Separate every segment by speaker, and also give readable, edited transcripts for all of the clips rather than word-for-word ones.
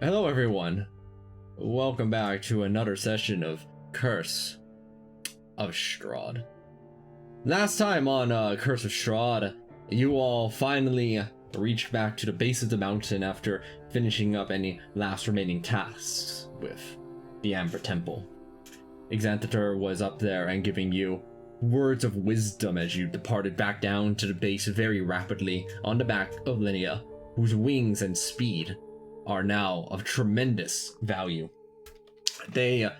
Speaker 1: Hello everyone, welcome back to another session of Curse of Strahd. Last time on Curse of Strahd, you all finally reached back to the base of the mountain after finishing up any last remaining tasks with the Amber Temple. Exantheter was up there and giving you words of wisdom as you departed back down to the base very rapidly on the back of Linnea, whose wings and speed are now of tremendous value. They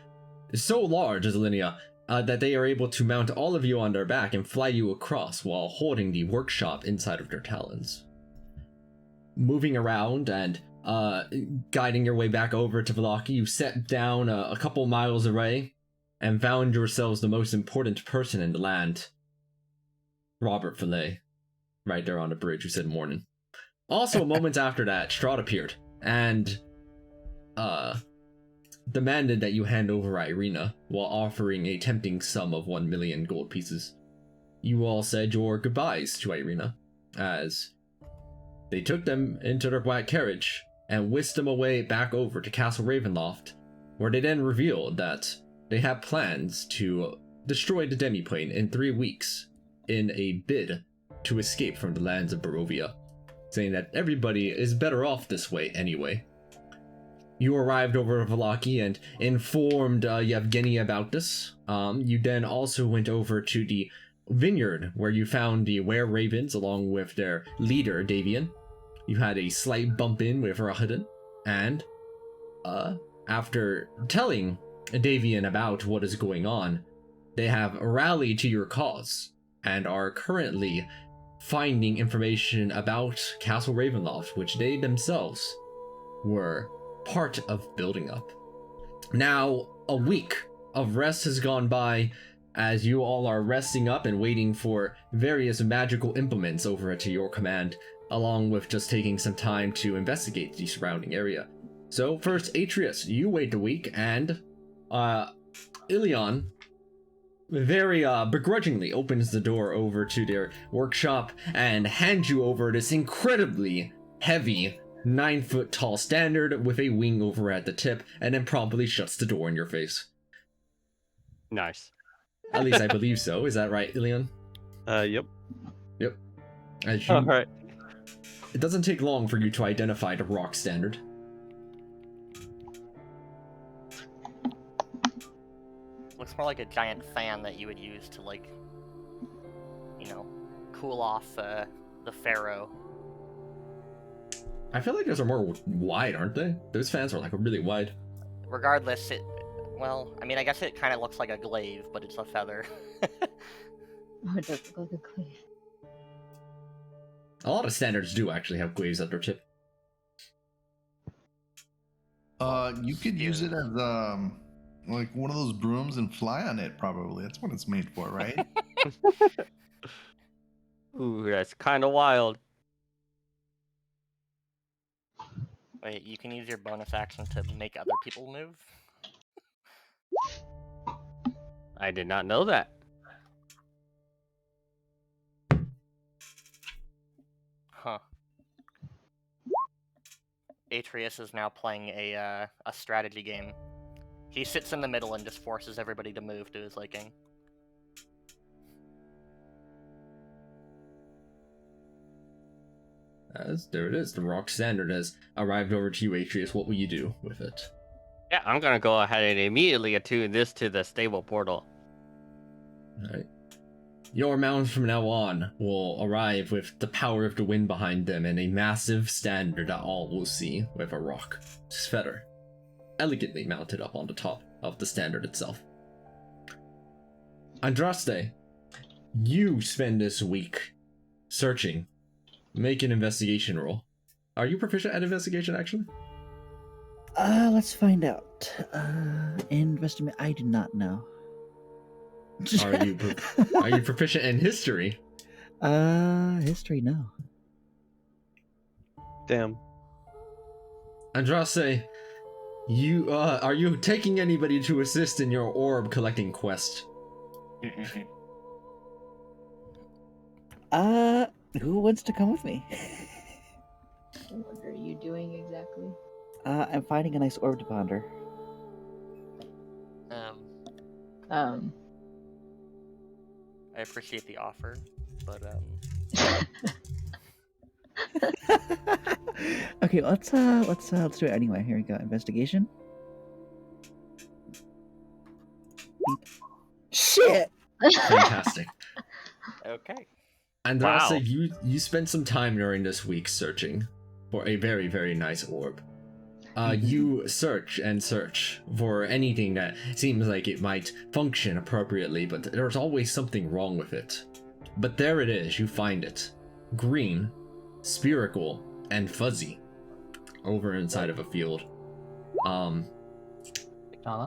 Speaker 1: so large as Linnea that they are able to mount all of you on their back and fly you across while holding the workshop inside of their talons. Moving around and guiding your way back over to Vallaki, you set down a couple miles away and found yourselves the most important person in the land, Robert Fillet, right there on the bridge who said morning. Also, moments after that, Strahd appeared and demanded that you hand over Irina while offering a tempting sum of 1 million gold pieces. You all said your goodbyes to Irina as they took them into their black carriage and whisked them away back over to Castle Ravenloft, where they then revealed that they had plans to destroy the Demiplane in 3 weeks in a bid to escape from the lands of Barovia, saying that everybody is better off this way anyway. You arrived over to Vallaki and informed Yevgeny about this. You then also went over to the vineyard where you found the Were-Ravens along with their leader, Davian. You had a slight bump in with Rahadin, and after telling Davian about what is going on, they have rallied to your cause and are currently finding information about Castle Ravenloft, which they themselves were part of building up. Now, a week of rest has gone by as you all are resting up and waiting for various magical implements over to your command, along with just taking some time to investigate the surrounding area. So first, Atreus, you wait a week, and Ilion very begrudgingly opens the door over to their workshop and hands you over this incredibly heavy 9-foot tall standard with a wing over at the tip, and then promptly shuts the door in your face.
Speaker 2: Nice.
Speaker 1: At least I believe so. Is that right, Ilion?
Speaker 2: Yep.
Speaker 1: Yep. As you,
Speaker 2: Alright.
Speaker 1: It doesn't take long for you to identify the rock standard.
Speaker 3: Looks more like a giant fan that you would use to, like, you know, cool off the pharaoh.
Speaker 1: I feel like those are more wide, aren't they? Those fans are like really wide.
Speaker 3: Regardless, well, I mean, I guess it kind of looks like a glaive, but it's a feather.
Speaker 4: Oh, it does look like a glaive.
Speaker 1: A lot of standards do actually have glaives at their tip.
Speaker 5: You could use it as like one of those brooms and fly on it. Probably that's what it's made for, right?
Speaker 2: Ooh, that's kind of wild.
Speaker 3: Wait, you can use your bonus action to make other people move?
Speaker 2: I did not know that.
Speaker 3: Huh. Atreus is now playing a strategy game. He sits in the middle and just forces everybody to move to his liking.
Speaker 1: There it is. The rock standard has arrived over to you, Atreus. What will you do with it?
Speaker 2: Yeah, I'm gonna go ahead and immediately attune this to the stable portal.
Speaker 1: Alright. Your mounts from now on will arrive with the power of the wind behind them and a massive standard that all will see with a rock feather elegantly mounted up on the top of the standard itself. Andraste, you spend this week searching. Make an investigation roll. Are you proficient at investigation, actually?
Speaker 6: Let's find out. Investigate. I do not know.
Speaker 1: Are you proficient in history?
Speaker 6: History, no.
Speaker 2: Damn.
Speaker 1: Andraste, you are you taking anybody to assist in your orb collecting quest?
Speaker 6: Who wants to come with me?
Speaker 4: What are you doing exactly?
Speaker 6: I'm finding a nice orb to ponder.
Speaker 3: I appreciate the offer, but
Speaker 6: Okay, let's do it anyway. Here we go. Investigation. Beep. Shit.
Speaker 1: Fantastic.
Speaker 3: okay.
Speaker 1: And
Speaker 2: Wow.
Speaker 1: Rasa, you spent some time during this week searching for a very, very nice orb. You search and search for anything that seems like it might function appropriately, but there's always something wrong with it. But there it is, you find it. Green, spherical, and fuzzy. Over inside of a field.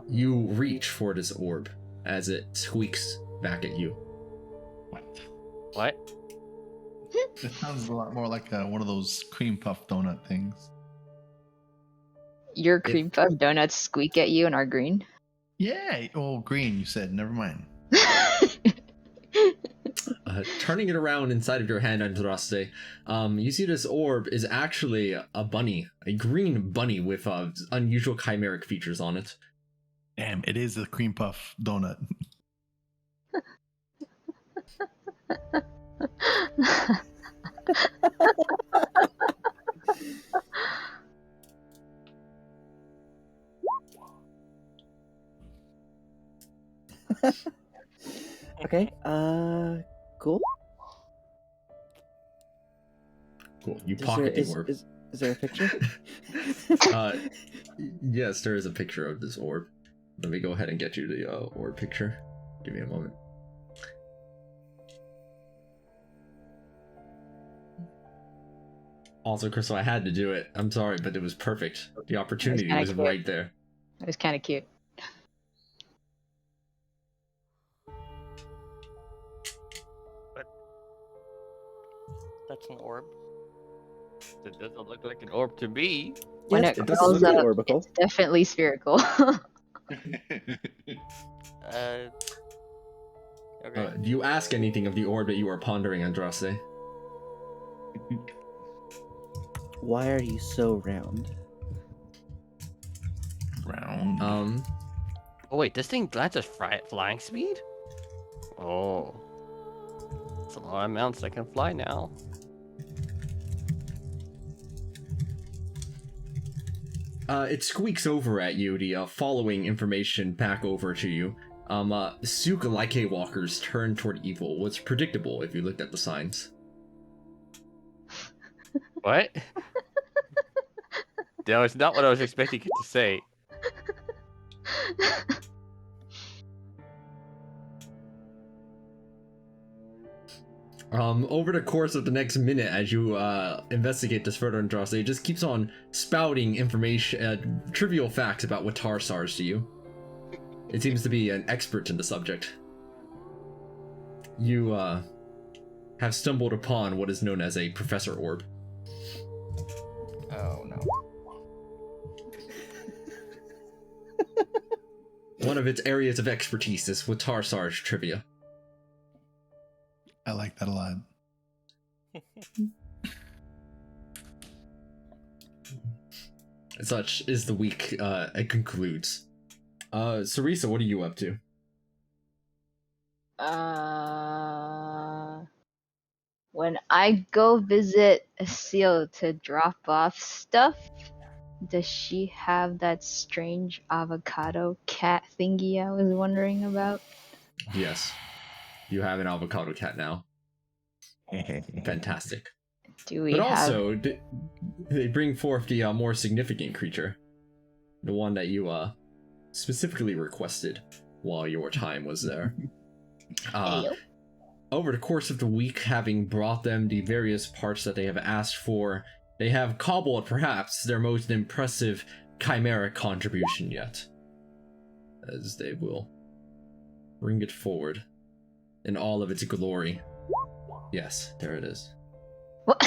Speaker 1: You reach for this orb as it squeaks back at you.
Speaker 2: What?
Speaker 5: It sounds a lot more like one of those cream puff donut things.
Speaker 4: Your cream puff donuts squeak at you and are green.
Speaker 5: Yeah. Oh, green. You said. Never mind.
Speaker 1: Turning it around inside of your hand, Andraste, you see this orb is actually a bunny, a green bunny with unusual chimeric features on it.
Speaker 5: Damn, it is a cream puff donut.
Speaker 6: Okay. Cool.
Speaker 1: Cool. You
Speaker 6: Is there,
Speaker 1: pocket the
Speaker 6: is,
Speaker 1: orb.
Speaker 6: is, is there a picture?
Speaker 1: Yes, there is a picture of this orb. Let me go ahead and get you the orb picture. Give me a moment. Also, Crystal, I had to do it. I'm sorry, but it was perfect. The opportunity
Speaker 4: kinda
Speaker 1: was
Speaker 4: cute.
Speaker 1: right there.
Speaker 4: It was kind of cute.
Speaker 3: That's an orb.
Speaker 2: It doesn't look like an orb to me.
Speaker 4: When
Speaker 6: Yes,
Speaker 4: it
Speaker 6: it does
Speaker 4: curls
Speaker 6: look
Speaker 4: up,
Speaker 6: orbital.
Speaker 4: it's definitely spherical.
Speaker 3: Okay.
Speaker 1: Do you ask anything of the orb that you are pondering, Andraste?
Speaker 6: Why are you so round?
Speaker 5: Round.
Speaker 2: Oh wait, this thing grants us flying speed? Oh. That's a lot of amounts that can fly now.
Speaker 1: It squeaks over at you, the following information back over to you. Suka Like walkers turn toward evil was predictable if you looked at the signs.
Speaker 2: What? No, it's not what I was expecting it to say.
Speaker 1: Over the course of the next minute, as you investigate this further, Andraste, it just keeps on spouting information, trivial facts about what Tarsars to you. It seems to be an expert in the subject. You have stumbled upon what is known as a Professor Orb.
Speaker 3: Oh no.
Speaker 1: One of its areas of expertise is with Tarsar's trivia.
Speaker 5: I like that a lot.
Speaker 1: Such is the week it concludes. Sarisa, what are you up to?
Speaker 4: When I go visit Asil to drop off stuff, does she have that strange avocado cat thingy I was wondering about?
Speaker 1: Yes. You have an avocado cat now. Fantastic.
Speaker 4: Do we
Speaker 1: But
Speaker 4: have...
Speaker 1: also, they bring forth the more significant creature. The one that you specifically requested while your time was there.
Speaker 4: Ayo.
Speaker 1: Over the course of the week, having brought them the various parts that they have asked for, they have cobbled perhaps their most impressive chimeric contribution yet. As they will bring it forward in all of its glory. Yes, there it is.
Speaker 4: What?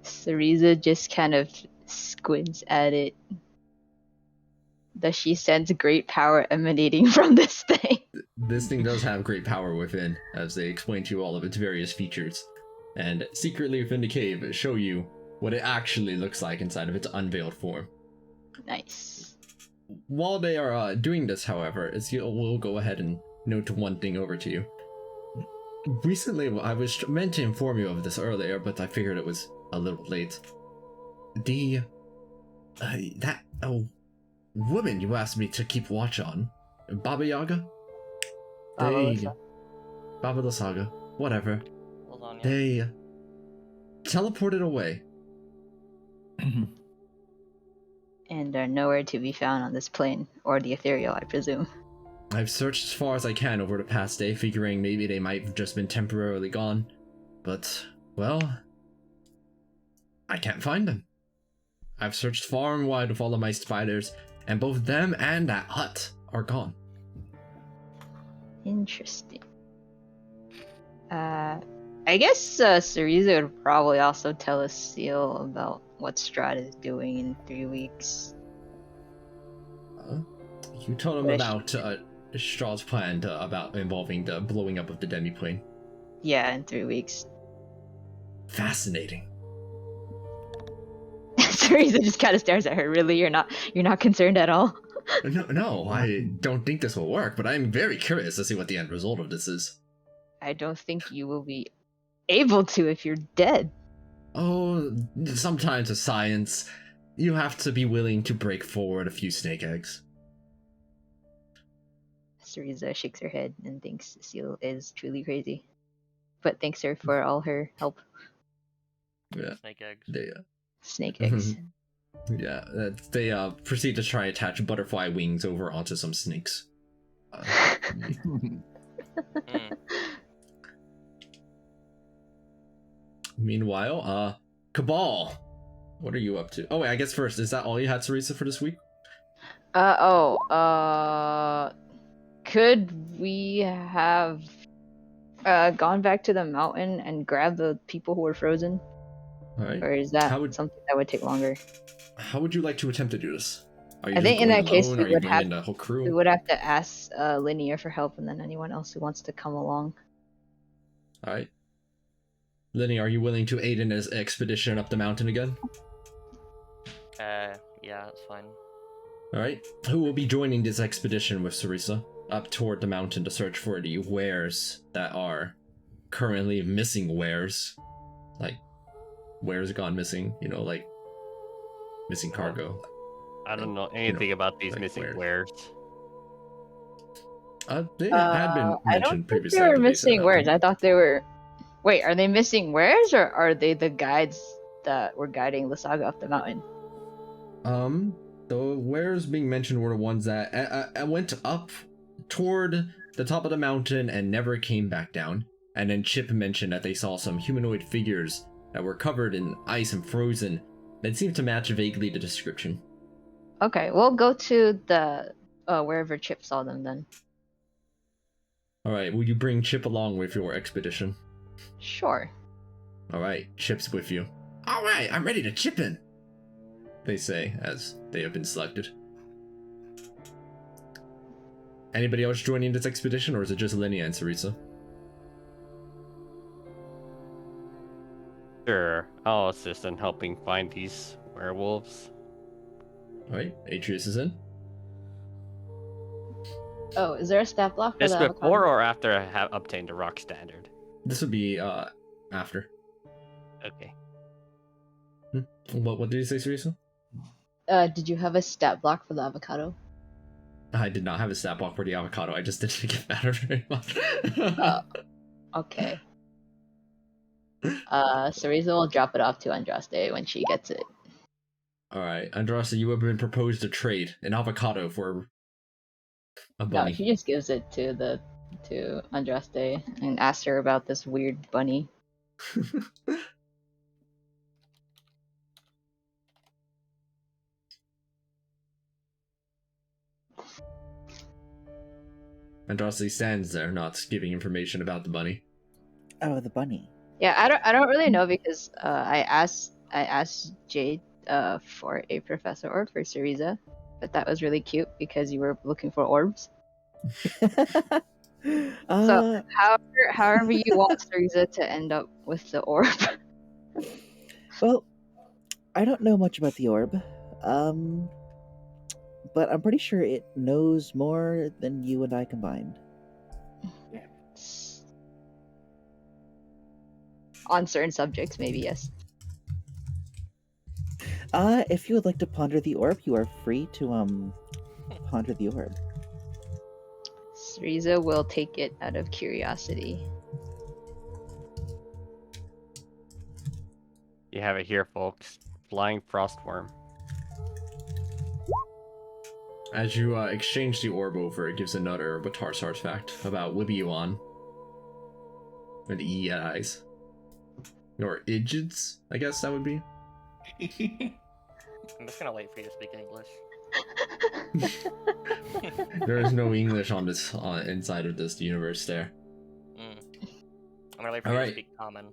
Speaker 4: Sarisa just kind of squints at it. Does she sense great power emanating from this thing?
Speaker 1: This thing does have great power within, as they explain to you all of its various features. and secretly within the cave show you what it actually looks like inside of its unveiled form.
Speaker 4: Nice.
Speaker 1: While they are doing this, however, we'll go ahead and note one thing over to you. Recently, I was meant to inform you of this earlier, but I figured it was a little late. That woman you asked me to keep watch on, Baba Yaga? Baba Lysaga, whatever.
Speaker 3: Lasagna.
Speaker 1: They teleported away.
Speaker 4: And are nowhere to be found on this plane, or the ethereal, I presume.
Speaker 1: I've searched as far as I can over the past day, figuring maybe they might have just been temporarily gone. But, well, I can't find them. I've searched far and wide with all of my spiders, and both them and that hut are gone.
Speaker 4: Interesting. I guess Cereza would probably also tell us Seal about what Strahd is doing in 3 weeks.
Speaker 1: You told him about Strahd's plan about involving the blowing up of the demiplane.
Speaker 4: Yeah, in 3 weeks.
Speaker 1: Fascinating.
Speaker 4: Cereza just kind of stares at her. Really, you're not concerned at all?
Speaker 1: No, I don't think this will work, but I'm very curious to see what the end result of this is.
Speaker 4: I don't think you will be able to if you're dead.
Speaker 1: Oh, sometimes with science, you have to be willing to break forward a few snake eggs.
Speaker 4: Cereza shakes her head and thinks Seal is truly crazy, but thanks her for all her help.
Speaker 1: Yeah,
Speaker 3: Snake eggs.
Speaker 4: Snake eggs.
Speaker 1: Yeah, they proceed to try attach butterfly wings over onto some snakes. Meanwhile, Cabal, what are you up to? Oh wait, I guess first, is that all you had, Cereza, for this week?
Speaker 4: Could we have gone back to the mountain and grabbed the people who were frozen?
Speaker 1: Alright.
Speaker 4: Or is that something that would take longer?
Speaker 1: How would you like to attempt to do this? Are you
Speaker 4: I think in that case
Speaker 1: alone?
Speaker 4: we would have
Speaker 1: the whole crew?
Speaker 4: we would have to ask Linear for help, and then anyone else who wants to come along.
Speaker 1: Alright. Lenny, are you willing to aid in his expedition up the mountain again?
Speaker 3: Yeah, that's fine.
Speaker 1: Alright. Who will be joining this expedition with Cereza up toward the mountain to search for the wares that are currently missing wares? Like, wares gone missing, like missing cargo.
Speaker 2: I don't know anything about these
Speaker 1: like
Speaker 2: missing
Speaker 1: wares.
Speaker 2: wares.
Speaker 1: They had been
Speaker 4: I
Speaker 1: mentioned
Speaker 4: don't think
Speaker 1: previously.
Speaker 4: they were
Speaker 1: at the base of the
Speaker 4: missing wares.
Speaker 1: mountain.
Speaker 4: I thought they were. Wait, are they missing wares, or are they the guides that were guiding Lysaga up the mountain?
Speaker 1: The wares being mentioned were the ones that went up toward the top of the mountain and never came back down. And then Chip mentioned that they saw some humanoid figures that were covered in ice and frozen that seemed to match vaguely the description.
Speaker 4: Okay, we'll go to the wherever Chip saw them then.
Speaker 1: Alright, will you bring Chip along with your expedition?
Speaker 4: Sure.
Speaker 1: Alright, Chip's with you. Alright, I'm ready to chip in, they say as they have been selected. Anybody else joining this expedition, or is it just Linnea and Cereza?
Speaker 2: Sure, I'll assist in helping find these werewolves.
Speaker 1: Alright, Atreus is in.
Speaker 4: Oh, is there a stat block for
Speaker 2: This
Speaker 4: the
Speaker 2: before
Speaker 4: avocado?
Speaker 2: or after I have obtained a rock standard?
Speaker 1: This would be after.
Speaker 2: Okay.
Speaker 1: What did you say, Cereza?
Speaker 4: Did you have a stat block for the avocado?
Speaker 1: I did not have a stat block for the avocado. I just didn't get better very much.
Speaker 4: Okay. Cereza will drop it off to Andraste when she gets it.
Speaker 1: Alright, Andraste, you have been proposed a trade, an avocado for a
Speaker 4: No,
Speaker 1: bunny.
Speaker 4: she just gives it to Andraste and asks her about this weird bunny.
Speaker 1: Andraste stands there, not giving information about the bunny.
Speaker 6: Oh, the bunny.
Speaker 4: Yeah, I don't really know because I asked Jade for a professor orb for Cereza, but that was really cute because you were looking for orbs. However you want Cereza to end up with the orb.
Speaker 6: Well, I don't know much about the orb, but I'm pretty sure it knows more than you and I combined.
Speaker 4: On certain subjects, maybe, yes.
Speaker 6: If you would like to ponder the orb, you are free to ponder the orb.
Speaker 4: Cereza will take it out of curiosity.
Speaker 2: You have it here, folks. Flying frostworm.
Speaker 1: As you exchange the orb over, it gives another Batar's artifact about Libyan. With E at eyes. Or Idgids, I guess that would be.
Speaker 3: I'm just gonna wait for you to speak English.
Speaker 1: There is no English on this inside of this universe there.
Speaker 3: I'm gonna wait for you to speak common.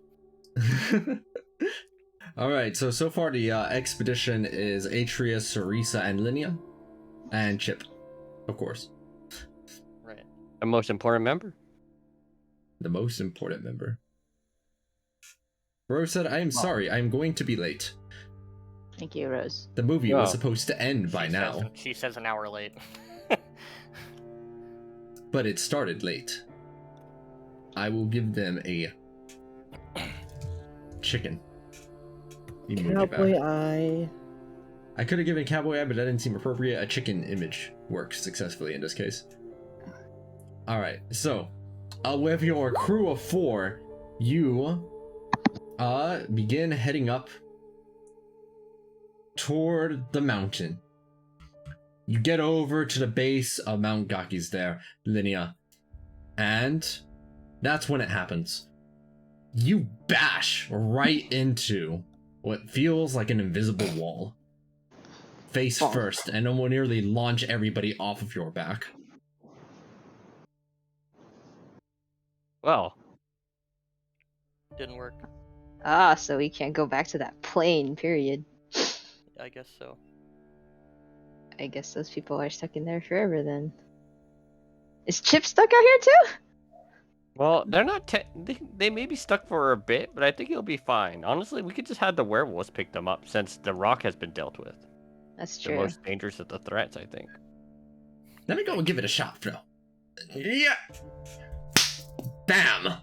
Speaker 1: Alright, so far the expedition is Atreus, Cereza, and Linnea. And Chip, of course.
Speaker 3: Right.
Speaker 2: The most important member.
Speaker 1: The most important member. Rose said, I am sorry, I am going to be late.
Speaker 4: Thank you, Rose.
Speaker 1: The movie was supposed to end by
Speaker 3: She
Speaker 1: now.
Speaker 3: she says an hour late.
Speaker 1: But it started late. I will give them a chicken.
Speaker 6: Cowboy eye.
Speaker 1: I could have given cowboy eye, but that didn't seem appropriate. A chicken image works successfully in this case. Alright, so with your crew of 4, you begin heading up toward the mountain. You get over to the base of Mount Gaki's there, Linnea, and that's when it happens. You bash right into what feels like an invisible wall. Face first, and it will nearly launch everybody off of your back.
Speaker 2: Well,
Speaker 3: Didn't work.
Speaker 4: Ah, so we can't go back to that plane, period.
Speaker 3: I guess so.
Speaker 4: I guess those people are stuck in there forever then. Is Chip stuck out here too?
Speaker 2: well, they're not. They may be stuck for a bit, but I think he'll be fine. Honestly, we could just have the werewolves pick them up since the rock has been dealt with.
Speaker 4: That's
Speaker 2: The
Speaker 4: true.
Speaker 2: most dangerous of the threats, I think.
Speaker 1: Let me go and give it a shot, though. Yeah! Bam!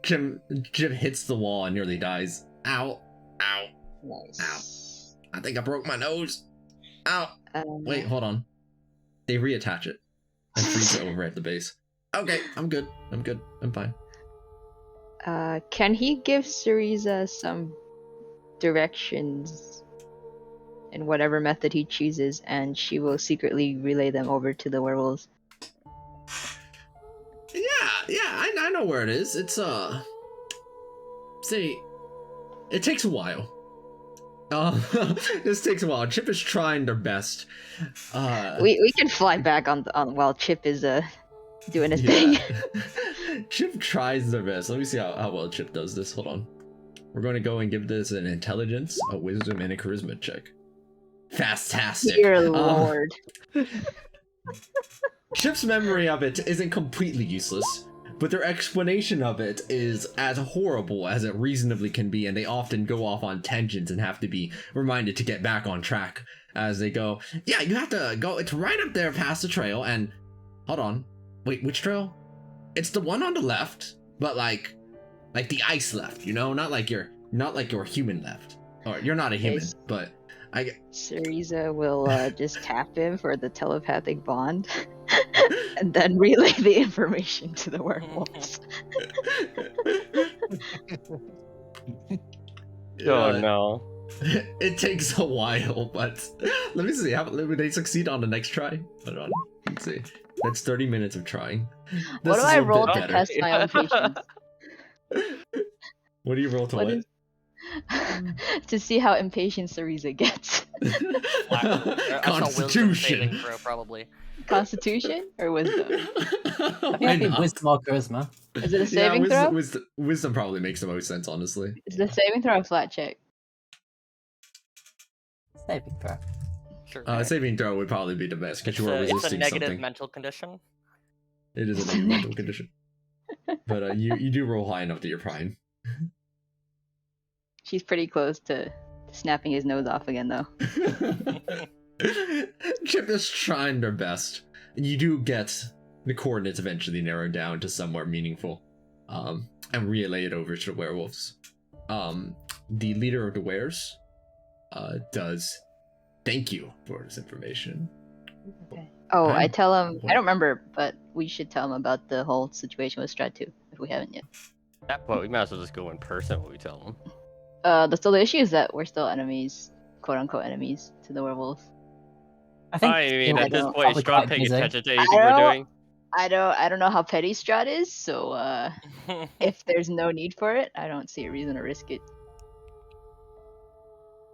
Speaker 1: Jim hits the wall and nearly dies. Ow. Ow.
Speaker 4: Nice.
Speaker 1: Ow. I think I broke my nose. Ow. Wait, hold on. They reattach it and freeze it over at the base. Okay, I'm good. I'm fine.
Speaker 4: Can he give Cereza some directions in whatever method he chooses, and she will secretly relay them over to the werewolves?
Speaker 1: Yeah, I know where it is. It's, see, it takes a while. This takes a while. Chip is trying their best.
Speaker 4: We can fly back on while Chip is doing his thing.
Speaker 1: Chip tries their best. Let me see how well Chip does this. Hold on. We're going to go and give this an intelligence, a wisdom, and a charisma check. Fantastic.
Speaker 4: Dear Lord.
Speaker 1: Chip's memory of it isn't completely useless, but their explanation of it is as horrible as it reasonably can be, and they often go off on tangents and have to be reminded to get back on track as they go, yeah, you have to go, it's right up there past the trail, and hold on, wait, which trail? It's the one on the left, but like the ice left, you know, not like your human left, or you're not a human, but
Speaker 4: Cereza will just tap him for the telepathic bond, and then relay the information to the werewolves.
Speaker 2: Oh no.
Speaker 1: It takes a while, but let me see. How would they succeed on the next try? Hold on. Let's see. That's 30 minutes of trying.
Speaker 4: What do I roll to test my own patience?
Speaker 1: What do you roll to what?
Speaker 4: To see how impatient Cereza gets.
Speaker 1: Constitution.
Speaker 3: Throw, probably.
Speaker 4: Constitution or wisdom?
Speaker 7: I think it'd be wisdom or charisma.
Speaker 4: Is it a saving throw?
Speaker 1: Wisdom probably makes the most sense, honestly.
Speaker 4: Is the saving throw a flat check?
Speaker 7: Saving throw.
Speaker 3: Sure.
Speaker 1: Saving throw would probably be the best because you are resisting
Speaker 3: it's a negative
Speaker 1: something.
Speaker 3: mental condition.
Speaker 1: It is a new mental condition. But you do roll high enough that you're fine.
Speaker 4: She's pretty close to snapping his nose off again, though.
Speaker 1: Chip is trying their best. You do get the coordinates eventually narrowed down to somewhere meaningful, and relay it over to the werewolves. The leader of the wares does thank you for this information.
Speaker 4: Okay. Oh, I tell him.
Speaker 1: What?
Speaker 4: I don't remember, but we should tell him about the whole situation with Strahd too, if we haven't yet.
Speaker 2: At that point, we might as well just go in person when we tell them.
Speaker 4: The issue is that we're still enemies, quote unquote enemies, to the werewolves.
Speaker 7: I think
Speaker 2: I mean,
Speaker 7: you're
Speaker 2: at this
Speaker 7: probably
Speaker 2: point, is Strahd
Speaker 7: quite
Speaker 2: paying
Speaker 7: busy.
Speaker 2: attention to anything we're doing?
Speaker 4: I don't know how petty Strahd is, so if there's no need for it, I don't see a reason to risk it.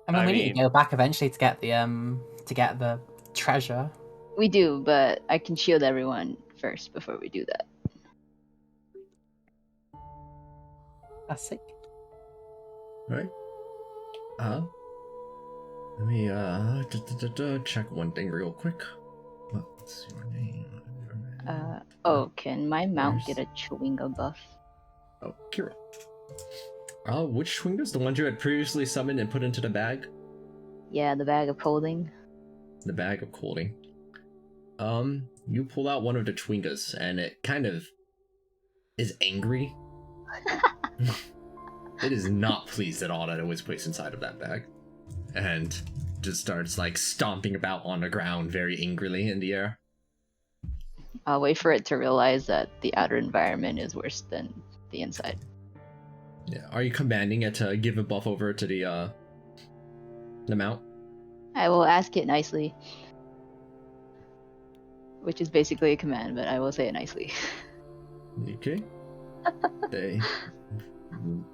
Speaker 7: I mean,
Speaker 2: I
Speaker 7: we need
Speaker 2: mean-
Speaker 7: to go back eventually to get the treasure.
Speaker 4: We do, but I can shield everyone first before we do that.
Speaker 7: Classic.
Speaker 1: Right? Let me check one thing real quick. What's your name?
Speaker 4: Can my mount
Speaker 1: Where's-
Speaker 4: get a Chewinga buff?
Speaker 1: Oh, Kira. Which Chewingas? The ones you had previously summoned and put into the bag?
Speaker 4: Yeah, the bag of holding.
Speaker 1: The bag of holding. You pull out one of the Chewingas, and it kind of is angry. It is not pleased at all that it was placed inside of that bag. And just starts, like, stomping about on the ground very angrily in the air.
Speaker 4: I'll wait for it to realize that the outer environment is worse than the inside.
Speaker 1: Yeah. Are you commanding it to give a buff over to the mount?
Speaker 4: I will ask it nicely. Which is basically a command, but I will say it nicely.
Speaker 1: Okay. They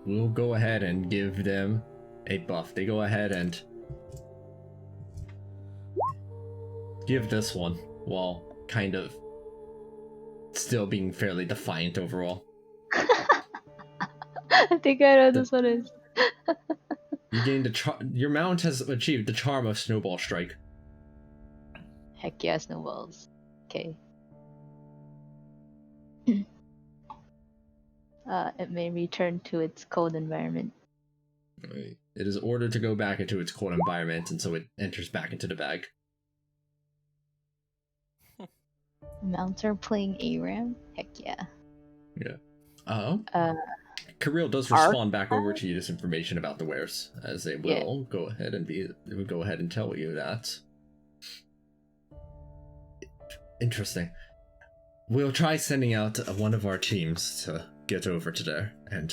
Speaker 1: will go ahead and give them a buff. They go ahead and give this one while kind of still being fairly defiant overall.
Speaker 4: I think I know this one is.
Speaker 1: You gain your mount has achieved the charm of Snowball Strike.
Speaker 4: Heck yeah, snowballs. Okay. It may return to its cold environment.
Speaker 1: Right. It is ordered to go back into its cold environment, and so it enters back into the bag.
Speaker 4: Mounts are playing ARAM? Heck yeah.
Speaker 1: Kirill does respond back over to you this information about the wares, as they will go ahead and tell you that. Interesting. We'll try sending out one of our teams to get over to there and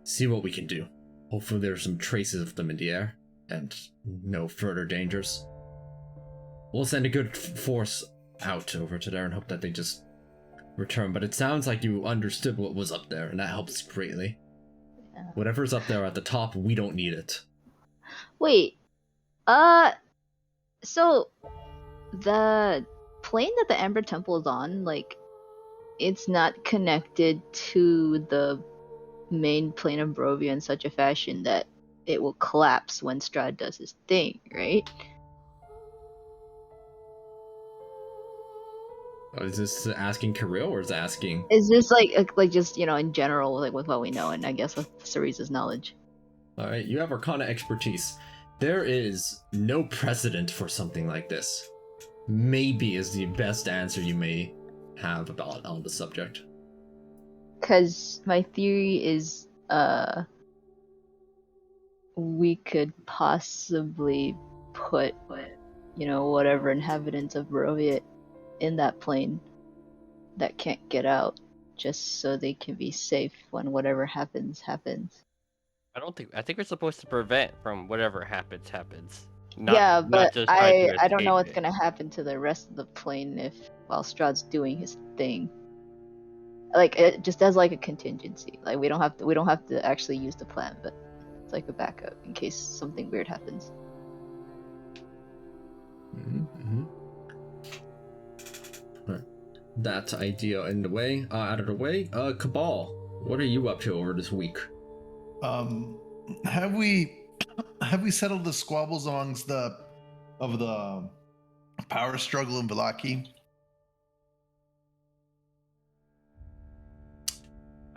Speaker 1: see what we can do. Hopefully there's some traces of them in the air and no further dangers. We'll send a good force out over to there and hope that they just return. But it sounds like you understood what was up there, and that helps greatly.
Speaker 4: Yeah.
Speaker 1: Whatever's up there at the top, we don't need it.
Speaker 4: Wait. So the plane that the Amber Temple is on, like, it's not connected to the main plane of Barovia in such a fashion that it will collapse when Strahd does his thing, right?
Speaker 1: Oh, is this asking Kirill or is it asking?
Speaker 4: Is this like just, you know, in general, like with what we know, and I guess with Cerise's knowledge?
Speaker 1: Alright, you have Arcana expertise. There is no precedent for something like this. Maybe is the best answer you may have about on the subject.
Speaker 4: Because my theory is, we could possibly put, you know, whatever inhabitants of Barovia in that plane that can't get out, just so they can be safe when whatever happens.
Speaker 2: I think we're supposed to prevent from whatever happens.
Speaker 4: Yeah, but
Speaker 2: just try to
Speaker 4: I don't know
Speaker 2: escape
Speaker 4: what's
Speaker 2: it.
Speaker 4: gonna happen to the rest of the plane while Strahd's doing his thing. Like, it just as like a contingency. Like, we don't have to actually use the plan, but it's like a backup in case something weird happens.
Speaker 1: Right. That idea out of the way. Cabal, what are you up to over this week?
Speaker 5: Have we settled the squabbles amongst the power struggle in Vallaki?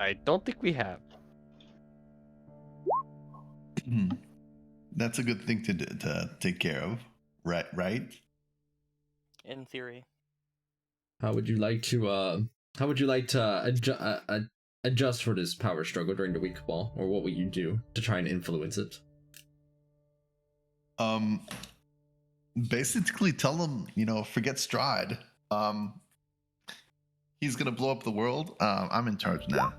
Speaker 2: I don't think we have.
Speaker 5: That's a good thing to take care of, right?
Speaker 3: In theory.
Speaker 1: How would you like to adjust for this power struggle during the week, Cabal? Or what will you do to try and influence it?
Speaker 5: Basically tell them, forget Strahd. He's gonna blow up the world. I'm in charge now.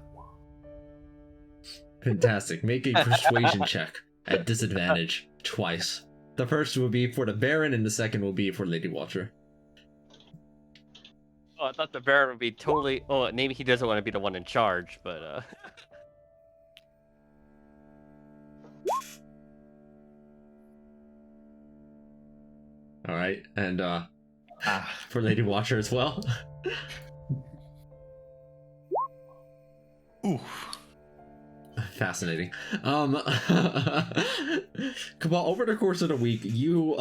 Speaker 1: Fantastic. Make a persuasion check at disadvantage twice. The first will be for the Baron, and the second will be for Lady Watcher.
Speaker 2: Oh, I thought the Baron would be totally. Oh, maybe he doesn't want to be the one in charge, but
Speaker 1: All right, and for Lady Watcher as well.
Speaker 5: Ooh.
Speaker 1: Fascinating. Cabal, over the course of the week, you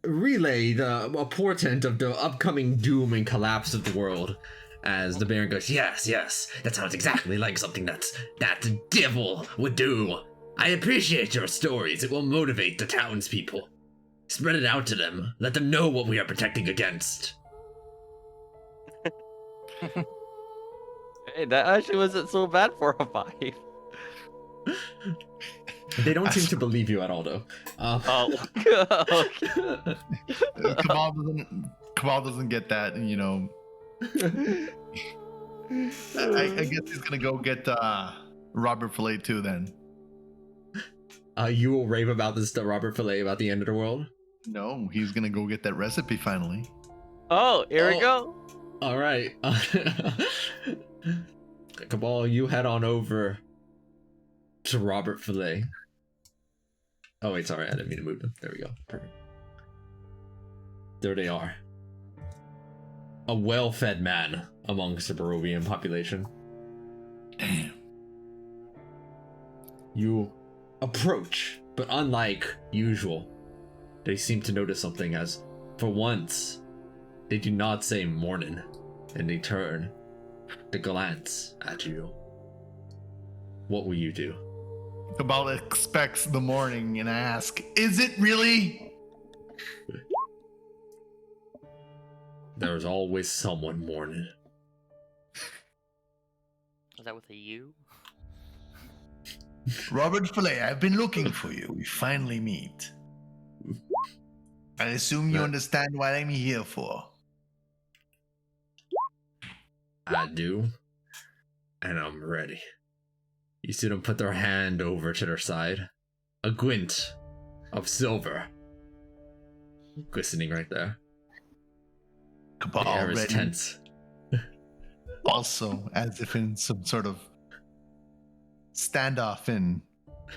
Speaker 1: relay a portent of the upcoming doom and collapse of the world. As the Baron goes, yes, that sounds exactly like something that devil would do. I appreciate your stories. It will motivate the townspeople. Spread it out to them. Let them know what we are protecting against.
Speaker 2: hey, that actually wasn't so bad for a 5.
Speaker 1: They don't seem to believe you at all, though.
Speaker 2: Oh, okay.
Speaker 5: Cabal doesn't get that, I guess he's gonna go get Robert Fillet too then.
Speaker 1: You will rave about this to Robert Fillet about the end of the world?
Speaker 5: No, he's gonna go get that recipe finally.
Speaker 2: Oh, here we go.
Speaker 1: All right. Cabal, you head on over to Robert Fillet. Oh, wait, sorry. I didn't mean to move them. There we go. Perfect. There they are. A well-fed man amongst the Barovian population.
Speaker 5: Damn.
Speaker 1: You approach, but unlike usual, they seem to notice something as, for once, they do not say morning, and they turn to glance at you. What will you do?
Speaker 5: Cabal expects the morning and I ask, is it really?
Speaker 1: There's always someone mourning.
Speaker 3: Is that with a U?
Speaker 5: Robert Fillet, I've been looking for you. We finally meet. I assume you understand what I'm here for.
Speaker 1: I do, and I'm ready. You see them put their hand over to their side. A glint of silver glistening right there.
Speaker 5: Cabal
Speaker 1: The air is
Speaker 5: ready.
Speaker 1: tense.
Speaker 5: Also, as if in some sort of standoff in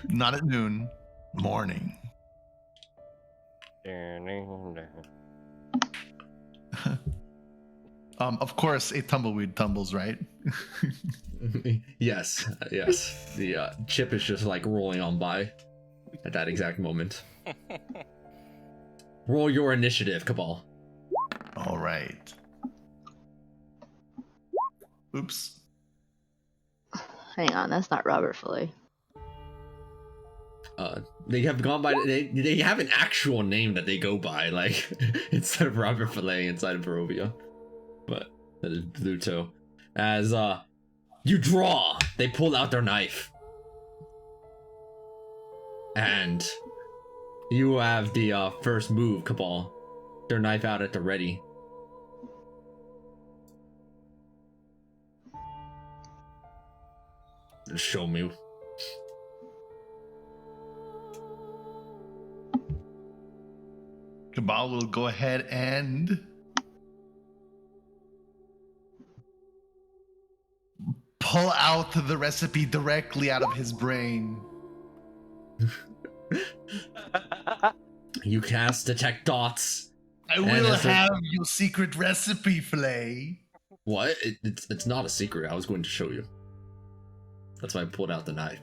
Speaker 5: not at noon, morning. Of course, a tumbleweed tumbles, right?
Speaker 1: yes. The chip is just like rolling on by at that exact moment. Roll your initiative, Cabal.
Speaker 5: All right. Oops.
Speaker 4: Hang on, that's not Robert Fillet.
Speaker 1: They have gone by. They have an actual name that they go by, like instead of Robert Fillet inside of Barovia. But that is Bluto. As you draw, they pull out their knife, and you have the first move, Cabal. Their knife out at the ready. Show me.
Speaker 5: Cabal will go ahead and pull out the recipe directly out of his brain.
Speaker 1: You cast detect dots.
Speaker 5: I will have your secret recipe, Flay.
Speaker 1: What? It's not a secret. I was going to show you. That's why I pulled out the knife.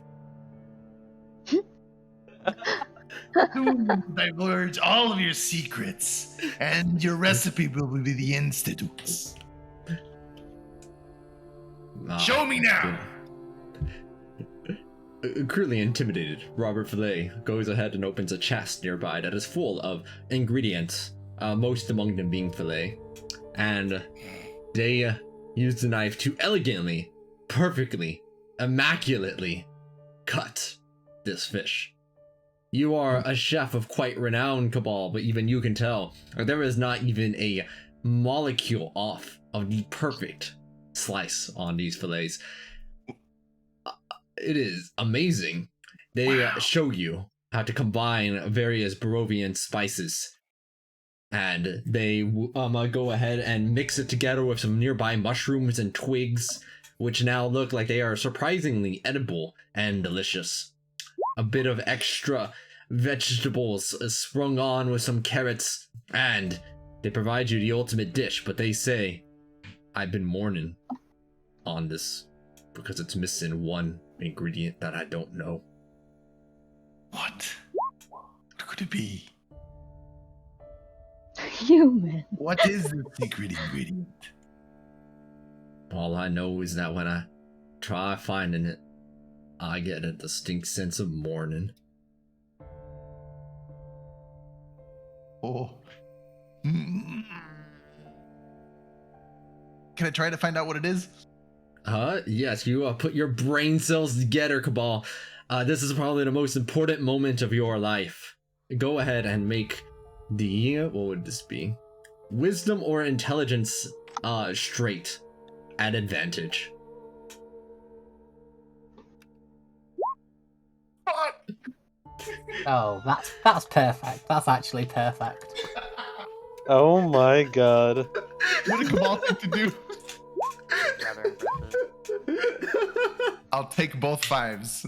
Speaker 5: Divulge all of your secrets, and your recipe will be the institutes. Show me now!
Speaker 1: Clearly intimidated, Robert Fillet goes ahead and opens a chest nearby that is full of ingredients, most among them being filet. And they use the knife to elegantly, perfectly, immaculately cut this fish. You are a chef of quite renown, Cabal, but even you can tell there is not even a molecule off of the perfect slice on these fillets. It is amazing. They show you how to combine various Barovian spices, and they go ahead and mix it together with some nearby mushrooms and twigs, which now look like they are surprisingly edible and delicious. A bit of extra vegetables sprung on with some carrots, and they provide you the ultimate dish, but they say, I've been mourning on this because it's missing one ingredient that I don't know.
Speaker 5: What? What could it be?
Speaker 4: Human.
Speaker 5: What is the secret ingredient?
Speaker 1: All I know is that when I try finding it, I get a distinct sense of mourning.
Speaker 5: Oh. Can I try to find out what it is?
Speaker 1: Yes, you put your brain cells together, Cabal. This is probably the most important moment of your life. Go ahead and make the, what would this be? Wisdom or intelligence straight at advantage.
Speaker 7: Oh, that's perfect. That's actually perfect.
Speaker 8: Oh my god.
Speaker 5: What did Kamal think to do?
Speaker 3: Rather impressive.
Speaker 5: I'll take both fives.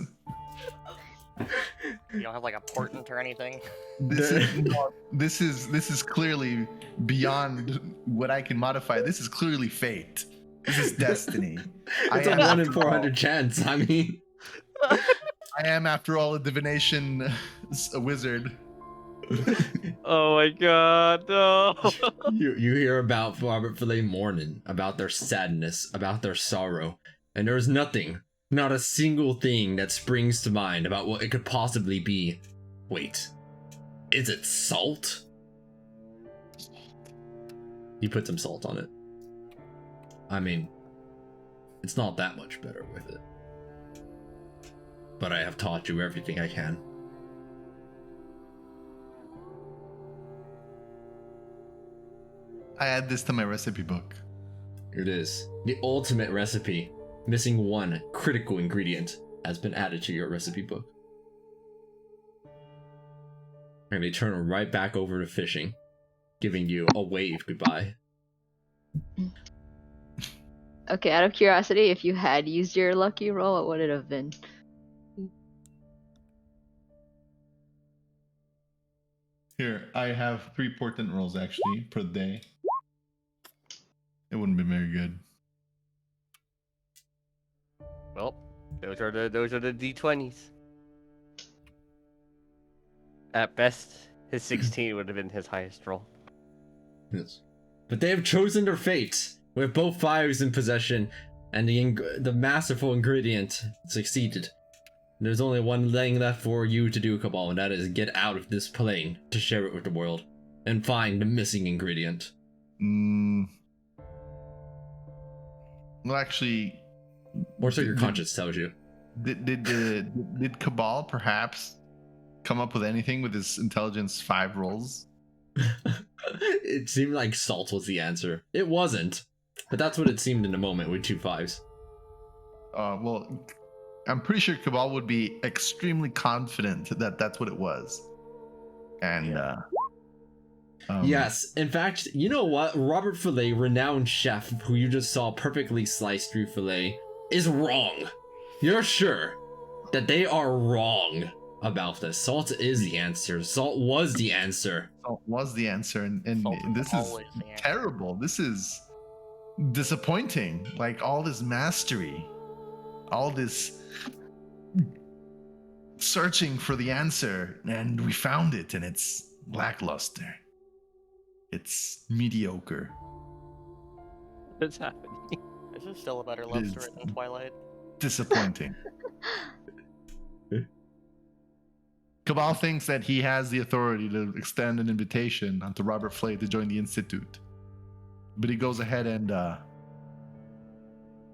Speaker 3: You don't have like a portent or anything.
Speaker 5: This is clearly beyond what I can modify. This is clearly fate. This is destiny.
Speaker 1: It's a 1 in 400 chance. I mean,
Speaker 5: I am, after all, a divination a wizard.
Speaker 2: Oh my god, no.
Speaker 1: you hear about Robert Fillet mourning, about their sadness, about their sorrow, and there's nothing, not a single thing that springs to mind about what it could possibly be. Wait, is it salt? He put some salt on it. I mean, it's not that much better with it. But I have taught you everything I can.
Speaker 5: I add this to my recipe book.
Speaker 1: It is the ultimate recipe. Missing one critical ingredient has been added to your recipe book. And they turn right back over to fishing, giving you a wave goodbye.
Speaker 4: Okay, out of curiosity, if you had used your lucky roll, what would it have been?
Speaker 5: Here, I have 3 portent rolls actually per day. It wouldn't be very good.
Speaker 2: Well, those are the D20s. At best, his 16 would have been his highest roll.
Speaker 1: Yes. But they have chosen their fate, with both fives in possession, and the masterful ingredient succeeded. There's only one thing left for you to do, Cabal, and that is get out of this plane to share it with the world, and find the missing ingredient.
Speaker 5: Well, actually,
Speaker 1: Or so your conscience tells you.
Speaker 5: Did Cabal perhaps come up with anything with his intelligence 5 rolls?
Speaker 1: It seemed like salt was the answer. It wasn't, but that's what it seemed in the moment with 2 5s.
Speaker 5: Well, I'm pretty sure Cabal would be extremely confident that that's what it was. And
Speaker 1: yes, in fact, you know what? Robert Fillet, renowned chef who you just saw perfectly sliced through filet, is wrong. You're sure that they are wrong about this. Salt is the answer. Salt was the answer.
Speaker 5: Salt was the answer, and
Speaker 3: Salt
Speaker 5: this is
Speaker 3: always the answer.
Speaker 5: terrible. This is disappointing. Like, all this mastery, all this searching for the answer, and we found it, and it's lackluster. It's mediocre.
Speaker 2: What's happening?
Speaker 3: This is still a better love story than Twilight.
Speaker 5: Disappointing. Cabal thinks that he has the authority to extend an invitation onto Robert Flay to join the Institute. But he goes ahead and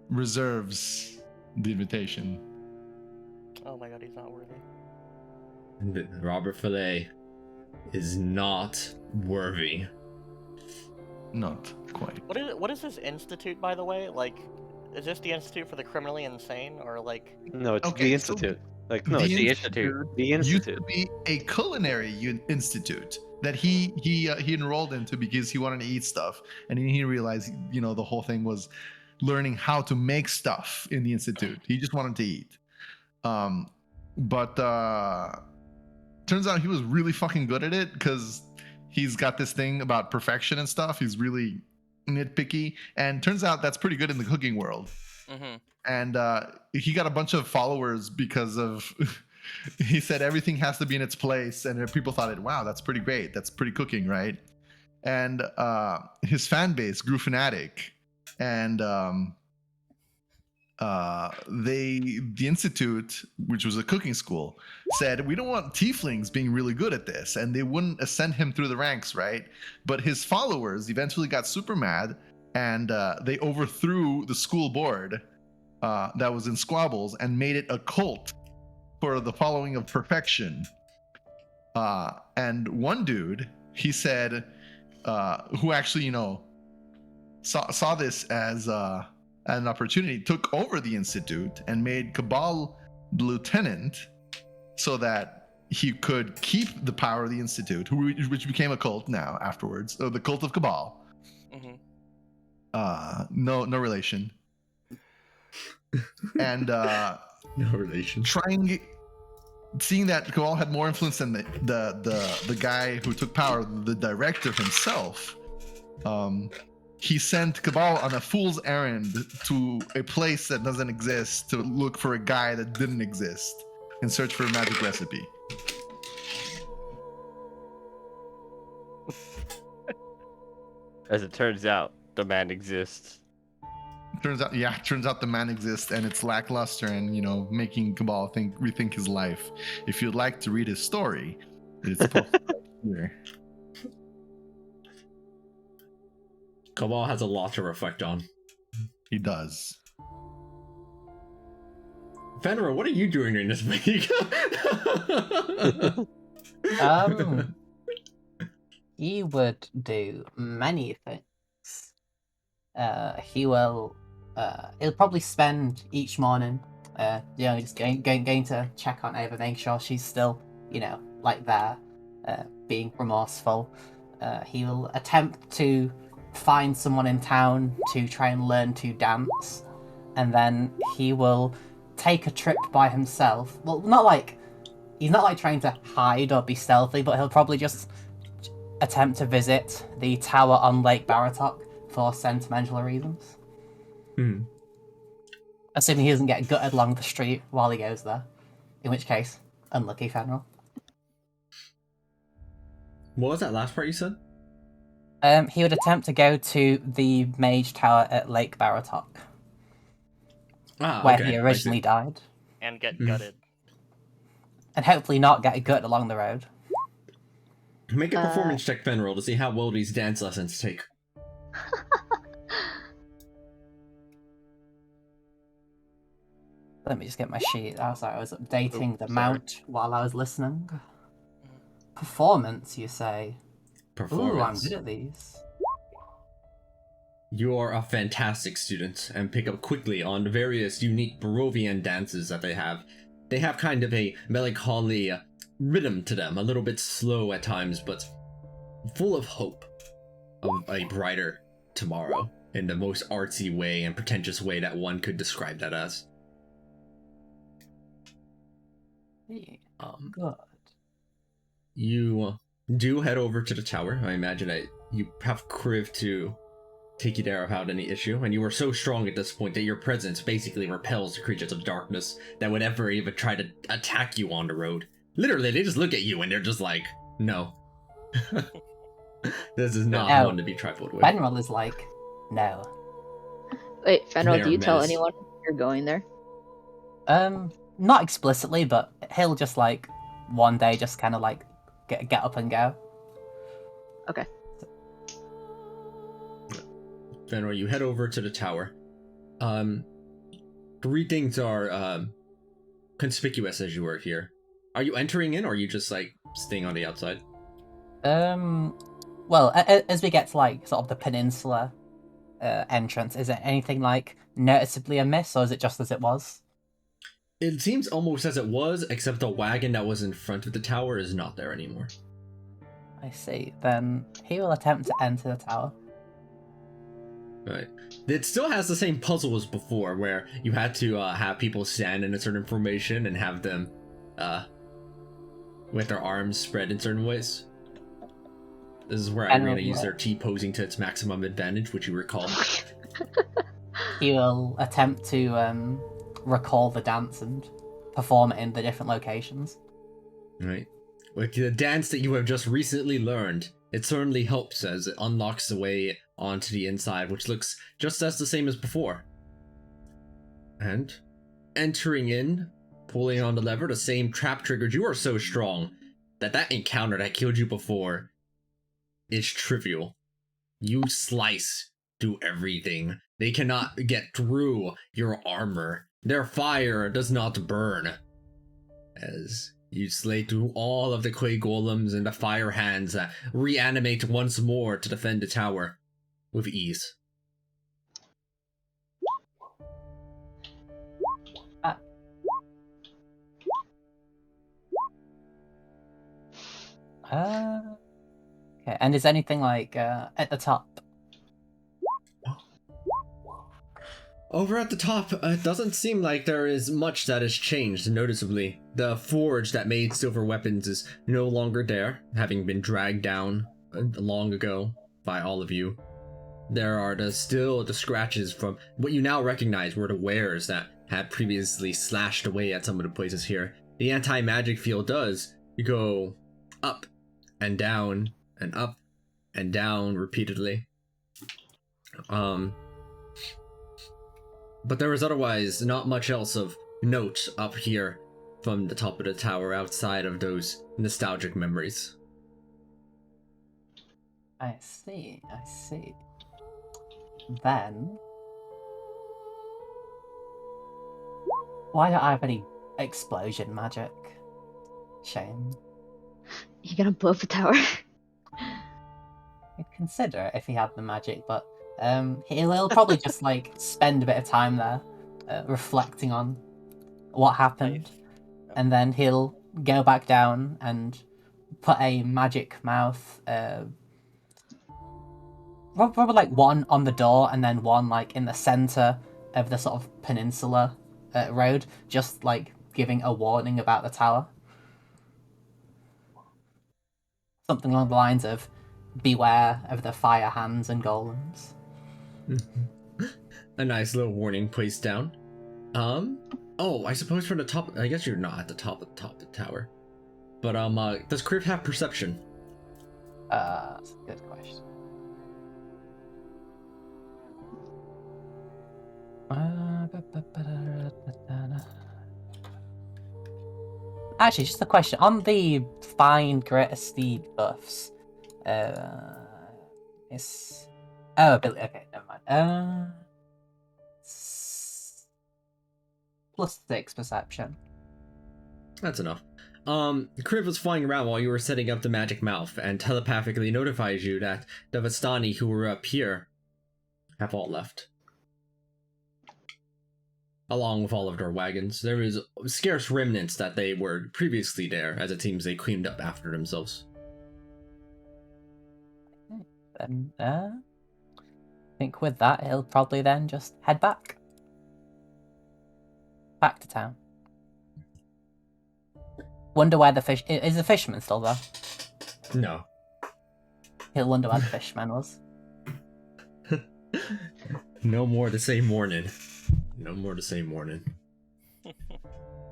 Speaker 5: reserves the invitation.
Speaker 3: Oh my god, he's not worthy.
Speaker 1: Robert Flay is not worthy.
Speaker 5: Not quite.
Speaker 3: What is this institute, by the way? Like, is this the institute for the criminally insane, or like?
Speaker 8: No, it's
Speaker 5: Okay,
Speaker 8: the
Speaker 5: so
Speaker 8: institute. Like no,
Speaker 5: the
Speaker 8: it's
Speaker 2: Institute.
Speaker 8: the
Speaker 5: used
Speaker 8: institute.
Speaker 5: to be a culinary institute that he enrolled into because he wanted to eat stuff, and he realized, you know, the whole thing was learning how to make stuff in the institute. He just wanted to eat. But turns out he was really fucking good at it because he's got this thing about perfection and stuff. He's really nitpicky, and turns out that's pretty good in the cooking world.
Speaker 3: Mm-hmm.
Speaker 5: And he got a bunch of followers because of he said everything has to be in its place, and people thought, wow, that's pretty great, that's pretty cooking, right? And his fan base grew fanatic, and the institute, which was a cooking school, said, we don't want tieflings being really good at this, and they wouldn't ascend him through the ranks, right? But his followers eventually got super mad, and they overthrew the school board that was in squabbles and made it a cult for the following of perfection. And one dude, he said, who actually, you know, saw this as an opportunity, took over the institute and made Cabal lieutenant so that he could keep the power of the institute, which became a cult now afterwards. So the cult of Cabal.
Speaker 3: Mm-hmm.
Speaker 5: No relation. And
Speaker 1: No relation.
Speaker 5: seeing that Cabal had more influence than the guy who took power, the director himself, he sent Cabal on a fool's errand to a place that doesn't exist to look for a guy that didn't exist in search for a magic recipe.
Speaker 2: As it turns out, the man exists.
Speaker 5: Turns out the man exists, and it's lackluster, and, you know, making Cabal rethink his life. If you'd like to read his story, it's posted right here.
Speaker 1: Cabal has a lot to reflect on.
Speaker 5: He does.
Speaker 1: Fenrir, what are you doing during this week?
Speaker 7: He would do many things. He'll probably spend each morning, just going to check on Ava, making sure she's still, like there, being remorseful. He'll attempt to find someone in town to try and learn to dance, and then he will take a trip by himself. Well, he's not trying to hide or be stealthy, but he'll probably just attempt to visit the tower on Lake Baratok for sentimental reasons. Assuming he doesn't get gutted along the street while he goes there, in which case, unlucky Fenrir.
Speaker 1: What was that last part you said?
Speaker 7: He would attempt to go to the Mage Tower at Lake Baratok, where he originally died,
Speaker 3: And get gutted.
Speaker 7: and hopefully not get gutted along the road.
Speaker 1: Make a performance check, Fenrir, to see how well these dance lessons take.
Speaker 7: Let me just get my sheet. I was updating the mount while I was listening. Performance, you say? Ooh, I'm good at these.
Speaker 1: You are a fantastic student and pick up quickly on the various unique Barovian dances that they have. They have kind of a melancholy rhythm to them, a little bit slow at times, but full of hope of a brighter tomorrow in the most artsy way and pretentious way that one could describe that as.
Speaker 7: Good.
Speaker 1: You do head over to the tower. I imagine that you have Kriv to take you there without any issue, and you are so strong at this point that your presence basically repels the creatures of darkness that would ever even try to attack you on the road. Literally, they just look at you and they're just like, no. This is not one to be trifled with.
Speaker 7: Fenrir is like, no.
Speaker 4: Wait, Fenrir,
Speaker 1: They
Speaker 4: do
Speaker 1: are
Speaker 4: you tell
Speaker 1: menace.
Speaker 4: anyone you're going there?
Speaker 7: Not explicitly, but he'll just like one day just kind of like get up and go.
Speaker 4: Okay.
Speaker 1: Fenrir, you head over to the tower. Three things are conspicuous as you are here. Are you entering in, or are you just like staying on the outside?
Speaker 7: Well, as we get to like sort of the peninsula entrance, is there anything like noticeably amiss, or is it just as it was?
Speaker 1: It seems almost as it was, except the wagon that was in front of the tower is not there anymore.
Speaker 7: I see. Then he will attempt to enter the tower.
Speaker 1: Right. It still has the same puzzle as before, where you had to have people stand in a certain formation and have them with their arms spread in certain ways. This is where Irina used their T-posing to its maximum advantage, which you recall.
Speaker 7: He will attempt to recall the dance and perform it in the different locations.
Speaker 1: Right. With the dance that you have just recently learned, it certainly helps as it unlocks the way onto the inside, which looks just as the same as before. And entering in, pulling on the lever, the same trap triggered. You are so strong that encounter that killed you before is trivial. You slice through everything. They cannot get through your armor. Their fire does not burn. As you slay through all of the clay golems and the fire hands that reanimate once more to defend the tower with ease.
Speaker 7: Okay, and is anything like at the top?
Speaker 1: Over at the top, it doesn't seem like there is much that has changed noticeably. The forge that made silver weapons is no longer there, having been dragged down long ago by all of you. There are still the scratches from what you now recognize were the wares that had previously slashed away at some of the places here. The anti-magic field does go up and down and up and down repeatedly. But there was otherwise not much else of note up here from the top of the tower outside of those nostalgic memories.
Speaker 7: I see, I see. Then... why don't I have any explosion magic? Shame.
Speaker 4: You gonna blow up the tower?
Speaker 7: I'd consider it if he had the magic, but he'll probably just like spend a bit of time there, reflecting on what happened, and then he'll go back down and put a magic mouth, probably like one on the door and then one like in the center of the sort of peninsula road, just like giving a warning about the tower. Something along the lines of, beware of the fire hands and golems.
Speaker 1: A nice little warning placed down. Oh, I suppose from the top, I guess you're not at the top of the tower. But, does Kriv have perception?
Speaker 7: That's a good question. Actually, just a question. On the Find Greater Steed buffs, it's... oh, ability. Okay, never mind. +6 perception.
Speaker 1: That's enough. Kriv was flying around while you were setting up the magic mouth and telepathically notifies you that the Vistani who were up here have all left. Along with all of their wagons. There is scarce remnants that they were previously there, as it seems they cleaned up after themselves.
Speaker 7: Then, I think with that, he'll probably then just head back. Back to town. Wonder where the fish... is the fisherman still there?
Speaker 1: No.
Speaker 7: He'll wonder where the fisherman was.
Speaker 1: No more to say morning. No more to say morning.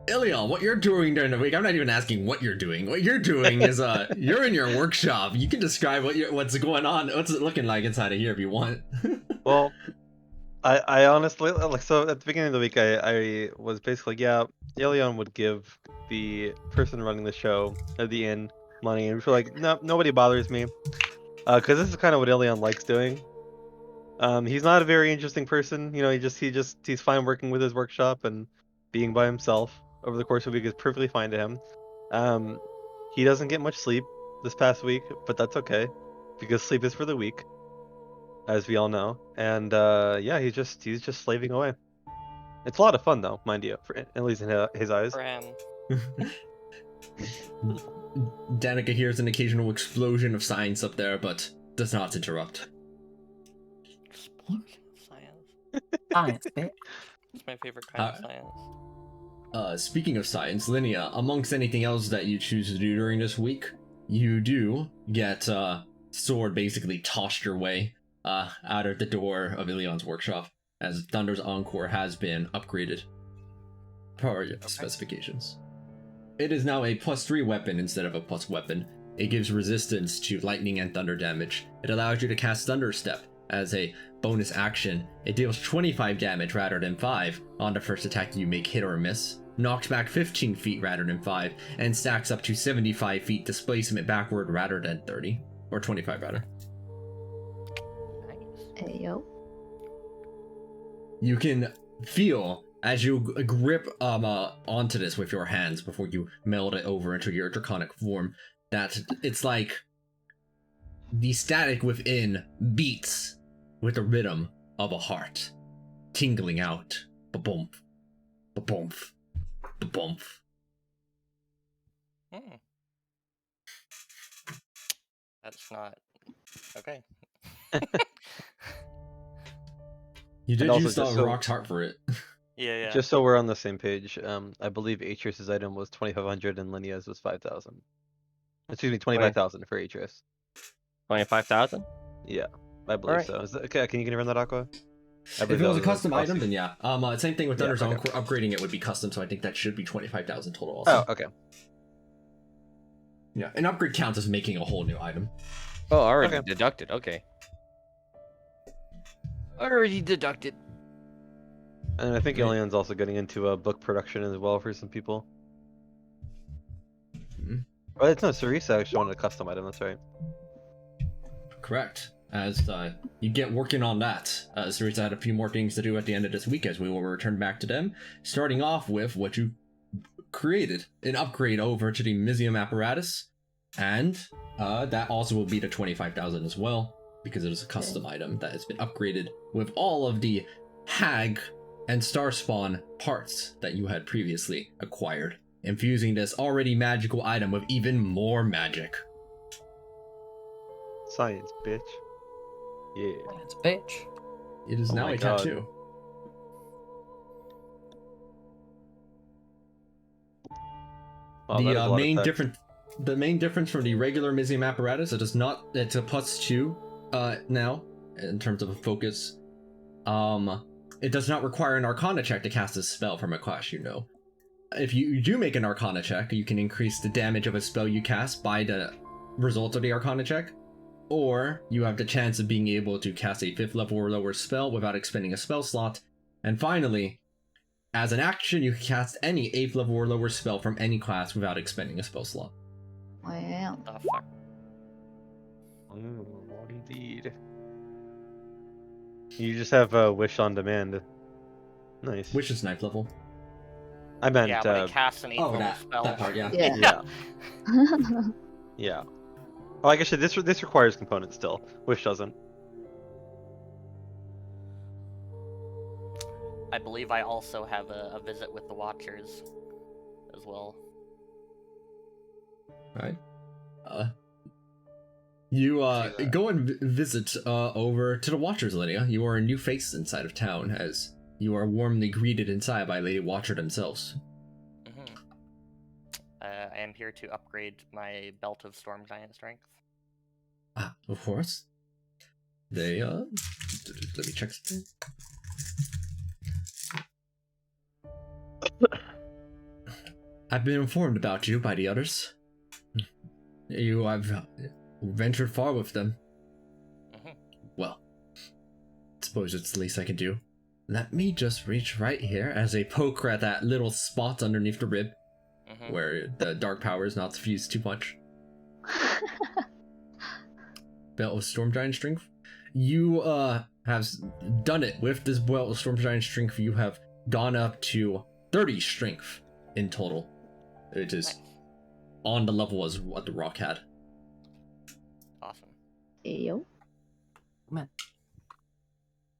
Speaker 1: Iliel, what you're doing during the week, I'm not even asking what you're doing. What you're doing is, you're in your workshop. You can describe what's going on, what's it looking like inside of here if you want.
Speaker 8: Well, I honestly like so at the beginning of the week I was basically yeah, Ilion would give the person running the show at the inn money, and we're like no, nobody bothers me, because this is kind of what Ilion likes doing. He's not a very interesting person, you know. He's fine working with his workshop and being by himself over the course of the week is perfectly fine to him. He doesn't get much sleep this past week, but that's okay because sleep is for the weak, as we all know. And yeah, he's just slaving away. It's a lot of fun though, mind you, for at least in his eyes.
Speaker 3: For him.
Speaker 1: Danica hears an occasional explosion of science up there, but does not interrupt.
Speaker 3: Explosion of science.
Speaker 7: Science, bitch.
Speaker 3: It's my favorite kind of science.
Speaker 1: Speaking of science, Linnea, amongst anything else that you choose to do during this week, you do get sword basically tossed your way out of the door of Ilion's workshop, as Thunder's Encore has been upgraded per your specifications. It is now a +3 weapon instead of a +1 weapon. It gives resistance to lightning and thunder damage. It allows you to cast Thunder Step as a bonus action. It deals 25 damage rather than 5 on the first attack you make hit or miss, knocks back 15 feet rather than 5, and stacks up to 75 feet displacement backward rather than 30, or 25 rather.
Speaker 3: Nice.
Speaker 4: Hey, yo.
Speaker 1: You can feel as you grip onto this with your hands before you meld it over into your draconic form that it's like the static within beats with the rhythm of a heart, tingling out. Ba-boom, ba-boom, ba-boom.
Speaker 3: That's not okay.
Speaker 1: You did
Speaker 8: also
Speaker 1: use the
Speaker 8: just so-
Speaker 1: rock's heart for it.
Speaker 3: Yeah.
Speaker 8: Just so we're on the same page, I believe Atrius's item was 2,500 and Linnea's was 5,000. Excuse me, 25,000 for Atrius.
Speaker 2: 25,000?
Speaker 8: Yeah, I believe
Speaker 2: Alright.
Speaker 8: so. Is that, okay, can you confirm that, Aqua?
Speaker 1: If it was a custom item, then yeah. Same thing with
Speaker 8: Yeah,
Speaker 1: Thunder's
Speaker 8: okay.
Speaker 1: Encore. Upgrading it would be custom, so I think that should be 25,000 total also.
Speaker 8: Oh, okay.
Speaker 1: Yeah, an upgrade counts as making a whole new item.
Speaker 2: Oh, already
Speaker 8: Okay.
Speaker 2: deducted. Okay. Already deducted.
Speaker 8: And I think
Speaker 1: Great.
Speaker 8: Alion's also getting into book production as well for some people.
Speaker 1: Mhm.
Speaker 8: Oh, it's no, Sarisa actually wanted a custom item, that's right.
Speaker 1: Correct. As you get working on that, Sarisa had a few more things to do at the end of this week as we will return back to them, starting off with what you created, an upgrade over to the Mysium apparatus, and that also will be the 25,000 as well, because it is a custom item that has been upgraded with all of the Hag and Starspawn parts that you had previously acquired, infusing this already magical item with even more magic.
Speaker 8: Science, bitch. Yeah.
Speaker 7: Science, bitch.
Speaker 1: It is
Speaker 8: Oh
Speaker 1: now
Speaker 8: my
Speaker 1: a
Speaker 8: God.
Speaker 1: tattoo.
Speaker 8: Wow, that is a
Speaker 1: The
Speaker 8: lot of
Speaker 1: main
Speaker 8: text.
Speaker 1: difference from the regular Mysium apparatus, it's a +2 now in terms of a focus. It does not require an Arcana check to cast a spell from a class you know. If you do make an Arcana check, you can increase the damage of a spell you cast by the result of the Arcana check, or you have the chance of being able to cast a 5th level or lower spell without expending a spell slot. And finally, as an action, you can cast any 8th level or lower spell from any class without expending a spell slot.
Speaker 4: Wow.
Speaker 3: The fuck?
Speaker 8: What indeed. You just have a wish on demand. Nice.
Speaker 1: Which is 9th level.
Speaker 8: I meant,
Speaker 3: Yeah, but it casts an 8th level
Speaker 1: that
Speaker 3: spell.
Speaker 1: part, yeah.
Speaker 4: Yeah.
Speaker 8: yeah. Yeah. Oh, I guess this requires components still. Wish doesn't.
Speaker 3: I believe I also have a visit with the Watchers as well.
Speaker 1: Right. You go and visit over to the Watchers, Lydia. You are a new face inside of town, as you are warmly greeted inside by Lady Watcher themselves.
Speaker 3: I am here to upgrade my Belt of Storm Giant Strength.
Speaker 1: Ah, of course. They let me check something. I've been informed about you by the others. You have ventured far with them. Well, I suppose it's the least I can do. let me just reach right here as they poke at that little spot underneath the rib
Speaker 3: Mhm.
Speaker 1: where the dark power is not diffused too much. Belt of Storm Giant Strength. You have done it with this Belt of Storm Giant Strength. You have gone up to 30 strength in total. It is
Speaker 3: Nice.
Speaker 1: on the level as what the rock had.
Speaker 3: Awesome.
Speaker 4: Ayo.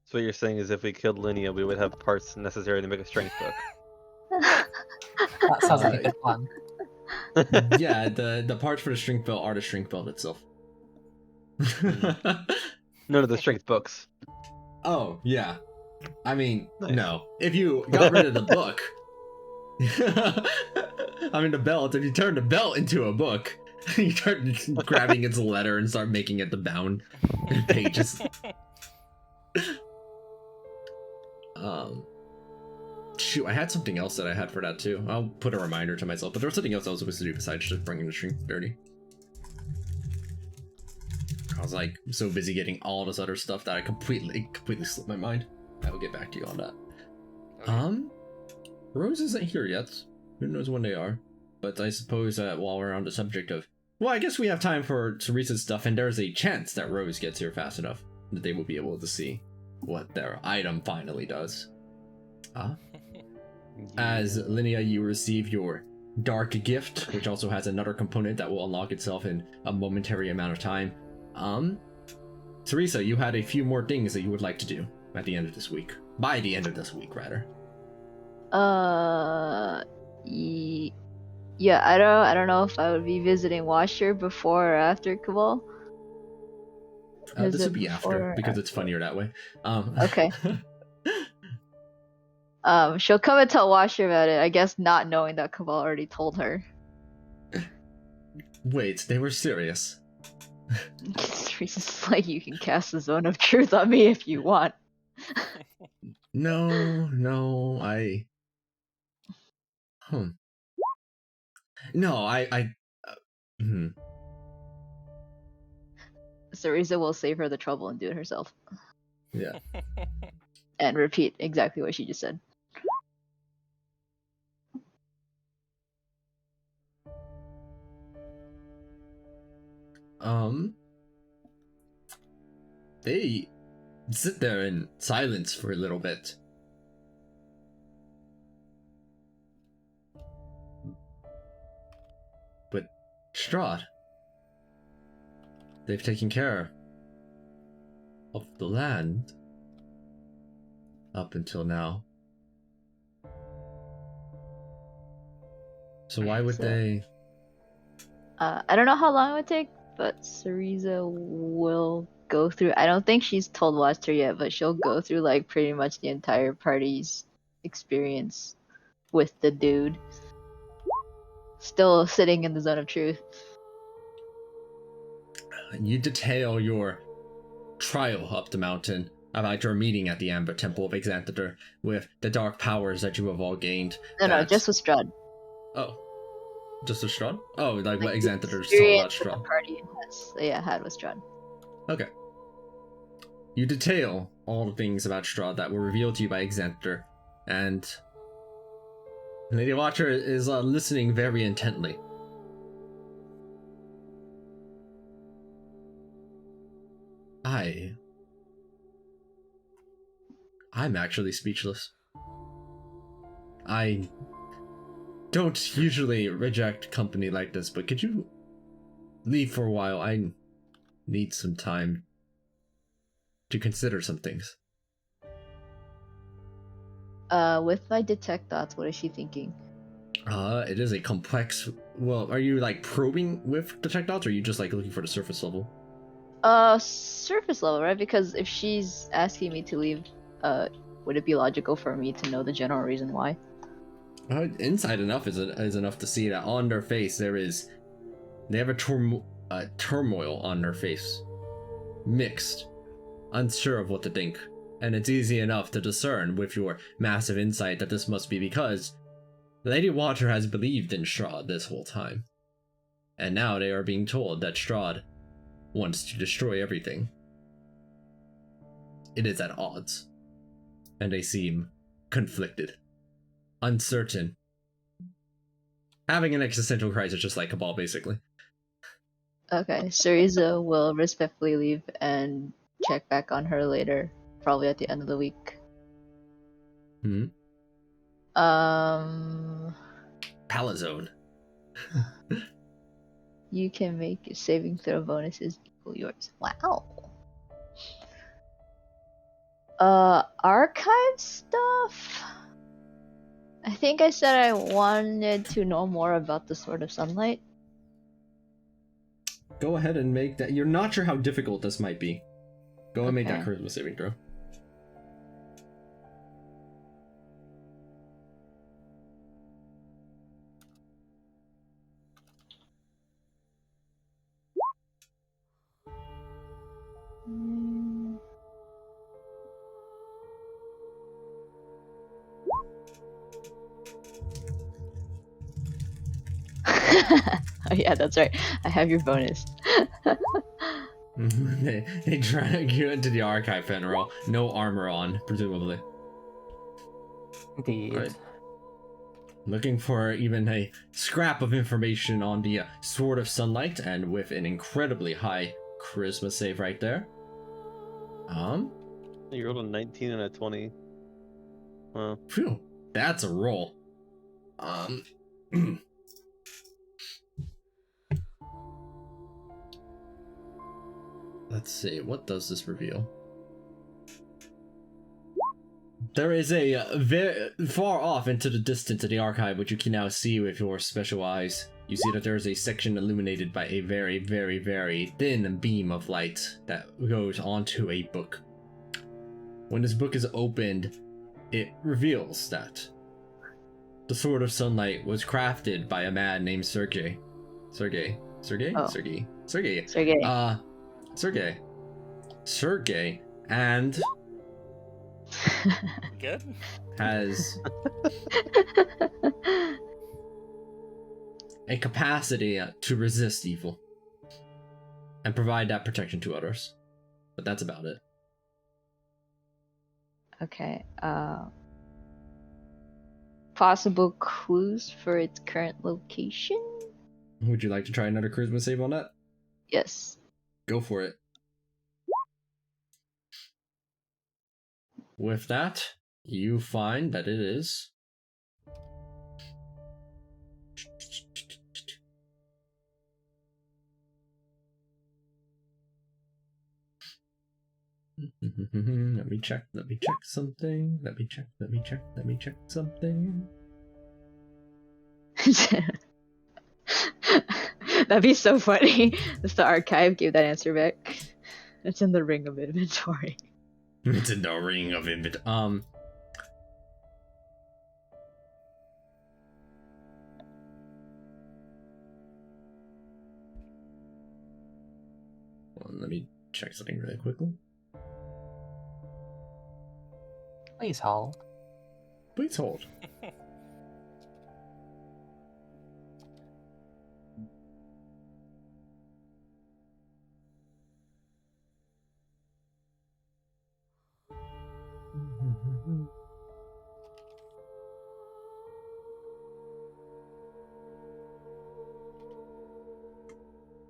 Speaker 8: So what you're saying is if we killed Linnea, we would have parts necessary to make a strength book.
Speaker 7: That sounds like a good plan.
Speaker 1: Yeah, the parts for the strength belt are the strength belt itself.
Speaker 8: None of the strength books.
Speaker 1: Oh, yeah. I mean,
Speaker 8: Nice.
Speaker 1: no. If you got rid of the book, I mean the belt, if you turn the belt into a book, you start grabbing its letter and start making it the bound pages. Shoot, I had something else that I had for that too. I'll put a reminder to myself, but there was something else I was supposed to do besides just bringing the strength 30. I was like so busy getting all this other stuff that I completely slipped my mind. I will get back to you on that.
Speaker 3: Okay.
Speaker 1: Rose isn't here yet. Who knows when they are? But I suppose that while we're on the subject of, well, I guess we have time for Teresa's stuff, and there's a chance that Rose gets here fast enough that they will be able to see what their item finally does. As Linnea, you receive your dark gift, which also has another component that will unlock itself in a momentary amount of time. Teresa, you had a few more things that you would like to do at the end of this week. By the end of this week, rather.
Speaker 4: Yeah, I don't know if I would be visiting Washer before or after Cabal. Is
Speaker 1: This
Speaker 4: it
Speaker 1: would be after,
Speaker 4: before or
Speaker 1: because it's funnier that way.
Speaker 4: Okay. She'll come and tell Washer about it, I guess not knowing that Cabal already told her.
Speaker 1: Wait, they were serious.
Speaker 4: Teresa's like, you can cast the Zone of Truth on me if you want.
Speaker 1: No,
Speaker 4: Teresa will save her the trouble and do it herself.
Speaker 1: Yeah.
Speaker 4: And repeat exactly what she just said.
Speaker 1: They sit there in silence for a little bit. But Strahd, they've taken care of the land up until now. So why would they?
Speaker 4: I don't know how long it would take, but Cereza will go through. I don't think she's told Waster yet, but she'll go through like pretty much the entire party's experience with the dude. Still sitting in the Zone of Truth.
Speaker 1: You detail your trial up the mountain about your meeting at the Amber Temple of Exantheter with the dark powers that you have all gained.
Speaker 4: No, just with Strahd.
Speaker 1: Oh. Just with Strahd? Oh, like what
Speaker 4: the
Speaker 1: Exantheter's told about
Speaker 4: experience that
Speaker 1: Strahd.
Speaker 4: the party had with Strahd.
Speaker 1: Okay. You detail all the things about Strahd that were revealed to you by Exantheter, and Lady Watcher is listening very intently. I'm actually speechless. I don't usually reject company like this, but could you leave for a while? I need some time to consider some things.
Speaker 4: With my detect thoughts, what is she thinking?
Speaker 1: It is a complex. Well, are you like probing with detect thoughts, or are you just like looking for the surface level?
Speaker 4: Surface level, right? Because if she's asking me to leave, would it be logical for me to know the general reason why?
Speaker 1: Inside enough is enough to see that on their face they have a turmoil on their face, mixed, unsure of what to think, and it's easy enough to discern with your massive insight that this must be because Lady Watcher has believed in Strahd this whole time, and now they are being told that Strahd wants to destroy everything. It is at odds. and they seem conflicted, uncertain, having an existential crisis just like Cabal, basically.
Speaker 4: Okay, Cereza will respectfully leave and check back on her later, probably at the end of the week.
Speaker 1: Hmm.
Speaker 4: Um,
Speaker 1: Palazone.
Speaker 4: you can make your saving throw bonuses equal yours. Wow. Archive stuff? I think I said I wanted to know more about the Sword of Sunlight.
Speaker 1: Go ahead and make that. You're not sure how difficult this might be. Go and make that
Speaker 4: Okay.
Speaker 1: charisma saving throw.
Speaker 4: Mm. Oh yeah, that's right. I have your bonus.
Speaker 1: They drag you into the archive funeral. No armor on, presumably.
Speaker 7: Indeed.
Speaker 1: Right. Looking for even a scrap of information on the Sword of Sunlight, and with an incredibly high charisma save right there.
Speaker 8: You rolled a 19 and a 20. Wow.
Speaker 1: Phew, that's a roll. Let's see, what does this reveal? There is a very far off into the distance of the archive, which you can now see with your special eyes. You see that there is a section illuminated by a very, very, very thin beam of light that goes onto a book. When this book is opened, it reveals that the Sword of Sunlight was crafted by a man named Sergey. Sergey. Sergey, and
Speaker 3: Good.
Speaker 1: has a capacity to resist evil and provide that protection to others. But that's about it.
Speaker 4: Okay. Possible clues for its current location?
Speaker 1: Would you like to try another charisma save on that?
Speaker 4: Yes.
Speaker 1: Go for it. With that, you find that it is let me check something.
Speaker 4: That'd be so funny if the archive gave that answer back. It's in the ring of inventory.
Speaker 1: It's in the ring of inventory. Let me check something really quickly.
Speaker 7: Please hold.
Speaker 1: Please hold.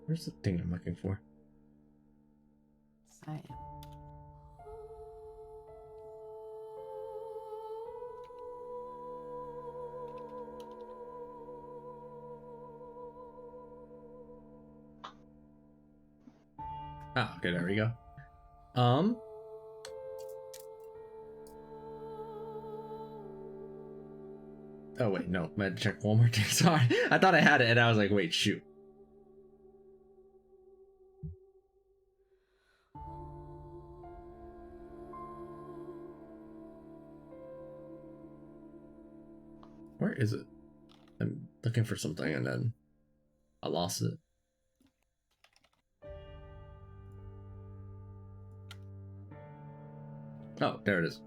Speaker 1: Where's the thing I'm looking for?
Speaker 7: Same.
Speaker 1: Ah, okay, there we go. Oh wait, no, I had to check one more thing. Sorry, I thought I had it, and I was like, wait, shoot. Where is it? I'm looking for something, and then I lost it. Oh, there it is.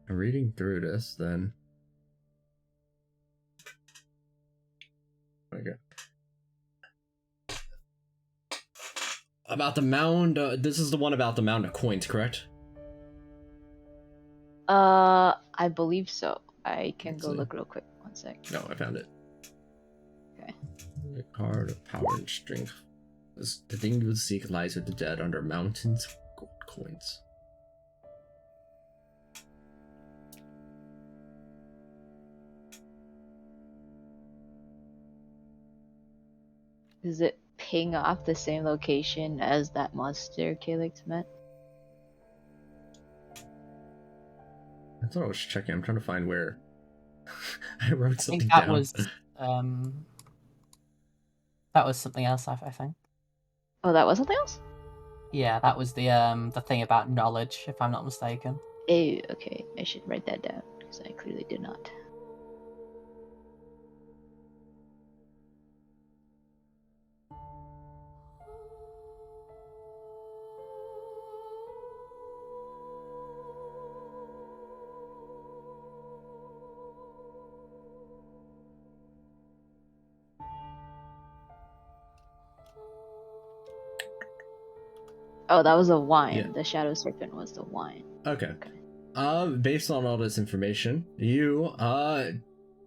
Speaker 1: Reading through this, then. Okay. About the mound. This is the one about the mound of coins, correct?
Speaker 4: I believe so. I can
Speaker 1: Let's
Speaker 4: go
Speaker 1: see.
Speaker 4: look real quick. One sec.
Speaker 1: No, I found it.
Speaker 4: Okay.
Speaker 1: The card of power and strength. The thing you would seek lies with the dead under mountains of gold coins.
Speaker 4: Does it ping off the same location as that monster Calyx met?
Speaker 1: I thought I was checking. I'm trying to find where I wrote
Speaker 7: I
Speaker 1: something
Speaker 7: think that
Speaker 1: down.
Speaker 7: was something else. I think.
Speaker 4: Oh, that was something else?
Speaker 7: Yeah, that was the thing about knowledge, if I'm not mistaken.
Speaker 4: Eh, okay. I should write that down, because I clearly did not. Oh, that was a wine.
Speaker 1: Yeah.
Speaker 4: The Shadow Serpent was the wine.
Speaker 1: Okay.
Speaker 4: Okay.
Speaker 1: Based on all this information, you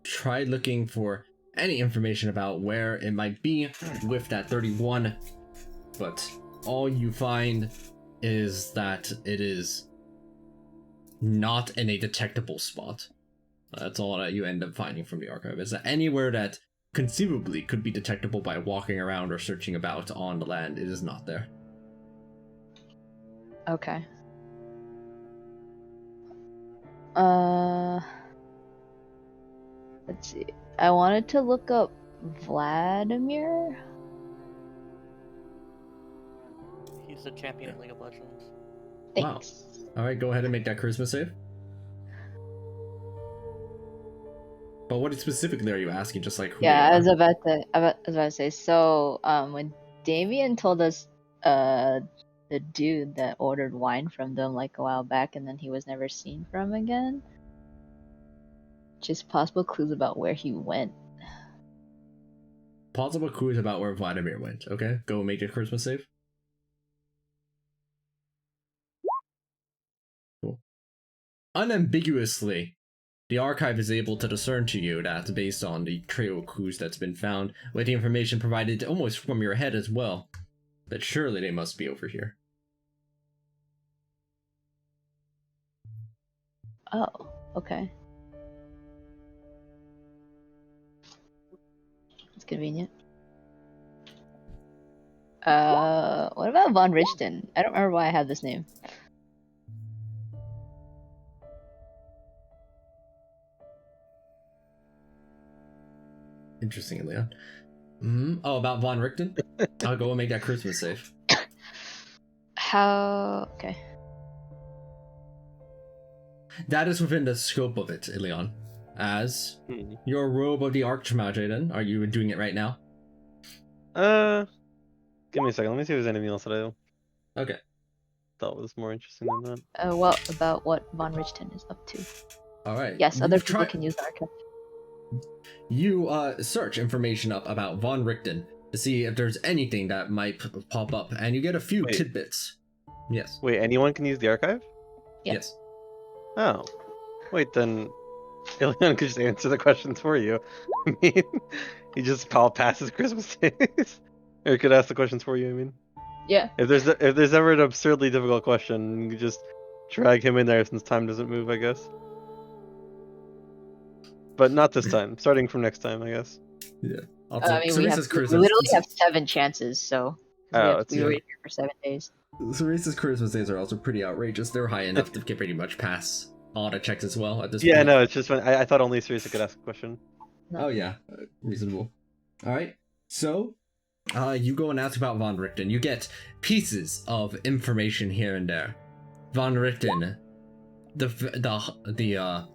Speaker 1: tried looking for any information about where it might be with that 31, but all you find is that it is not in a detectable spot. That's all that you end up finding from the archive. Is that anywhere that conceivably could be detectable by walking around or searching about on the land, it is not there.
Speaker 4: Okay. Let's see. I wanted to look up Vladimir.
Speaker 3: He's the champion in League of Legends.
Speaker 1: Wow.
Speaker 4: Thanks.
Speaker 1: Alright, go ahead and make that charisma save. But what specifically are you asking? Just like who
Speaker 4: Yeah,
Speaker 1: they
Speaker 4: I was
Speaker 1: are?
Speaker 4: about to say. So, when Damien told us, the dude that ordered wine from them like a while back, and then he was never seen from again. Just possible clues about where he went.
Speaker 1: Possible clues about where Vladimir went. Okay, go make your charisma save. Cool. Unambiguously, the archive is able to discern to you that based on the trail of clues that's been found, with the information provided almost from your head as well, that surely they must be over here.
Speaker 4: Oh, okay. It's convenient. What about Von Richten? I don't remember why I have this name.
Speaker 1: Interesting, Leon. Oh, about Von Richten? I'll go and make that charisma save.
Speaker 4: How? Okay.
Speaker 1: That is within the scope of it, Leon. As your robe of the Archmage, then, are you doing it right now?
Speaker 8: Give me a second. Let me see if there's anything else that I
Speaker 1: Okay.
Speaker 8: thought was more interesting than that.
Speaker 4: Well, about what Von Richten is up to.
Speaker 1: Alright.
Speaker 4: Yes, other people can use the archive.
Speaker 1: You search information up about Von Richten to see if there's anything that might pop up, and you get a few tidbits. Yes.
Speaker 8: Wait, anyone can use the archive?
Speaker 4: Yeah.
Speaker 1: Yes.
Speaker 8: Oh. Wait, then Ilion could just answer the questions for you. I mean, he just passes Christmas days. Or he could ask the questions for you, I mean.
Speaker 4: Yeah.
Speaker 8: If there's ever an absurdly difficult question, you could just drag him in there since time doesn't move, I guess. But not this time. Starting from next time, I guess.
Speaker 1: Yeah.
Speaker 4: I mean, we literally have 7 chances, so we were here for 7 days.
Speaker 1: Ceresa's charisma saves are also pretty outrageous. They're high enough to get pretty much pass auto checks as well at this point.
Speaker 8: Yeah, no, it's just I thought only Ceresa could ask a question.
Speaker 1: Oh yeah, reasonable. All right, so you go and ask about Von Richten. You get pieces of information here and there. Von Richten, the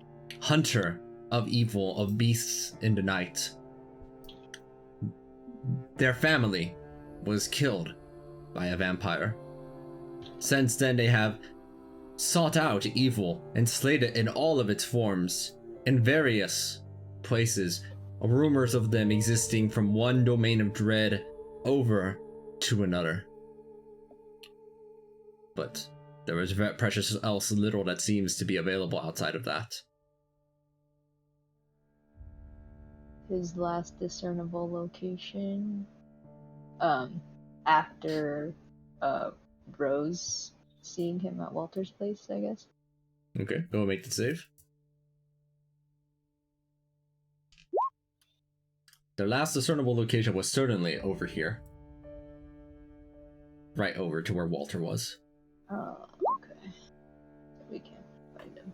Speaker 1: hunter of evil, of beasts in the night. Their family was killed by a vampire. Since then, they have sought out evil and slayed it in all of its forms, in various places. Rumors of them existing from one domain of dread over to another. But there is precious else little that seems to be available outside of that.
Speaker 4: His last discernible location, after Rose seeing him at Walter's place, I guess.
Speaker 1: Okay, go and make the save. Their last discernible location was certainly over here. Right over to where Walter was.
Speaker 4: Oh, okay. We can't find him.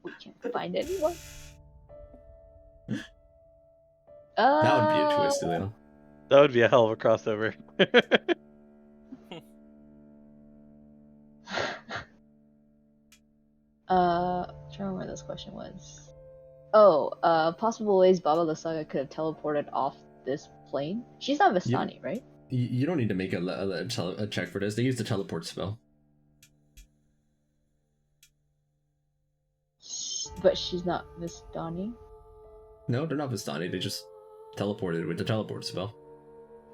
Speaker 4: We can't find anyone.
Speaker 1: That would be a twist, Elena.
Speaker 8: That would be a hell of a crossover.
Speaker 4: Trying to remember what this question was. Oh, possible ways Baba Lysaga could have teleported off this plane. She's not Vistani, right?
Speaker 1: You don't need to make a check for this. They use the teleport spell.
Speaker 4: But she's not Vistani.
Speaker 1: No, they're not Vistani. They just teleported with the teleport spell.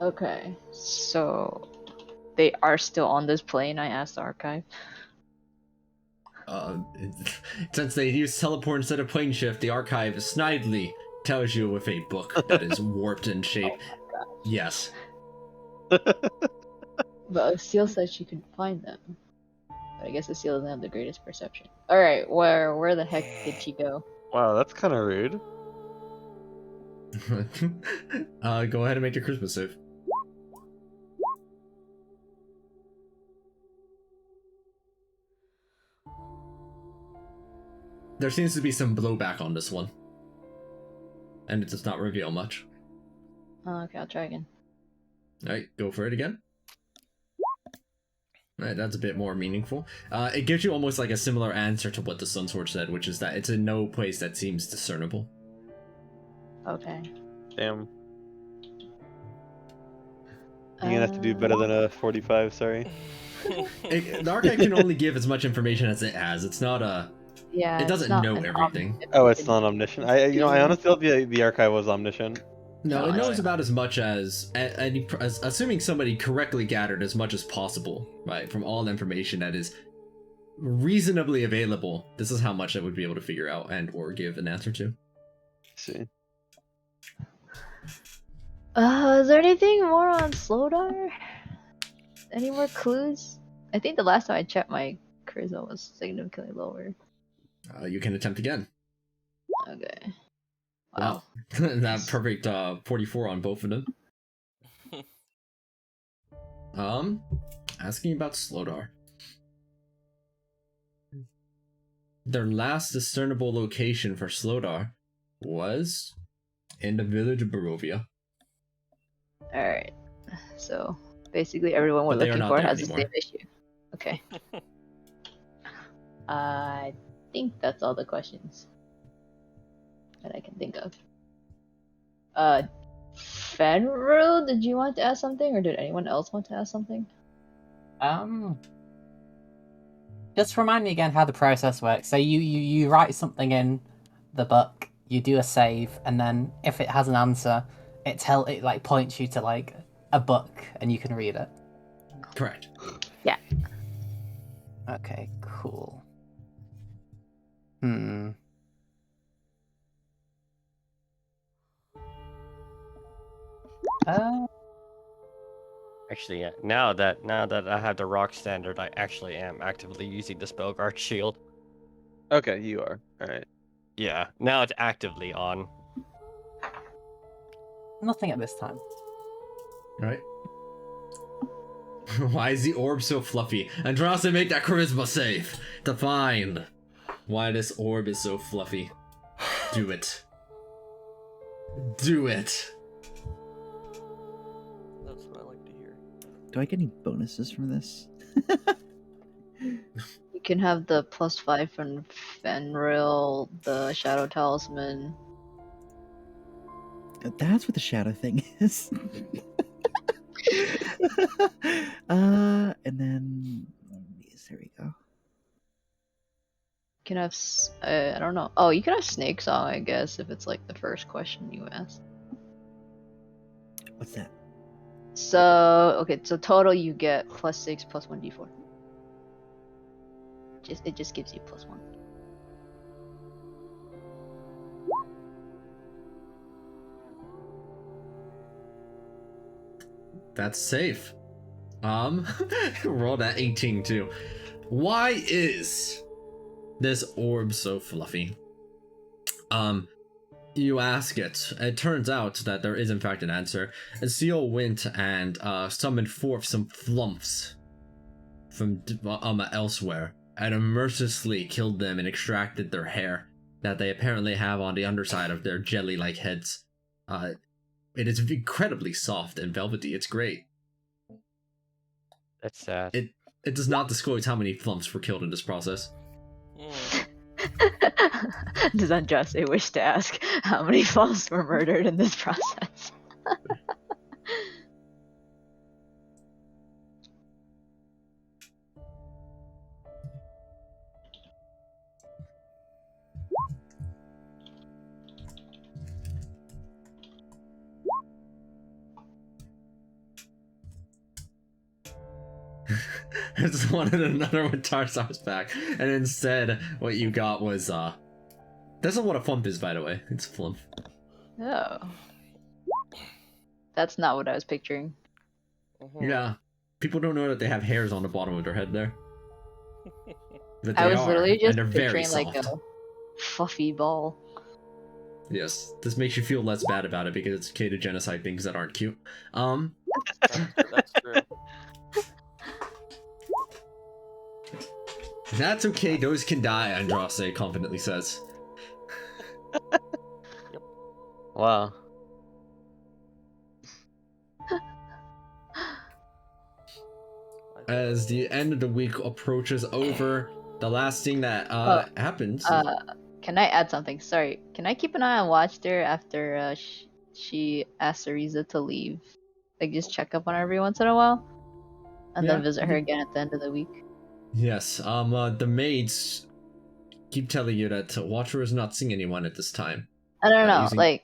Speaker 4: Okay, so they are still on this plane. I asked the archive.
Speaker 1: Since they use teleport instead of plane shift, the archive snidely tells you with a book that is warped in shape.
Speaker 4: Oh
Speaker 1: Yes.
Speaker 4: But Seal said she could find them. But I guess the Seal doesn't have the greatest perception. Alright, where the heck did she go?
Speaker 8: Wow, that's kind of rude.
Speaker 1: Go ahead and make your Christmas save. There seems to be some blowback on this one. And it does not reveal much.
Speaker 4: Oh, okay, I'll try again.
Speaker 1: Alright, go for it again. Alright, that's a bit more meaningful. It gives you almost like a similar answer to what the Sun Sword said, which is that it's in no place that seems discernible.
Speaker 4: Okay.
Speaker 8: Damn. You're gonna have to do better than a 45, sorry.
Speaker 1: The archive can only give as much information as it has. It's not a...
Speaker 4: Yeah,
Speaker 1: It doesn't know everything.
Speaker 8: Oh, it's not omniscient. I honestly thought the archive was omniscient.
Speaker 1: No, it
Speaker 3: I
Speaker 1: knows
Speaker 3: see.
Speaker 1: about as much as assuming somebody correctly gathered as much as possible, right, from all the information that is reasonably available. This is how much I would be able to figure out and or give an answer to.
Speaker 8: See.
Speaker 4: Is there anything more on Slodar? Any more clues? I think the last time I checked, my charisma was significantly lower.
Speaker 1: You can attempt again.
Speaker 4: Okay.
Speaker 1: Wow. That perfect 44 on both of them. Asking about Slodar. Their last discernible location for Slodar was in the village of Barovia.
Speaker 4: Alright. So, basically everyone we're
Speaker 1: But they are
Speaker 4: looking
Speaker 1: not
Speaker 4: for
Speaker 1: there
Speaker 4: has the
Speaker 1: anymore.
Speaker 4: same issue. Okay. I think that's all the questions that I can think of. Fenrir, did you want to ask something, or did anyone else want to ask something?
Speaker 7: Just remind me again how the process works. So you write something in the book, you do a save, and then if it has an answer, it like points you to like a book, and you can read it.
Speaker 1: Correct.
Speaker 4: Yeah.
Speaker 7: Okay, cool.
Speaker 2: Actually, yeah. Now that I have the rock standard, I actually am actively using the Spellguard shield.
Speaker 8: Okay, you are. Alright.
Speaker 2: Yeah, now it's actively on.
Speaker 7: Nothing at this time.
Speaker 1: Right. Why is the orb so fluffy? Andraste, make that charisma save to find why this orb is so fluffy. Do it. Do it.
Speaker 3: That's what I like to hear.
Speaker 6: Do I get any bonuses from this?
Speaker 4: You can have the +5 from Fenrir, the Shadow Talisman.
Speaker 6: That's what the shadow thing is. And then one of these. There we go.
Speaker 4: You can have, I don't know. Oh, you can have snake song, I guess, if it's like the first question you ask.
Speaker 6: What's that?
Speaker 4: So, okay, so total you get +6 plus 1d4. It just gives you +1.
Speaker 1: That's safe. Rolled at 18 too. Why is this orb so fluffy? You ask it. It turns out that there is in fact an answer. And Seal went and summoned forth some flumps from elsewhere and mercilessly killed them and extracted their hair that they apparently have on the underside of their jelly-like heads. It is incredibly soft and velvety. It's great.
Speaker 2: That's sad.
Speaker 1: It does not disclose how many flumps were killed in this process.
Speaker 4: Does Andraste wish to ask how many falls were murdered in this process?
Speaker 1: I just wanted another one Tarzan's back, and instead what you got was that's not what a flump is, by the way. It's a flump.
Speaker 4: Oh. That's not what I was picturing.
Speaker 1: Yeah. People don't know that they have hairs on the bottom of their head there. But
Speaker 4: I
Speaker 1: they
Speaker 4: was
Speaker 1: are,
Speaker 4: literally just
Speaker 1: and they're very
Speaker 4: picturing like
Speaker 1: soft.
Speaker 4: a fluffy ball.
Speaker 1: Yes, this makes you feel less bad about it because it's okay to genocide things that aren't cute.
Speaker 3: That's true.
Speaker 1: That's okay, those can die, Andraste confidently says.
Speaker 8: Wow.
Speaker 1: As the end of the week approaches over, the last thing that happens.
Speaker 4: Can I add something? Sorry. Can I keep an eye on Watcher after she asks Ariza to leave? Like, just check up on her every once in a while? And
Speaker 1: Yeah,
Speaker 4: then visit her again at the end of the week?
Speaker 1: Yes, the maids keep telling you that Watcher is not seeing anyone at this time.
Speaker 4: I don't know,
Speaker 1: using-
Speaker 4: like,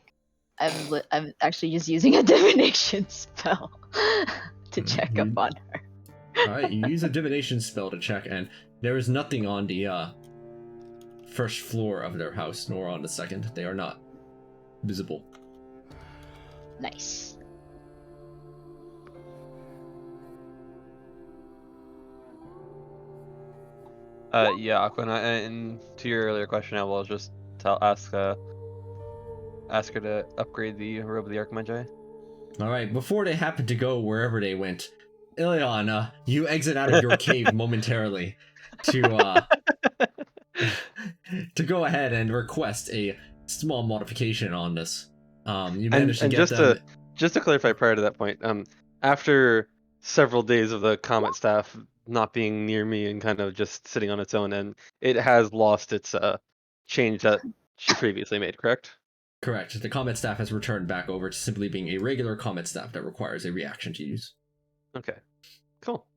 Speaker 4: I'm actually just using a divination spell to check up on her.
Speaker 1: Alright, you use a divination spell to check, and there is nothing on the first floor of their house, nor on the second. They are not visible.
Speaker 4: Nice.
Speaker 8: Yeah, Aqua, and to your earlier question, I will just ask her to upgrade the robe of the Archmagi.
Speaker 1: Alright, before they happen to go wherever they went, Ilion, you exit out of your cave momentarily to to go ahead and request a small modification on this. You managed to get
Speaker 8: just to clarify prior to that point, after several days of the Comet staff not being near me and kind of just sitting on its own, and it has lost its change that she previously made, correct?
Speaker 1: Correct. The combat staff has returned back over to simply being a regular combat staff that requires a reaction to use.
Speaker 8: Okay. Cool.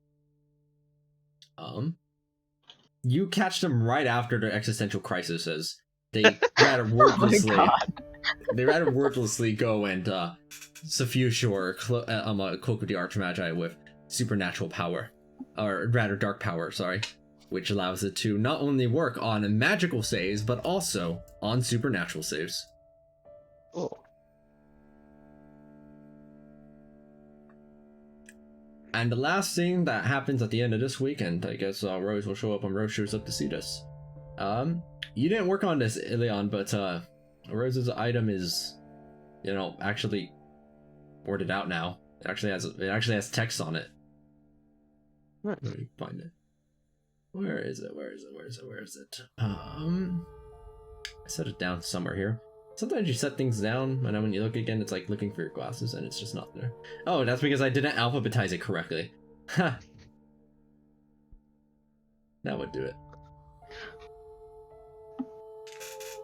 Speaker 1: You catch them right after their existential crisis as they rather wordlessly go and suffuse your Cloak of the Archmagi with supernatural power, or rather dark power, sorry, which allows it to not only work on magical saves but also on supernatural saves.
Speaker 8: Cool.
Speaker 1: And the last thing that happens at the end of this weekend, I guess Rose will show up when Rose shows up to see this. You didn't work on this, Ilion, but Rose's item is, actually worded out now. It actually has text on it.
Speaker 8: Nice.
Speaker 1: Let me find it. Where is it? I set it down somewhere here. Sometimes you set things down, and then when you look again, it's like looking for your glasses, and it's just not there. Oh, that's because I didn't alphabetize it correctly. Ha! That would do it.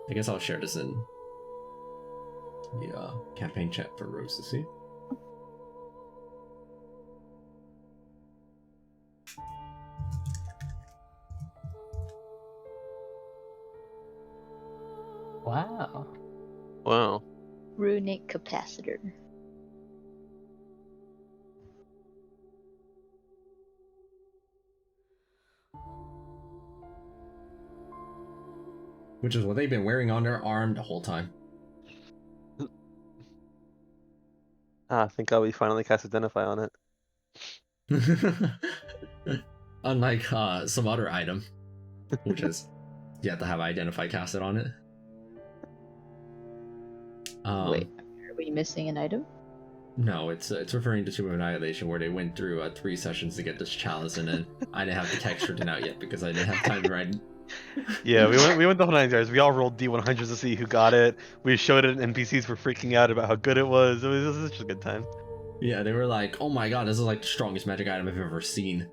Speaker 1: I guess I'll share this in the campaign chat for Rose to see.
Speaker 7: Wow.
Speaker 8: Wow.
Speaker 4: Runic capacitor.
Speaker 1: Which is what they've been wearing on their arm the whole time.
Speaker 8: Thank God we finally cast Identify on it.
Speaker 1: Unlike some other item, which is you have to have Identify casted on it.
Speaker 4: Wait, are we missing an item?
Speaker 1: No, it's referring to Tomb of Annihilation, where they went through 3 sessions to get this chalice, and then I didn't have the text written out yet because I didn't have time to write.
Speaker 8: Yeah, we went the whole 9 yards. We all rolled D100s to see who got it. We showed it, and NPCs were freaking out about how good it was. It was such a good time.
Speaker 1: Yeah, they were like, "Oh my god, this is like the strongest magic item I've ever seen."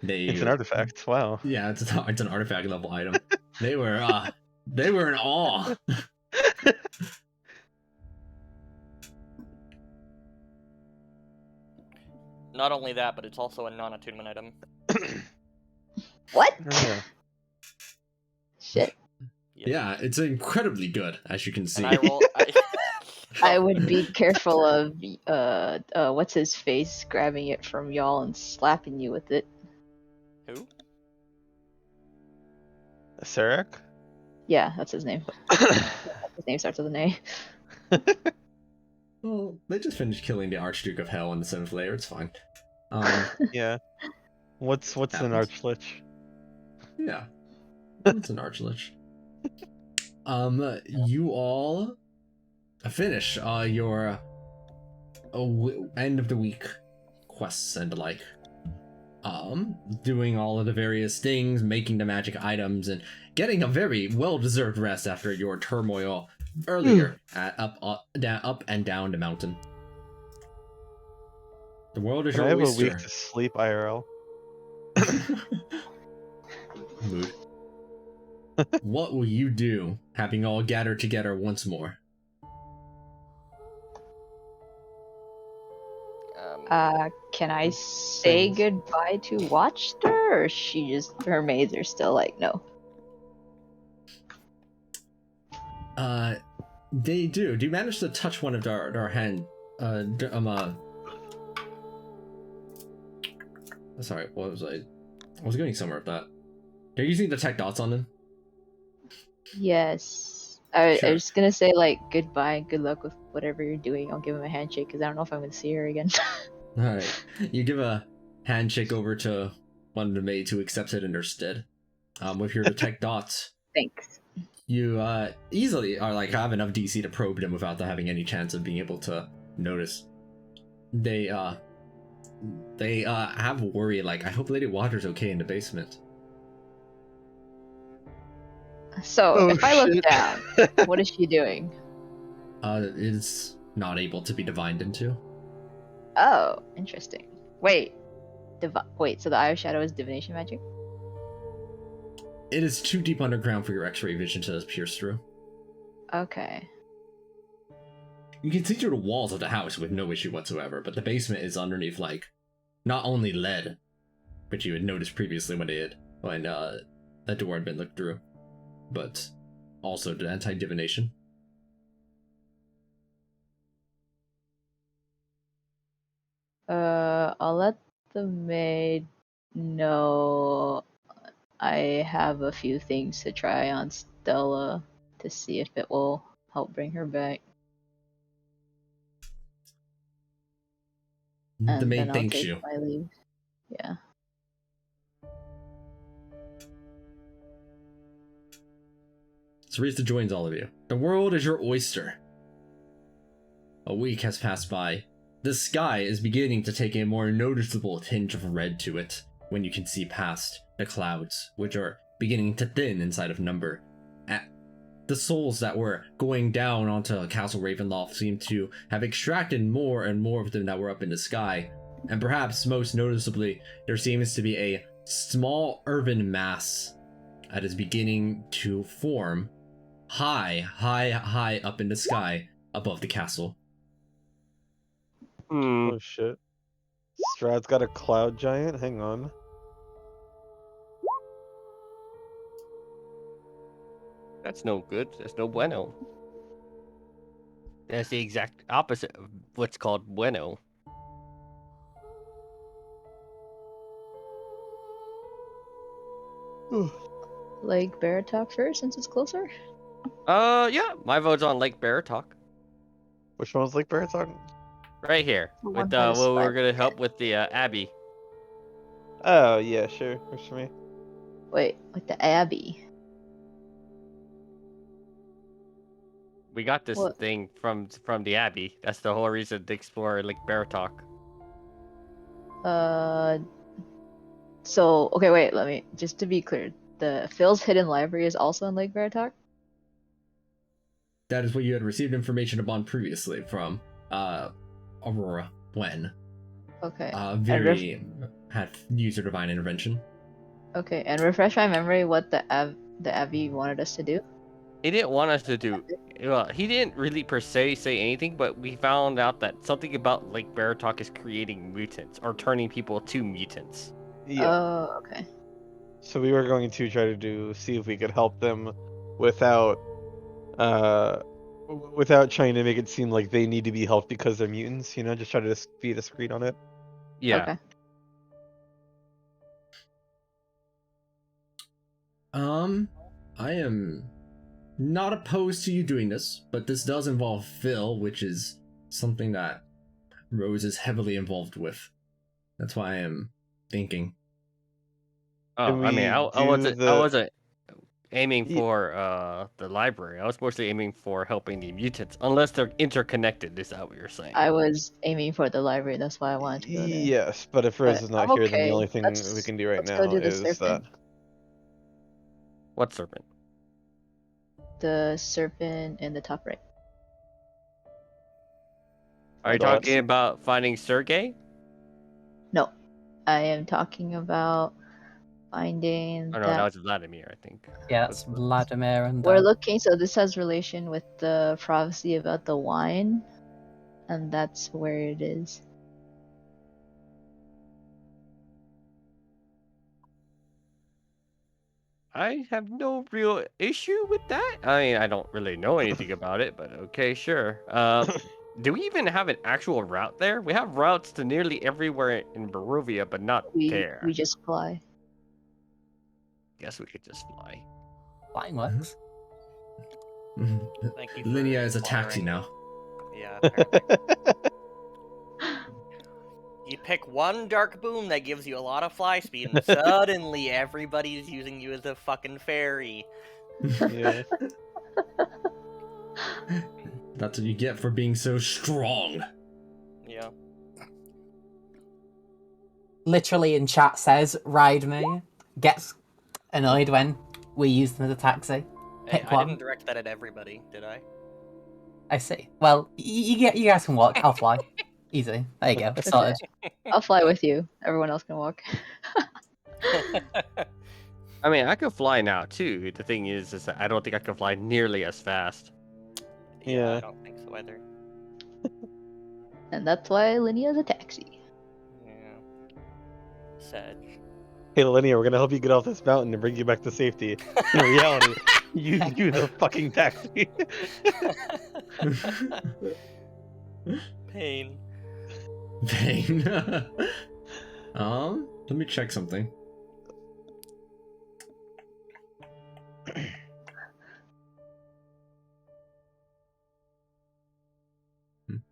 Speaker 8: It's an artifact. Wow.
Speaker 1: Yeah, it's an artifact level item. They were in awe.
Speaker 3: Not only that, but it's also a non-attunement item.
Speaker 4: What?
Speaker 8: Oh, yeah.
Speaker 4: Shit.
Speaker 3: Yep.
Speaker 1: Yeah, it's incredibly good, as you can see.
Speaker 3: And
Speaker 4: I would be careful of what's his face grabbing it from y'all and slapping you with it.
Speaker 3: Who?
Speaker 8: Sarek?
Speaker 4: Yeah, that's his name. His name starts with an A.
Speaker 1: Well, they just finished killing the Archduke of Hell in the 7th layer. It's fine.
Speaker 8: Yeah. What's an
Speaker 1: Happens.
Speaker 8: Archlich?
Speaker 1: Yeah, it's an Archlich. You all finish your end of the week quests and the like. Doing all of the various things, making the magic items, and getting a very well-deserved rest after your turmoil earlier at up and down the mountain. The world is
Speaker 8: Can I
Speaker 1: your
Speaker 8: have
Speaker 1: oyster.
Speaker 8: a week to sleep IRL?
Speaker 1: Mood. What will you do, having all gathered together once more?
Speaker 4: Can I say
Speaker 8: Fangs.
Speaker 4: goodbye to Watchter, or is she just her maids are still like no?
Speaker 1: They do. Do you manage to touch one of their hand? Sorry, what was I? I was going somewhere with that. They're using the tech dots on them.
Speaker 4: Yes. I
Speaker 1: Sure.
Speaker 4: was just gonna say like goodbye, good luck with whatever you're doing. I'll give him a handshake because I don't know if I'm gonna see her again.
Speaker 1: All right. You give a handshake over to one of the maids who accepts it in their stead. With your detect dots,
Speaker 4: Thanks.
Speaker 1: you easily are like have enough DC to probe them without having any chance of being able to notice. They have worry like, I hope Lady Water's okay in the basement.
Speaker 4: So
Speaker 8: Oh,
Speaker 4: if I look
Speaker 8: shit.
Speaker 4: down, what is she doing?
Speaker 1: It's not able to be divined into.
Speaker 4: Oh, interesting. Wait. Wait, so the Eye of Shadow is divination magic?
Speaker 1: It is too deep underground for your X-ray vision to pierce through.
Speaker 4: Okay.
Speaker 1: You can see through the walls of the house with no issue whatsoever, but the basement is underneath, like, not only lead, which you had noticed previously when that door had been looked through, but also the anti-divination.
Speaker 4: I'll let the maid know I have a few things to try on Stella to see if it will help bring her back.
Speaker 1: The
Speaker 4: And
Speaker 1: maid
Speaker 4: then I'll
Speaker 1: thanks
Speaker 4: take
Speaker 1: you.
Speaker 4: my leave. Yeah.
Speaker 1: Teresa joins all of you. The world is your oyster. A week has passed by. The sky is beginning to take a more noticeable tinge of red to it when you can see past the clouds, which are beginning to thin inside of number. The souls that were going down onto Castle Ravenloft seem to have extracted more and more of them that were up in the sky. And perhaps most noticeably, there seems to be a small urban mass that is beginning to form high up in the sky above the castle.
Speaker 8: Oh shit. Strahd's got a cloud giant? Hang on.
Speaker 2: That's no good. That's no bueno. That's the exact opposite of what's called bueno.
Speaker 4: Like Baratok first, since it's closer.
Speaker 2: Yeah, my vote's on Lake Baratok.
Speaker 8: Which one was Lake Baratok?
Speaker 2: Right here.
Speaker 4: The
Speaker 2: With
Speaker 4: one by the
Speaker 2: well, we're
Speaker 4: slide.
Speaker 2: gonna help with the Abbey.
Speaker 8: Oh yeah, sure. Works for me.
Speaker 4: Wait, with the Abbey.
Speaker 2: We got this
Speaker 4: What?
Speaker 2: thing from the Abbey. That's the whole reason to explore Lake Baratok.
Speaker 4: So okay, wait. Let me just to be clear. The Phil's hidden library is also in Lake Baratok.
Speaker 1: That is what you had received information upon previously from Aurora when
Speaker 4: Okay.
Speaker 1: Viri had used her divine intervention.
Speaker 4: Okay, and refresh my memory what the Abbey wanted us to do.
Speaker 2: He didn't want us to do. Well, he didn't really per se say anything, but we found out that something about Lake Baratok is creating mutants or turning people to mutants.
Speaker 8: Yeah.
Speaker 4: Oh, okay.
Speaker 8: So we were going to try to see if we could help them without without trying to make it seem like they need to be helped because they're mutants, you know, just try to be discreet on it.
Speaker 2: Yeah.
Speaker 4: Okay.
Speaker 1: I am not opposed to you doing this, but this does involve Phil, which is something that Rose is heavily involved with. That's why I am thinking.
Speaker 2: Oh,
Speaker 8: Can
Speaker 2: I mean,
Speaker 8: we
Speaker 2: I
Speaker 8: do
Speaker 2: wasn't. I
Speaker 8: the-
Speaker 2: wasn't aiming
Speaker 8: Ye-
Speaker 2: for the library. I was mostly aiming for helping the mutants, unless they're interconnected. Is that what you're saying?
Speaker 4: I was aiming for the library. That's why I wanted to go there.
Speaker 8: Yes, but if Rose
Speaker 4: But
Speaker 8: is not
Speaker 4: I'm
Speaker 8: here, then the
Speaker 4: okay.
Speaker 8: only thing we
Speaker 4: Let's-
Speaker 8: can do right
Speaker 4: let's go
Speaker 8: now
Speaker 4: do the
Speaker 8: is
Speaker 4: serpent.
Speaker 8: that.
Speaker 2: What serpent?
Speaker 4: The serpent in the top right.
Speaker 2: Are you
Speaker 8: Like what?
Speaker 2: talking about finding Sergei?
Speaker 4: No, I am talking about finding
Speaker 2: Oh no, that was Vladimir, I think.
Speaker 7: Yeah, that's Vladimir and
Speaker 4: We're looking. So this has relation with the prophecy about the wine, and that's where it is.
Speaker 2: I have no real issue with that. I mean, I don't really know anything about it, but okay, sure. Do we even have an actual route there? We have routes to nearly everywhere in Barovia, but not there.
Speaker 4: We just fly.
Speaker 2: Guess we could just fly.
Speaker 7: flying works.
Speaker 3: Thank you for
Speaker 1: Linnea is a taxi
Speaker 3: inquiring.
Speaker 1: now.
Speaker 3: Yeah, apparently. You pick one dark boom that gives you a lot of fly speed, and suddenly everybody's using you as a fucking fairy.
Speaker 8: Yeah.
Speaker 1: That's what you get for being so strong.
Speaker 3: Yeah.
Speaker 7: Literally in chat says, ride me. Gets annoyed when we use them as a taxi.
Speaker 3: Hey,
Speaker 7: Pick
Speaker 3: I
Speaker 7: one.
Speaker 3: didn't direct that at everybody, did I?
Speaker 7: I see. Well, you guys can walk. I'll fly. Easy. There you go. It's sorted.
Speaker 4: I'll fly with you. Everyone else can walk.
Speaker 2: I mean, I could fly now too. The thing is that I don't think I can fly nearly as fast.
Speaker 8: Yeah.
Speaker 3: I don't think so either.
Speaker 4: And that's why Linnea's a taxi.
Speaker 3: Yeah. Sad.
Speaker 8: Hey, Linnea, we're gonna help you get off this mountain and bring you back to safety. In reality, you the fucking taxi.
Speaker 3: Pain.
Speaker 1: Pain. Let me check something.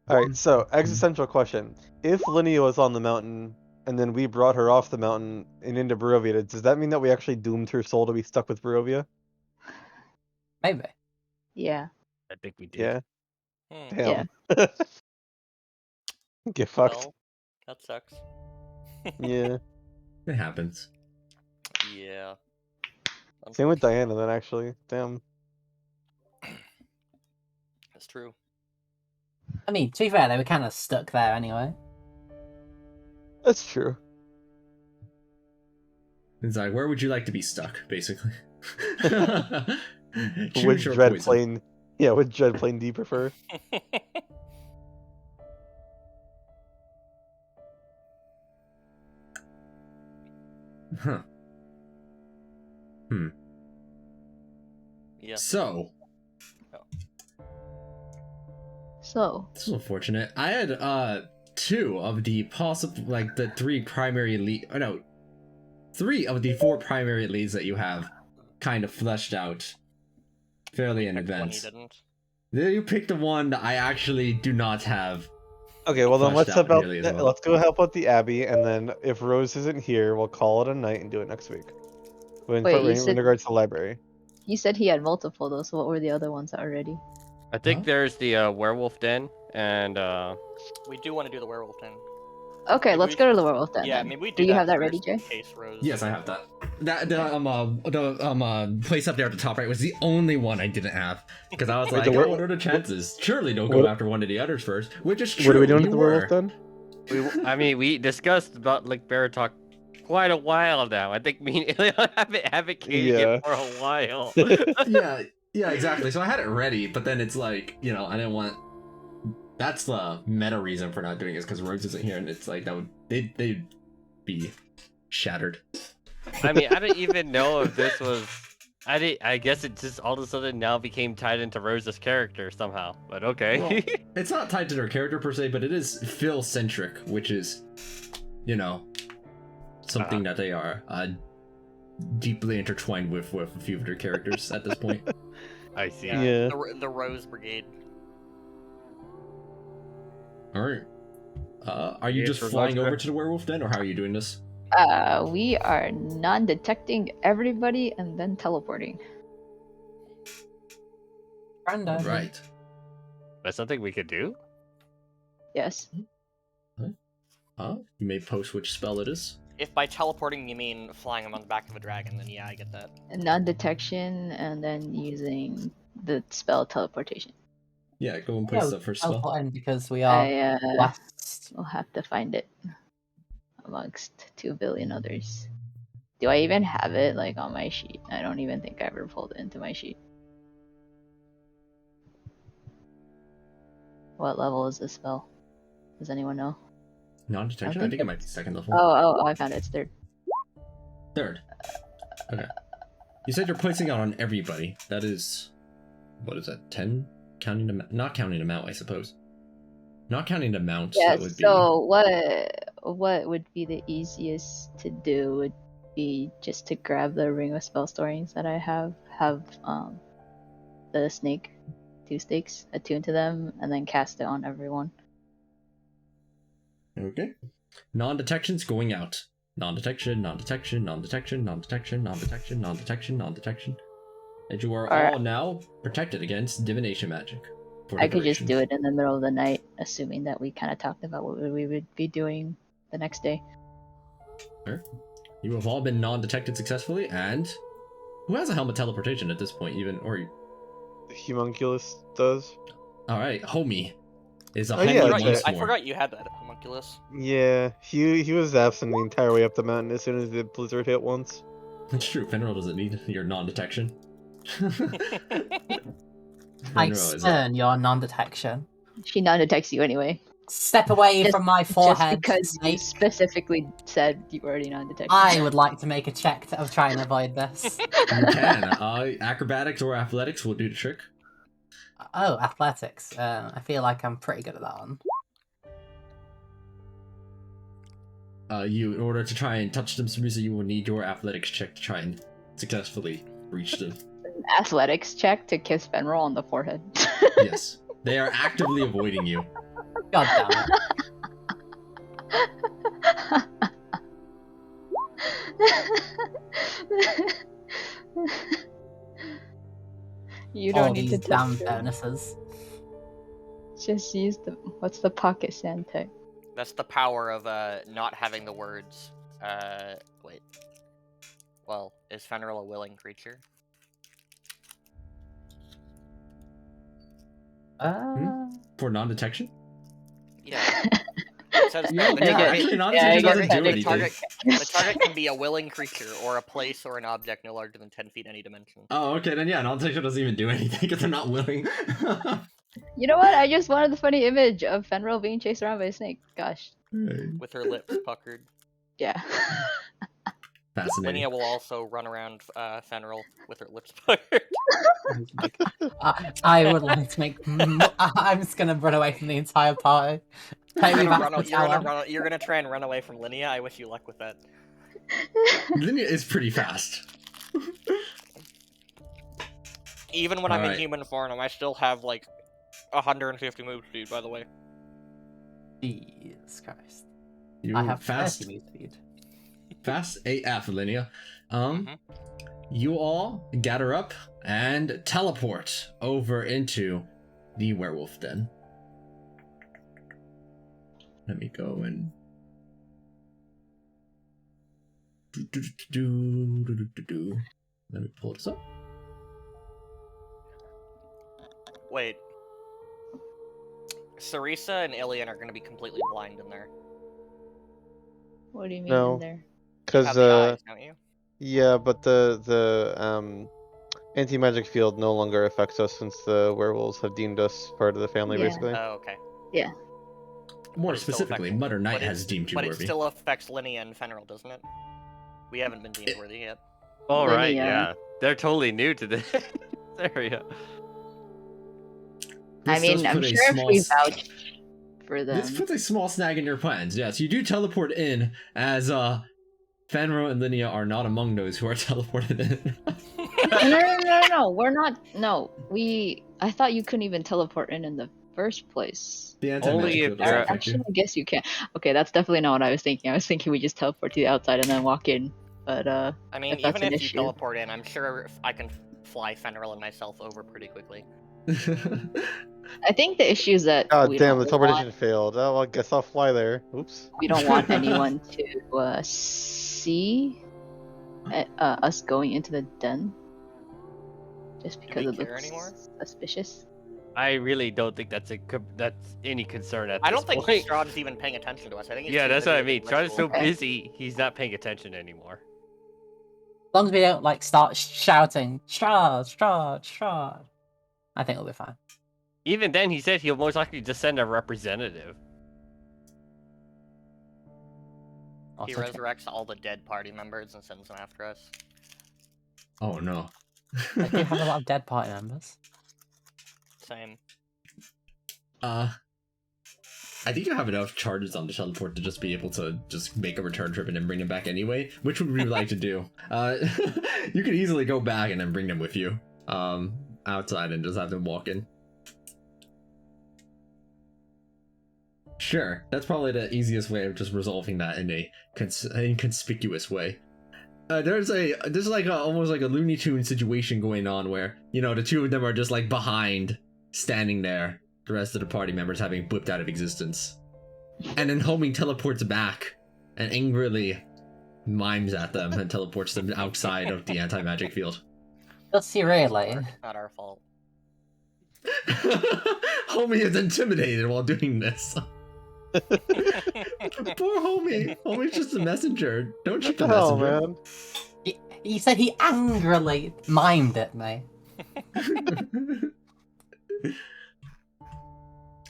Speaker 8: Alright, so existential question. If Linnea was on the mountain and then we brought her off the mountain and into Barovia, does that mean that we actually doomed her soul to be stuck with Barovia?
Speaker 7: Maybe.
Speaker 4: Yeah.
Speaker 2: I think we did.
Speaker 8: Yeah.
Speaker 3: Hmm.
Speaker 8: Damn. Get fucked.
Speaker 3: Well, that sucks.
Speaker 8: Yeah.
Speaker 1: It happens.
Speaker 3: Yeah.
Speaker 8: Same with Diana then, actually. Damn.
Speaker 3: That's true.
Speaker 7: I mean, to be fair, they were kind of stuck there anyway.
Speaker 8: That's true.
Speaker 1: It's like, where would you like to be stuck, basically?
Speaker 8: Would
Speaker 1: Choose your
Speaker 8: Dread
Speaker 1: poison.
Speaker 8: Plane... Yeah, would Dread Plane D prefer?
Speaker 1: Huh.
Speaker 3: Yeah.
Speaker 1: So,
Speaker 4: So,
Speaker 1: this is unfortunate. I had 2 of the possible, like the 3 primary lead. Oh no, 3 of the 4 primary leads that you have, kind of fleshed out fairly in
Speaker 3: Picked one you
Speaker 1: advance.
Speaker 3: didn't.
Speaker 1: Then you picked the one that I actually do not have.
Speaker 8: Okay, well then
Speaker 1: Fleshed
Speaker 8: let's
Speaker 1: out
Speaker 8: help out.
Speaker 1: nearly as well.
Speaker 8: Let's go help out the Abbey, and then if Rose isn't here, we'll call it a night and do it next week.
Speaker 4: Wait, you
Speaker 8: In
Speaker 4: said-
Speaker 8: regards to the library.
Speaker 4: you said he had multiple though, so what were the other ones already?
Speaker 2: I think
Speaker 1: Huh?
Speaker 2: there's the Werewolf Den, and
Speaker 3: We do want to do the werewolf den.
Speaker 4: Okay,
Speaker 3: Maybe
Speaker 4: let's
Speaker 3: we
Speaker 4: go to the werewolf then.
Speaker 3: Yeah,
Speaker 4: then.
Speaker 3: maybe we
Speaker 4: Do you
Speaker 3: that
Speaker 4: have that
Speaker 3: first
Speaker 4: ready,
Speaker 3: in
Speaker 4: Jay?
Speaker 3: case Rose.
Speaker 1: Yes, I have that. The place up there at the top right was the only one I didn't have because I was
Speaker 8: Wait,
Speaker 1: like,
Speaker 8: the
Speaker 1: what are the chances? Surely don't go
Speaker 8: what-
Speaker 1: after one of the others first, which is true.
Speaker 8: What are we doing
Speaker 1: you
Speaker 8: with the
Speaker 1: were.
Speaker 8: werewolf then?
Speaker 2: I mean, we discussed about like Baratok quite a while now. I think me and Ilion haven't advocated
Speaker 8: Yeah.
Speaker 2: it for a while.
Speaker 1: Yeah, exactly. So I had it ready, but then it's like, you know, I didn't want. That's the meta reason for not doing it, is because Rose isn't here, and it's like that would they'd be shattered.
Speaker 2: I mean, I didn't even know if this was. I guess it just all of a sudden now became tied into Rose's character somehow. But okay.
Speaker 1: Well, it's not tied to their character per se, but it is Phil centric, which is, you know, something that they are deeply intertwined with a few of their characters at this point.
Speaker 2: I see.
Speaker 8: Yeah.
Speaker 3: The Rose Brigade.
Speaker 1: All right. Are you
Speaker 2: Yeah,
Speaker 1: just
Speaker 2: for
Speaker 1: flying
Speaker 2: Vodka.
Speaker 1: over to the werewolf den, or how are you doing this?
Speaker 4: We are non-detecting everybody and then teleporting.
Speaker 7: Random.
Speaker 1: Right.
Speaker 2: That's something we could do.
Speaker 4: Yes.
Speaker 1: You may post which spell it is.
Speaker 3: If by teleporting you mean flying him on the back of a dragon, then yeah, I get that.
Speaker 4: Non-detection and then using the spell teleportation.
Speaker 1: Yeah, go and
Speaker 7: Yeah,
Speaker 1: post the first spell.
Speaker 7: teleporting because we are
Speaker 4: I
Speaker 7: west.
Speaker 4: will have to find it amongst 2 billion others. Do I even have it like on my sheet? I don't even think I ever pulled it into my sheet. What level is this spell? Does anyone know?
Speaker 1: Non-detection? I think it might be second level.
Speaker 4: Oh, I found it. It's 3rd.
Speaker 1: Third. Okay. You said you're placing it on everybody. That is, what is that? 10? Counting the not counting the mount, I suppose. Not counting the mount.
Speaker 4: Yeah.
Speaker 1: That would
Speaker 4: So what would be the easiest to do would be just to grab the ring of spell storings that I have the snake, 2 stakes attuned to them, and then cast it on everyone.
Speaker 1: be okay. Non-detection's going out. Non-detection, non-detection, non-detection, non-detection, non-detection, non-detection, non-detection. And you are
Speaker 4: Alright.
Speaker 1: all now protected against divination magic. for
Speaker 4: I could just
Speaker 1: duration.
Speaker 4: do it in the middle of the night, assuming that we kind of talked about what we would be doing the next day.
Speaker 1: You have all been non-detected successfully, and who has a helmet teleportation at this point? Even or
Speaker 8: Homunculus does.
Speaker 1: all right, homie is a
Speaker 8: Oh, yeah,
Speaker 1: homie
Speaker 8: it's
Speaker 1: once
Speaker 3: I
Speaker 1: more.
Speaker 3: forgot you had that homunculus.
Speaker 8: Yeah, he was absent the entire way up the mountain as soon as the blizzard hit once.
Speaker 1: It's true. Fenrir doesn't need your non-detection.
Speaker 7: I
Speaker 1: Fenrir is
Speaker 7: spurn your non-detection.
Speaker 4: She non-detects you anyway.
Speaker 7: Step away
Speaker 4: Just-
Speaker 7: from my
Speaker 4: Just
Speaker 7: forehead,
Speaker 4: because you
Speaker 7: snake.
Speaker 4: specifically said you were already non-detected.
Speaker 7: I would like to make a check of trying to avoid this.
Speaker 1: You can. Acrobatics or athletics will do the trick.
Speaker 7: Oh, athletics. I feel like I'm pretty good at that one.
Speaker 1: In order to try and touch them, Sarusa, you will need your athletics check to try and successfully reach them.
Speaker 4: Athletics check to kiss Fenrir on the forehead.
Speaker 1: Yes. They are actively avoiding you.
Speaker 7: God damn it.
Speaker 4: You
Speaker 7: All
Speaker 4: don't need to
Speaker 7: these damn
Speaker 4: touch it.
Speaker 7: bonuses.
Speaker 4: Just use the what's the pocket sand type?
Speaker 3: That's the power of not having the words. Wait. Well, is Fenrir a willing creature?
Speaker 1: For non-detection?
Speaker 3: Yeah. It says
Speaker 1: Yeah,
Speaker 3: the
Speaker 4: yeah,
Speaker 3: target-
Speaker 1: actually,
Speaker 3: the
Speaker 1: non-detection
Speaker 3: target-
Speaker 1: doesn't do
Speaker 3: the
Speaker 1: anything.
Speaker 3: the target can be a willing creature or a place or an object no larger than 10 feet any dimension.
Speaker 1: Oh, okay, then yeah, non-detection doesn't even do anything because they're not willing.
Speaker 4: You know what? I just wanted the funny image of Fenrir being chased around by a snake. Gosh.
Speaker 3: With her lips puckered.
Speaker 4: Yeah.
Speaker 1: Fascinating.
Speaker 3: Linnea will also run around Fenrir with her lips parted.
Speaker 7: I would like to make. I'm just gonna run away from the entire party. Take me back to the tower.
Speaker 3: You're gonna try and run away from Linnea. I wish you luck with that.
Speaker 1: Linnea is pretty fast.
Speaker 3: Even when I'm in
Speaker 1: Alright.
Speaker 3: human form, I still have like 150 move speed. By the way.
Speaker 7: Jesus Christ!
Speaker 1: You
Speaker 7: I have
Speaker 1: fast,
Speaker 7: 30 move speed.
Speaker 1: fast AF, Linnea.
Speaker 3: Mhm.
Speaker 1: You all gather up and teleport over into the Werewolf Den. Let me go and let me pull this up.
Speaker 3: Wait. Sarisa and Ilian are gonna be completely blind in there.
Speaker 4: What do you mean
Speaker 8: No.
Speaker 4: in there?
Speaker 3: You have
Speaker 8: Because
Speaker 3: the eyes, don't you?
Speaker 8: yeah, but the anti-magic field no longer affects us since the werewolves have deemed us part of the family,
Speaker 4: Yeah.
Speaker 8: basically.
Speaker 3: Oh, okay.
Speaker 1: More
Speaker 3: But it still
Speaker 1: specifically,
Speaker 3: affects-
Speaker 1: Mother Knight
Speaker 3: but it-
Speaker 1: has deemed you
Speaker 3: But it
Speaker 1: worthy.
Speaker 3: still affects Linnea and Fenrir, doesn't it? We haven't been deemed worthy yet.
Speaker 2: All right,
Speaker 4: Linnea.
Speaker 2: yeah. They're totally new to this area.
Speaker 4: I
Speaker 1: This
Speaker 4: mean,
Speaker 1: does
Speaker 4: I'm
Speaker 1: put a
Speaker 4: sure if
Speaker 1: small
Speaker 4: we
Speaker 1: s-
Speaker 4: vouch for them.
Speaker 1: This puts a small snag in your plans. Yes, you do teleport in, as Fanro and Linnea are not among those who are teleported in.
Speaker 4: No, we're not. No, I thought you couldn't even teleport in the first place.
Speaker 1: The
Speaker 2: Only
Speaker 1: anti-magic
Speaker 2: if
Speaker 1: field doesn't
Speaker 2: you're-
Speaker 1: affect you.
Speaker 4: Actually, I guess you can. Okay, that's definitely not what I was thinking. I was thinking we just teleport to the outside and then walk in. But
Speaker 3: I mean,
Speaker 4: If that's
Speaker 3: even
Speaker 4: an
Speaker 3: if you
Speaker 4: issue.
Speaker 3: teleport in, I'm sure I can fly Fenrir and myself over pretty quickly.
Speaker 4: I think the issue is that
Speaker 8: God
Speaker 4: we
Speaker 8: damn, the
Speaker 4: don't
Speaker 8: teleportation
Speaker 4: want,
Speaker 8: failed. Oh, well, I guess I'll fly there. Oops.
Speaker 4: we don't want anyone to see us going into the den. Just
Speaker 3: Do
Speaker 4: because
Speaker 3: we
Speaker 4: it
Speaker 3: care
Speaker 4: looks
Speaker 3: anymore?
Speaker 4: suspicious.
Speaker 2: I really don't think that's that's any concern at
Speaker 3: I
Speaker 2: this
Speaker 3: don't think
Speaker 2: point.
Speaker 3: Strahd's even paying attention to us. I think he's
Speaker 2: Yeah,
Speaker 3: too
Speaker 2: that's what I
Speaker 3: busy
Speaker 2: mean.
Speaker 3: with
Speaker 2: Strahd is so
Speaker 3: ritual.
Speaker 4: Okay.
Speaker 2: busy, he's not paying attention anymore.
Speaker 7: As long as we don't like start shouting, Strahd, Strahd, Strahd, I think we'll be fine.
Speaker 2: Even then, he said he'll most likely just send a representative.
Speaker 3: He
Speaker 7: Also,
Speaker 3: resurrects all the dead party members and sends them after us.
Speaker 1: Oh no.
Speaker 7: I do have a lot of dead party members.
Speaker 3: Same.
Speaker 1: I think you have enough charges on the teleport to just be able to just make a return trip and then bring them back anyway. Which would we like to do? You could easily go back and then bring them with you, outside and just have them walk in. Sure, that's probably the easiest way of just resolving that in a inconspicuous way. There's like almost like a Looney Tunes situation going on where, you know, the two of them are just like behind, standing there, the rest of the party members having whipped out of existence. And then Homing teleports back and angrily mimes at them and teleports them outside of the anti-magic field.
Speaker 7: Does he really?
Speaker 3: Not our fault.
Speaker 1: Homie is intimidated while doing this. Poor Homie. Homie's just a messenger. Don't shoot
Speaker 8: What
Speaker 1: the
Speaker 8: the hell,
Speaker 1: messenger.
Speaker 8: man?
Speaker 7: He said he angrily mimed at me.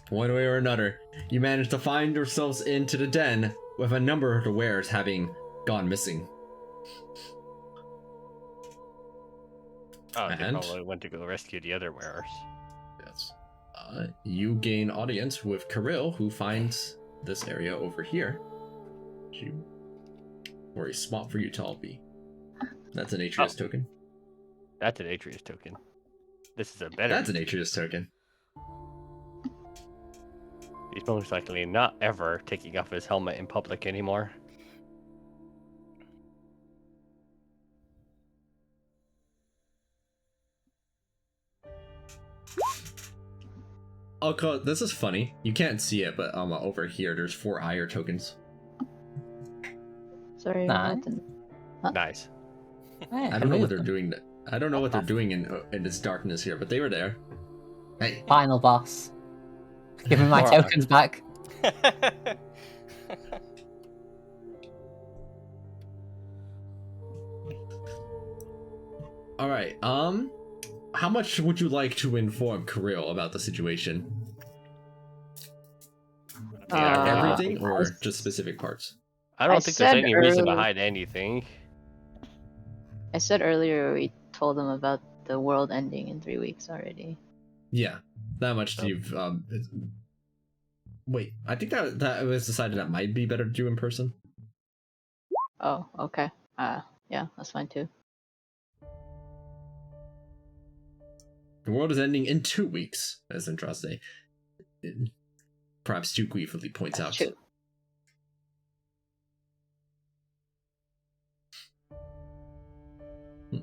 Speaker 1: One way or another, you manage to find yourselves into the den with a number of the wares having gone missing.
Speaker 2: Oh, they
Speaker 1: And?
Speaker 2: probably went to go rescue the other wearers.
Speaker 1: Yes. You gain audience with Kirill, who finds this area over here. Or a spot for you to all be. That's an Atreus token.
Speaker 2: That's an Atreus token. This is a better.
Speaker 1: That's an Atreus token.
Speaker 2: He's most likely not ever taking off his helmet in public anymore.
Speaker 1: Okay, this is funny. You can't see it, but over here, there's 4 ire tokens.
Speaker 4: Sorry,
Speaker 7: Nice.
Speaker 4: nothing.
Speaker 2: Nice.
Speaker 7: Hey,
Speaker 1: I don't know what they're doing. I don't know what they're doing in this darkness here, but they were there. Hey,
Speaker 7: Final boss. Give me my
Speaker 2: Alright.
Speaker 7: tokens back.
Speaker 1: all right. How much would you like to inform Kirill about the situation?
Speaker 2: Yeah,
Speaker 1: Everything,
Speaker 4: I
Speaker 1: or
Speaker 4: was-
Speaker 1: just specific parts?
Speaker 2: I don't
Speaker 4: I
Speaker 2: think there's
Speaker 4: said
Speaker 2: any reason
Speaker 4: earlier-
Speaker 2: behind anything.
Speaker 4: I said earlier we told them about the world ending in 3 weeks already.
Speaker 1: Yeah, that much you've wait, I think that was decided that might be better to do in person.
Speaker 4: Oh, okay. Yeah, that's fine too.
Speaker 1: The world is ending in 2 weeks, as Andraste perhaps too gleefully points
Speaker 4: That's
Speaker 1: out.
Speaker 4: true.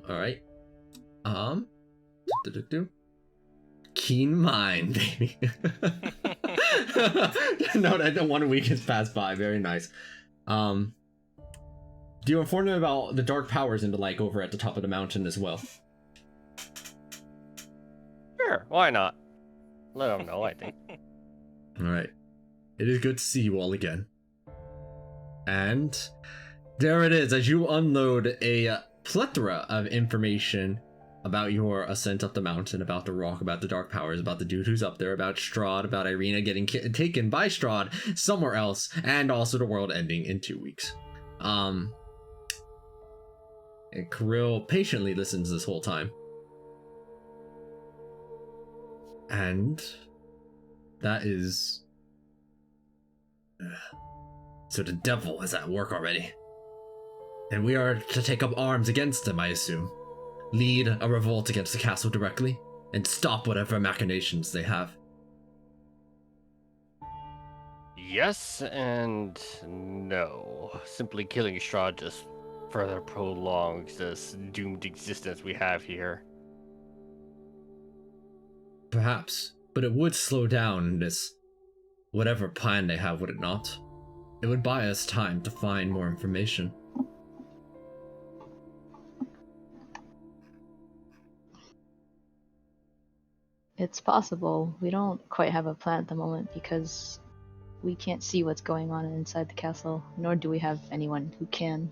Speaker 1: Alright. Keen mind, baby. No, that 1 week has passed by. Very nice. Do you inform them about the dark powers into like over at the top of the mountain as well?
Speaker 2: Sure, why not? Let them know, I think.
Speaker 1: Alright. It is good to see you all again. And there it is, as you unload a plethora of information about your ascent up the mountain, about the rock, about the dark powers, about the dude who's up there, about Strahd, about Irina getting taken by Strahd somewhere else, and also the world ending in 2 weeks. And Kirill patiently listens this whole time. And that is... So the devil is at work already. And we are to take up arms against him, I assume. Lead a revolt against the castle directly, and stop whatever machinations they have.
Speaker 2: Yes and no. Simply killing Strahd just further prolongs this doomed existence we have here.
Speaker 1: Perhaps, but it would slow down this whatever plan they have, would it not? It would buy us time to find more information.
Speaker 4: It's possible. We don't quite have a plan at the moment because we can't see what's going on inside the castle, nor do we have anyone who can.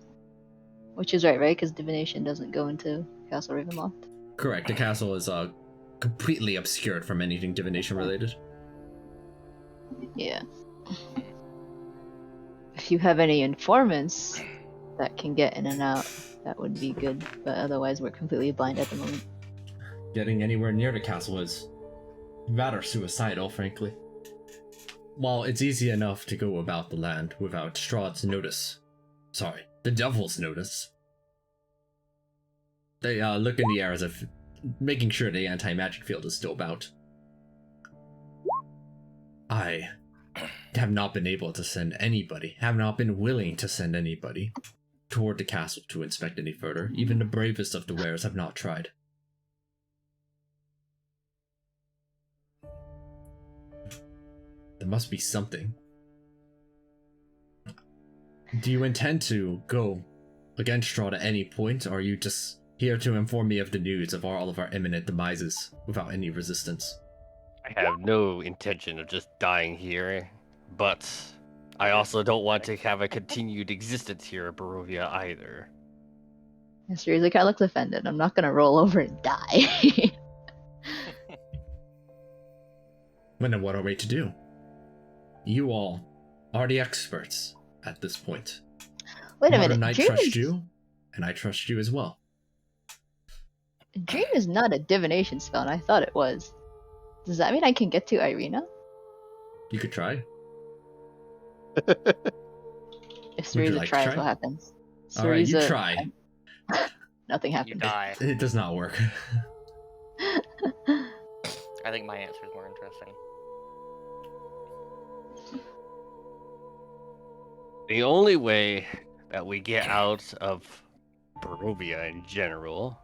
Speaker 4: Which is right? Because divination doesn't go into Castle Ravenloft.
Speaker 1: Correct, the castle is completely obscured from anything divination related.
Speaker 4: Yeah. If you have any informants that can get in and out, that would be good. But otherwise, we're completely blind at the moment.
Speaker 1: Getting anywhere near the castle is rather suicidal, frankly. While it's easy enough to go about the land without Strahd's notice. Sorry, the devil's notice. They look in the air as if making sure the anti-magic field is still about. I have not been able to send anybody, have not been willing to send anybody toward the castle to inspect any further. Even the bravest of the wares have not tried. There must be something. Do you intend to go against Strahd at any point, or are you just here to inform me of the news of all of our imminent demises without any resistance?
Speaker 2: I have no intention of just dying here, but I also don't want to have a continued existence here in Barovia either.
Speaker 4: Seriously, kind of looks offended. I'm not gonna roll over and die.
Speaker 1: Well, then what are we to do? You all are the experts at this point.
Speaker 4: Wait a
Speaker 1: Modern
Speaker 4: minute.
Speaker 1: Knight
Speaker 4: Dream
Speaker 1: trusts
Speaker 4: is,
Speaker 1: you, and I trust you as well.
Speaker 4: Dream is not a divination spell, and I thought it was. Does that mean I can get to Irina?
Speaker 1: You could try.
Speaker 4: If
Speaker 1: Would you
Speaker 4: Syriza
Speaker 1: like to
Speaker 4: tries,
Speaker 1: try?
Speaker 4: what happens?
Speaker 1: Alright, you
Speaker 4: Syriza-
Speaker 1: try.
Speaker 4: Nothing
Speaker 3: You
Speaker 4: happens.
Speaker 3: die.
Speaker 1: It does not work.
Speaker 3: I think my answer is more interesting.
Speaker 2: The only way that we get out of Barovia in general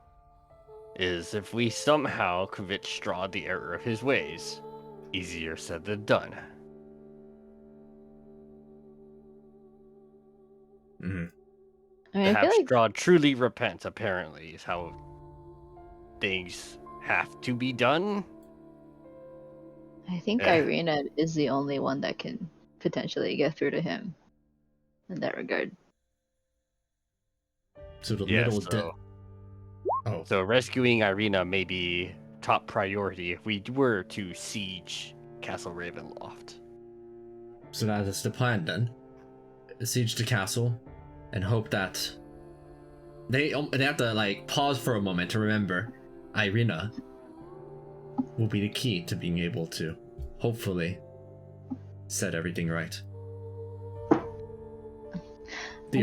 Speaker 2: is if we somehow convince Strahd the error of his ways. Easier said than done.
Speaker 1: Mm-hmm.
Speaker 4: I mean, I
Speaker 2: To
Speaker 4: feel
Speaker 2: have
Speaker 4: like
Speaker 2: Strahd truly repent, apparently, is how things have to be done.
Speaker 4: I think
Speaker 2: Eh.
Speaker 4: Irina is the only one that can potentially get through to him in that regard.
Speaker 1: So the
Speaker 2: Yeah,
Speaker 1: middle...
Speaker 2: so,
Speaker 1: Oh,
Speaker 2: so rescuing Irina may be top priority if we were to siege Castle Ravenloft.
Speaker 1: so that is the plan then. Siege the castle, and hope that they have to like pause for a moment to remember Irina will be the key to being able to hopefully set everything right.
Speaker 4: I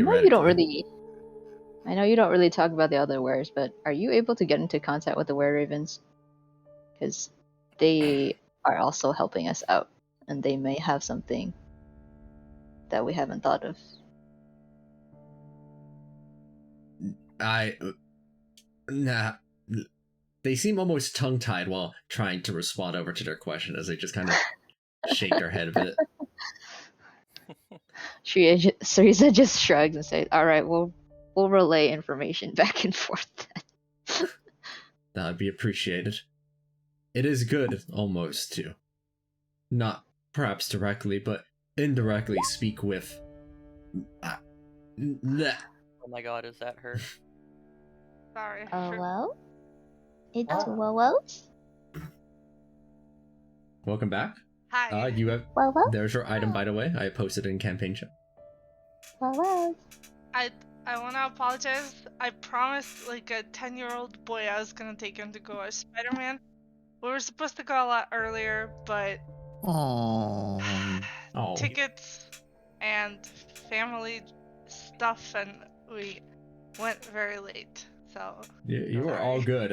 Speaker 4: know you don't really talk about the other wares, but are you able to get into contact with the were-ravens? Because they are also helping us out, and they may have something that we haven't thought of.
Speaker 1: They seem almost tongue-tied while trying to respond over to their question as they just kind of shake their head a bit.
Speaker 4: Cereza just shrugs and says, "All right, we'll relay information back and forth then."
Speaker 1: That would be appreciated. It is good almost to not perhaps directly, but indirectly speak with.
Speaker 3: Oh my god, is that her?
Speaker 9: Sorry.
Speaker 4: Well, it's
Speaker 7: Oh.
Speaker 4: Wells.
Speaker 1: Welcome back.
Speaker 9: Hi.
Speaker 1: You have.
Speaker 4: Well.
Speaker 1: There's your item, by the way. I posted it in campaign chat.
Speaker 4: Well.
Speaker 9: I want to apologize. I promised like a 10-year-old boy I was gonna take him to go as Spider-Man. We were supposed to go a lot earlier, but
Speaker 5: Oh.
Speaker 9: tickets and family stuff, and we went very late. So
Speaker 1: You are all good.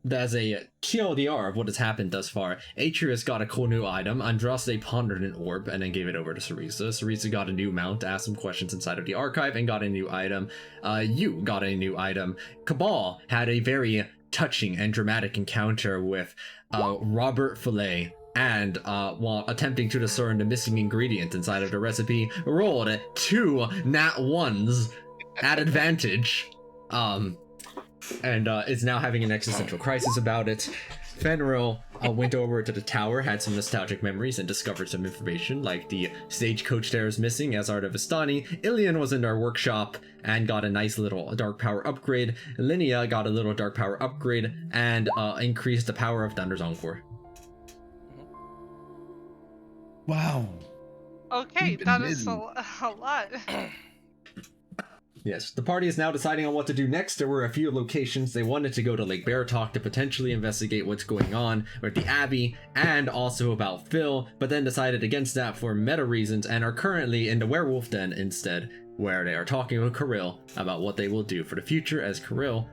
Speaker 1: As a TLDR of what has happened thus far, Atreus got a cool new item, Andraste pondered an orb and then gave it over to Cereza. Cereza got a new mount, asked some questions inside of the archive, and got a new item. You got a new item. Cabal had a very touching and dramatic encounter with Robert Fillet, and while attempting to discern the missing ingredient inside of the recipe, rolled 2 nat 1s at advantage. And is now having an existential crisis about it. Fenrir went over to the tower, had some nostalgic memories, and discovered some information, like the stagecoach there is missing, as Art of Vistani. Ilian was in our workshop and got a nice little dark power upgrade. Linnea got a little dark power upgrade and increased the power of Thunder's Encore.
Speaker 5: Wow.
Speaker 9: okay,
Speaker 5: Even
Speaker 9: that is
Speaker 5: Mid.
Speaker 9: a lot.
Speaker 1: Yes, the party is now deciding on what to do next. There were a few locations. They wanted to go to Lake Baratok to potentially investigate what's going on with the Abbey and also about Phil, but then decided against that for meta reasons and are currently in the Werewolf Den instead, where they are talking with Kirill about what they will do for the future as Kirill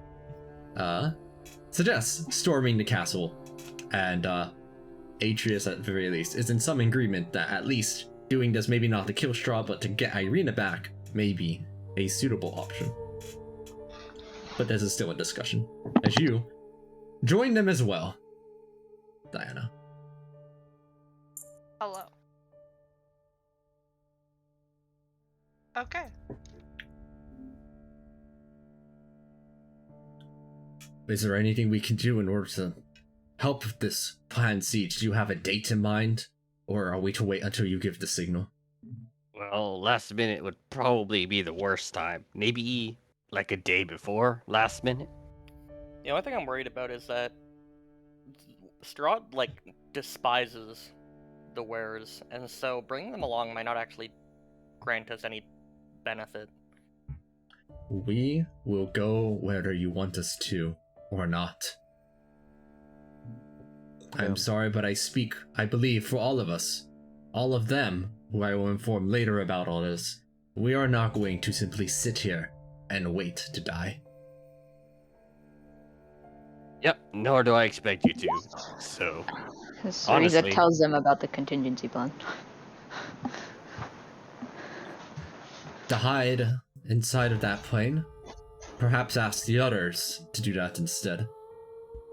Speaker 1: suggests storming the castle. And Atreus, at the very least, is in some agreement that at least doing this, maybe not to kill Strahd, but to get Irina back, maybe a suitable option. But this is still a discussion, as you join them as well, Diana.
Speaker 9: Hello. Okay.
Speaker 1: Is there anything we can do in order to help with this planned siege? Do you have a date in mind, or are we to wait until you give the signal?
Speaker 2: Well, last minute would probably be the worst time. Maybe like a day before last minute.
Speaker 3: The only thing I'm worried about is that Strahd like despises the wares, and so bringing them along might not actually grant us any benefit.
Speaker 1: We will go whether you want us to or not. I'm sorry, but I believe, for all of us, all of them, who I will inform later about all this. We are not going to simply sit here and wait to die.
Speaker 2: Yep, nor do I expect you to. So,
Speaker 4: Cereza
Speaker 2: honestly,
Speaker 4: tells them about the contingency plan.
Speaker 1: To hide inside of that plane? Perhaps ask the others to do that instead.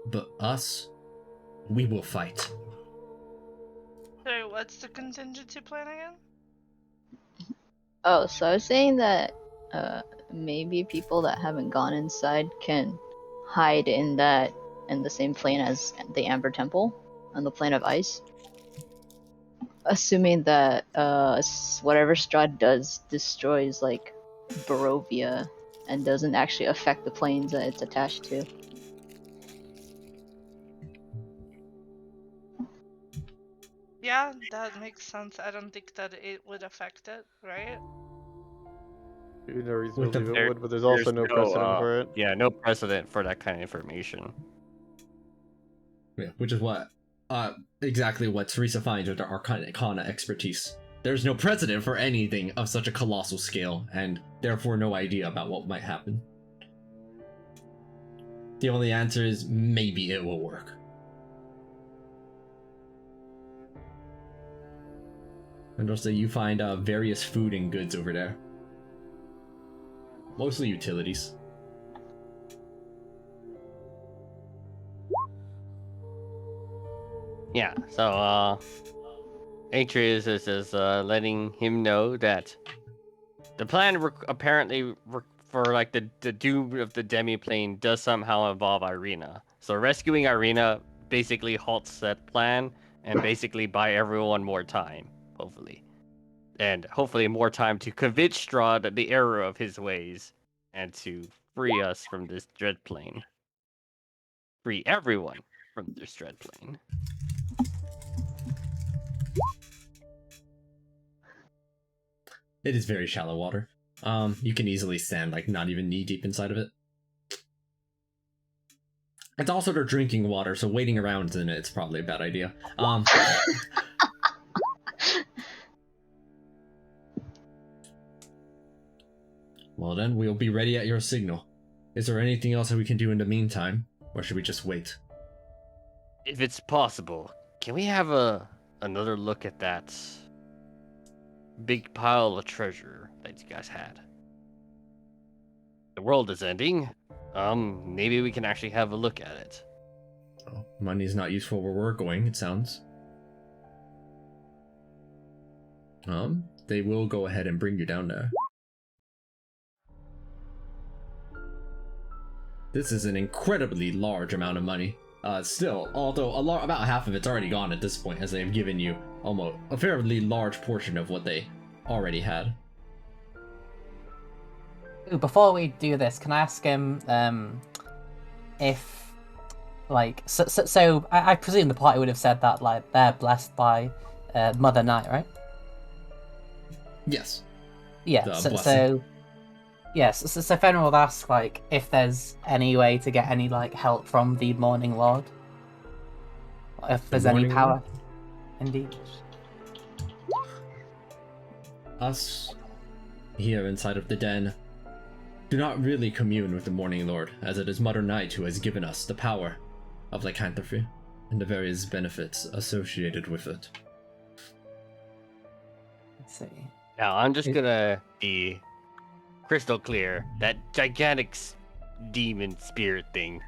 Speaker 1: But us, we will fight.
Speaker 9: Sorry, what's the contingency plan again?
Speaker 4: Oh, so I was saying that maybe people that haven't gone inside can hide in the same plane as the Amber Temple on the plane of ice. Assuming that whatever Strahd does destroys like Barovia and doesn't actually affect the planes that it's attached to.
Speaker 9: Yeah, that makes sense. I don't think that it would affect it, right?
Speaker 8: No reason to
Speaker 1: With the-
Speaker 8: believe it would, but there's also no precedent for it.
Speaker 2: Yeah, no precedent for that kind of information.
Speaker 1: Yeah, which is what exactly what Teresa finds with her Arcana expertise. There's no precedent for anything of such a colossal scale, and therefore no idea about what might happen. The only answer is maybe it will work. And also you find various food and goods over there. Mostly utilities.
Speaker 2: Yeah, so Atreus is just letting him know that the plan apparently for like the doom of the demiplane does somehow involve Irina. So rescuing Irina basically halts that plan and basically buy everyone more time, hopefully. And hopefully more time to convince Strahd the error of his ways and to free us from this dread plane. Free everyone from this dread plane.
Speaker 1: It is very shallow water. You can easily stand like not even knee deep inside of it. It's also their drinking water, so waiting around in it's probably a bad idea. Well then, we'll be ready at your signal. Is there anything else that we can do in the meantime, or should we just wait?
Speaker 2: If it's possible, can we have another look at that big pile of treasure that you guys had? The world is ending. Maybe we can actually have a look at it.
Speaker 1: Oh, money's not useful where we're going, it sounds. They will go ahead and bring you down there. This is an incredibly large amount of money. Still, although about half of it's already gone at this point, as they've given you almost a fairly large portion of what they already had.
Speaker 7: Ooh, before we do this, can I ask him if, like, so I presume the party would have said that, like, they're blessed by Mother Night, right?
Speaker 1: Yes.
Speaker 7: Yeah, so yes, so Fenrir will ask, like, if there's any way to get any, like, help from the Morning Lord. If there's any power.
Speaker 1: Lord?
Speaker 7: Indeed.
Speaker 1: Us, here inside of the den, do not really commune with the Morning Lord, as it is Mother Night who has given us the power of lycanthropy and the various benefits associated with it.
Speaker 7: Let's see.
Speaker 2: Now, I'm just gonna be crystal clear. That gigantic demon spirit thing,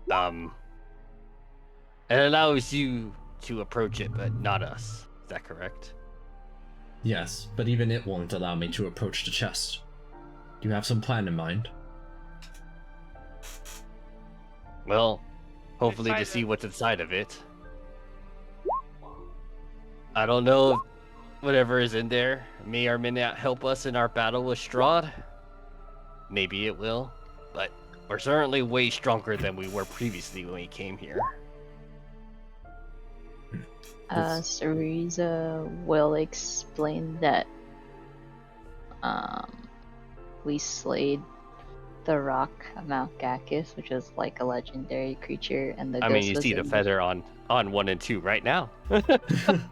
Speaker 2: it allows you to approach it, but not us. Is that correct?
Speaker 1: Yes, but even it won't allow me to approach the chest. Do you have some plan in mind?
Speaker 2: Well, hopefully to
Speaker 9: Inside
Speaker 2: see
Speaker 9: it.
Speaker 2: what's inside of it. I don't know if whatever is in there may or may not help us in our battle with Strahd. Maybe it will, but we're certainly way stronger than we were previously when we came here.
Speaker 4: Cereza will explain that we slayed the rock of Mount Gakis, which is like a legendary creature, and the
Speaker 2: I mean,
Speaker 4: ghost
Speaker 2: you
Speaker 4: was
Speaker 2: see the
Speaker 4: in-
Speaker 2: feather on 1 and 2 right now.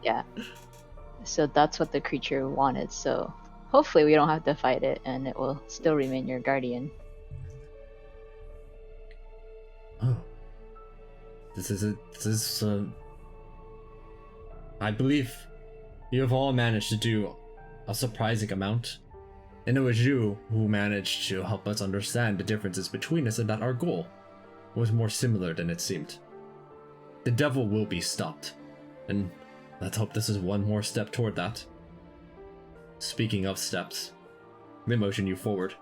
Speaker 4: Yeah. So that's what the creature wanted, so hopefully we don't have to fight it and it will still remain your guardian.
Speaker 1: Oh. I believe you have all managed to do a surprising amount. And it was you who managed to help us understand the differences between us and that our goal was more similar than it seemed. The devil will be stopped. And let's hope this is one more step toward that. Speaking of steps, they motion you forward.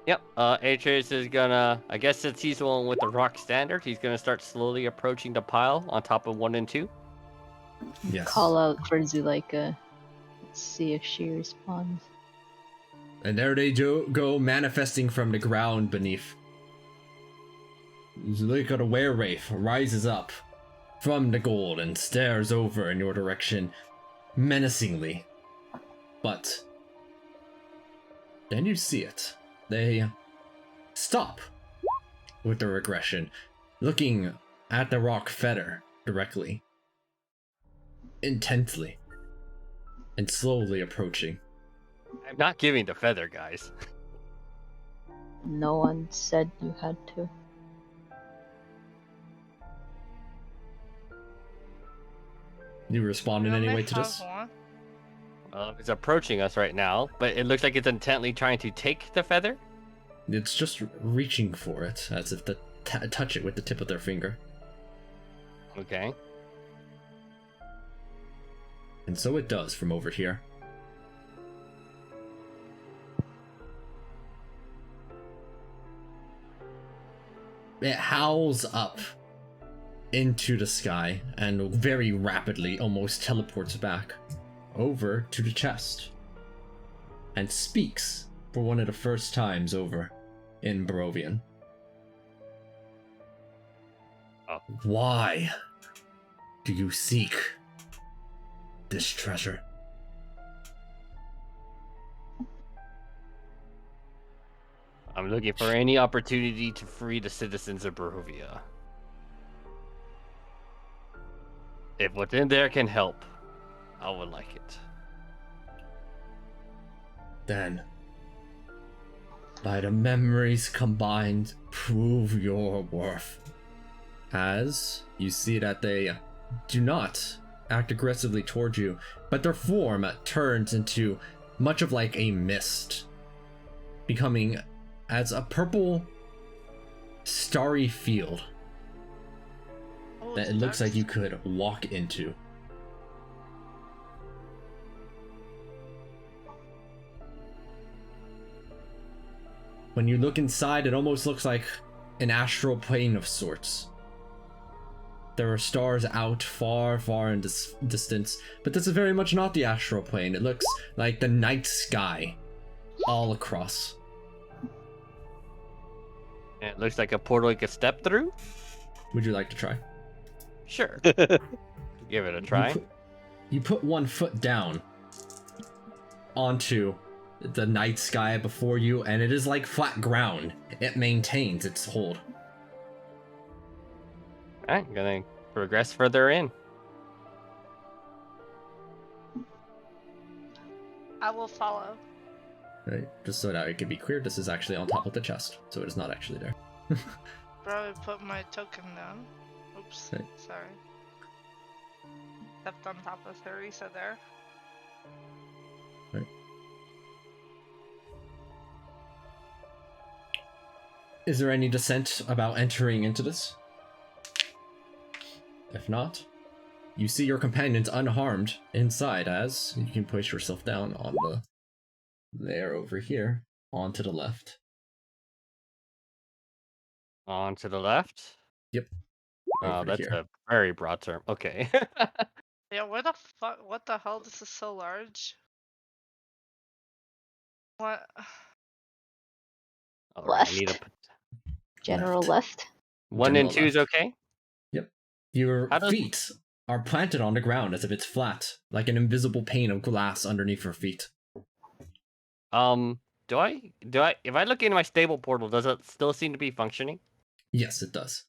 Speaker 2: Yep, Atreus is gonna, I guess since he's the one with the rock standard, he's gonna start slowly approaching the pile on top of 1 and 2.
Speaker 1: Yes.
Speaker 4: Call out for Zuleika. Let's see if she responds.
Speaker 1: And there they go, manifesting from the ground beneath. Zuleika the Werewolf rises up from the gold and stares over in your direction menacingly. But then you see it. They stop with the regression, looking at the rock feather directly, intently, and slowly approaching.
Speaker 2: I'm not giving the feather, guys.
Speaker 4: No one said you had to.
Speaker 1: You respond in
Speaker 9: We
Speaker 1: any
Speaker 9: only
Speaker 1: way to
Speaker 9: have
Speaker 1: this?
Speaker 9: one.
Speaker 2: It's approaching us right now, but it looks like it's intently trying to take the feather.
Speaker 1: It's just reaching for it, as if to touch it with the tip of their finger.
Speaker 2: Okay.
Speaker 1: And so it does from over here. It howls up into the sky and very rapidly almost teleports back over to the chest and speaks for one of the first times over in Barovian.
Speaker 2: Oh.
Speaker 1: Why do you seek this treasure?
Speaker 2: I'm looking for any opportunity to free the citizens of Barovia. If what's in there can help, I would like it.
Speaker 1: Then, by the memories combined, prove your worth. As you see that they do not act aggressively towards you, but their form turns into much of like a mist, becoming as a purple, starry field
Speaker 9: Oh,
Speaker 1: that
Speaker 9: it's
Speaker 1: it looks
Speaker 9: dark.
Speaker 1: like you could walk into. When you look inside, it almost looks like an astral plane of sorts. There are stars out far, far in distance, but this is very much not the astral plane. It looks like the night sky all across.
Speaker 2: It looks like a portal you could step through.
Speaker 1: Would you like to try?
Speaker 2: Sure. Give it a try.
Speaker 1: You put one foot down onto the night sky before you, and it is like flat ground. It maintains its hold.
Speaker 2: Alright, gonna progress further in.
Speaker 9: I will follow.
Speaker 1: Right? Just so that it can be clear, this is actually on top of the chest, so it is not actually there.
Speaker 9: Probably put my token down. Oops.
Speaker 1: Okay.
Speaker 9: Sorry. Stepped on top of Theresa there.
Speaker 1: Right. Is there any dissent about entering into this? If not, you see your companions unharmed inside as you can push yourself down on the layer over here, onto the left.
Speaker 2: On to the left.
Speaker 1: Yep.
Speaker 2: Oh,
Speaker 1: Over
Speaker 2: that's
Speaker 1: here.
Speaker 2: a very broad term. Okay.
Speaker 9: Yeah, where the fuck? What the hell? This is so large. What?
Speaker 2: Alright, I need a
Speaker 4: Left. General left.
Speaker 2: 1 and
Speaker 1: General
Speaker 2: 2 is okay.
Speaker 1: Yep. Your
Speaker 2: How does-
Speaker 1: feet are planted on the ground as if it's flat, like an invisible pane of glass underneath your feet.
Speaker 2: Do I if I look into my stable portal, does it still seem to be functioning?
Speaker 1: Yes, it does.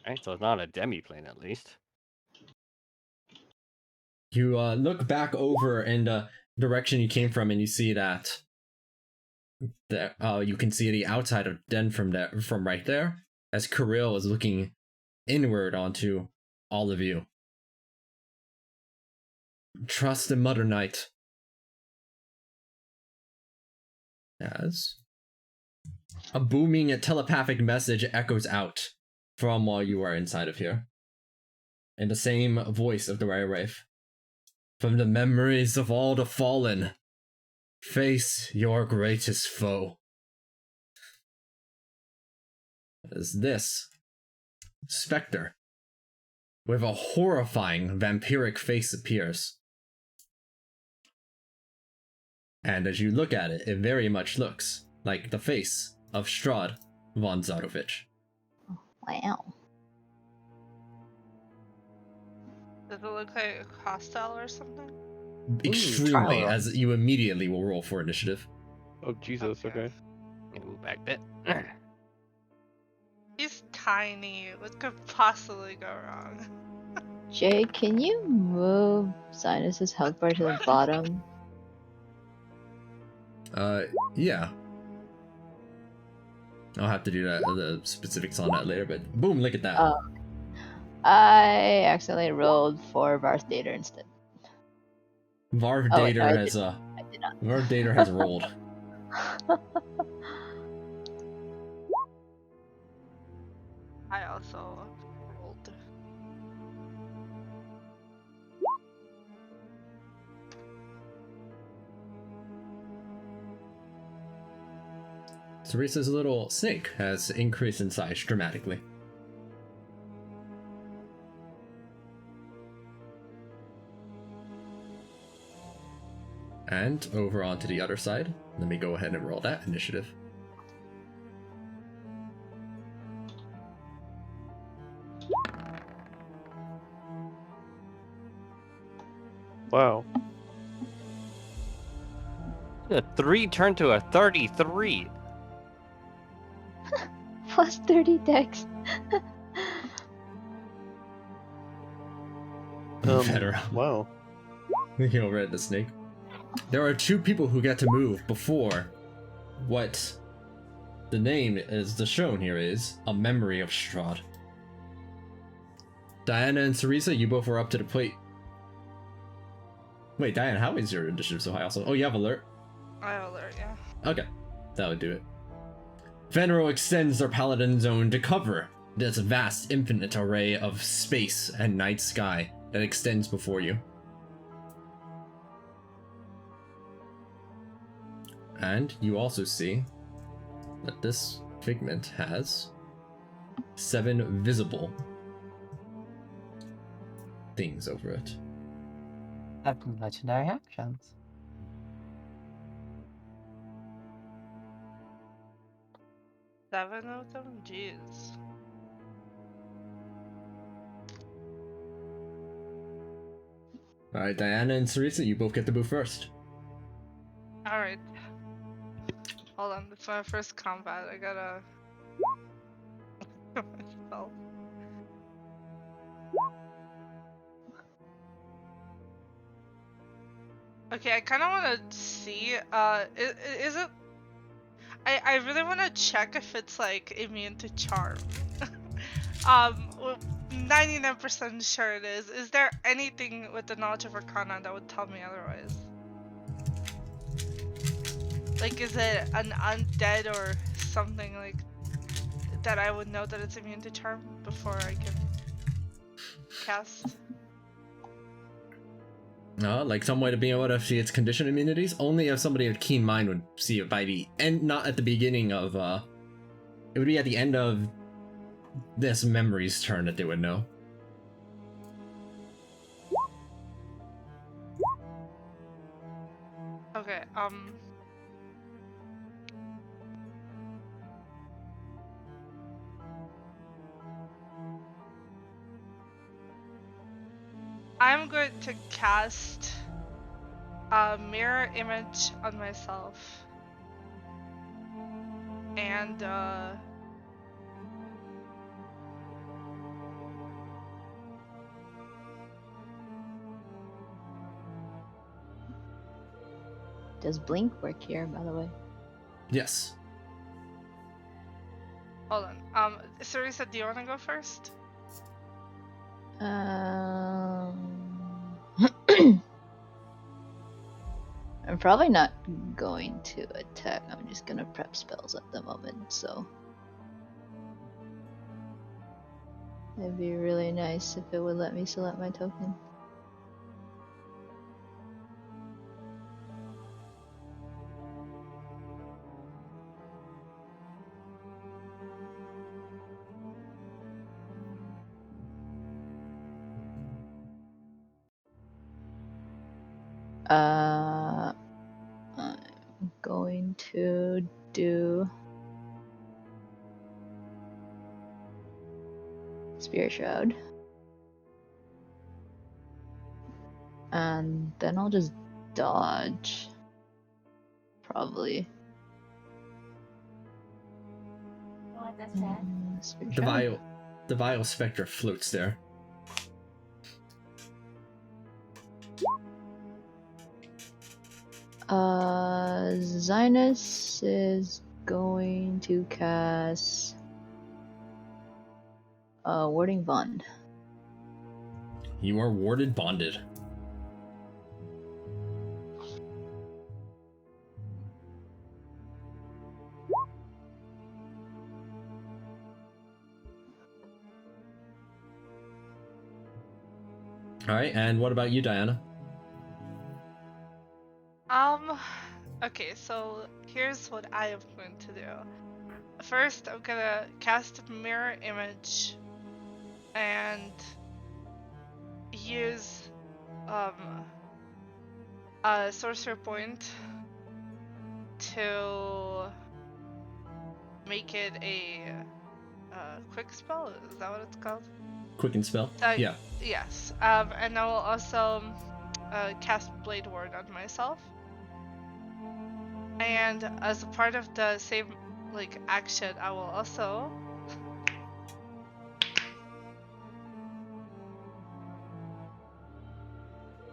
Speaker 2: Alright, so it's not a demi-plane at least.
Speaker 1: You look back over in the direction you came from, and you see that there, you can see the outside of Den from right there, as Kirill is looking inward onto all of you. Trust in Mother Night. As a booming telepathic message echoes out from while you are inside of here, in the same voice of the werewolf. From the memories of all the fallen, face your greatest foe. As this specter, with a horrifying vampiric face, appears. And as you look at it, it very much looks like the face of Strahd von Zarovich.
Speaker 4: Wow.
Speaker 9: Does it look like hostile or something?
Speaker 1: extremely,
Speaker 7: trial
Speaker 1: as you immediately will roll for initiative.
Speaker 8: Oh Jesus. Okay.
Speaker 2: Gonna move back a bit.
Speaker 9: He's tiny. What could possibly go wrong?
Speaker 4: Jay, can you move Sinus's health bar to the bottom?
Speaker 1: Yeah. I'll have to do that, the specifics on that later, but boom, look at that.
Speaker 4: I accidentally rolled for Varth Data instead.
Speaker 1: Varv
Speaker 4: Oh, wait,
Speaker 1: Dater
Speaker 4: no, I
Speaker 1: has
Speaker 4: I did not.
Speaker 1: Varv Dater has rolled.
Speaker 9: I also rolled.
Speaker 1: Teresa's little snake has increased in size dramatically. And over onto the other side, let me go ahead and roll that initiative.
Speaker 8: Wow.
Speaker 2: A 3 turned to a 33.
Speaker 4: Plus 30 dex.
Speaker 1: Better.
Speaker 8: Wow.
Speaker 1: Looking over at the snake. There are 2 people who get to move before what the name is shown here is a memory of Strahd. Diana and Teresa, you both are up to the plate. Wait, Diana, how is your initiative so high also? Oh, you have alert?
Speaker 9: I alert, yeah.
Speaker 1: Okay, that would do it. Fenrir extends their paladin zone to cover this vast, infinite array of space and night sky that extends before you. And you also see that this figment has 7 visible things over it.
Speaker 7: 7 legendary actions.
Speaker 9: Seven of them? Jeez.
Speaker 1: Alright, Diana and Teresa, you both get to move first.
Speaker 9: Alright. Hold on, it's my first combat. I gotta... myself. Okay, I kind of want to see, is it... I really want to check if it's, like, immune to charm. Well, 99% sure it is. Is there anything with the knowledge of Arcana that would tell me otherwise? Like, is it an undead or something, like, that I would know that it's immune to charm before I can cast?
Speaker 1: Like some way to be able to see its condition immunities. Only if somebody with keen mind would see it by the end, not at the beginning of, it would be at the end of this memory's turn that they would know.
Speaker 9: Okay, I'm going to cast a mirror image on myself. And,
Speaker 4: Does Blink work here, by the way?
Speaker 1: Yes.
Speaker 9: hold on. Sarisa, do you want to go first?
Speaker 4: I'm probably not going to attack. I'm just gonna prep spells at the moment, so. It'd be really nice if it would let me select my token. I'm going to do Spirit Shroud. And then I'll just dodge. Probably.
Speaker 1: The vile spectre floats there.
Speaker 4: Zinus is going to cast Warding Bond.
Speaker 1: You are warded bonded. Alright, and what about you, Diana?
Speaker 9: Okay, so here's what I am going to do. First, I'm gonna cast Mirror Image and use a sorcerer point to make it a quick spell. Is that what it's called?
Speaker 1: Quicken spell? Yeah.
Speaker 9: Yes. And I will also cast Blade Ward on myself. And as a part of the same action, I will also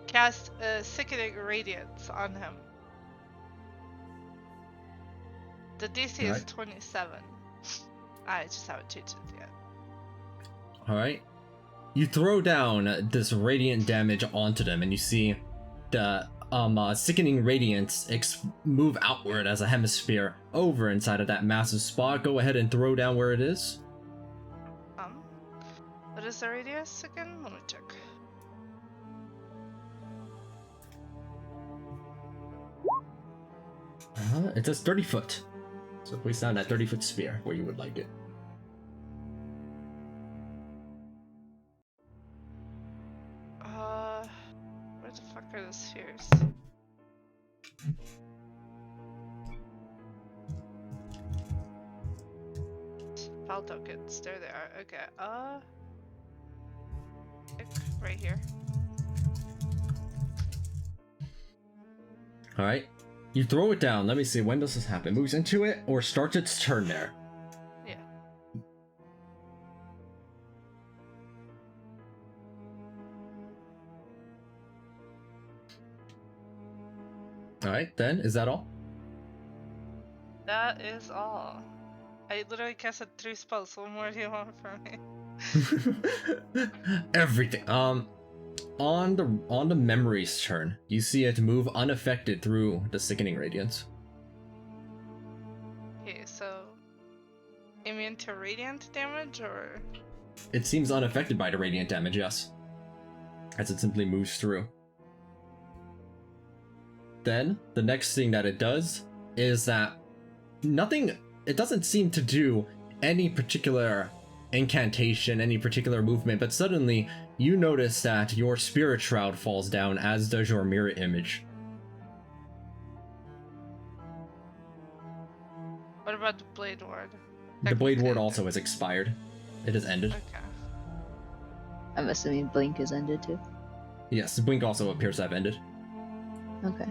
Speaker 9: cast Sickening Radiance on him. The DC is 27. I just haven't changed it yet.
Speaker 1: Alright. You throw down this radiant damage onto them, and you see the Sickening Radiance move outward as a hemisphere over inside of that massive spot. Go ahead and throw down where it is.
Speaker 9: What is the radius again? Let me check.
Speaker 1: It says 30 foot. So place down that 30-foot sphere where you would like it.
Speaker 9: Where the fuck are the spheres? Spell tokens, there they are. Okay, right here.
Speaker 1: Alright. You throw it down. Let me see, when does this happen? Moves into it or starts its turn there?
Speaker 9: Yeah.
Speaker 1: Alright, then, is that all?
Speaker 9: That is all. I literally casted 3 spells, what more do you want from me?
Speaker 1: Everything. On the memory's turn, you see it move unaffected through the Sickening Radiance.
Speaker 9: Okay, so immune to radiant damage, or
Speaker 1: It seems unaffected by the radiant damage, yes. As it simply moves through. Then, the next thing that it does is that it doesn't seem to do any particular incantation, any particular movement, but suddenly you notice that your spirit shroud falls down, as does your mirror image.
Speaker 9: what about the blade ward?
Speaker 1: The blade ward also has expired. It has ended.
Speaker 9: Okay.
Speaker 4: I'm assuming Blink is ended too.
Speaker 1: Yes, Blink also appears to have ended.
Speaker 4: Okay.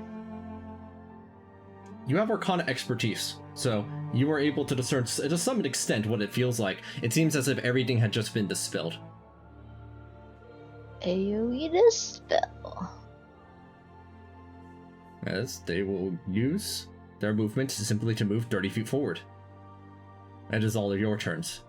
Speaker 1: You have Arcana expertise, so you are able to discern to some extent what it feels like. It seems as if everything had just been dispelled.
Speaker 4: AoE dispel.
Speaker 1: As they will use their movement simply to move 30 feet forward. That is all of your turns.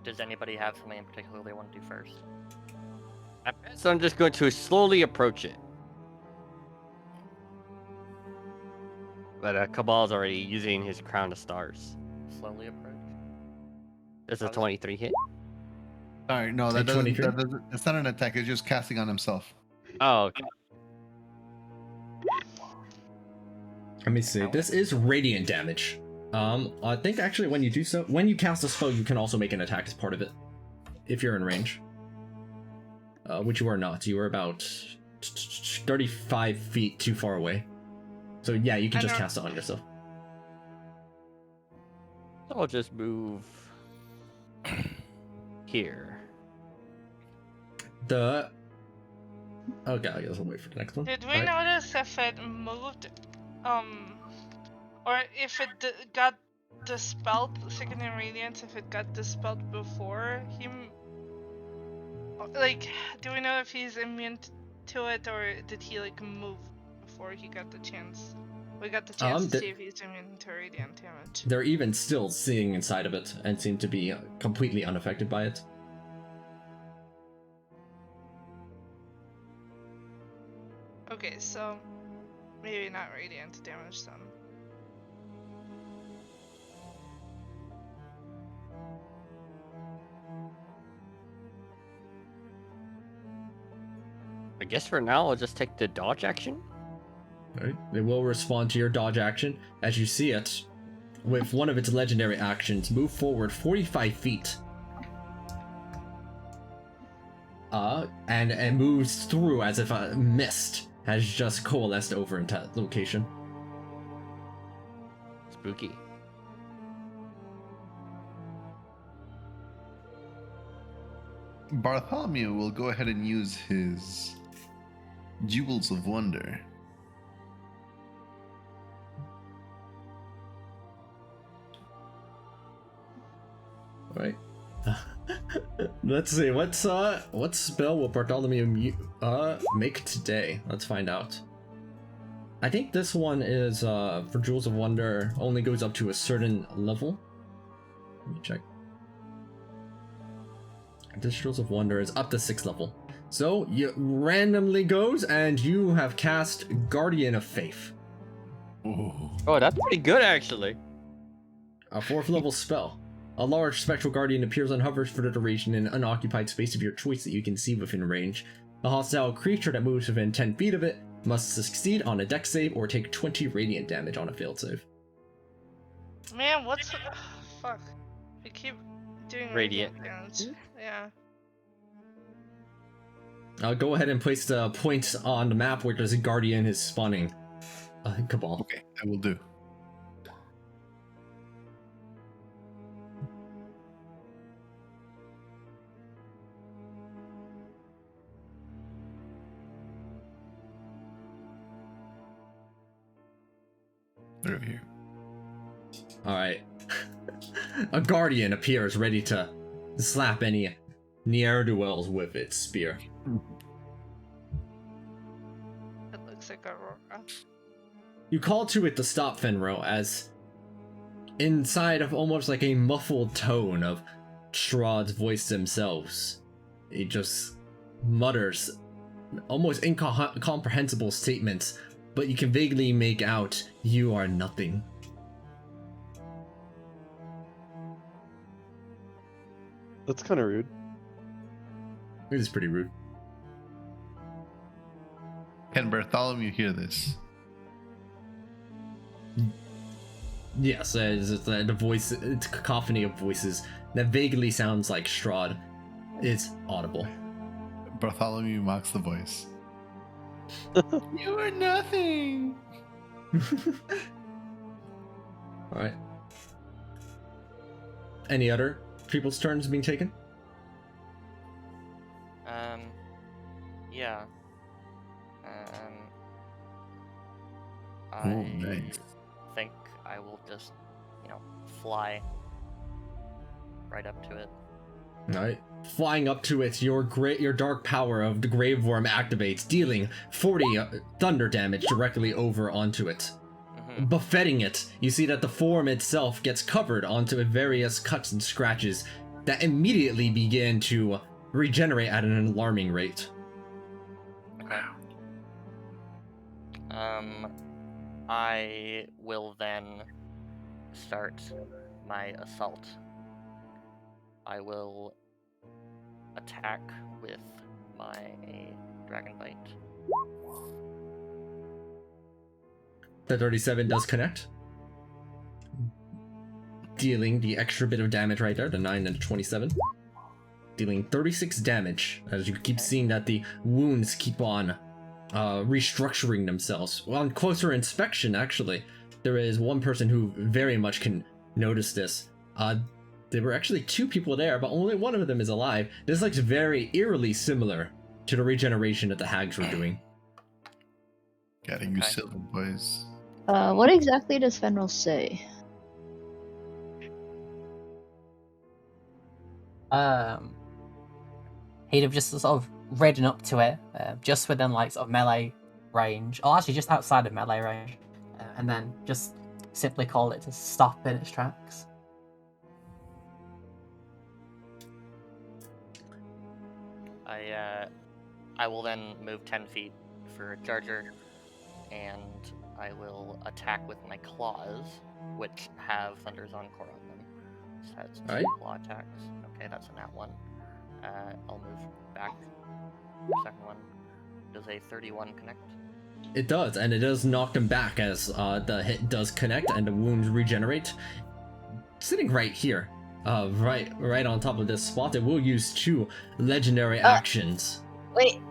Speaker 3: Does anybody have something in particular they want to do first?
Speaker 2: So I'm just going to slowly approach it. But Cabal's already using his Crown of Stars.
Speaker 3: Slowly approach.
Speaker 2: Does a 23 hit?
Speaker 5: Alright, no, that doesn't, it's not an attack, it's just casting on himself.
Speaker 2: Oh, okay.
Speaker 1: Let me see. This is radiant damage. I think actually when you do so, when you cast a spell, you can also make an attack as part of it. If you're in range. Which you are not. You are about 35 feet too far away. So yeah, you can
Speaker 9: I
Speaker 1: just
Speaker 9: know.
Speaker 1: cast it on yourself.
Speaker 2: I'll just move here.
Speaker 1: Okay, I guess I'll wait for the next one.
Speaker 9: Did we
Speaker 1: Alright.
Speaker 9: notice if it moved, or if it got dispelled, Sickening Radiance, if it got dispelled before him? Like, do we know if he's immune to it, or did he, like, move before he got the chance? We got the chance to see if he's immune to radiant damage.
Speaker 1: They're even still seeing inside of it and seem to be completely unaffected by it.
Speaker 9: Okay, so maybe not radiant damage then.
Speaker 2: I guess for now I'll just take the dodge action.
Speaker 1: Alright, it will respond to your dodge action as you see it, with one of its legendary actions, move forward 45 feet. And moves through as if a mist has just coalesced over into that location.
Speaker 2: Spooky.
Speaker 5: Bartholomew will go ahead and use his Jewels of Wonder.
Speaker 1: Right. Let's see, what spell will Bartholomew make today? Let's find out. I think this one is for Jewels of Wonder only goes up to a certain level. Let me check. This Jewels of Wonder is up to 6th level. So you randomly goes and you have cast Guardian of Faith.
Speaker 2: Oh, that's pretty good actually.
Speaker 1: A 4th level spell. A large spectral guardian appears and hovers for the duration in an unoccupied space of your choice that you can see within range. A hostile creature that moves within 10 feet of it must succeed on a dex save or take 20 radiant damage on a failed save.
Speaker 9: Man, what's fuck? We keep doing
Speaker 2: Radiant.
Speaker 9: damage. Yeah.
Speaker 1: I'll go ahead and place the point on the map where there's a guardian is spawning. Cabal.
Speaker 5: Okay, I will do. They're over here.
Speaker 1: Alright. A guardian appears ready to slap any ne'er-do-wells with its spear.
Speaker 9: It looks like Aurora.
Speaker 1: You call to it to stop Fenro as inside of almost like a muffled tone of Strahd's voice themselves, it just mutters almost incomprehensible statements, but you can vaguely make out, "You are nothing."
Speaker 8: That's kind of rude.
Speaker 1: It is pretty rude.
Speaker 5: Can Bartholomew hear this?
Speaker 1: Yes, it's the voice, it's a cacophony of voices that vaguely sounds like Strahd. It's audible.
Speaker 5: Bartholomew mocks the voice. You are nothing.
Speaker 1: Alright. Any other people's turns being taken?
Speaker 3: Yeah.
Speaker 5: Oh,
Speaker 3: I
Speaker 5: nice.
Speaker 3: think I will just, fly right up to it.
Speaker 1: Alright. Flying up to it, your dark power of the Grave Worm activates, dealing 40 thunder damage directly over onto it. Buffeting it, you see that the form itself gets covered onto various cuts and scratches that immediately begin to regenerate at an alarming rate.
Speaker 3: Okay. I will then start my assault. I will attack with my Dragon Bite.
Speaker 1: The 37 does connect, dealing the extra bit of damage right there, the 9 and the 27. Dealing 36 damage, as you keep seeing that the wounds keep on restructuring themselves. Well, on closer inspection, actually, there is one person who very much can notice this. There were actually 2 people there, but only one of them is alive. This looks very eerily similar to the regeneration that the hags were doing.
Speaker 5: Getting you silver, boys.
Speaker 4: What exactly does Fenril say?
Speaker 7: He'd have just sort of ridden up to it, just within like sort of melee range, or actually just outside of melee range, and then just simply call it to stop in its tracks.
Speaker 3: I will then move 10 feet for a charger, and I will attack with my claws, which have Thunder's Encore on them. So that's 2
Speaker 1: Alright.
Speaker 3: claw attacks. Okay, that's a nat 1. I'll move back. Second one. Does a 31 connect?
Speaker 1: It does, and it does knock them back as the hit does connect and the wounds regenerate. Sitting right here, right on top of this spot, it will use 2 legendary actions.
Speaker 4: Wait.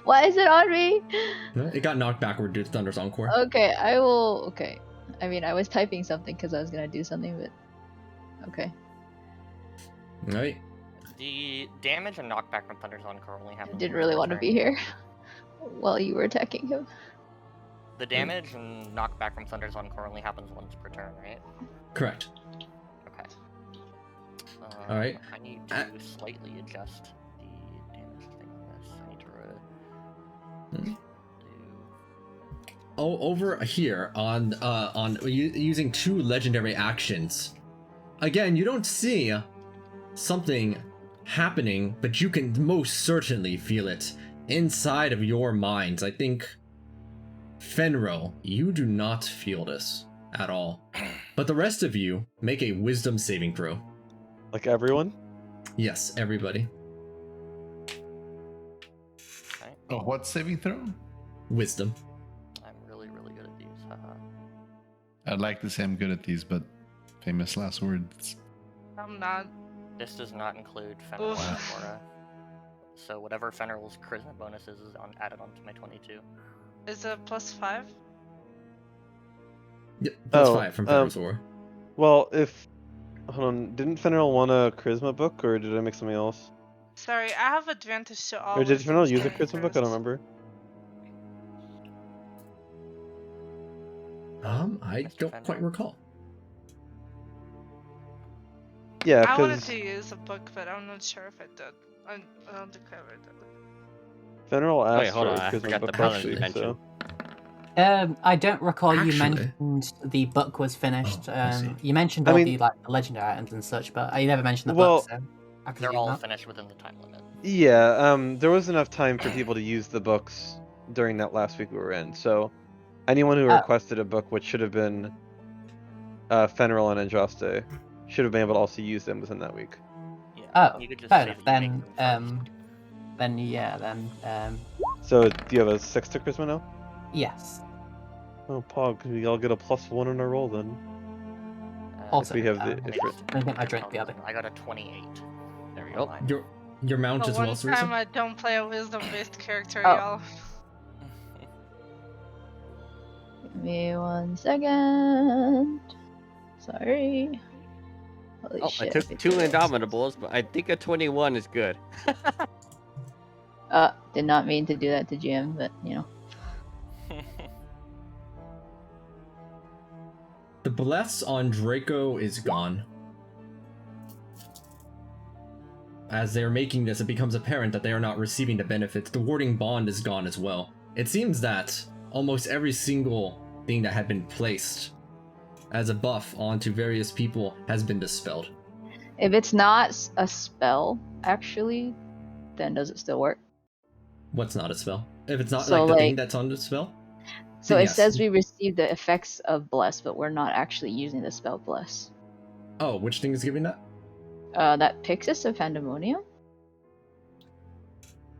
Speaker 4: Why is it on me?
Speaker 1: It got knocked backward due to Thunder's Encore.
Speaker 4: Okay, I will. Okay. I mean, I was typing something because I was gonna do something, but. Okay.
Speaker 1: Alright.
Speaker 3: The damage and knockback from Thunder's Encore only
Speaker 4: I
Speaker 3: happens.
Speaker 4: didn't
Speaker 3: once
Speaker 4: really
Speaker 3: per
Speaker 4: want to
Speaker 3: turn.
Speaker 4: be here while you were attacking him.
Speaker 3: The damage and knockback from Thunder's Encore only happens once per turn, right?
Speaker 1: Correct.
Speaker 3: Okay.
Speaker 1: Alright.
Speaker 3: I need to slightly adjust the damage thing on this. I need to do...
Speaker 1: Oh, over here on using 2 legendary actions. Again, you don't see something happening, but you can most certainly feel it inside of your minds. I think, Fenro, you do not feel this at all. But the rest of you make a wisdom saving throw.
Speaker 8: Like everyone?
Speaker 1: Yes, everybody.
Speaker 3: Okay.
Speaker 5: Oh, what saving throw?
Speaker 1: Wisdom.
Speaker 3: I'm really, really good at these. Haha.
Speaker 5: I'd like to say I'm good at these, but famous last words.
Speaker 9: I'm not.
Speaker 3: This does not include Fenrir's
Speaker 9: Oof.
Speaker 3: aura. So whatever Fenrir's charisma bonus is added onto my 22.
Speaker 9: Is it +5?
Speaker 1: Yep, plus
Speaker 8: Oh,
Speaker 1: 5 from Fenro's aura.
Speaker 8: Well, if... Hold on, didn't Fenrir want a charisma book, or did I make something else?
Speaker 9: Sorry, I have advantage to all.
Speaker 8: Or did
Speaker 9: wisdom
Speaker 8: Fenrir use a
Speaker 9: saving
Speaker 8: charisma book? I don't
Speaker 9: throws.
Speaker 8: remember.
Speaker 1: I
Speaker 3: Mr.
Speaker 1: don't
Speaker 3: Fenrir?
Speaker 1: quite recall.
Speaker 8: Yeah,
Speaker 9: I wanted
Speaker 8: because
Speaker 9: to use a book, but I'm not sure if I did. I don't think I ever did.
Speaker 8: Fenrir asked
Speaker 2: Wait, hold
Speaker 8: for
Speaker 2: on,
Speaker 8: a
Speaker 2: I
Speaker 8: charisma
Speaker 2: forgot the
Speaker 8: book
Speaker 2: balance
Speaker 8: actually,
Speaker 2: dimension.
Speaker 8: so...
Speaker 7: I don't recall you
Speaker 1: Actually-
Speaker 7: mentioned the book was finished.
Speaker 1: Oh, I see.
Speaker 7: You mentioned
Speaker 8: I
Speaker 7: all
Speaker 8: mean-
Speaker 7: the like the legendary items and such, but you never mentioned the
Speaker 8: Well,
Speaker 7: book. So I
Speaker 3: They're
Speaker 7: presume
Speaker 3: all
Speaker 7: not.
Speaker 3: finished within the time limit.
Speaker 8: Yeah, there was enough time for people to use the books during that last week we were in, so anyone who
Speaker 7: Oh.
Speaker 8: requested a book, which should have been Fenrir and Andraste, should have been able to also use them within that week.
Speaker 3: Yeah.
Speaker 7: Oh,
Speaker 3: You could just
Speaker 7: fair
Speaker 3: say
Speaker 7: enough.
Speaker 3: that you make them first.
Speaker 7: Then yeah, then
Speaker 8: So, do you have a 6 to charisma now?
Speaker 7: yes.
Speaker 8: Oh, Pog, we all get a +1 in our roll then.
Speaker 7: Also,
Speaker 8: we have the
Speaker 3: let me
Speaker 8: Ifrit.
Speaker 3: just
Speaker 7: I think I drank
Speaker 3: tell
Speaker 7: the
Speaker 3: you
Speaker 7: other.
Speaker 3: something. I got a 28.
Speaker 2: There we
Speaker 3: on
Speaker 2: go.
Speaker 3: mine.
Speaker 1: Your mount
Speaker 9: The
Speaker 1: as
Speaker 9: one
Speaker 1: well,
Speaker 9: time
Speaker 1: Sarisa?
Speaker 9: I don't play a wisdom-based character,
Speaker 4: Oh.
Speaker 9: y'all.
Speaker 4: Give me 1 second. Sorry. Holy
Speaker 2: Oh,
Speaker 4: shit.
Speaker 2: I took 2 Indomitables, but I think a 21 is good.
Speaker 4: Did not mean to do that to GM, but you know.
Speaker 1: The bless on Draco is gone. As they are making this, it becomes apparent that they are not receiving the benefits. The warding bond is gone as well. It seems that almost every single thing that had been placed as a buff onto various people has been dispelled.
Speaker 4: If it's not a spell, actually, then does it still work?
Speaker 1: What's not a spell? If it's not
Speaker 4: So,
Speaker 1: like the thing
Speaker 4: like-
Speaker 1: that's on the spell?
Speaker 4: So
Speaker 1: Then
Speaker 4: it
Speaker 1: yes.
Speaker 4: says we receive the effects of Bless, but we're not actually using the spell Bless.
Speaker 1: Oh, which thing is giving that?
Speaker 4: That Pixis of Pandemonium?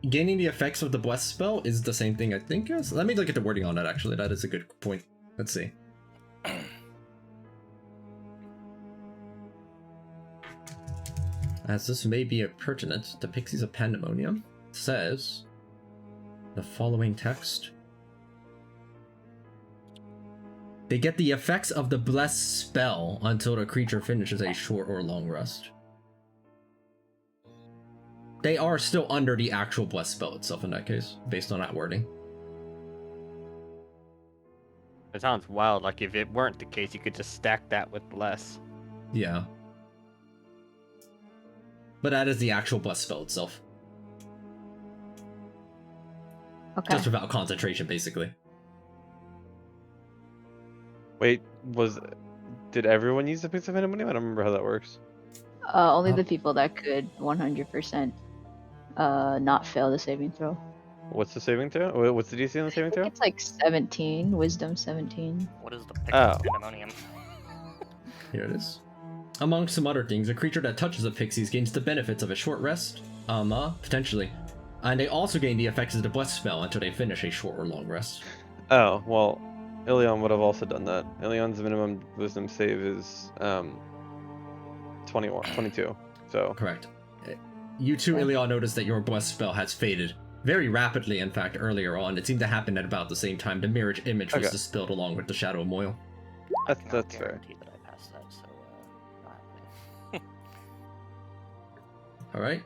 Speaker 1: Gaining the effects of the bless spell is the same thing, I think. Yes. Let me look at the wording on that, actually. That is a good point. Let's see. As this may be pertinent, the Pixies of Pandemonium says the following text. They get the effects of the blessed spell until the creature finishes a short or long rest. They are still under the actual blessed spell itself in that case, based on that wording.
Speaker 2: It sounds wild. Like if it weren't the case, you could just stack that with less.
Speaker 1: Yeah. But that is the actual blessed spell itself.
Speaker 4: Okay.
Speaker 1: Just without concentration, basically.
Speaker 8: Wait, did everyone use the Pix of Anonymity? I don't remember how that works.
Speaker 4: Only the people that could 100% not fail the saving throw.
Speaker 8: What's the saving throw? What's the DC on the saving
Speaker 4: I think
Speaker 8: throw?
Speaker 4: it's like 17, wisdom 17.
Speaker 3: What is the pick
Speaker 8: Oh.
Speaker 3: of pandemonium?
Speaker 1: Here it is. Among some other things, a creature that touches the pixies gains the benefits of a short rest, potentially. And they also gain the effects of the blessed spell until they finish a short or long rest.
Speaker 8: Oh, well, Ilion would have also done that. Ilion's minimum wisdom save is 22. So
Speaker 1: Correct. You too, Ilion, noticed that your blessed spell has faded very rapidly, in fact, earlier on. It seemed to happen at about the same time the mirror image was
Speaker 8: Okay.
Speaker 1: dispelled along with the Shadow of Moil.
Speaker 3: I
Speaker 8: that's
Speaker 3: cannot
Speaker 8: fair.
Speaker 3: guarantee that I passed that, so not happening.
Speaker 1: Alright.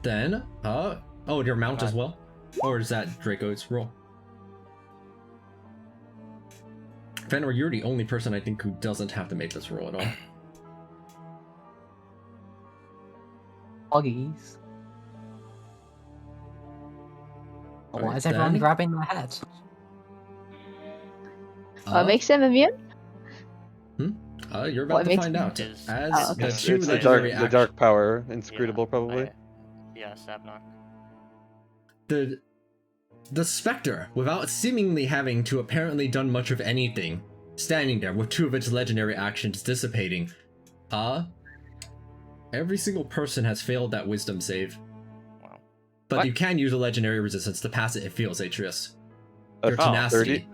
Speaker 1: Then, your mount as well? Or is that Draco's roll? Fenrir, you're the only person I think who doesn't have to make this roll at all.
Speaker 7: Oggies. Why
Speaker 1: Alright,
Speaker 7: is everyone
Speaker 1: then.
Speaker 7: grabbing their head?
Speaker 4: What makes him immune?
Speaker 1: You're about
Speaker 4: What
Speaker 1: to
Speaker 4: makes
Speaker 1: find
Speaker 4: him-
Speaker 1: out.
Speaker 3: Is-
Speaker 1: As
Speaker 4: Oh, okay.
Speaker 1: the
Speaker 8: it's,
Speaker 1: two
Speaker 8: it's
Speaker 1: legendary
Speaker 8: the dark power, inscrutable probably.
Speaker 3: Sabnock.
Speaker 1: The Spectre, without seemingly having to apparently done much of anything, standing there with two of its legendary actions dissipating, every single person has failed that wisdom save.
Speaker 3: Wow.
Speaker 1: But
Speaker 2: What?
Speaker 1: you can use a legendary resistance to pass it if feels, Atreus.
Speaker 8: A
Speaker 1: Your
Speaker 8: 30?
Speaker 1: tenacity.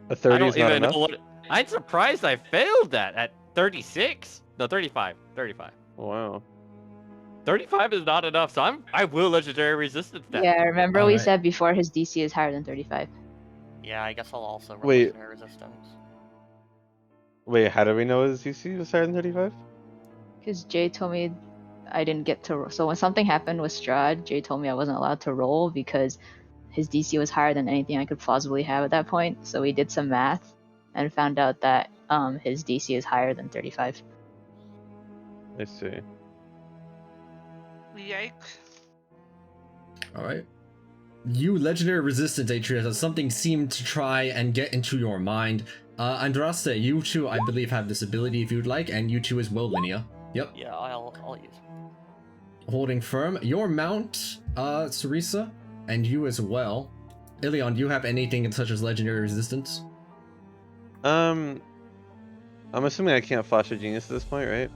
Speaker 8: A
Speaker 2: I
Speaker 8: 30
Speaker 2: don't
Speaker 8: is not
Speaker 2: even
Speaker 8: enough?
Speaker 2: know what. I'm surprised I failed that at 36. No, 35. 35.
Speaker 8: Wow.
Speaker 2: 35 is not enough, so I will legendary resistance that.
Speaker 4: Yeah, remember we
Speaker 1: Alright.
Speaker 4: said before his DC is higher than 35.
Speaker 3: Yeah, I guess I'll also roll
Speaker 8: Wait.
Speaker 3: legendary resistance.
Speaker 8: Wait, how do we know his DC was higher than 35?
Speaker 4: Because Jay told me I didn't get to roll. So when something happened with Strahd, Jay told me I wasn't allowed to roll because his DC was higher than anything I could plausibly have at that point. So we did some math and found out that his DC is higher than 35.
Speaker 8: I see.
Speaker 9: Yikes.
Speaker 1: Alright. You legendary resistance, Atreus, as something seemed to try and get into your mind. Andraste, you two, I believe, have this ability if you'd like, and you two as well, Linnea. Yep.
Speaker 3: Yeah, I'll use it.
Speaker 1: Holding firm. Your mount, Sarisa, and you as well. Ilion, do you have anything such as legendary resistance?
Speaker 8: I'm assuming I can't flash a genius at this point, right?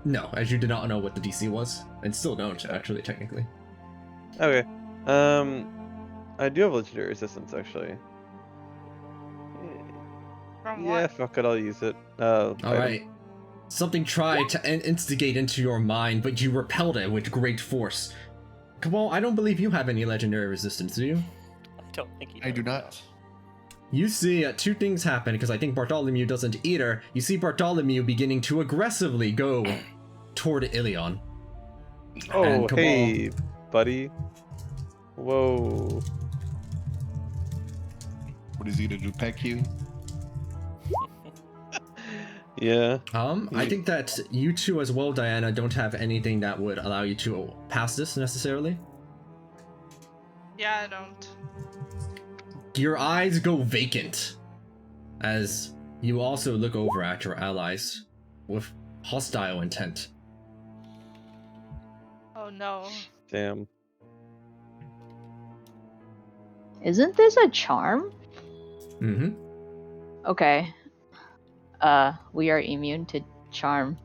Speaker 1: No, as you did not know what the DC was, and still don't, actually, technically.
Speaker 8: Okay. I do have legendary resistance actually.
Speaker 9: From
Speaker 8: Yeah,
Speaker 9: what?
Speaker 8: fuck it, I'll use it.
Speaker 1: Alright. Something tried to instigate into your mind, but you repelled it with great force. Cabal, I don't believe you have any legendary resistance, do you?
Speaker 3: I don't think he
Speaker 5: I do
Speaker 3: does,
Speaker 5: not.
Speaker 1: You see two things happen, because I think Bartholomew doesn't either. You see Bartholomew beginning to aggressively go toward Ilion.
Speaker 8: Oh,
Speaker 1: And Cabal-
Speaker 8: hey, buddy. Whoa.
Speaker 5: What is he to do? Peck you?
Speaker 8: Yeah.
Speaker 1: I think that you two as well, Diana, don't have anything that would allow you to pass this necessarily.
Speaker 9: Yeah, I don't.
Speaker 1: Your eyes go vacant as you also look over at your allies with hostile intent.
Speaker 9: Oh no.
Speaker 8: Damn.
Speaker 4: Isn't this a charm?
Speaker 1: Mm-hmm.
Speaker 4: Okay. We are immune to charm.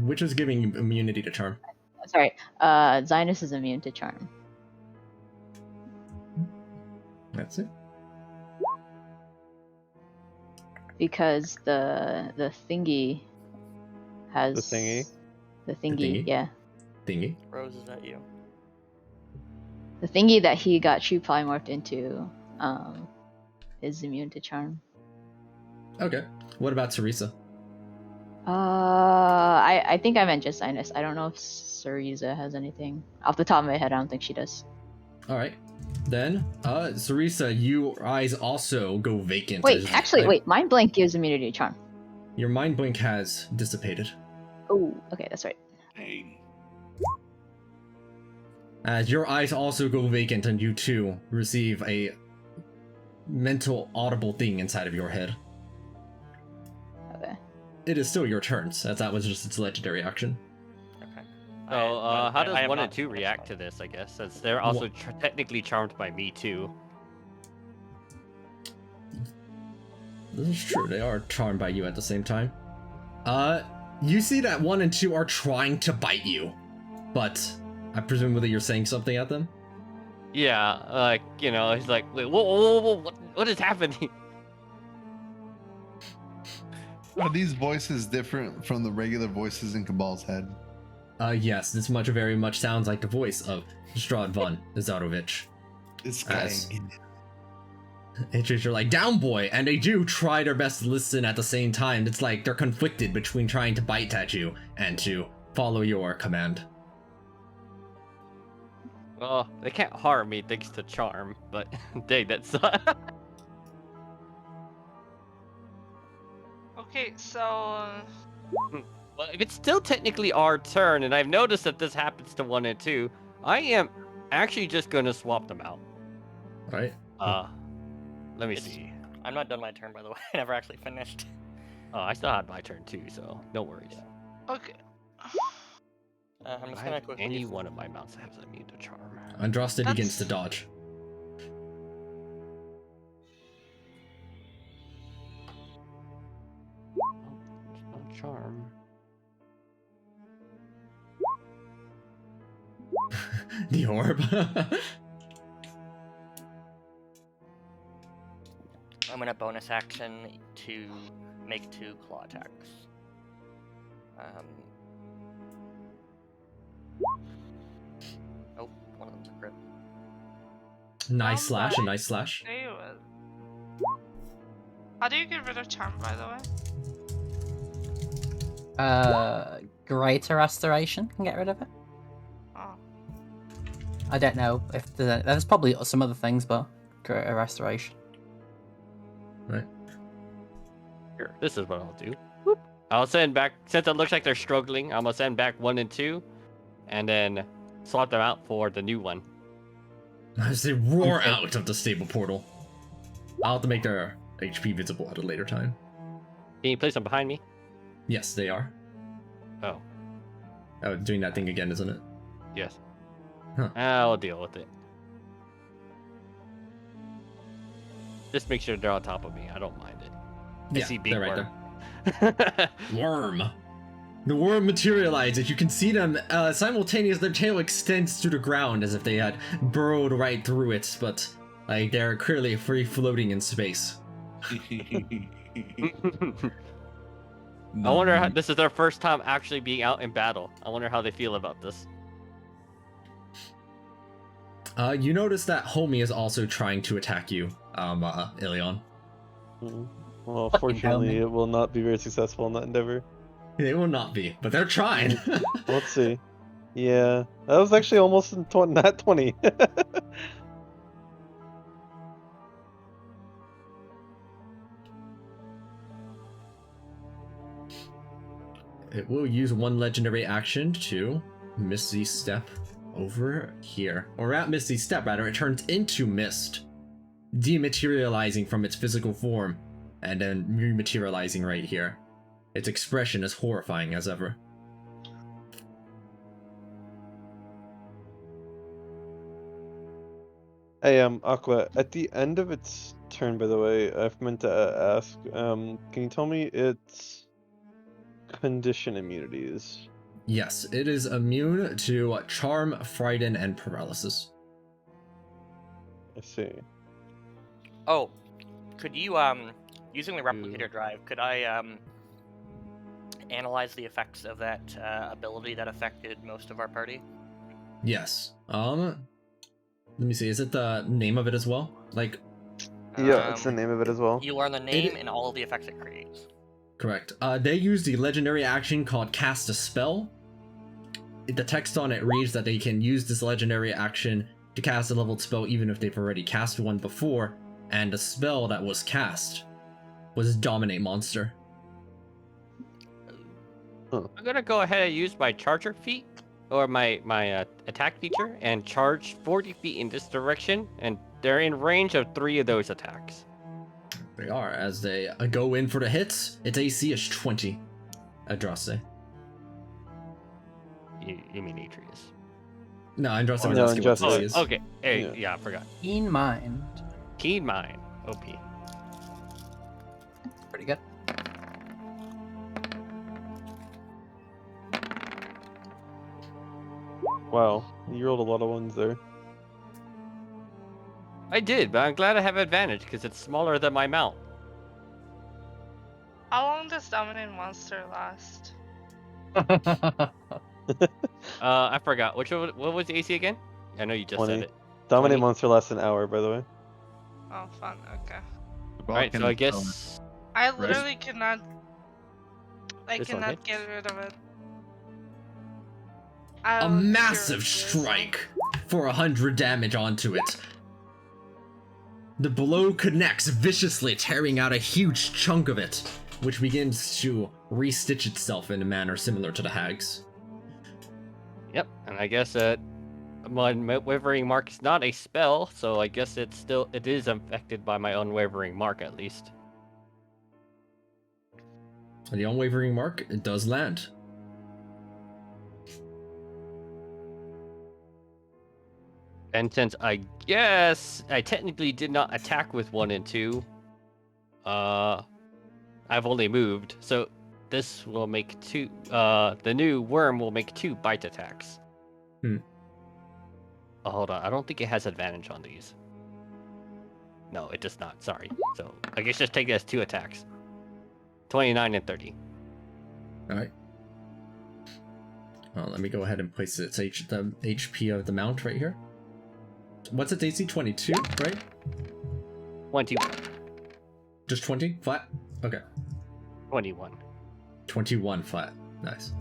Speaker 1: Which is giving you immunity to charm.
Speaker 4: Sorry, Zinus is immune to charm.
Speaker 1: That's it.
Speaker 4: Because the thingy has
Speaker 8: The thingy?
Speaker 4: The thingy,
Speaker 1: thingy?
Speaker 4: yeah.
Speaker 1: Thingy.
Speaker 3: Rose, is that you?
Speaker 4: The thingy that he got true polymorphed into is immune to charm.
Speaker 1: Okay. What about Teresa?
Speaker 4: I think I meant just Sinus. I don't know if Cereza has anything. Off the top of my head, I don't think she does.
Speaker 1: Alright. Then, Teresa, your eyes also go vacant.
Speaker 4: Wait, actually, wait. Mind Blank gives immunity to charm.
Speaker 1: Your mind blink has dissipated.
Speaker 4: Oh, okay, that's right.
Speaker 10: Pain.
Speaker 1: As your eyes also go vacant and you too receive a mental audible thing inside of your head.
Speaker 4: Okay.
Speaker 1: It is still your turn, as that was just its legendary action.
Speaker 3: Okay.
Speaker 2: So, how does
Speaker 3: I
Speaker 2: 1
Speaker 3: have
Speaker 2: and 2
Speaker 3: not-
Speaker 2: react to this, I guess, since they're also technically charmed by me, too?
Speaker 1: This is true, they are charmed by you at the same time. You see that 1 and 2 are trying to bite you, but I presumably you're saying something at them?
Speaker 2: Yeah, like, you know, he's like, wait, whoa, what is happening?
Speaker 5: Are these voices different from the regular voices in Cabal's head?
Speaker 1: Yes, this very much sounds like the voice of Strahd von Zarovich.
Speaker 5: This guy.
Speaker 1: As- It's just you're like, down boy, and they do try their best to listen at the same time. It's like they're conflicted between trying to bite at you and to follow your command.
Speaker 2: Well, they can't harm me thanks to charm, but dang, that's
Speaker 9: Okay, so
Speaker 2: well, if it's still technically our turn, and I've noticed that this happens to 1 and 2, I am actually just gonna swap them out.
Speaker 1: Alright.
Speaker 2: Let me
Speaker 3: It's-
Speaker 2: see.
Speaker 3: I'm not done my turn, by the way. I never actually finished.
Speaker 2: Oh, I still had my turn too, so no worries.
Speaker 9: okay.
Speaker 3: I'm
Speaker 2: If
Speaker 3: just
Speaker 2: I
Speaker 3: gonna
Speaker 2: have
Speaker 3: quickly.
Speaker 2: any one of my mounts has immune to charm.
Speaker 1: Andraste begins
Speaker 9: That's-
Speaker 1: to dodge.
Speaker 2: It's not charm.
Speaker 1: The orb.
Speaker 3: I'm gonna bonus action to make 2 claw attacks. Oh, one of them's a crit.
Speaker 1: Nice slash, a
Speaker 9: Alright.
Speaker 1: nice slash.
Speaker 9: There you are. How do you get rid of charm, by the way?
Speaker 7: Greater Restoration can get rid of it.
Speaker 9: Oh.
Speaker 7: I don't know if there's probably some other things, but Greater Restoration.
Speaker 1: Right.
Speaker 2: Here, this is what I'll do. Whoop. I'll send back, since it looks like they're struggling, I'm gonna send back 1 and 2, and then swap them out for the new one.
Speaker 1: As they roar
Speaker 7: Okay.
Speaker 1: out of the stable portal. I'll have to make their HP visible at a later time.
Speaker 2: Can you place them behind me?
Speaker 1: Yes, they are.
Speaker 2: Oh,
Speaker 1: Oh, doing that thing again, isn't it?
Speaker 2: yes.
Speaker 1: Huh.
Speaker 2: I'll deal with it. Just make sure they're on top of me. I don't mind it. I
Speaker 1: Yeah,
Speaker 2: see big
Speaker 1: they're right
Speaker 2: worm.
Speaker 1: there. Worm. The worm materializes. You can see them simultaneous. Their tail extends to the ground as if they had burrowed right through it, but like they're clearly free floating in space.
Speaker 2: I wonder how this is their first time actually being out in battle. I wonder how they feel about this.
Speaker 1: You notice that Homie is also trying to attack you, Ilion.
Speaker 8: Well,
Speaker 7: Fucking
Speaker 8: fortunately,
Speaker 7: helmet.
Speaker 8: it will not be very successful in that endeavor.
Speaker 1: They will not be, but they're trying.
Speaker 8: Let's see. Yeah, that was actually almost in not 20.
Speaker 1: It will use 1 legendary action to Misty Step over here. Or at Misty Step, rather, it turns into mist, dematerializing from its physical form, and then rematerializing right here. Its expression is horrifying as ever.
Speaker 8: Hey, Aqua, at the end of its turn, by the way, I've meant to ask, can you tell me its condition immunities?
Speaker 1: Yes, it is immune to Charm, Frighten, and Paralysis.
Speaker 8: I see.
Speaker 3: Oh, could you using the replicator drive, could I analyze the effects of that ability that affected most of our party?
Speaker 1: Yes. Let me see. Is it the name of it as well? Like,
Speaker 8: Yeah, it's the name of it as well.
Speaker 3: You learn the name and all of the effects it creates.
Speaker 1: correct. They use the legendary action called Cast a Spell. The text on it reads that they can use this legendary action to cast a leveled spell even if they've already cast one before, and the spell that was cast was Dominate Monster.
Speaker 2: I'm gonna go ahead and use my charger feat, or my attack feature, and charge 40 feet in this direction, and they're in range of 3 of those attacks.
Speaker 1: They are, as they go in for the hits. Its AC is 20. Andraste.
Speaker 2: You mean Atreus?
Speaker 1: No, Andraste
Speaker 8: No,
Speaker 1: was asking what its
Speaker 8: Andraste.
Speaker 1: AC is.
Speaker 2: Okay. Hey,
Speaker 8: Yeah.
Speaker 2: yeah, I forgot.
Speaker 7: Keen mind.
Speaker 2: Keen Mind. OP.
Speaker 7: Pretty good.
Speaker 8: Wow, you rolled a lot of ones there.
Speaker 2: I did, but I'm glad I have advantage because it's smaller than my mount.
Speaker 9: How long does Dominate Monster last?
Speaker 2: I forgot. What was the AC again? I know you just
Speaker 8: 20.
Speaker 2: said it.
Speaker 8: Dominate
Speaker 2: 20?
Speaker 8: Monster lasts an hour, by the way.
Speaker 9: Oh, fun. Okay.
Speaker 2: Alright, so I guess
Speaker 9: I literally cannot. I
Speaker 2: This one
Speaker 9: cannot
Speaker 2: hits.
Speaker 9: get rid of it.
Speaker 1: A
Speaker 9: I'll
Speaker 1: massive
Speaker 9: seriously-
Speaker 1: strike for 100 damage onto it. The blow connects viciously, tearing out a huge chunk of it, which begins to restitch itself in a manner similar to the hag's.
Speaker 2: Yep, and I guess my Unwavering Mark is not a spell, so I guess it is affected by my Unwavering Mark at least.
Speaker 1: The Unwavering Mark, it does land.
Speaker 2: And since I guess I technically did not attack with 1 and 2, I've only moved, so this will make 2. The new worm will make 2 bite attacks.
Speaker 1: Hmm.
Speaker 2: Oh, hold on, I don't think it has advantage on these. No, it does not. Sorry. So I guess just take it as 2 attacks. 29 and 30.
Speaker 1: Alright. Well, let me go ahead and place the HP of the mount right here. What's its AC? 22, right?
Speaker 2: 21.
Speaker 1: Just 20? Flat? Okay.
Speaker 2: 21.
Speaker 1: 21 flat. Nice.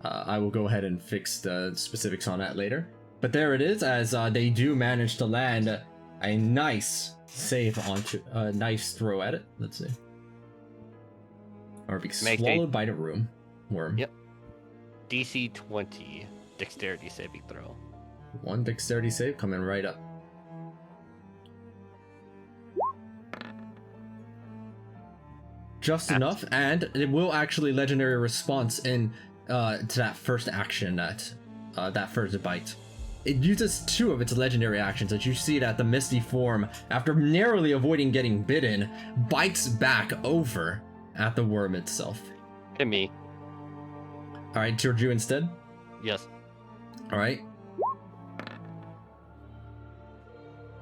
Speaker 1: I will go ahead and fix the specifics on that later. But there it is, as they do manage to land a nice save onto a nice throw at it. Let's see. Or be
Speaker 2: Make
Speaker 1: swallowed by the worm.
Speaker 2: Yep. DC 20 dexterity saving throw.
Speaker 1: 1 dexterity save coming right up. Just enough, and it will actually legendary response in to that first action, that first bite. It uses 2 of its legendary actions, as you see that the misty form, after narrowly avoiding getting bitten, bites back over at the worm itself.
Speaker 2: To me.
Speaker 1: Alright, toward you instead?
Speaker 2: Yes.
Speaker 1: Alright.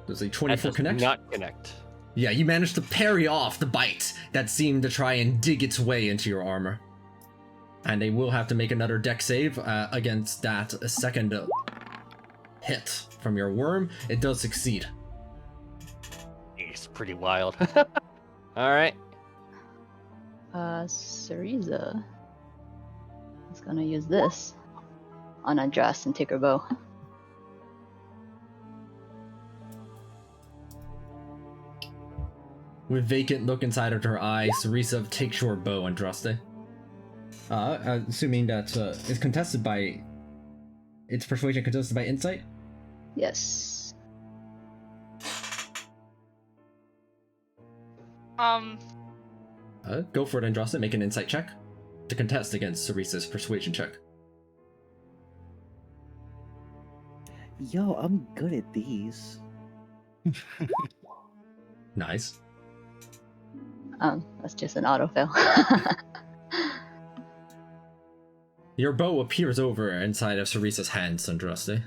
Speaker 1: Does a
Speaker 2: That
Speaker 1: 24
Speaker 2: does
Speaker 1: connect?
Speaker 2: not connect.
Speaker 1: Yeah, you managed to parry off the bite that seemed to try and dig its way into your armor. And they will have to make another dex save against that second hit from your worm. It does succeed.
Speaker 2: It's pretty wild. Alright.
Speaker 4: Syriza is gonna use this on Andras and take her bow.
Speaker 1: With vacant look inside of her eye, Syriza takes your bow, Andraste. Assuming that it's contested by... Its persuasion contested by insight?
Speaker 4: Yes.
Speaker 1: Go for it, Andraste. Make an insight check to contest against Syriza's persuasion check.
Speaker 6: Yo, I'm good at these.
Speaker 1: Nice.
Speaker 4: That's just an autofill.
Speaker 1: Your bow appears over inside of Syriza's hands, Andraste.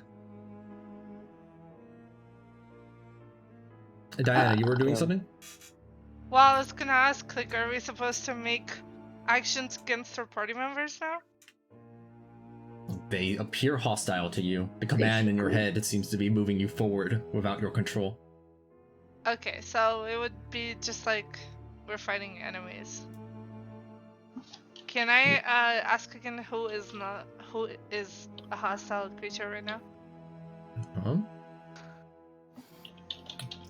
Speaker 1: Diana, you were doing something?
Speaker 9: Well, I was gonna ask, like, are we supposed to make actions against our party members now?
Speaker 1: They appear hostile to you. The command in your head seems to be moving you forward without your control.
Speaker 9: Okay, so it would be just like we're fighting enemies. Can I ask again who is a hostile creature right now?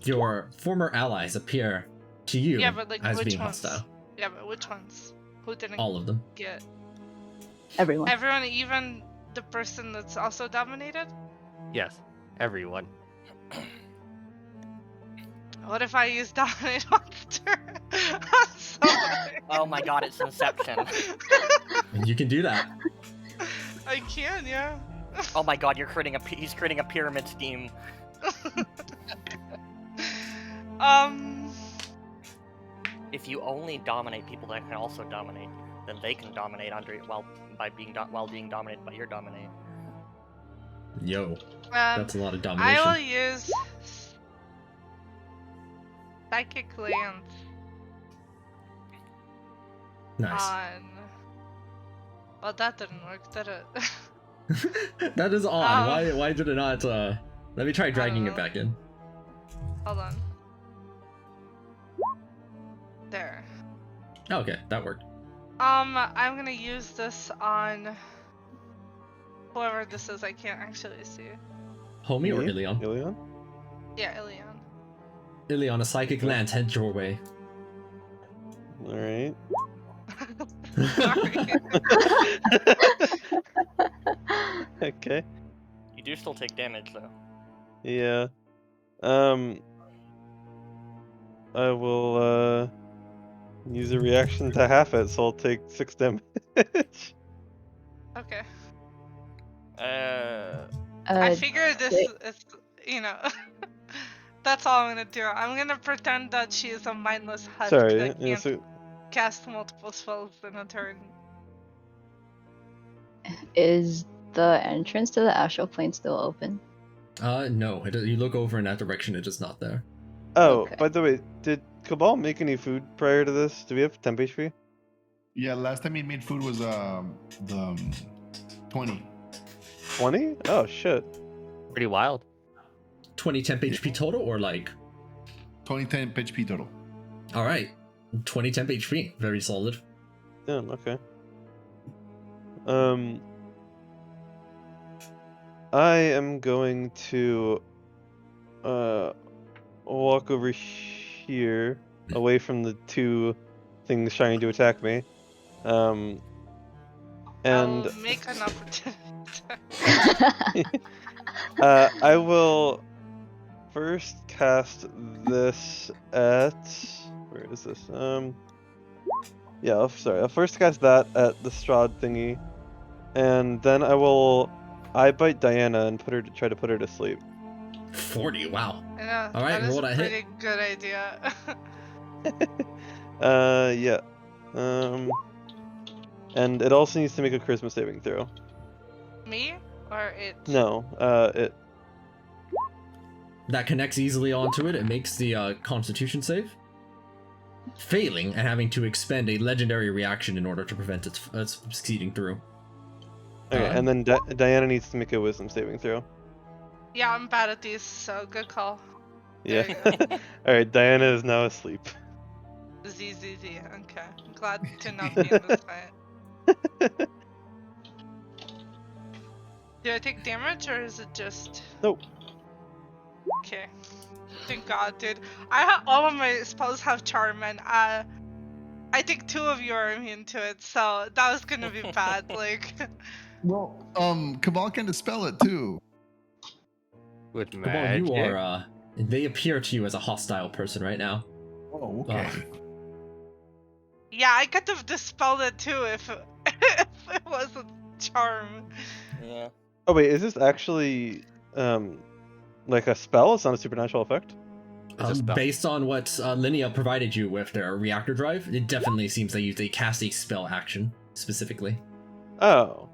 Speaker 1: Your former allies appear to you
Speaker 9: Yeah, but like
Speaker 1: as
Speaker 9: which
Speaker 1: being
Speaker 9: ones?
Speaker 1: hostile.
Speaker 9: Yeah, but which ones? Who didn't
Speaker 1: All of them.
Speaker 9: get?
Speaker 4: Everyone.
Speaker 9: Everyone, even the person that's also dominated?
Speaker 2: Yes, everyone.
Speaker 9: What if I use dominate monster? I'm sorry.
Speaker 3: Oh my god, it's Inception.
Speaker 1: And you can do that.
Speaker 9: I can, yeah.
Speaker 3: Oh my god, he's creating a pyramid scheme. If you only dominate people that can also dominate, then they can dominate while being dominated by your dominate.
Speaker 1: Yo, that's a lot of domination.
Speaker 9: I will use Psychic Lance
Speaker 1: Nice.
Speaker 9: on. Well, that didn't work, did it?
Speaker 1: That is odd. Why did it not? Let me try dragging it back in.
Speaker 9: Hold on. There.
Speaker 1: Okay, that worked.
Speaker 9: I'm gonna use this on whoever this is. I can't actually see.
Speaker 1: Homie or
Speaker 8: Me?
Speaker 1: Ilion?
Speaker 8: Ilion?
Speaker 9: Yeah, Ilion.
Speaker 1: Ilion, a psychic lance heads your way.
Speaker 8: Alright.
Speaker 9: Sorry.
Speaker 8: Okay.
Speaker 3: You do still take damage though.
Speaker 8: Yeah. I will use a reaction to half it, so I'll take 6 damage.
Speaker 9: Okay.
Speaker 3: I
Speaker 9: I figured this is, that's all I'm gonna do. I'm gonna pretend that she is a mindless husk
Speaker 8: Sorry.
Speaker 9: that
Speaker 8: Yeah,
Speaker 9: can't cast multiple spells in a turn.
Speaker 4: Is the entrance to the astral plane still open?
Speaker 1: No. You look over in that direction, it is not there.
Speaker 8: Oh,
Speaker 4: Okay.
Speaker 8: by the way, did Cabal make any food prior to this? Do we have temp HP?
Speaker 5: Yeah, last time he made food was the 20.
Speaker 8: 20? Oh shit.
Speaker 2: Pretty wild.
Speaker 1: 20 temp HP total, or like?
Speaker 5: 20 temp HP total.
Speaker 1: Alright. 20 temp HP. Very solid.
Speaker 8: Yeah, okay. I am going to walk over here, away from the 2 things trying to attack me. And
Speaker 9: I'll make an opportunity.
Speaker 8: I will first cast this at... Where is this? Yeah, I'll first cast that at the Strahd thingy, and then I will eye bite Diana and try to put her to sleep.
Speaker 1: 40, wow.
Speaker 9: I know,
Speaker 1: Alright,
Speaker 9: that is
Speaker 1: roll
Speaker 9: a
Speaker 1: that hit.
Speaker 9: pretty good idea.
Speaker 8: Yeah. And it also needs to make a charisma saving throw.
Speaker 9: Me? Or it?
Speaker 8: No, it.
Speaker 1: That connects easily onto it. It makes the Constitution save. Failing and having to expend a legendary reaction in order to prevent its succeeding through.
Speaker 8: Okay, and then Diana needs to make a wisdom saving throw.
Speaker 9: Yeah, I'm bad at these, so good call.
Speaker 8: Yeah.
Speaker 9: There you go.
Speaker 8: Alright, Diana is now asleep.
Speaker 9: Z. Okay. I'm glad to not be in this fight. Do I take damage or is it just?
Speaker 8: Nope.
Speaker 9: Okay. Thank God, dude. All of my spells have charm, and I think 2 of you are immune to it, so that was gonna be bad. Like.
Speaker 5: Well, Cabal can dispel it too.
Speaker 2: With
Speaker 1: Well,
Speaker 2: magic.
Speaker 1: you are, they appear to you as a hostile person right now.
Speaker 5: Oh, okay.
Speaker 9: Yeah, I could have dispelled it too if it wasn't charm.
Speaker 3: Yeah.
Speaker 8: Oh wait, is this actually like a spell? It's not a supernatural effect?
Speaker 2: It's a spell.
Speaker 1: Based on what Linnea provided you with their reactor drive, it definitely seems that they cast a spell action specifically.
Speaker 8: Oh.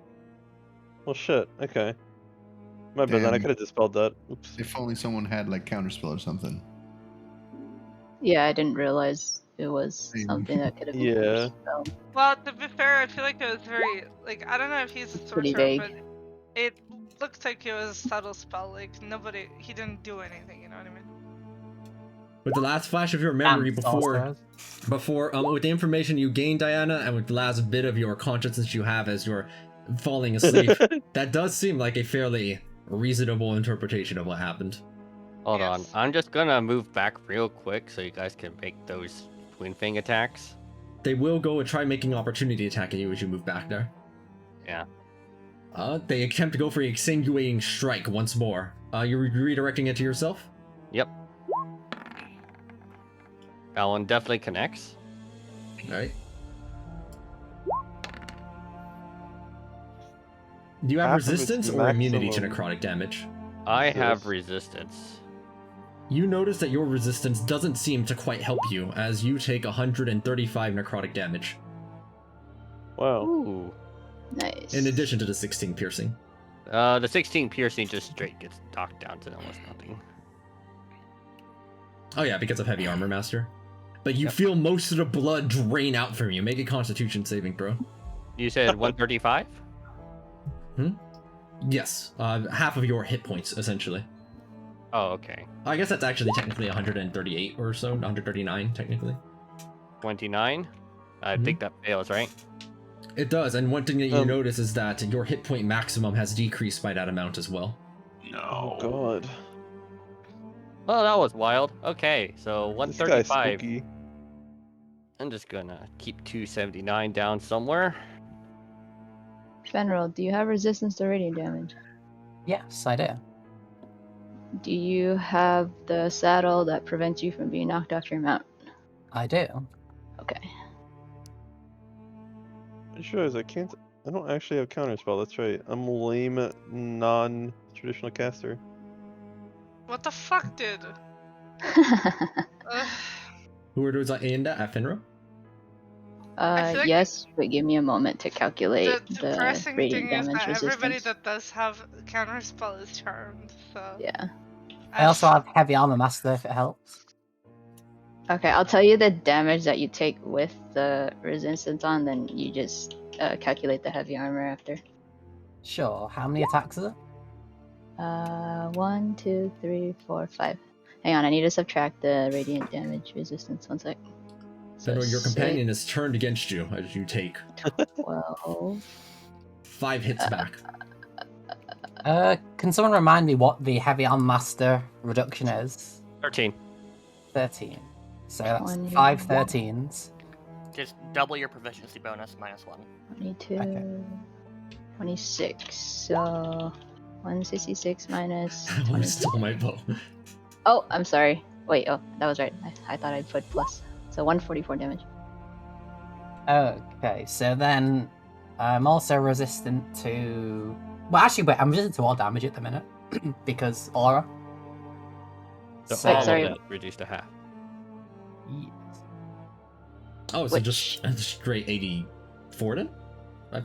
Speaker 8: Well shit, okay. My bad, then I
Speaker 5: Damn.
Speaker 8: could have dispelled that. Oops.
Speaker 5: If only someone had like counterspell or something.
Speaker 4: Yeah, I didn't realize it was something that could have been
Speaker 8: Yeah.
Speaker 4: spelled.
Speaker 9: Well, to be fair, I feel like it was very I don't know if he's a
Speaker 4: It's pretty
Speaker 9: sorcerer,
Speaker 4: vague.
Speaker 9: but it looked like it was a subtle spell. Like he didn't do anything. You know what I mean?
Speaker 1: With the last flash of your memory
Speaker 7: Sorcerers.
Speaker 1: before with the information you gained, Diana, and with the last bit of your consciousness you have as you're falling asleep, that does seem like a fairly reasonable interpretation of what happened.
Speaker 2: Hold on.
Speaker 9: Yes.
Speaker 2: I'm just gonna move back real quick so you guys can make those twin fang attacks.
Speaker 1: They will go and try making opportunity attacking you as you move back there.
Speaker 2: Yeah.
Speaker 1: They attempt to go for a exsanguinating strike once more. You're redirecting it to yourself?
Speaker 2: Yep. That one definitely connects.
Speaker 1: Alright. Do you have
Speaker 8: Half of its
Speaker 1: resistance or immunity to
Speaker 8: maximum.
Speaker 1: necrotic damage?
Speaker 2: I have
Speaker 8: Yes.
Speaker 2: resistance.
Speaker 1: You notice that your resistance doesn't seem to quite help you, as you take 135 necrotic damage,
Speaker 8: Wow.
Speaker 2: Ooh.
Speaker 4: Nice.
Speaker 1: in addition to the 16 piercing.
Speaker 2: The 16 piercing just straight gets knocked down to almost nothing.
Speaker 1: Oh yeah, because of heavy armor master. But you feel most of the blood drain out from you. Make a constitution saving throw.
Speaker 2: You said 135?
Speaker 1: Yes, half of your hit points, essentially.
Speaker 2: Oh, okay.
Speaker 1: I guess that's actually technically 138 or so, 139 technically.
Speaker 2: 29? I
Speaker 1: Mhm.
Speaker 2: think that fails, right?
Speaker 1: It does, and one thing that you
Speaker 8: Um,
Speaker 1: notice is that your hit point maximum has decreased by that amount as well.
Speaker 8: Oh god.
Speaker 2: Oh, that was wild. Okay, so
Speaker 8: This guy's
Speaker 2: 135.
Speaker 8: spooky.
Speaker 2: I'm just gonna keep 279 down somewhere.
Speaker 4: General, do you have resistance to radiant damage?
Speaker 7: Yes, I do.
Speaker 4: Do you have the saddle that prevents you from being knocked off your mount?
Speaker 7: I do.
Speaker 4: Okay.
Speaker 8: I just realized I don't actually have counterspell, that's right. I'm a lame non-traditional caster.
Speaker 9: What the fuck, dude? Ugh.
Speaker 1: Who are those aimed at Finra?
Speaker 9: feel like
Speaker 4: yes, but give me a moment to calculate
Speaker 9: The
Speaker 4: the
Speaker 9: depressing
Speaker 4: radiant
Speaker 9: thing is
Speaker 4: damage
Speaker 9: that
Speaker 4: resistance.
Speaker 9: everybody that does have counterspell is charmed. So
Speaker 4: Yeah.
Speaker 7: I also have heavy armor master if it helps.
Speaker 4: Okay, I'll tell you the damage that you take with the resistance on, then you just calculate the heavy armor after.
Speaker 7: Sure. How many attacks is it?
Speaker 4: 1, 2, 3, 4, 5. Hang on, I need to subtract the radiant damage resistance. 1 sec. So
Speaker 1: Finra, your companion is turned against you as you take
Speaker 4: 12.
Speaker 1: 5 hits back.
Speaker 7: Can someone remind me what the heavy armor master reduction is?
Speaker 2: 13.
Speaker 7: 13. So that's
Speaker 4: 20.
Speaker 7: 5 13s.
Speaker 3: Just double your proficiency bonus minus 1.
Speaker 4: 22.
Speaker 7: Okay.
Speaker 4: 26. So 166 minus
Speaker 1: I
Speaker 4: 20.
Speaker 1: stole my bow.
Speaker 4: Oh, I'm sorry. Wait, oh, that was right. I thought I'd put plus. So 144 damage.
Speaker 7: Okay, so then I'm also resistant to. Well, actually, wait, I'm resistant to all damage at the minute because aura.
Speaker 2: So
Speaker 7: So-
Speaker 2: all
Speaker 4: sorry.
Speaker 2: of that reduced to half.
Speaker 7: Yes.
Speaker 1: Oh, so
Speaker 4: Which-
Speaker 1: just a straight 84 then?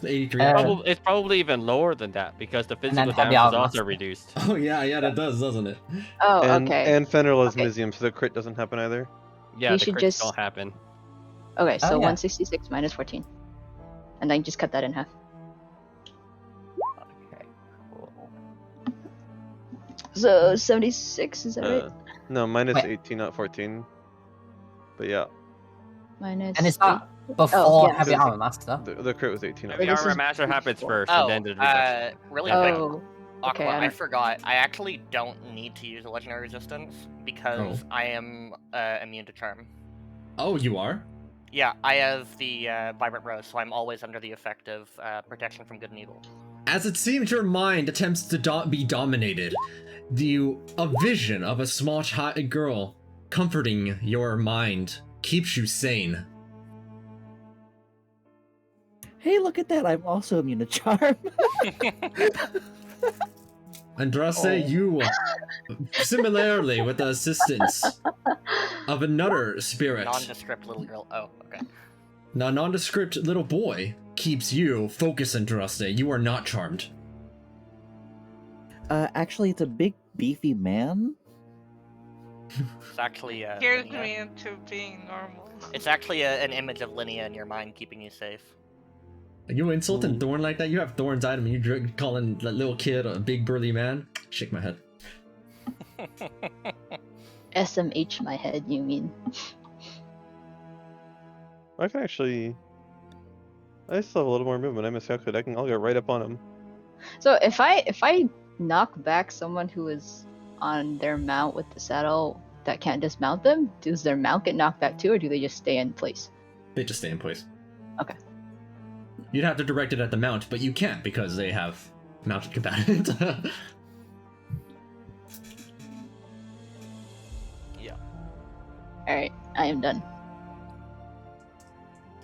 Speaker 1: 83
Speaker 7: Uh,
Speaker 1: actually?
Speaker 2: It's probably even lower than that because the
Speaker 7: then
Speaker 2: physical
Speaker 7: heavy
Speaker 2: damage is
Speaker 7: armor
Speaker 2: also
Speaker 7: master.
Speaker 2: reduced.
Speaker 1: Oh yeah, that does, doesn't it?
Speaker 4: Oh,
Speaker 8: And
Speaker 4: okay.
Speaker 8: and Fenrir has
Speaker 4: Okay.
Speaker 8: Mizium, so the crit doesn't happen either.
Speaker 2: Yeah,
Speaker 4: We
Speaker 2: the
Speaker 4: should
Speaker 2: crits
Speaker 4: just-
Speaker 2: don't happen.
Speaker 4: Okay, so
Speaker 7: Oh, yeah.
Speaker 4: 166 minus 14. And then just cut that in half.
Speaker 7: Okay. Cool.
Speaker 4: So 76, is that right?
Speaker 8: No, minus
Speaker 7: Wait.
Speaker 8: 18, not 14. But yeah,
Speaker 4: Minus.
Speaker 7: And is that
Speaker 4: 8.
Speaker 7: before
Speaker 4: yeah.
Speaker 7: heavy armor master?
Speaker 8: the crit was 18.
Speaker 2: Heavy
Speaker 4: this
Speaker 2: armor
Speaker 4: is
Speaker 2: master happens
Speaker 4: before.
Speaker 2: first,
Speaker 3: Oh,
Speaker 2: and then the reduction.
Speaker 3: really
Speaker 2: Yeah.
Speaker 3: quick.
Speaker 4: Oh,
Speaker 3: Aqua,
Speaker 4: okay, I
Speaker 3: I
Speaker 4: don't-
Speaker 3: forgot. I actually don't need to use a legendary resistance because I am immune to charm.
Speaker 1: Oh, you are?
Speaker 3: Yeah, I have the vibrant rose, so I'm always under the effect of protection from good and evil.
Speaker 1: As it seems your mind attempts to be dominated, a vision of a small girl comforting your mind keeps you sane.
Speaker 6: Hey, look at that! I'm also immune to charm.
Speaker 1: Andraste, you, similarly with the assistance of another spirit,
Speaker 3: Nondescript little girl. Oh, okay.
Speaker 1: a nondescript little boy, keeps you focused, Andraste. You are not charmed.
Speaker 6: Actually, it's a big, beefy man.
Speaker 3: It's actually
Speaker 9: Scares
Speaker 3: Linnea.
Speaker 9: me into being normal.
Speaker 3: It's actually an image of Linnea in your mind keeping you safe.
Speaker 1: You insulting Thorn like that? You have Thorn's item and you're calling that little kid a big burly man? Shake my head.
Speaker 4: SMH my head, you mean?
Speaker 8: I can actually. I still have a little more movement. I miscalculated. I'll get right up on him.
Speaker 4: So if I knock back someone who is on their mount with the saddle that can't dismount them, does their mount get knocked back too, or do they just stay in place?
Speaker 1: They just stay in place.
Speaker 4: Okay.
Speaker 1: You'd have to direct it at the mount, but you can't because they have mounted combatant.
Speaker 3: Yeah.
Speaker 4: Alright, I am done.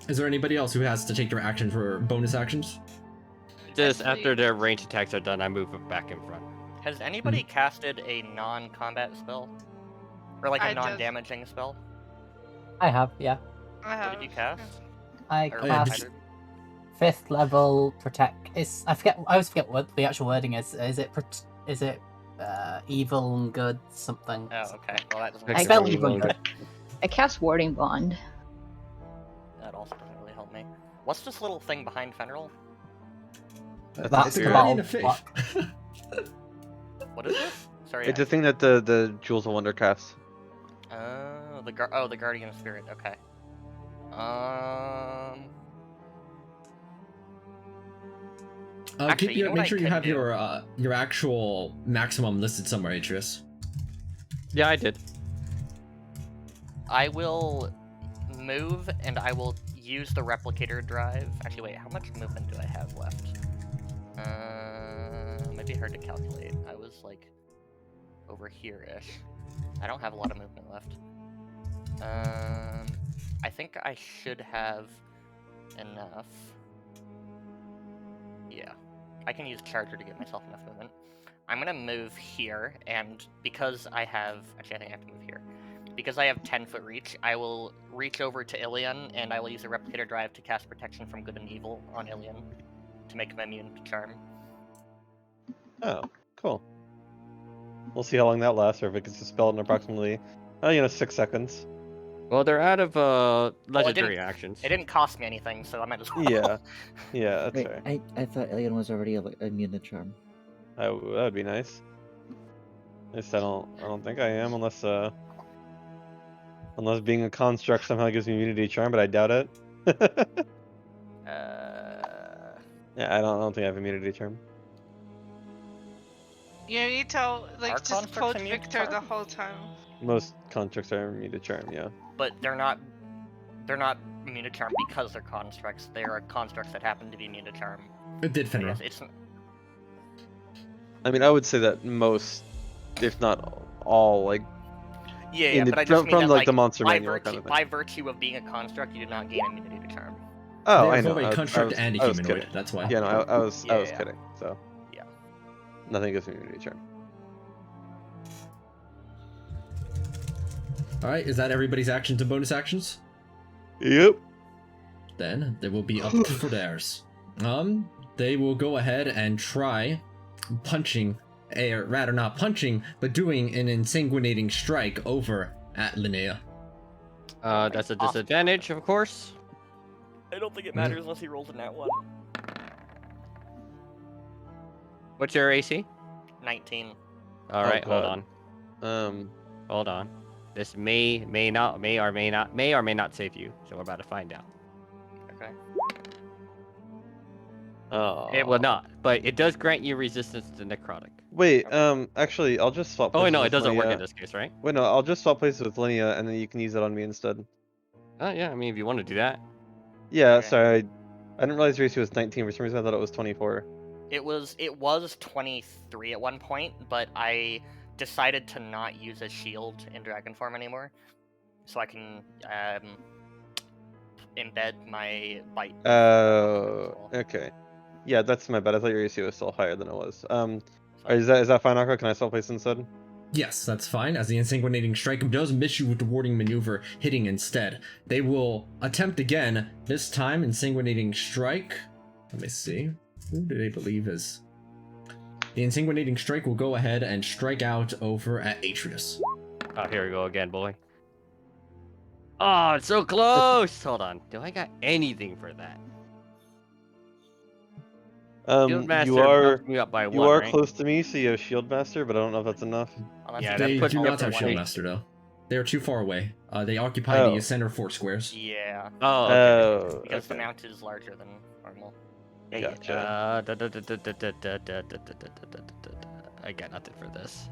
Speaker 1: Is there anybody else who has to take their action for bonus actions?
Speaker 2: Just
Speaker 9: Actually-
Speaker 2: after their ranged attacks are done, I move back in front.
Speaker 3: Has anybody casted a non-combat spell? Or like a
Speaker 9: I did.
Speaker 3: non-damaging spell?
Speaker 7: I have, yeah.
Speaker 9: I
Speaker 3: What
Speaker 9: have.
Speaker 3: did you cast?
Speaker 7: I
Speaker 3: Or
Speaker 1: yeah,
Speaker 7: cast
Speaker 1: did
Speaker 7: 5th level protect. I always forget what the actual wording is. Is it evil and good something?
Speaker 3: Oh, okay. Well, that doesn't.
Speaker 7: I
Speaker 2: Next
Speaker 7: spell
Speaker 2: time,
Speaker 7: evil and
Speaker 2: we'll-
Speaker 7: good.
Speaker 4: I cast Warding Bond.
Speaker 3: That also doesn't really help me. What's this little thing behind Fenrir?
Speaker 7: That's
Speaker 1: the
Speaker 7: the
Speaker 1: Guardian
Speaker 7: ball
Speaker 1: of Faith.
Speaker 7: block.
Speaker 3: What is this? Sorry.
Speaker 8: It's a thing that the Jewels of Wonder casts.
Speaker 3: The Guardian Spirit. Okay. Actually, you know what
Speaker 1: make
Speaker 3: I
Speaker 1: sure you
Speaker 3: could
Speaker 1: have
Speaker 3: do?
Speaker 1: your actual maximum listed somewhere, Atreus.
Speaker 2: Yeah, I did.
Speaker 3: I will move and I will use the replicator drive. Actually, wait, how much movement do I have left? Might be hard to calculate. I was like over here-ish. I don't have a lot of movement left. I think I should have enough. Yeah, I can use Charger to give myself enough movement. I'm gonna move here, and because I have... Actually, I think I have to move here. Because I have 10-foot reach, I will reach over to Ilion, and I will use a Replicator Drive to cast Protection from Good and Evil on Ilion, to make him immune to Charm.
Speaker 8: Oh, cool. We'll see how long that lasts, or if it gets dispelled in approximately, 6 seconds.
Speaker 2: Well, they're out of legendary
Speaker 3: didn't-
Speaker 2: actions.
Speaker 3: It didn't cost me anything, so I might as well.
Speaker 8: Yeah. Yeah, that's
Speaker 6: Wait,
Speaker 8: right.
Speaker 6: I thought Alien was already immune to charm.
Speaker 8: That would be nice. At least I don't think I am, unless being a construct somehow gives me immunity to charm, but I doubt it. Yeah, I don't think I have immunity to charm.
Speaker 9: You need to like
Speaker 3: Are
Speaker 9: just
Speaker 3: constructs
Speaker 9: quote
Speaker 3: immune to
Speaker 9: Victor the
Speaker 3: charm?
Speaker 9: whole time.
Speaker 8: Most constructs are immune to charm, yeah.
Speaker 3: But they're not immune to Charm because they're constructs. They are constructs that happen to be immune to Charm.
Speaker 1: It did
Speaker 3: So
Speaker 1: Fenrir.
Speaker 3: yes, it's...
Speaker 8: I mean, I would say that most, if not all, like,
Speaker 3: Yeah, but I just mean
Speaker 8: from
Speaker 3: that,
Speaker 8: like the monster
Speaker 3: by
Speaker 8: manual
Speaker 3: virtue,
Speaker 8: kind of thing.
Speaker 3: by virtue of being a construct, you do not gain immunity to Charm.
Speaker 8: Oh,
Speaker 1: They
Speaker 8: I
Speaker 1: are
Speaker 8: know.
Speaker 1: both a
Speaker 8: I was-
Speaker 1: construct
Speaker 8: I was-
Speaker 1: and a
Speaker 8: I was
Speaker 1: humanoid.
Speaker 8: kidding.
Speaker 1: That's why.
Speaker 8: Yeah, no, I was
Speaker 3: Yeah.
Speaker 8: kidding. So
Speaker 3: Yeah.
Speaker 8: nothing gives me immunity to charm.
Speaker 1: All right, is that everybody's actions and bonus actions?
Speaker 8: Yep.
Speaker 1: Then they will be up for theirs. They will go ahead and try punching, or rather not punching, but doing an insanguinating strike over at Linnea.
Speaker 2: That's a disadvantage, of course.
Speaker 3: I don't think it matters unless he rolls a nat 1.
Speaker 2: What's your AC?
Speaker 3: 19.
Speaker 2: All right, hold
Speaker 8: God.
Speaker 2: on. Hold on. This may or may not save you. So we're about to find out.
Speaker 3: Okay.
Speaker 8: Oh.
Speaker 2: It will not, but it does grant you resistance to necrotic.
Speaker 8: Wait. Actually, I'll just swap.
Speaker 2: Oh wait,
Speaker 8: places
Speaker 2: no, it
Speaker 8: with
Speaker 2: doesn't work
Speaker 8: Linnea.
Speaker 2: in this case, right?
Speaker 8: Wait, no, I'll just swap places with Linnea, and then you can use it on me instead.
Speaker 2: Oh yeah, I mean if you want to do that.
Speaker 8: Yeah.
Speaker 3: Okay.
Speaker 8: Sorry, I didn't realize your AC was 19. For some reason, I thought it was 24.
Speaker 3: It was 23 at one point, but I decided to not use a shield in dragon form anymore, so I can embed my bite.
Speaker 8: Oh. Okay. Yeah, that's my bad. I thought your AC was still higher than it was. Is that fine, Aqua? Can I swap places instead?
Speaker 1: Yes, that's fine, as the insanguinating strike does miss you with the warding maneuver, hitting instead. They will attempt again, this time insanguinating strike. Let me see. Who do they believe is... The insanguinating strike will go ahead and strike out over at Atreus.
Speaker 2: Oh, here we go again, boy. Oh, it's so close. Hold on. Do I got anything for that? Shield Master
Speaker 8: You are
Speaker 2: bumped me up by
Speaker 8: you
Speaker 2: one,
Speaker 8: are
Speaker 2: right?
Speaker 8: close to me, so you have Shield Master, but I don't know if that's enough.
Speaker 3: Unless
Speaker 2: Yeah,
Speaker 3: you
Speaker 2: that
Speaker 1: They
Speaker 2: puts
Speaker 1: do
Speaker 2: me
Speaker 1: not
Speaker 2: up to
Speaker 1: have Shield
Speaker 2: 180.
Speaker 1: Master though. They are too far away. They occupy
Speaker 8: Oh.
Speaker 1: the center 4 squares.
Speaker 3: Yeah,
Speaker 2: Oh, okay.
Speaker 8: Oh,
Speaker 3: because the
Speaker 8: okay.
Speaker 3: mount is larger than normal.
Speaker 8: Gotcha.
Speaker 2: I got nothing for this.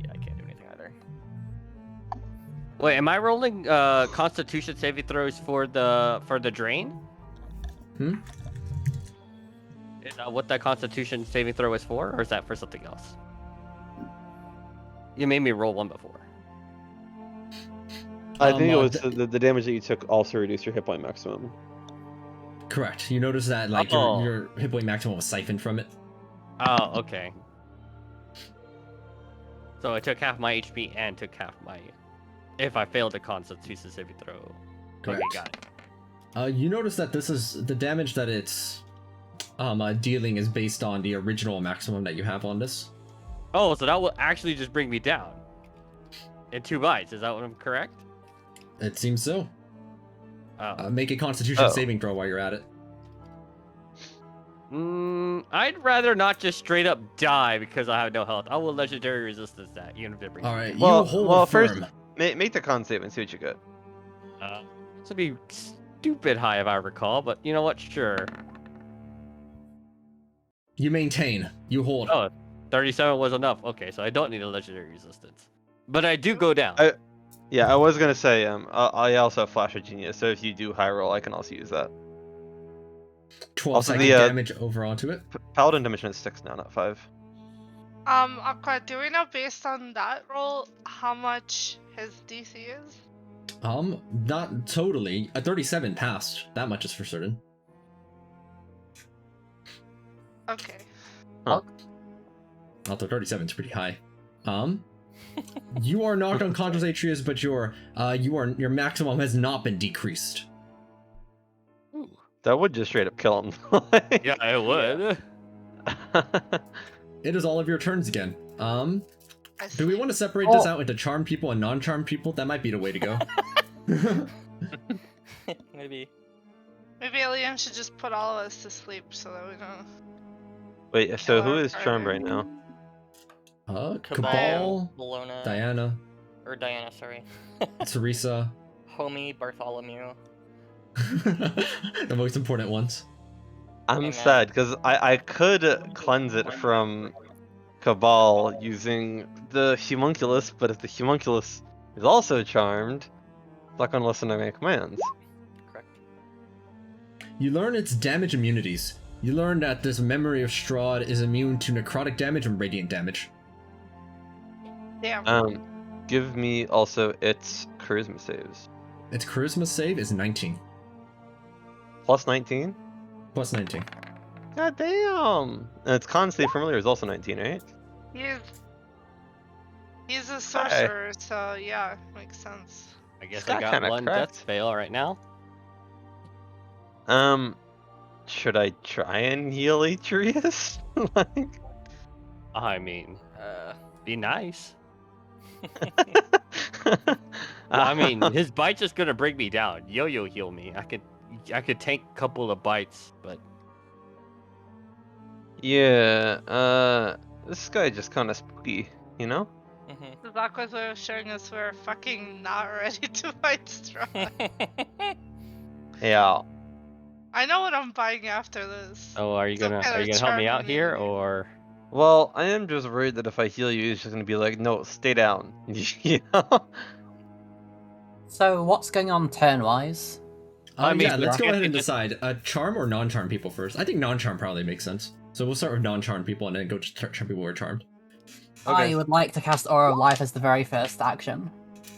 Speaker 3: Yeah, I can't do anything either.
Speaker 2: Wait, am I rolling Constitution saving throws for the drain?
Speaker 1: Hmm?
Speaker 2: Is that what that Constitution saving throw is for, or is that for something else? You made me roll one before.
Speaker 8: I think it was
Speaker 1: th-
Speaker 8: the damage that you took also reduced your hit point maximum.
Speaker 1: Correct. You notice that like
Speaker 2: Oh.
Speaker 1: your hit point maximum was siphoned from it.
Speaker 2: Oh, okay. So I took half my HP and took half my. If I failed the Constitution saving throw.
Speaker 1: Correct.
Speaker 2: Okay, got it.
Speaker 1: You notice that this is the damage that it's dealing is based on the original maximum that you have on this.
Speaker 2: Oh, so that will actually just bring me down. In 2 bites, is that what I'm correct?
Speaker 1: It seems so.
Speaker 2: Oh.
Speaker 1: Make a Constitution
Speaker 8: Oh.
Speaker 1: saving throw while you're at it.
Speaker 2: I'd rather not just straight up die because I have no health. I will legendary resistance that, even if it brings
Speaker 1: All
Speaker 2: me
Speaker 1: right,
Speaker 2: down.
Speaker 1: you
Speaker 8: Well,
Speaker 1: hold
Speaker 8: first
Speaker 1: firm.
Speaker 8: make the con save and see what you get.
Speaker 2: This would be stupid high if I recall, but you know what? Sure.
Speaker 1: You maintain. You hold.
Speaker 2: Oh, 37 was enough. Okay, so I don't need a legendary resistance. But I do go down.
Speaker 8: Yeah, I was gonna say I also have Flash of Genius, so if you do high roll, I can also use that.
Speaker 1: 12
Speaker 8: also,
Speaker 1: psychic damage over onto it.
Speaker 8: Paladin dimension is 6 now, not 5.
Speaker 9: Aqua, do we know based on that roll how much his DC is?
Speaker 1: Not totally. A 37 passed. That much is for certain.
Speaker 9: Okay.
Speaker 1: Although 37 is pretty high. You are knocked unconscious, Atreus, but your maximum has not been decreased.
Speaker 8: That would just straight up kill him.
Speaker 2: Yeah, I would.
Speaker 1: It is all of your turns again.
Speaker 9: I
Speaker 1: Do we
Speaker 9: see.
Speaker 1: want to separate this out into charmed people and non-charmed people? That might be the way to go.
Speaker 3: Maybe.
Speaker 9: Maybe Liam should just put all of us to sleep so that we don't.
Speaker 8: Wait, so who is
Speaker 9: Killer
Speaker 8: charmed
Speaker 9: partner.
Speaker 8: right now?
Speaker 1: Cabal,
Speaker 3: Bologna,
Speaker 1: Diana,
Speaker 3: or Diana, sorry.
Speaker 1: Teresa.
Speaker 3: Homie, Bartholomew.
Speaker 1: The most important ones.
Speaker 8: I'm
Speaker 3: Amen.
Speaker 8: sad because I could cleanse it from Cabal using the Homunculus, but if the Homunculus is also charmed, it's not gonna listen to my commands.
Speaker 3: Correct.
Speaker 1: You learn its damage immunities. You learn that this memory of Strahd is immune to necrotic damage and radiant damage.
Speaker 9: Damn.
Speaker 8: Give me also its charisma saves.
Speaker 1: Its charisma save is 19.
Speaker 8: Plus 19?
Speaker 1: Plus 19.
Speaker 8: God damn! And its con save familiar is also 19, right?
Speaker 9: He's a sorcerer, so yeah, makes sense.
Speaker 2: I guess
Speaker 8: That
Speaker 2: I got
Speaker 8: kinda
Speaker 2: one
Speaker 8: cracked.
Speaker 2: death fail right now.
Speaker 8: Should I try and heal Atreus? Like...
Speaker 2: I mean, be nice. I mean, his bite's just gonna bring me down. Yo-yo heal me. I could tank a couple of bites, but
Speaker 8: Yeah, this guy just kind of spooky, you know?
Speaker 3: Mm-hmm.
Speaker 9: The Aqua's way of showing us we're fucking not ready to fight Strahd.
Speaker 8: Yeah.
Speaker 9: I know what I'm buying after this.
Speaker 2: oh, are you
Speaker 9: Some
Speaker 2: gonna
Speaker 9: kind of
Speaker 2: help me
Speaker 9: charm
Speaker 2: out here,
Speaker 9: immunity.
Speaker 2: or
Speaker 8: Well, I am just worried that if I heal you, he's just gonna be like, no, stay down. You know?
Speaker 7: So what's going on turn-wise?
Speaker 2: I mean,
Speaker 1: Yeah, let's go
Speaker 2: I guess
Speaker 1: ahead and
Speaker 2: it just-
Speaker 1: decide. Charm or non-charm people first? I think non-charm probably makes sense. So we'll start with non-charm people and then go to charm people who are charmed.
Speaker 8: Okay.
Speaker 7: I would like to cast Aura of Life as the very first action.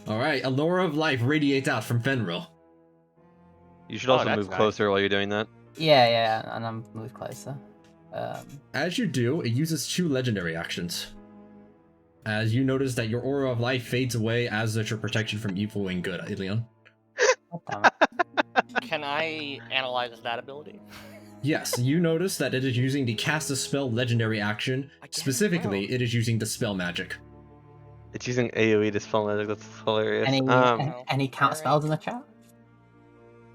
Speaker 1: Alright, Allura of Life radiates out from Fenrir.
Speaker 8: You should
Speaker 2: Oh,
Speaker 8: also
Speaker 2: that's
Speaker 8: move
Speaker 2: nice.
Speaker 8: closer while you're doing that.
Speaker 7: Yeah, and I'm moved closer.
Speaker 1: As you do, it uses 2 legendary actions. As you notice that your aura of life fades away, as does your protection from evil and good, Ilion.
Speaker 7: God damn it.
Speaker 3: Can I analyze that ability?
Speaker 1: Yes, you notice that it is using the cast a spell legendary action.
Speaker 3: Again,
Speaker 1: Specifically,
Speaker 3: wow.
Speaker 1: it is using the spell magic.
Speaker 8: It's using AoE to spell magic, that's hilarious.
Speaker 7: Any
Speaker 3: No.
Speaker 7: any count
Speaker 3: Alright.
Speaker 7: spells in the chat?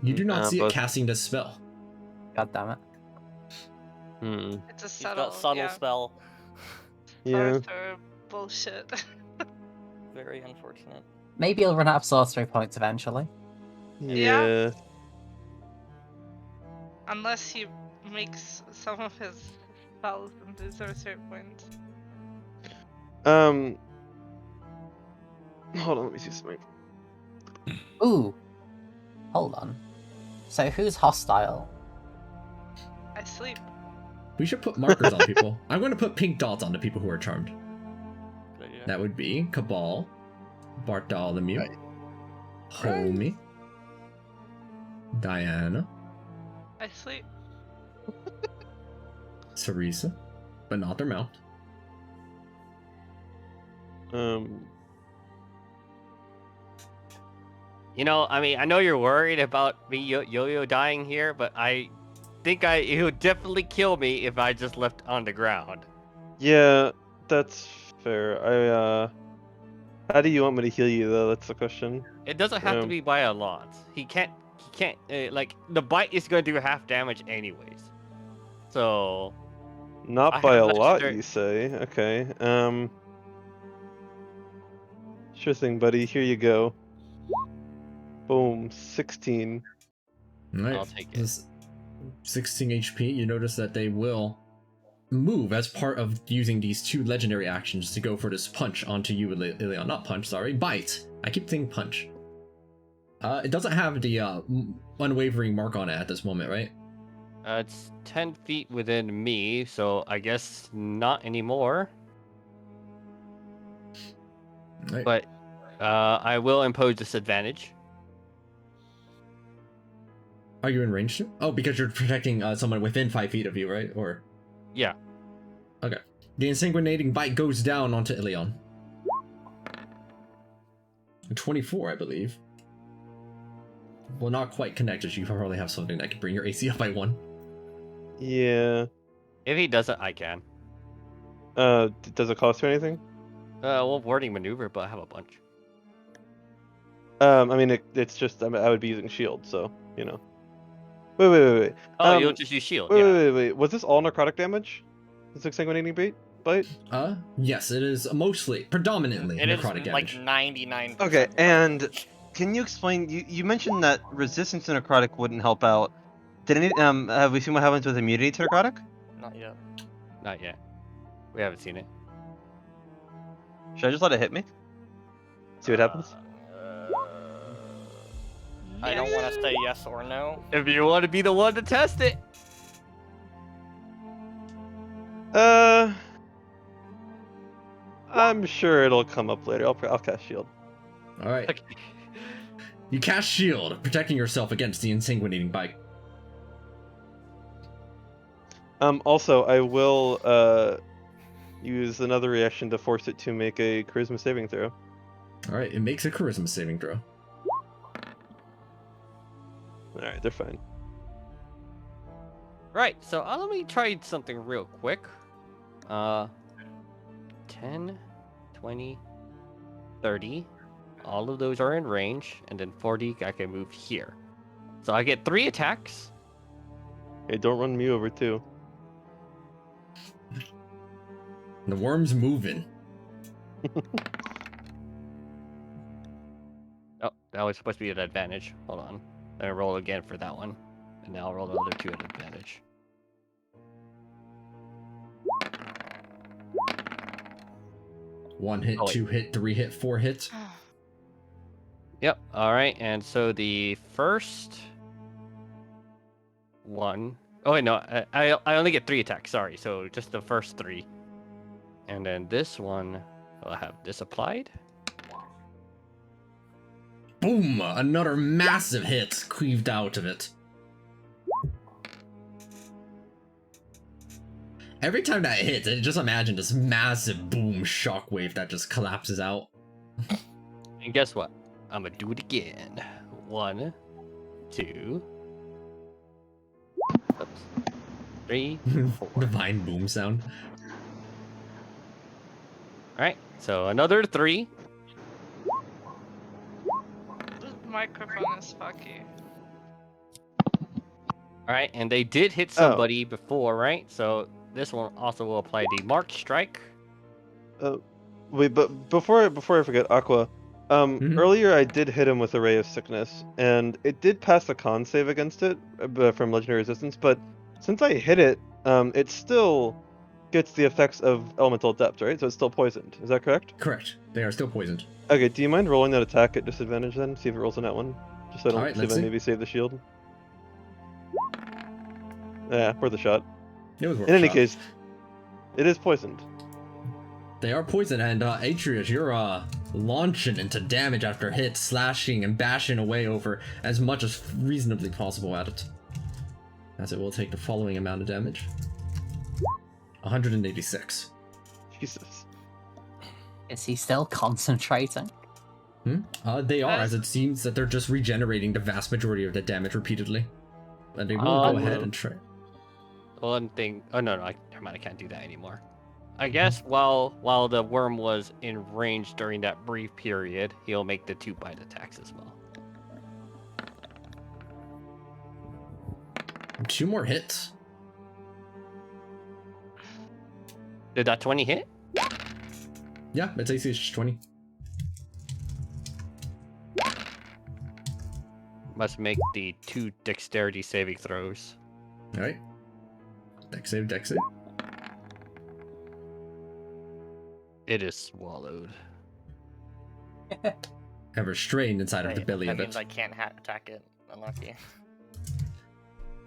Speaker 1: You do not see it
Speaker 8: both.
Speaker 1: casting this spell.
Speaker 7: God damn it.
Speaker 9: It's a
Speaker 3: He's
Speaker 9: subtle.
Speaker 3: got subtle
Speaker 9: Yeah.
Speaker 3: spell.
Speaker 8: Yeah.
Speaker 9: Sorcerer bullshit.
Speaker 3: Very unfortunate.
Speaker 7: Maybe he'll run out of sorcery points eventually.
Speaker 8: Yeah.
Speaker 9: Unless he makes some of his spells into sorcery points.
Speaker 8: Hold on, let me see something.
Speaker 7: Ooh. Hold on. So who's hostile?
Speaker 9: I sleep.
Speaker 1: We should put markers on people. I'm going to put pink dots on the people who are charmed.
Speaker 3: Good idea.
Speaker 1: That would be Cabal, Bartholomew,
Speaker 5: Right.
Speaker 1: Homie, Diana,
Speaker 9: I sleep.
Speaker 1: Teresa, but not their mount.
Speaker 2: You know, I mean, I know you're worried about me Yo-Yo dying here, but I think he would definitely kill me if I just left on the ground.
Speaker 8: Yeah, that's fair. How do you want me to heal you though? That's the question.
Speaker 2: It doesn't have to be by a lot. He can't, like, the bite is going to do half damage anyways. So...
Speaker 8: Not
Speaker 2: I
Speaker 8: by a
Speaker 2: have
Speaker 8: lot,
Speaker 2: legendary-
Speaker 8: you say? Okay. Sure thing, buddy. Here you go. Boom. 16.
Speaker 1: Right.
Speaker 2: I'll take it.
Speaker 1: This 16 HP. You notice that they will move as part of using these 2 legendary actions to go for this punch onto you, Ilion. Not punch, sorry. Bite. I keep saying punch. It doesn't have the unwavering mark on it at this moment, right?
Speaker 2: It's 10 feet within me, so I guess not anymore.
Speaker 1: Right.
Speaker 2: But I will impose disadvantage.
Speaker 1: Are you in range too? Oh, because you're protecting someone within 5 feet of you, right? Or
Speaker 2: Yeah.
Speaker 1: okay. The insanguinating bite goes down onto Ilion. 24, I believe. Well, not quite connected. You probably have something that can bring your AC up by 1.
Speaker 8: Yeah.
Speaker 2: If he does it, I can.
Speaker 8: Does it cost you anything?
Speaker 2: Well, wording maneuver, but I have a bunch.
Speaker 8: I mean, it's just I would be using shield, so you know. Wait.
Speaker 2: Oh, you'll just use shield.
Speaker 8: Wait. Was this all necrotic damage? This exsanguinating bite?
Speaker 1: Yes, it is mostly, predominantly
Speaker 3: It is
Speaker 1: necrotic
Speaker 3: like
Speaker 1: damage.
Speaker 3: 99%.
Speaker 10: Okay, and can you explain? You mentioned that resistance to necrotic wouldn't help out. Did any have we seen what happens with immunity to necrotic?
Speaker 3: Not yet.
Speaker 2: Not yet. We haven't seen it.
Speaker 10: Should I just let it hit me? See what happens.
Speaker 3: I don't want to say yes or no.
Speaker 2: If you want to be the one to test it.
Speaker 8: I'm sure it'll come up later. I'll cast shield.
Speaker 1: All right.
Speaker 2: Okay.
Speaker 1: You cast shield, protecting yourself against the insanguinating bite.
Speaker 8: Also, I will use another reaction to force it to make a charisma saving throw.
Speaker 1: All right, it makes a charisma saving throw.
Speaker 8: All right, they're fine.
Speaker 2: Right, so let me try something real quick. 10, 20, 30. All of those are in range, and then 40, I can move here. So I get 3 attacks.
Speaker 8: Hey, don't run me over too.
Speaker 1: The worm's moving.
Speaker 2: Oh, that was supposed to be an advantage. Hold on. Then I roll again for that one. And now I'll roll the other 2 at advantage.
Speaker 1: One hit,
Speaker 2: Oh, wait.
Speaker 1: 2 hit, 3 hit, 4 hits.
Speaker 2: Yep, alright, and so the first one... Oh wait, no, I only get 3 attacks, sorry, so just the first 3. And then this one, I'll have this applied.
Speaker 1: Boom! Another massive hit cleaved out of it. Every time that hits, just imagine this massive boom shockwave that just collapses out.
Speaker 2: And guess what? I'm gonna do it again. 1, 2... Oops. 3, 4.
Speaker 1: Divine boom sound.
Speaker 2: Alright, so another 3.
Speaker 9: This microphone is fucky.
Speaker 2: All right, and they did hit somebody before, right? So this one also will apply the Mark strike.
Speaker 8: Wait, but before I forget, Aqua, earlier I did hit him with a Ray of Sickness, and it did pass a con save against it from Legendary Resistance, but since I hit it, it still gets the effects of Elemental Depth, right? So it's still poisoned. Is that correct?
Speaker 1: Correct. They are still poisoned.
Speaker 8: Okay, do you mind rolling that attack at disadvantage then? See if it rolls on that one? Just so I don't
Speaker 1: Alright,
Speaker 8: see if
Speaker 1: let's
Speaker 8: I
Speaker 1: see.
Speaker 8: maybe save the shield. Yeah, worth a shot.
Speaker 1: It was worth
Speaker 8: In
Speaker 1: a
Speaker 8: any
Speaker 1: shot.
Speaker 8: case, it is poisoned.
Speaker 1: They are poisoned, and Atreus, you're launching into damage after hit, slashing and bashing away over as much as reasonably possible at it. As it will take the following amount of damage. 186.
Speaker 8: Jesus.
Speaker 7: Is he still concentrating?
Speaker 1: They are, as it seems that they're just regenerating the vast majority of the damage repeatedly. And they will go ahead and try.
Speaker 2: One thing. Oh no, never mind. I can't do that anymore. I guess while the worm was in range during that brief period, he'll make the 2 bite attacks as well.
Speaker 1: 2 more hits.
Speaker 2: Did that 20 hit?
Speaker 1: Yeah, its AC is just 20.
Speaker 2: Must make the 2 dexterity saving throws.
Speaker 1: Alright. Dex save, dex save.
Speaker 2: It is swallowed.
Speaker 1: Ever strained inside of the
Speaker 3: Wait,
Speaker 1: belly
Speaker 3: that
Speaker 1: of
Speaker 3: means
Speaker 1: it.
Speaker 3: I can't attack it. Unlucky.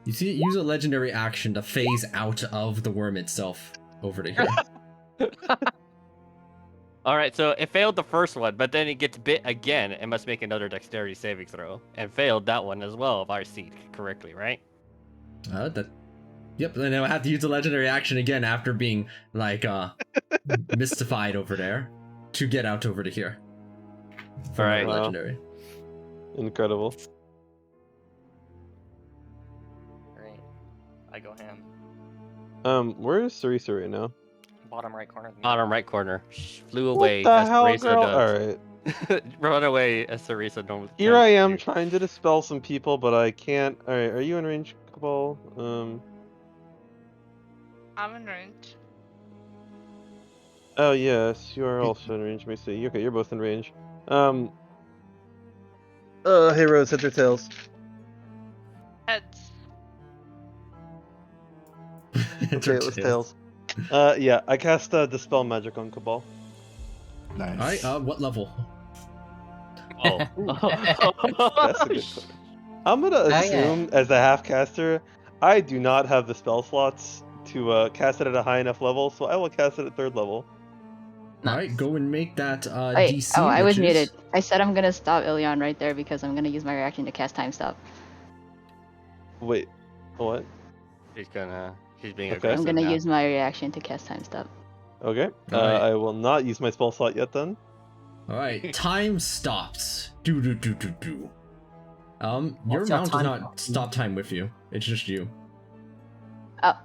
Speaker 1: You see it use a legendary action to phase out of the worm itself over to here.
Speaker 2: Alright, so it failed the first one, but then it gets bit again and must make another dexterity saving throw. And failed that one as well, if I see it correctly, right?
Speaker 1: Yep, then I'll have to use the legendary action again after being, like, mystified over there to get out over to here. For
Speaker 2: Alright.
Speaker 1: another legendary.
Speaker 8: Incredible.
Speaker 3: Great. I go ham.
Speaker 8: Where is Sarisa right now?
Speaker 3: Bottom right corner. Of the map.
Speaker 2: Bottom right corner. Flew away
Speaker 8: What the
Speaker 2: as
Speaker 8: hell,
Speaker 2: Teresa
Speaker 8: girl?
Speaker 2: does.
Speaker 8: Alright.
Speaker 2: Run away as Teresa normally
Speaker 8: Here I
Speaker 2: tends
Speaker 8: am
Speaker 2: to.
Speaker 8: trying to dispel some people, but I can't. Alright, are you in range, Cabal?
Speaker 9: I'm in range.
Speaker 8: Oh yes, you are also in range. Let me see. Okay, you're both in range. Hey Rose, heads or tails?
Speaker 9: Heads.
Speaker 8: Okay, it was tails. Yeah, I cast Dispel Magic on Cabal.
Speaker 5: Nice.
Speaker 1: Alright, what level?
Speaker 2: Oh.
Speaker 8: That's a good question. I'm gonna assume, as a half caster, I do not have the spell slots to cast it at a high enough level, so I will cast it at 3rd level.
Speaker 1: Alright, go and make that
Speaker 4: Wait,
Speaker 1: DC.
Speaker 4: oh, I was
Speaker 1: which is-
Speaker 4: muted. I said I'm gonna stop Ilion right there because I'm gonna use my reaction to cast time stop.
Speaker 8: Wait, what?
Speaker 2: He's being
Speaker 8: Okay.
Speaker 2: aggressive
Speaker 4: I'm gonna
Speaker 2: now.
Speaker 4: use my reaction to cast time stop.
Speaker 8: Okay,
Speaker 1: Alright.
Speaker 8: I will not use my spell slot yet then.
Speaker 1: Alright, time stops. Do. Your
Speaker 7: What's your
Speaker 1: mount does
Speaker 7: time
Speaker 1: not
Speaker 7: stop?
Speaker 1: stop time with you. It's just you.
Speaker 4: Oh,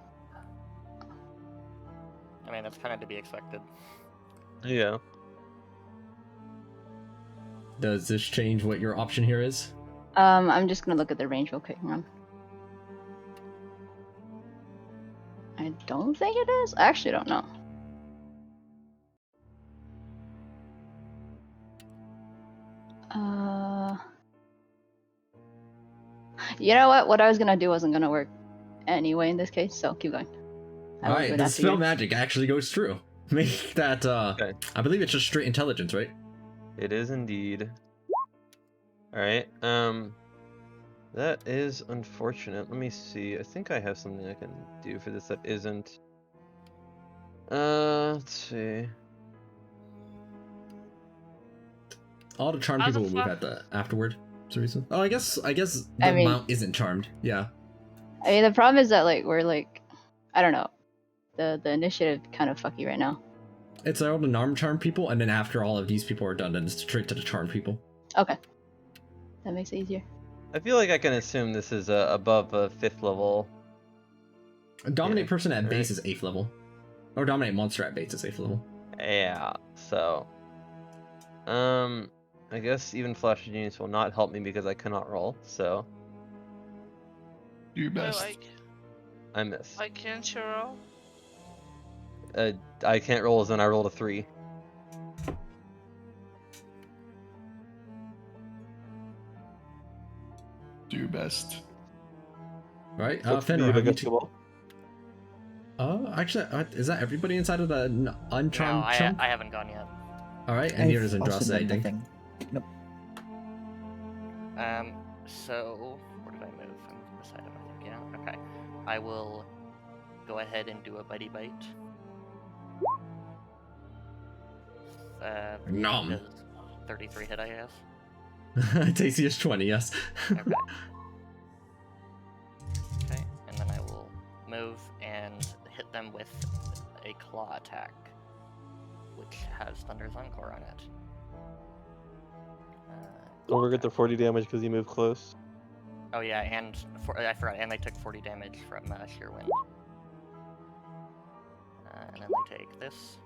Speaker 3: I mean, that's kind of to be expected.
Speaker 8: Yeah.
Speaker 1: Does this change what your option here is?
Speaker 4: I'm just gonna look at the range real quick. Hang on. I don't think it is. I actually don't know. You know what? What I was gonna do wasn't gonna work anyway in this case, so keep going. I won't do
Speaker 1: Alright,
Speaker 4: it
Speaker 1: the
Speaker 4: after
Speaker 1: spell
Speaker 4: you.
Speaker 1: magic actually goes through. Make that,
Speaker 8: Okay.
Speaker 1: I believe it's just straight intelligence, right?
Speaker 8: It is indeed. Alright, that is unfortunate. Let me see. I think I have something I can do for this that isn't. Let's see.
Speaker 1: All the charmed
Speaker 9: How's
Speaker 1: people
Speaker 9: it
Speaker 1: will move
Speaker 9: fly?
Speaker 1: at the afterward. Teresa. Oh, I guess the
Speaker 4: I mean-
Speaker 1: mount isn't charmed. Yeah.
Speaker 4: I mean, the problem is that like we're like, I don't know, the initiative kind of fucky right now.
Speaker 1: It's all the non-charmed people, and then after all of these people are done, then it's straight to the charmed people.
Speaker 4: Okay, that makes it easier.
Speaker 8: I feel like I can assume this is above a 5th level.
Speaker 1: Dominate
Speaker 8: Yeah,
Speaker 1: person at base
Speaker 8: right.
Speaker 1: is 8th level. Or dominate monster at base is 8th level.
Speaker 8: Yeah, so. I guess even Flash of Genius will not help me because I cannot roll, so.
Speaker 5: Do your
Speaker 9: Wait,
Speaker 5: best.
Speaker 10: I miss.
Speaker 9: why can't you roll?
Speaker 10: I can't roll as when I rolled a 3.
Speaker 5: Do your best.
Speaker 1: Right?
Speaker 8: What's the
Speaker 1: Fenrir,
Speaker 8: move
Speaker 1: have you
Speaker 8: against the wall?
Speaker 1: actually, is that everybody inside of the uncharmed
Speaker 3: No,
Speaker 1: chunk?
Speaker 3: I haven't gone yet.
Speaker 1: Alright, and neither does
Speaker 6: I've also
Speaker 1: Andraste, I
Speaker 6: done
Speaker 1: think.
Speaker 6: nothing. Nope.
Speaker 3: So where did I move? I moved this item, I think. Yeah. Okay. I will go ahead and do a bitey bite.
Speaker 1: Nom.
Speaker 3: Does 33 hit, I guess.
Speaker 1: Tasty is 20, yes.
Speaker 3: Okay. Okay, and then I will move and hit them with a claw attack, which has Thunder's Encore on it.
Speaker 8: Don't forget the 40 damage because you move close.
Speaker 3: Oh yeah, and I forgot, and they took 40 damage from Sheer Wind. And then they take this.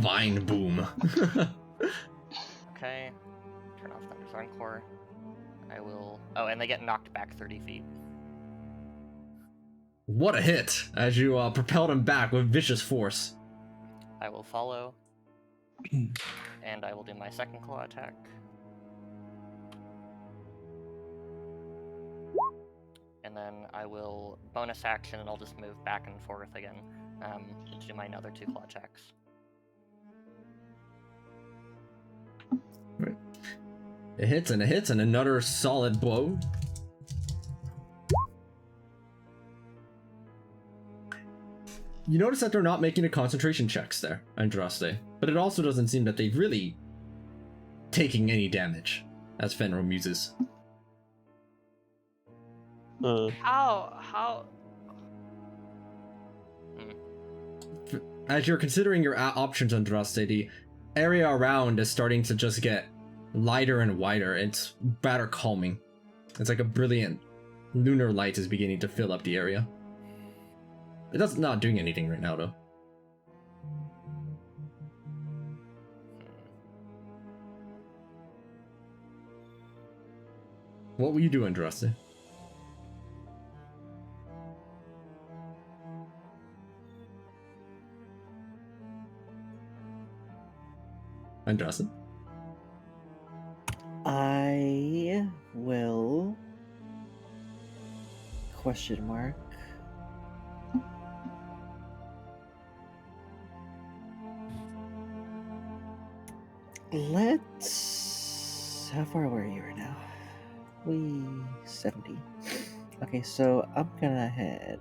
Speaker 1: Vine boom.
Speaker 3: Okay, turn off Thunder's Encore. I will... Oh, and they get knocked back 30 feet.
Speaker 1: What a hit! As you propelled him back with vicious force.
Speaker 3: I will follow. And I will do my second claw attack. And then I will bonus action and I'll just move back and forth again to do my other 2 claw attacks.
Speaker 1: Right. It hits and another solid blow. You notice that they're not making the concentration checks there, Andraste. But it also doesn't seem that they've really taking any damage, as Fenrir muses.
Speaker 9: How?
Speaker 1: As you're considering your options, Andraste, the area around is starting to just get lighter and wider. It's rather calming. It's like a brilliant lunar light is beginning to fill up the area. It's not doing anything right now, though. What will you do, Andraste? Andraste?
Speaker 6: I will... Question mark. Let's... How far away are you right now? 70. Okay, so I'm gonna head...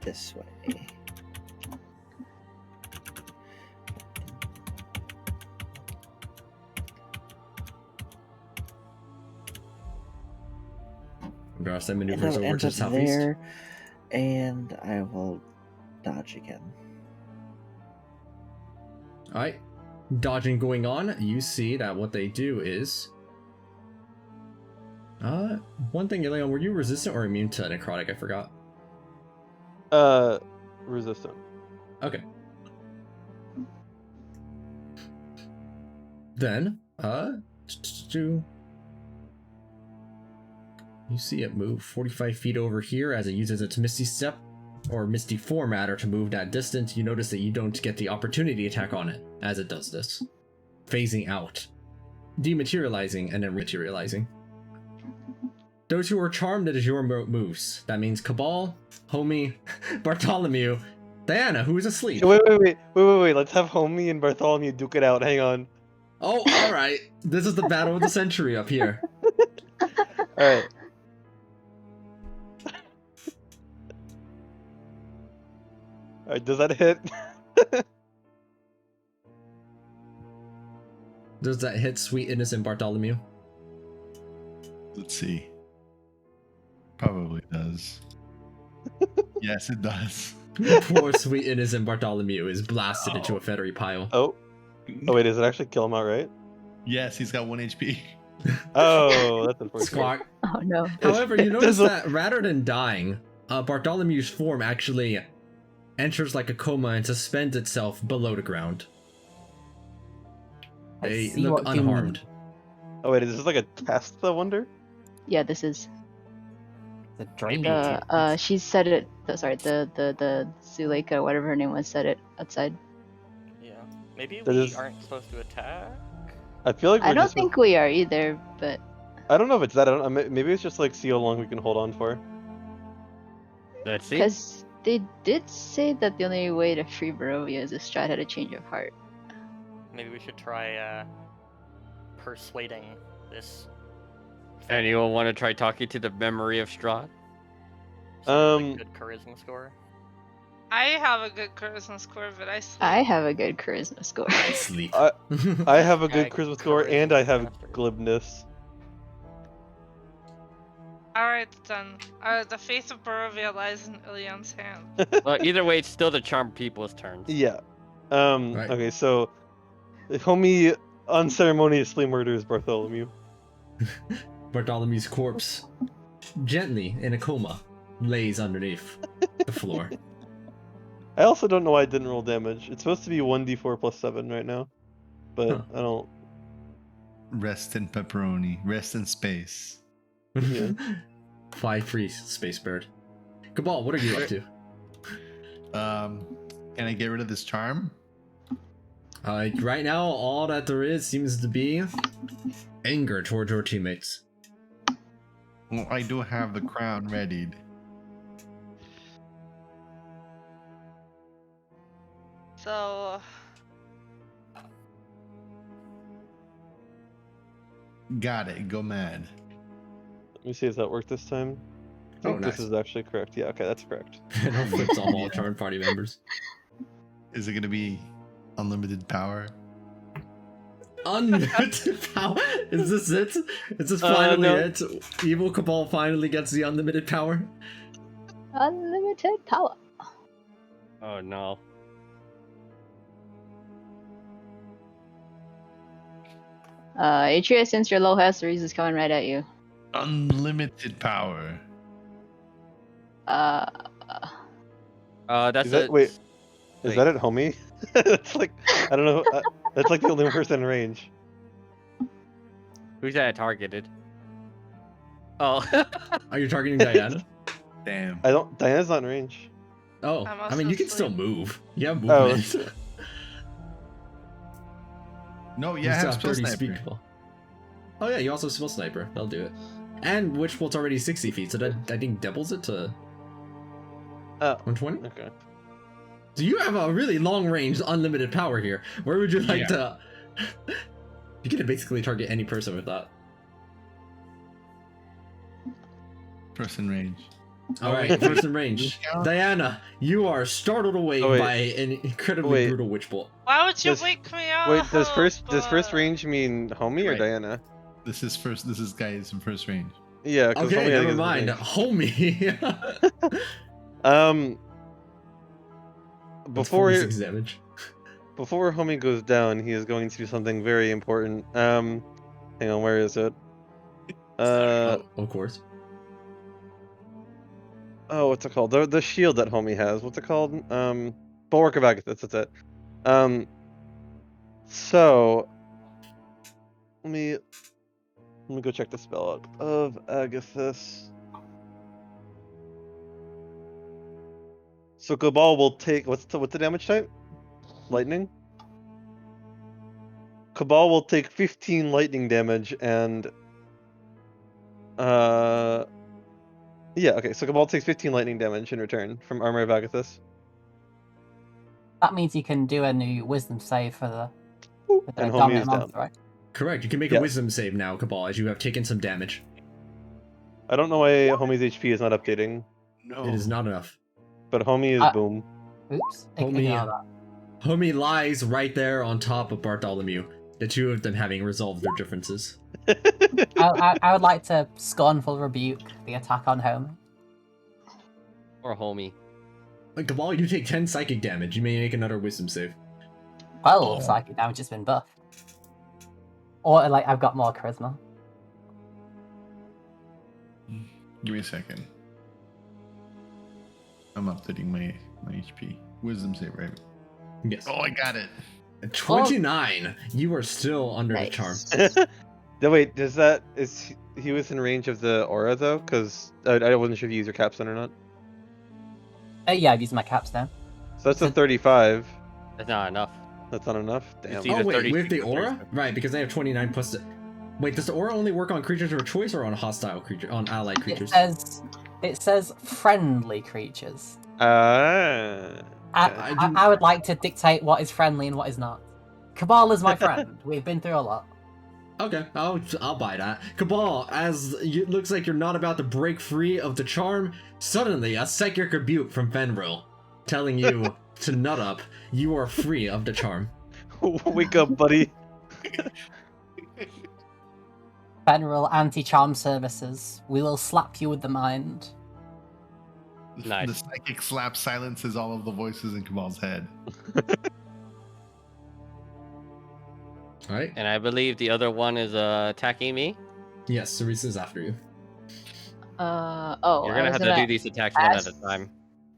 Speaker 6: this way.
Speaker 1: Andraste
Speaker 6: And
Speaker 1: maneuvers
Speaker 6: I'll
Speaker 1: over
Speaker 6: end
Speaker 1: to
Speaker 6: up
Speaker 1: the southeast.
Speaker 6: there, and I will dodge again.
Speaker 1: Alright. Dodging going on, you see that what they do is... one thing, Ilion, were you resistant or immune to necrotic? I forgot.
Speaker 8: Resistant.
Speaker 1: Okay. Then, you see it move 45 feet over here as it uses its Misty Step, or Misty Formatter to move that distance. You notice that you don't get the opportunity attack on it as it does this. Phasing out. Dematerializing and then materializing. Those who are charmed, it is your moves. That means Cabal, Homie, Bartholomew, Diana, who is asleep.
Speaker 8: Wait. Let's have Homie and Bartholomew duke it out. Hang on.
Speaker 1: Oh, alright. This is the battle of the century up here.
Speaker 8: Alright. Alright, does that hit?
Speaker 1: Does that hit sweet innocent Bartholomew?
Speaker 5: Let's see. Probably does. Yes, it does.
Speaker 1: Poor sweet innocent Bartholomew is blasted into a feathery pile.
Speaker 8: Oh. Oh wait, does it actually kill him outright?
Speaker 5: Yes, he's got 1 HP.
Speaker 8: Oh, that's unfortunate.
Speaker 1: Squawk.
Speaker 4: Oh no.
Speaker 1: However, you notice that rather than dying, Bartholomew's form actually enters like a coma and suspends itself below the ground.
Speaker 7: I
Speaker 1: They
Speaker 7: see
Speaker 1: look
Speaker 7: what you mean.
Speaker 1: unharmed.
Speaker 8: Oh wait, is this like a test? I wonder.
Speaker 4: Yeah, this is
Speaker 7: The drain
Speaker 3: Maybe-
Speaker 7: tube.
Speaker 4: she said it. The Zuleika, whatever her name was, said it outside.
Speaker 3: Yeah. Maybe
Speaker 8: That
Speaker 3: we
Speaker 8: is-
Speaker 3: aren't supposed to attack.
Speaker 8: I feel like
Speaker 4: I
Speaker 8: we're
Speaker 4: don't
Speaker 8: just.
Speaker 4: think we are either, but
Speaker 8: I don't know if it's that. I don't. Maybe it's just like see how long we can hold on for.
Speaker 2: Let's see.
Speaker 4: because they did say that the only way to free Barovia is if Strahd had a change of heart.
Speaker 3: Maybe we should try persuading this.
Speaker 2: Anyone want to try talking to the memory of Strahd?
Speaker 3: Good charisma score.
Speaker 9: I have a good charisma score, but I sleep.
Speaker 4: I have a good charisma score.
Speaker 1: I sleep.
Speaker 8: I have a good
Speaker 3: Hashtag
Speaker 8: charisma score and I have
Speaker 3: master.
Speaker 8: glibness.
Speaker 9: Alright then. The fate of Barovia lies in Ilion's hand.
Speaker 2: Well, either way, it's still the charmed people's turns.
Speaker 8: Yeah.
Speaker 1: Right.
Speaker 8: Okay, so homie unceremoniously murders Bartholomew.
Speaker 1: Bartholomew's corpse, gently in a coma, lays underneath the floor.
Speaker 8: I also don't know why I didn't roll damage. It's supposed to be 1d4 plus 7 right now. But
Speaker 1: Huh.
Speaker 8: I don't.
Speaker 5: Rest in pepperoni. Rest in space.
Speaker 8: Yeah.
Speaker 1: 5 free space bird. Cabal, what are you up to?
Speaker 5: Can I get rid of this charm?
Speaker 1: Right now, all that there is seems to be anger towards your teammates.
Speaker 5: Well, I do have the crown readied.
Speaker 9: So
Speaker 5: Got it. Go mad.
Speaker 8: Let me see if that worked this time. I
Speaker 1: Oh,
Speaker 8: think
Speaker 1: nice.
Speaker 8: this is actually correct. Yeah, okay, that's correct.
Speaker 1: And it flips off all charmed party members.
Speaker 5: Is it gonna be unlimited power?
Speaker 1: Unlimited power? Is this it? Is this finally
Speaker 8: no.
Speaker 1: it? Evil Cabal finally gets the unlimited power?
Speaker 4: Unlimited power.
Speaker 2: Oh no.
Speaker 4: Atreus, since you're low health, the is coming right at you.
Speaker 5: Unlimited power.
Speaker 2: That's
Speaker 8: Is that-
Speaker 2: a...
Speaker 8: wait, Is
Speaker 2: Wait.
Speaker 8: that it, homie? That's like, I don't know. That's like the only person in range.
Speaker 2: Who's that targeted? Oh.
Speaker 1: Are you targeting Diana?
Speaker 5: Damn.
Speaker 8: Diana's not in range.
Speaker 1: Oh,
Speaker 9: I'm
Speaker 1: I mean, you
Speaker 9: also
Speaker 1: can still
Speaker 9: asleep.
Speaker 1: move. You have
Speaker 8: Oh.
Speaker 1: movement.
Speaker 5: No,
Speaker 1: You
Speaker 5: yeah, I
Speaker 1: still
Speaker 5: have
Speaker 1: have
Speaker 5: spell
Speaker 1: 30
Speaker 5: sniper.
Speaker 1: speed Cabal. Oh yeah, you also have Spell Sniper. That'll do it. And Witch Bolt's already 60 feet, so that I think doubles it to
Speaker 8: Oh,
Speaker 1: 120?
Speaker 8: okay.
Speaker 1: So you have a really long range, unlimited power here. Where would you like to... You can basically target any person with that.
Speaker 5: Person range.
Speaker 1: Alright, first in range. Diana, you are startled awake
Speaker 8: Oh, wait.
Speaker 1: by an incredibly
Speaker 8: Wait.
Speaker 1: brutal Witch Bolt.
Speaker 9: why would you
Speaker 8: Does-
Speaker 9: wake me up?
Speaker 8: Wait, does first range mean homie or
Speaker 5: Right.
Speaker 8: Diana?
Speaker 5: This is guys in first range.
Speaker 8: Yeah, 'cause
Speaker 1: Okay,
Speaker 8: homie, I think,
Speaker 1: never
Speaker 8: is
Speaker 1: mind.
Speaker 8: range.
Speaker 1: Homie! That's
Speaker 8: Before
Speaker 1: 46 damage.
Speaker 8: before homie goes down, he is going to do something very important. Hang on, where is it?
Speaker 1: Oh, of course.
Speaker 8: Oh, what's it called? The shield that homie has. What's it called? Bulwark of Agathis. That's it. So let me go check the spell out of Agathis. So Cabal will take what's the damage type? Lightning. Cabal will take 15 lightning damage and yeah, okay, so Cabal takes 15 lightning damage in return from Armor of Agathis.
Speaker 7: That means you can do a new wisdom save for the
Speaker 8: And homie
Speaker 7: dominant
Speaker 8: is down.
Speaker 7: monster, right?
Speaker 1: Correct, you can make
Speaker 8: Yes.
Speaker 1: a wisdom save now, Cabal, as you have taken some damage.
Speaker 8: I don't know why homie's HP is not updating,
Speaker 5: No.
Speaker 1: It is not enough.
Speaker 8: but homie is boom.
Speaker 7: Oops.
Speaker 1: Homie,
Speaker 7: Ignore that.
Speaker 1: Homie lies right there on top of Bartholomew, the two of them having resolved their differences.
Speaker 7: I would like to scornful rebuke the attack on home.
Speaker 2: Or homie.
Speaker 1: Like, Cabal, you take 10 psychic damage. You may make another wisdom save.
Speaker 7: Well, psychic damage has been buffed. Or, like, I've got more charisma.
Speaker 5: Give me a second. I'm updating my HP. Wisdom save, right?
Speaker 1: Yes.
Speaker 5: Oh, I got it.
Speaker 1: 29. You are still under the charm.
Speaker 4: Nice.
Speaker 8: No, wait, is he within range of the aura though? Because I wasn't sure if you use your capstone or not.
Speaker 7: Yeah, I've used my capstone.
Speaker 8: So that's a
Speaker 7: So-
Speaker 8: 35.
Speaker 2: That's not enough.
Speaker 8: That's not enough. Damn.
Speaker 2: It's
Speaker 1: Oh
Speaker 2: either
Speaker 1: wait,
Speaker 2: 32
Speaker 1: with the
Speaker 2: or
Speaker 1: aura?
Speaker 2: 37.
Speaker 1: Right, because they have 29 plus. Wait, does the aura only work on creatures of choice or on hostile creature, on allied creatures?
Speaker 7: It says friendly creatures.
Speaker 8: Ah.
Speaker 7: I would like to dictate what is friendly and what is not. Cabal is my friend. We've been through a lot.
Speaker 1: Okay, I'll buy that. Cabal, as it looks like you're not about to break free of the charm, suddenly a psychic rebuke from Fenril, telling you to nut up. You are free of the charm.
Speaker 8: Wake up, buddy.
Speaker 7: Federal anti-charm services. We will slap you with the mind.
Speaker 2: Nice.
Speaker 5: The psychic slap silences all of the voices in Kamal's head.
Speaker 1: All right.
Speaker 2: And I believe the other one is attacking me.
Speaker 1: Yes, Cerisa's after you.
Speaker 4: Oh,
Speaker 2: You're
Speaker 4: I
Speaker 2: gonna
Speaker 4: was
Speaker 2: have to do these attacks one at a
Speaker 4: ask-
Speaker 2: time.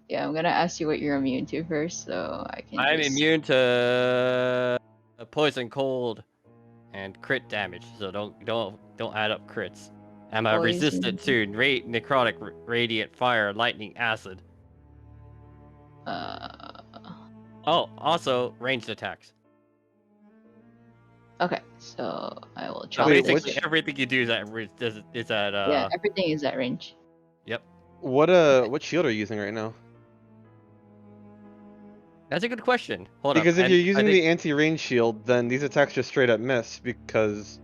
Speaker 4: Yeah, I'm gonna ask you what you're immune to first, so I can.
Speaker 2: I'm
Speaker 4: just-
Speaker 2: immune to poison, cold, and crit damage. So don't add up crits. I'm resistant to necrotic, radiant, fire, lightning, acid. Oh, also ranged attacks.
Speaker 4: Okay, so I will
Speaker 2: So
Speaker 4: try.
Speaker 8: Wait,
Speaker 2: basically,
Speaker 8: which-
Speaker 2: everything you do is at
Speaker 4: Yeah, everything is at range.
Speaker 2: Yep.
Speaker 8: What shield are you using right now?
Speaker 2: That's a good question. Hold
Speaker 8: Because
Speaker 2: up.
Speaker 8: if you're using the anti-range shield, then these attacks just straight up miss because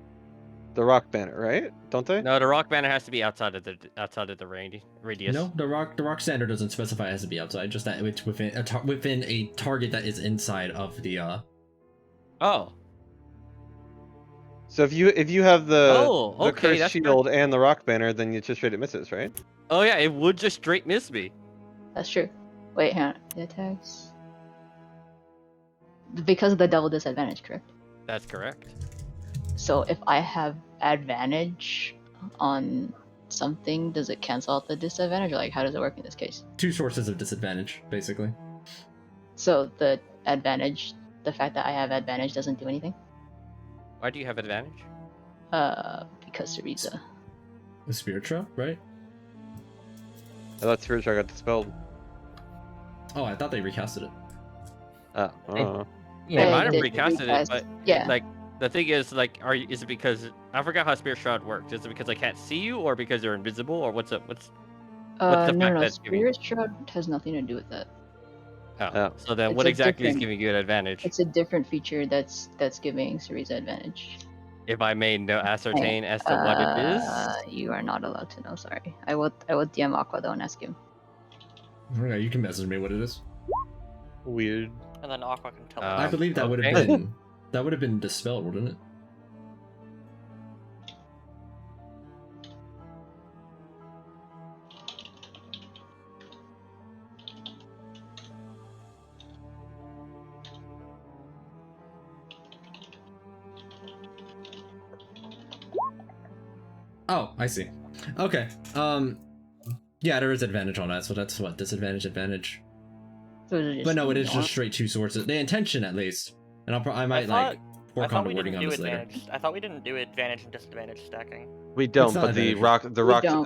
Speaker 8: the rock banner, right? Don't they?
Speaker 2: No, the rock banner has to be outside of the radius.
Speaker 1: No, the rock standard doesn't specify it has to be outside. Just that it's within a target that is inside of the.
Speaker 2: Oh.
Speaker 8: So if you have the
Speaker 2: Okay,
Speaker 8: cursed
Speaker 2: that's
Speaker 8: shield and the rock banner, then it just straight up misses, right?
Speaker 2: Oh yeah, it would just straight miss me.
Speaker 4: That's true. Wait, hang on. The attacks. Because of the double disadvantage, correct?
Speaker 2: That's correct.
Speaker 4: So if I have advantage on something, does it cancel out the disadvantage? Or like, how does it work in this case?
Speaker 1: Two sources of disadvantage, basically.
Speaker 4: So the advantage, the fact that I have advantage doesn't do anything?
Speaker 2: Why do you have advantage?
Speaker 4: Because Cereza.
Speaker 1: The spirit trap, right?
Speaker 8: I thought Spirit Shard got dispelled.
Speaker 1: Oh, I thought they recasted it.
Speaker 8: Oh, I don't know.
Speaker 2: They
Speaker 4: They
Speaker 2: might have
Speaker 4: did
Speaker 2: recasted it,
Speaker 4: recast-
Speaker 2: but
Speaker 4: yeah.
Speaker 2: like the thing is, like, is it because I forgot how Spirit Shroud works? Is it because I can't see you, or because you're invisible, or what's up? What's the
Speaker 4: No,
Speaker 2: fact
Speaker 4: no,
Speaker 2: that's giving-
Speaker 4: Spirit Shroud has nothing to do with that.
Speaker 2: Oh, so then
Speaker 4: It's
Speaker 2: what
Speaker 4: a
Speaker 2: exactly is
Speaker 4: different-
Speaker 2: giving you an advantage?
Speaker 4: It's a different feature that's giving Cereza advantage.
Speaker 2: If I may ascertain as to what it is.
Speaker 4: You are not allowed to know. Sorry. I will DM Aqua though and ask him.
Speaker 1: Okay, you can message me what it is.
Speaker 8: Weird.
Speaker 3: And then Aqua can tell
Speaker 1: I
Speaker 3: us.
Speaker 1: believe that would have
Speaker 2: okay.
Speaker 1: been dispelled, wouldn't it? Oh, I see. Okay. Yeah, there is advantage on that, so that's what disadvantage, advantage.
Speaker 4: So is it
Speaker 1: But no, it is
Speaker 4: normal?
Speaker 1: just straight two sources. The intention, at least, and I might
Speaker 3: I
Speaker 1: work on
Speaker 3: thought
Speaker 1: the
Speaker 3: we
Speaker 1: wording
Speaker 3: didn't
Speaker 1: on
Speaker 3: do
Speaker 1: this later.
Speaker 3: advantage. I thought we didn't do advantage and disadvantage stacking.
Speaker 8: We don't,
Speaker 1: not
Speaker 8: but the
Speaker 1: advantage.
Speaker 8: rock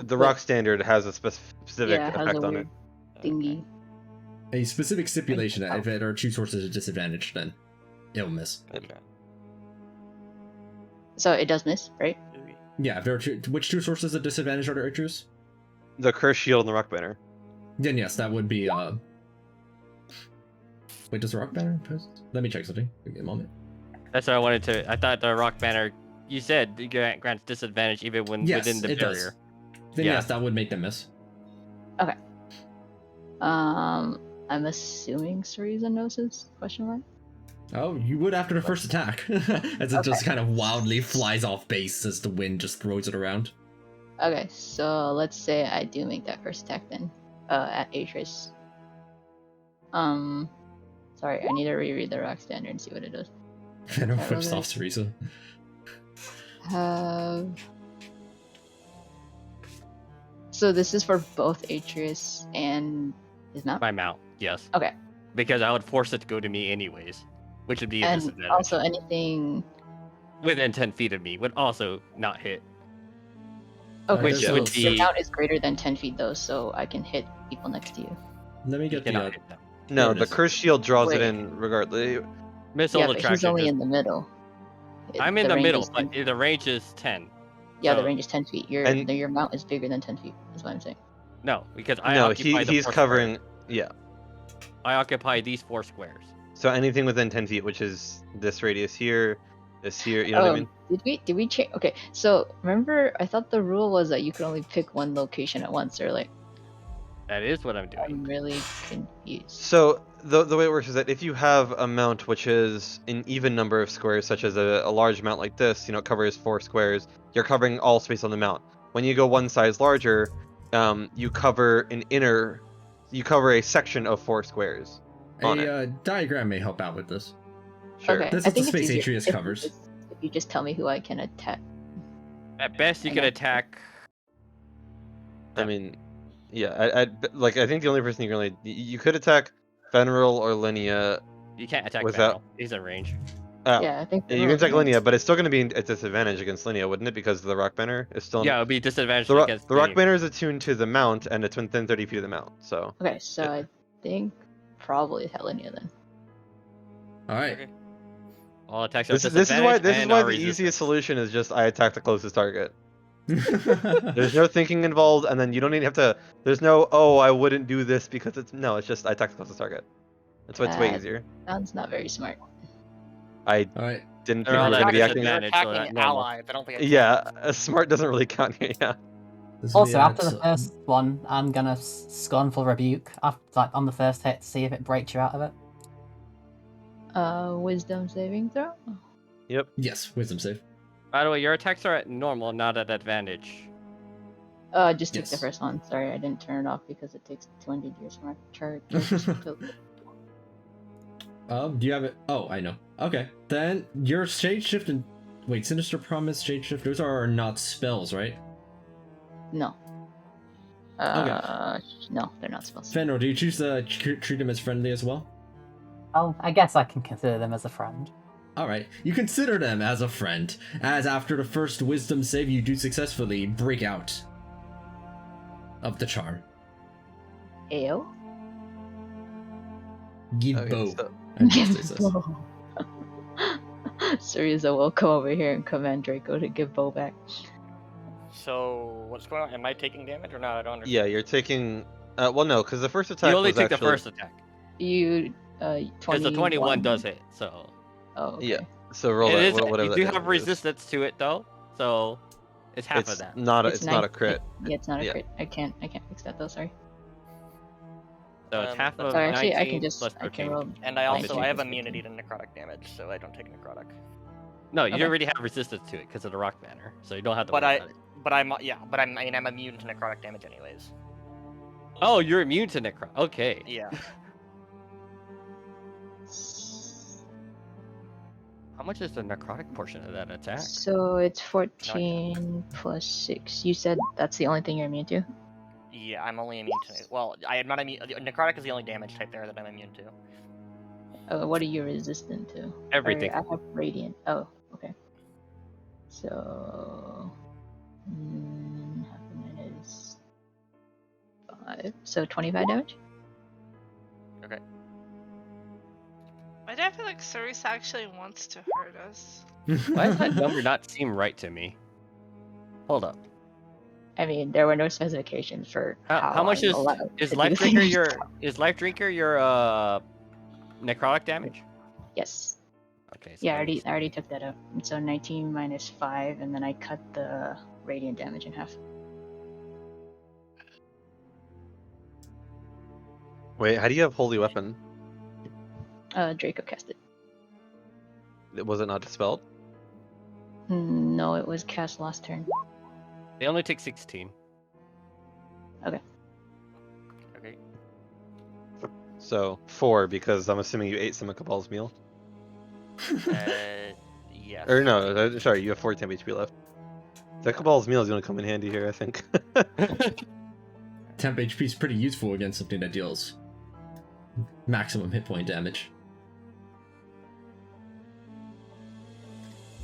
Speaker 4: but-
Speaker 8: rock standard has a specific
Speaker 4: Yeah, it has
Speaker 8: effect
Speaker 4: a
Speaker 8: on
Speaker 4: weird
Speaker 8: it.
Speaker 4: thingy.
Speaker 1: A specific stipulation that if there are two sources of disadvantage, then it'll miss.
Speaker 3: Okay.
Speaker 4: So it does miss, right?
Speaker 1: Yeah, if there are which two sources of disadvantage are there, Idris?
Speaker 8: The cursed shield and the rock banner.
Speaker 1: Then yes, that would be. Wait, does the rock banner? Let me check something. Give me a moment.
Speaker 2: That's what I wanted to. I thought the rock banner. You said it grants disadvantage even when
Speaker 1: Yes,
Speaker 2: within the
Speaker 1: it
Speaker 2: barrier.
Speaker 1: does. Then
Speaker 2: Yeah.
Speaker 1: yes, that would make them miss.
Speaker 4: I'm assuming Cereza knows his question mark.
Speaker 1: Oh, you would after the first attack, as it just kind of wildly flies off base as the wind just throws it around.
Speaker 4: Okay, so let's say I do make that first attack then, at Atris. Sorry, I need to reread the rock standard and see what it does.
Speaker 1: Venom whips
Speaker 4: okay.
Speaker 1: off Cereza.
Speaker 4: So this is for both Atris and is not.
Speaker 2: My mount, yes.
Speaker 4: Okay.
Speaker 2: Because I would force it to go to me anyways. which would be a
Speaker 4: And
Speaker 2: disadvantage.
Speaker 4: also anything.
Speaker 2: Within 10 feet of me would also not hit.
Speaker 4: Okay,
Speaker 2: Which
Speaker 4: so
Speaker 2: would
Speaker 4: your
Speaker 2: be-
Speaker 4: mount is greater than 10 feet though, so I can hit people next to you.
Speaker 1: Let me
Speaker 2: You
Speaker 1: get the.
Speaker 2: cannot hit them.
Speaker 10: No,
Speaker 1: There it
Speaker 10: the
Speaker 1: is.
Speaker 10: curse shield draws it
Speaker 4: Wait.
Speaker 10: in regardless.
Speaker 2: Missile
Speaker 4: Yeah, but
Speaker 2: attraction.
Speaker 4: he's only
Speaker 2: just-
Speaker 4: in the middle.
Speaker 2: I'm in
Speaker 4: The
Speaker 2: the
Speaker 4: range
Speaker 2: middle,
Speaker 4: is
Speaker 2: but
Speaker 4: 10
Speaker 2: the range is 10.
Speaker 4: Yeah, the
Speaker 2: so-
Speaker 4: range is 10 feet. Your mount is bigger than 10 feet, is what I'm saying.
Speaker 2: No, because I
Speaker 10: No,
Speaker 2: occupy the
Speaker 10: he's
Speaker 2: 4
Speaker 10: covering.
Speaker 2: squares.
Speaker 10: Yeah.
Speaker 2: I occupy these 4 squares.
Speaker 10: So anything within 10 feet, which is this radius here, this here. You know what I mean?
Speaker 4: Did we change? Okay, so remember, I thought the rule was that you could only pick one location at once, or like.
Speaker 2: That is what I'm doing.
Speaker 4: I'm really confused.
Speaker 10: So the way it works is that if you have a mount which is an even number of squares, such as a large mount like this, you know, it covers 4 squares, you're covering all space on the mount. When you go one size larger, you cover a section of 4 squares.
Speaker 1: A diagram may help out with this.
Speaker 10: Sure.
Speaker 4: Okay,
Speaker 1: This
Speaker 4: I
Speaker 1: is the
Speaker 4: think it's
Speaker 1: space
Speaker 4: easier
Speaker 1: Atreus
Speaker 4: if
Speaker 1: covers.
Speaker 4: If you just tell me who I can attack.
Speaker 2: At best, you can attack.
Speaker 10: I mean, yeah, I think the only person you could attack Fenrir or Linnea.
Speaker 2: You can't attack
Speaker 10: without.
Speaker 2: Fenrir. He's in range.
Speaker 4: Yeah, I think.
Speaker 10: You can attack Linnea, but it's still going to be a disadvantage against Linnea, wouldn't it? Because the rock banner is still.
Speaker 2: Yeah, it would be disadvantage
Speaker 10: The
Speaker 2: against
Speaker 10: rock
Speaker 2: me.
Speaker 10: banner is attuned to the mount, and it's within 30 feet of the mount. So.
Speaker 4: Okay, so I think probably Helenia then.
Speaker 1: All right.
Speaker 2: All attacks are
Speaker 10: This is why
Speaker 2: and
Speaker 10: the
Speaker 2: are
Speaker 10: easiest solution is just I attack the closest target.
Speaker 1: There's
Speaker 10: There's no thinking involved, and then you don't even have to. There's no I wouldn't do this because it's just I attack the closest target. It's way easier.
Speaker 4: Sounds not very smart.
Speaker 10: I
Speaker 1: All right.
Speaker 10: didn't
Speaker 2: They're
Speaker 10: think we
Speaker 2: all
Speaker 10: were
Speaker 2: at
Speaker 10: going to be acting.
Speaker 2: disadvantage.
Speaker 3: You're
Speaker 2: so
Speaker 3: attacking
Speaker 2: that normal.
Speaker 3: allies. I don't think.
Speaker 10: Yeah, a smart doesn't really count here. Yeah.
Speaker 1: This will be
Speaker 7: Also, after
Speaker 1: at,
Speaker 7: the first one, I'm gonna scornful rebuke after, like, on the first hit to see if it breaks you out of it.
Speaker 4: Wisdom saving throw.
Speaker 1: yes, wisdom save.
Speaker 2: By the way, your attacks are at normal, not at advantage.
Speaker 4: Just took the
Speaker 1: Yes.
Speaker 4: first one. Sorry, I didn't turn it off because it takes 200 years for my characters to.
Speaker 1: Do you have it? Oh, I know. Okay, then your shade shift and wait, sinister promise, shade shift. Those are not spells, right?
Speaker 4: No. No, they're not spells.
Speaker 1: Fenrir, do you choose to treat them as friendly as well?
Speaker 7: Oh, I guess I can consider them as a friend.
Speaker 1: Alright, you consider them as a friend, as after the first wisdom save you do successfully break out of the charm.
Speaker 4: Ayo.
Speaker 1: Gibbo.
Speaker 10: so-
Speaker 1: as Jesse says.
Speaker 4: Syriza will come over here and command Draco to give Bo back.
Speaker 3: So what's going on? Am I taking damage or not? I don't understand.
Speaker 10: Yeah, you're taking. Well, no, because the first attack
Speaker 2: You only
Speaker 10: was
Speaker 2: take
Speaker 10: actually.
Speaker 2: the first attack.
Speaker 4: You,
Speaker 2: 'Cause
Speaker 4: 21.
Speaker 2: the 21 does hit, so.
Speaker 4: Oh, okay.
Speaker 10: Yeah. So roll
Speaker 2: It
Speaker 10: that.
Speaker 2: is,
Speaker 10: Whatever
Speaker 2: you
Speaker 10: that
Speaker 2: do
Speaker 10: damage
Speaker 2: have
Speaker 10: is.
Speaker 2: resistance to it, though, so it's half
Speaker 10: It's
Speaker 2: of that.
Speaker 10: not. It's not a
Speaker 4: nine-
Speaker 10: crit.
Speaker 4: Yeah, it's not a
Speaker 10: Yeah.
Speaker 4: crit. I can't fix that though. Sorry.
Speaker 2: So it's half
Speaker 3: that's
Speaker 2: of
Speaker 4: Sorry, actually,
Speaker 2: 19
Speaker 4: I can just
Speaker 2: plus
Speaker 4: I can
Speaker 2: 13.
Speaker 4: roll.
Speaker 3: And I
Speaker 2: I'll
Speaker 3: also
Speaker 2: take
Speaker 3: I have
Speaker 4: plus
Speaker 3: immunity
Speaker 4: 15.
Speaker 3: to necrotic damage, so I don't take necrotic.
Speaker 2: No, you
Speaker 4: Okay.
Speaker 2: already have resistance to it because of the rock banner, so you don't have to
Speaker 3: But
Speaker 2: worry
Speaker 3: I-
Speaker 2: about it.
Speaker 3: But I'm I'm immune to necrotic damage anyways.
Speaker 2: Oh, you're immune to necro. Okay.
Speaker 3: Yeah.
Speaker 2: How much is the necrotic portion of that attack?
Speaker 4: So it's 14 plus 6. You said that's the only thing you're immune to?
Speaker 3: Yeah, I'm only immune to. Well, I am not immune. Necrotic is the only damage type there that I'm immune to.
Speaker 4: What are you resistant to?
Speaker 2: Everything.
Speaker 4: Or I have radiant. Oh, okay. So half a minute is 5. So 25 damage.
Speaker 9: Why do I feel like Ceres actually wants to hurt us?
Speaker 2: Why does that number not seem right to me? Hold up.
Speaker 4: I mean, there were no specifications for
Speaker 2: How much
Speaker 4: I'm
Speaker 2: is
Speaker 4: allowed to do
Speaker 2: Life
Speaker 4: things.
Speaker 2: Drinker your necrotic damage?
Speaker 4: Yes.
Speaker 2: Okay. So
Speaker 4: Yeah, I
Speaker 2: let me
Speaker 4: already
Speaker 2: see.
Speaker 4: took that up. So 19 minus 5, and then I cut the radiant damage in half.
Speaker 10: Wait, how do you have holy weapon?
Speaker 4: Draco cast it.
Speaker 10: Was it not dispelled?
Speaker 4: No, it was cast last turn.
Speaker 2: They only take 16.
Speaker 3: Okay.
Speaker 10: So 4, because I'm assuming you ate some of Cabal's meal.
Speaker 3: Yes.
Speaker 10: Or no, sorry, you have 4 temp HP left. That Cabal's meal is going to come in handy here, I think.
Speaker 1: Temp HP is pretty useful against something that deals maximum hit point damage.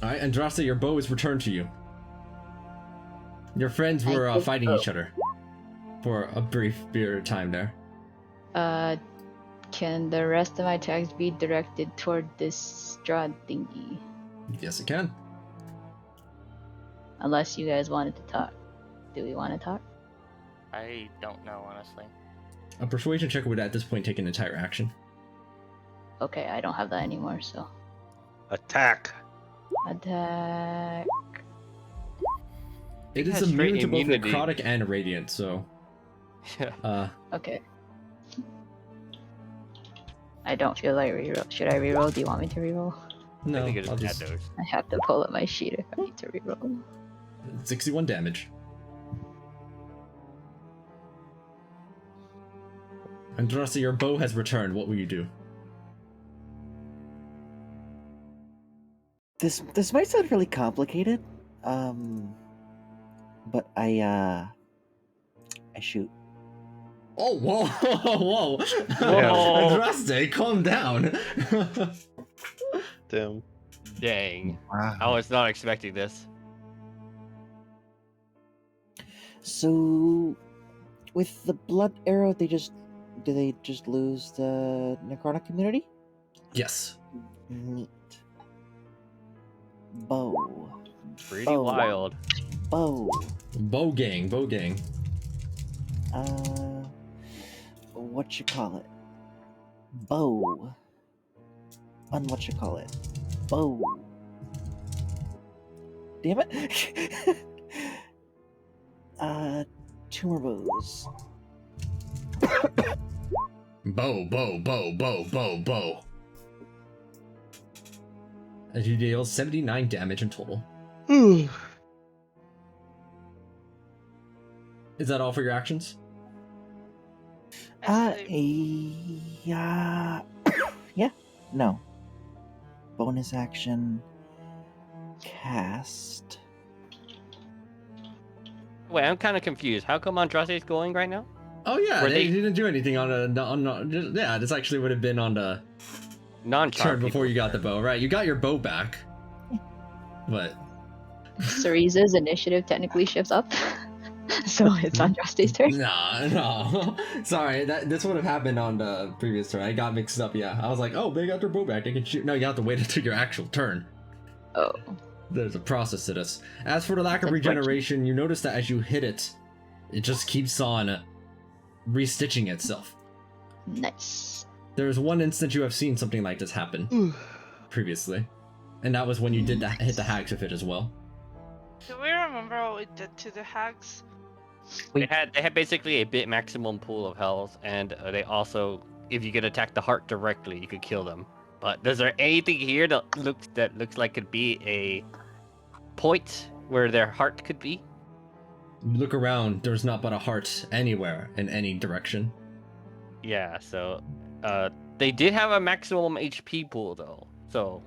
Speaker 1: Alright, Andraste, your bow is returned to you. Your friends were fighting each other for a brief period of time there.
Speaker 4: Can the rest of my attacks be directed toward this Strahd thingy?
Speaker 1: Yes, it can.
Speaker 4: Unless you guys wanted to talk. Do we want to talk?
Speaker 3: I don't know, honestly.
Speaker 1: A persuasion check would at this point take an entire action.
Speaker 4: Okay, I don't have that anymore, so.
Speaker 10: Attack.
Speaker 4: Attack.
Speaker 1: It is
Speaker 2: has straight
Speaker 1: immune to both
Speaker 2: immunity.
Speaker 1: necrotic and radiant, so.
Speaker 2: Yeah.
Speaker 4: Okay. I don't feel like reroll. Should I reroll? Do you want me to reroll?
Speaker 1: No,
Speaker 2: I think it
Speaker 1: I'll
Speaker 2: just
Speaker 1: just
Speaker 2: add those.
Speaker 4: I have to pull up my sheet if I need to reroll.
Speaker 1: 61 damage. Andraste, your bow has returned. What will you do?
Speaker 6: This might sound really complicated, but I shoot.
Speaker 1: Oh, whoa, whoa,
Speaker 2: Whoa.
Speaker 1: Andraste, calm down.
Speaker 8: Damn.
Speaker 2: Dang.
Speaker 5: Wow.
Speaker 2: I was not expecting this.
Speaker 6: So, with the blood arrow, do they just lose the necrotic immunity?
Speaker 1: Yes.
Speaker 6: Neat. Bow.
Speaker 2: Pretty
Speaker 6: Oh.
Speaker 2: wild.
Speaker 6: Bow.
Speaker 1: Bow gang, bow gang.
Speaker 6: What you call it? Bow. What you call it? Bow. Damn it! 2 more bows.
Speaker 1: Bow, bow, bow, bow, bow, bow. And you deal 79 damage in total. Is that all for your actions?
Speaker 6: Yeah. Yeah. No. Bonus action. Cast.
Speaker 2: Wait, I'm kind of confused. How come Andraste's going right now?
Speaker 1: Oh yeah,
Speaker 2: Were
Speaker 1: they
Speaker 2: they-
Speaker 1: didn't do anything yeah, this actually would have been on the
Speaker 2: Non-charm
Speaker 1: turn before
Speaker 2: people.
Speaker 1: you got the bow, right? You got your bow back. But
Speaker 4: Cerise's initiative technically shifts up. So it's Andraste's turn.
Speaker 1: no. Sorry, this would have happened on the previous turn. I got mixed up, yeah. I was like, oh, they got their bow back, they can shoot. No, you have to wait until your actual turn.
Speaker 4: Oh.
Speaker 1: There's a process to this. As for the lack of
Speaker 4: That's unfortunate.
Speaker 1: regeneration, you notice that as you hit it, it just keeps on restitching itself.
Speaker 4: Nice.
Speaker 1: There's one instance you have seen something like this happen previously, and that was when you did hit the hags with it as well.
Speaker 9: Do we remember what we did to the hags?
Speaker 2: They had basically a bit maximum pool of health, and they also, if you could attack the heart directly, you could kill them. But is there anything here that looks like could be a point where their heart could be?
Speaker 1: You look around, there's not but a heart anywhere in any direction.
Speaker 2: Yeah. So, they did have a maximum HP pool though, so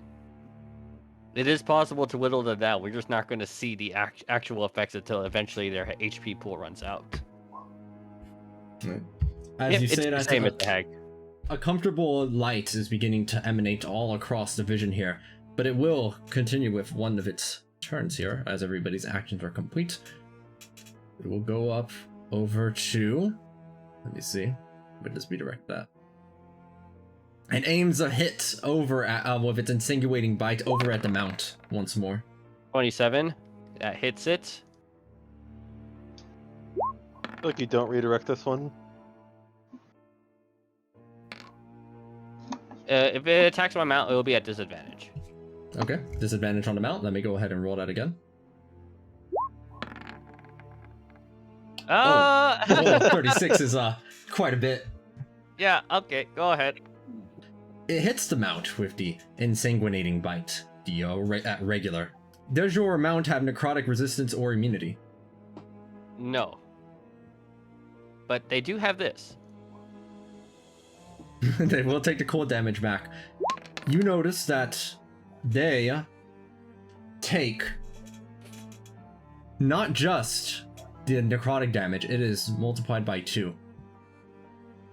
Speaker 2: it is possible to whittle them down. We're just not going to see the actual effects until eventually their HP pool runs out.
Speaker 1: As
Speaker 2: Yep,
Speaker 1: you
Speaker 2: it's
Speaker 1: say
Speaker 2: the
Speaker 1: that,
Speaker 2: same as the hag.
Speaker 1: a comfortable light is beginning to emanate all across the vision here, but it will continue with one of its turns here, as everybody's actions are complete. It will go up over to... Let me see. Where does we direct that? And aims a hit over at, with its insinuating bite over at the mount once more.
Speaker 2: 27. That hits it.
Speaker 8: Look, you don't redirect this one.
Speaker 2: If it attacks my mount, it will be at disadvantage.
Speaker 1: Okay, disadvantage on the mount. Let me go ahead and roll that again. Oh, 36 is quite a bit.
Speaker 2: Yeah, okay, go ahead.
Speaker 1: It hits the mount with the insanguinating bite, the at regular. Does your mount have necrotic resistance or immunity?
Speaker 2: No. But they do have this.
Speaker 1: They will take the cold damage back. You notice that they take not just the necrotic damage, it is multiplied by 2.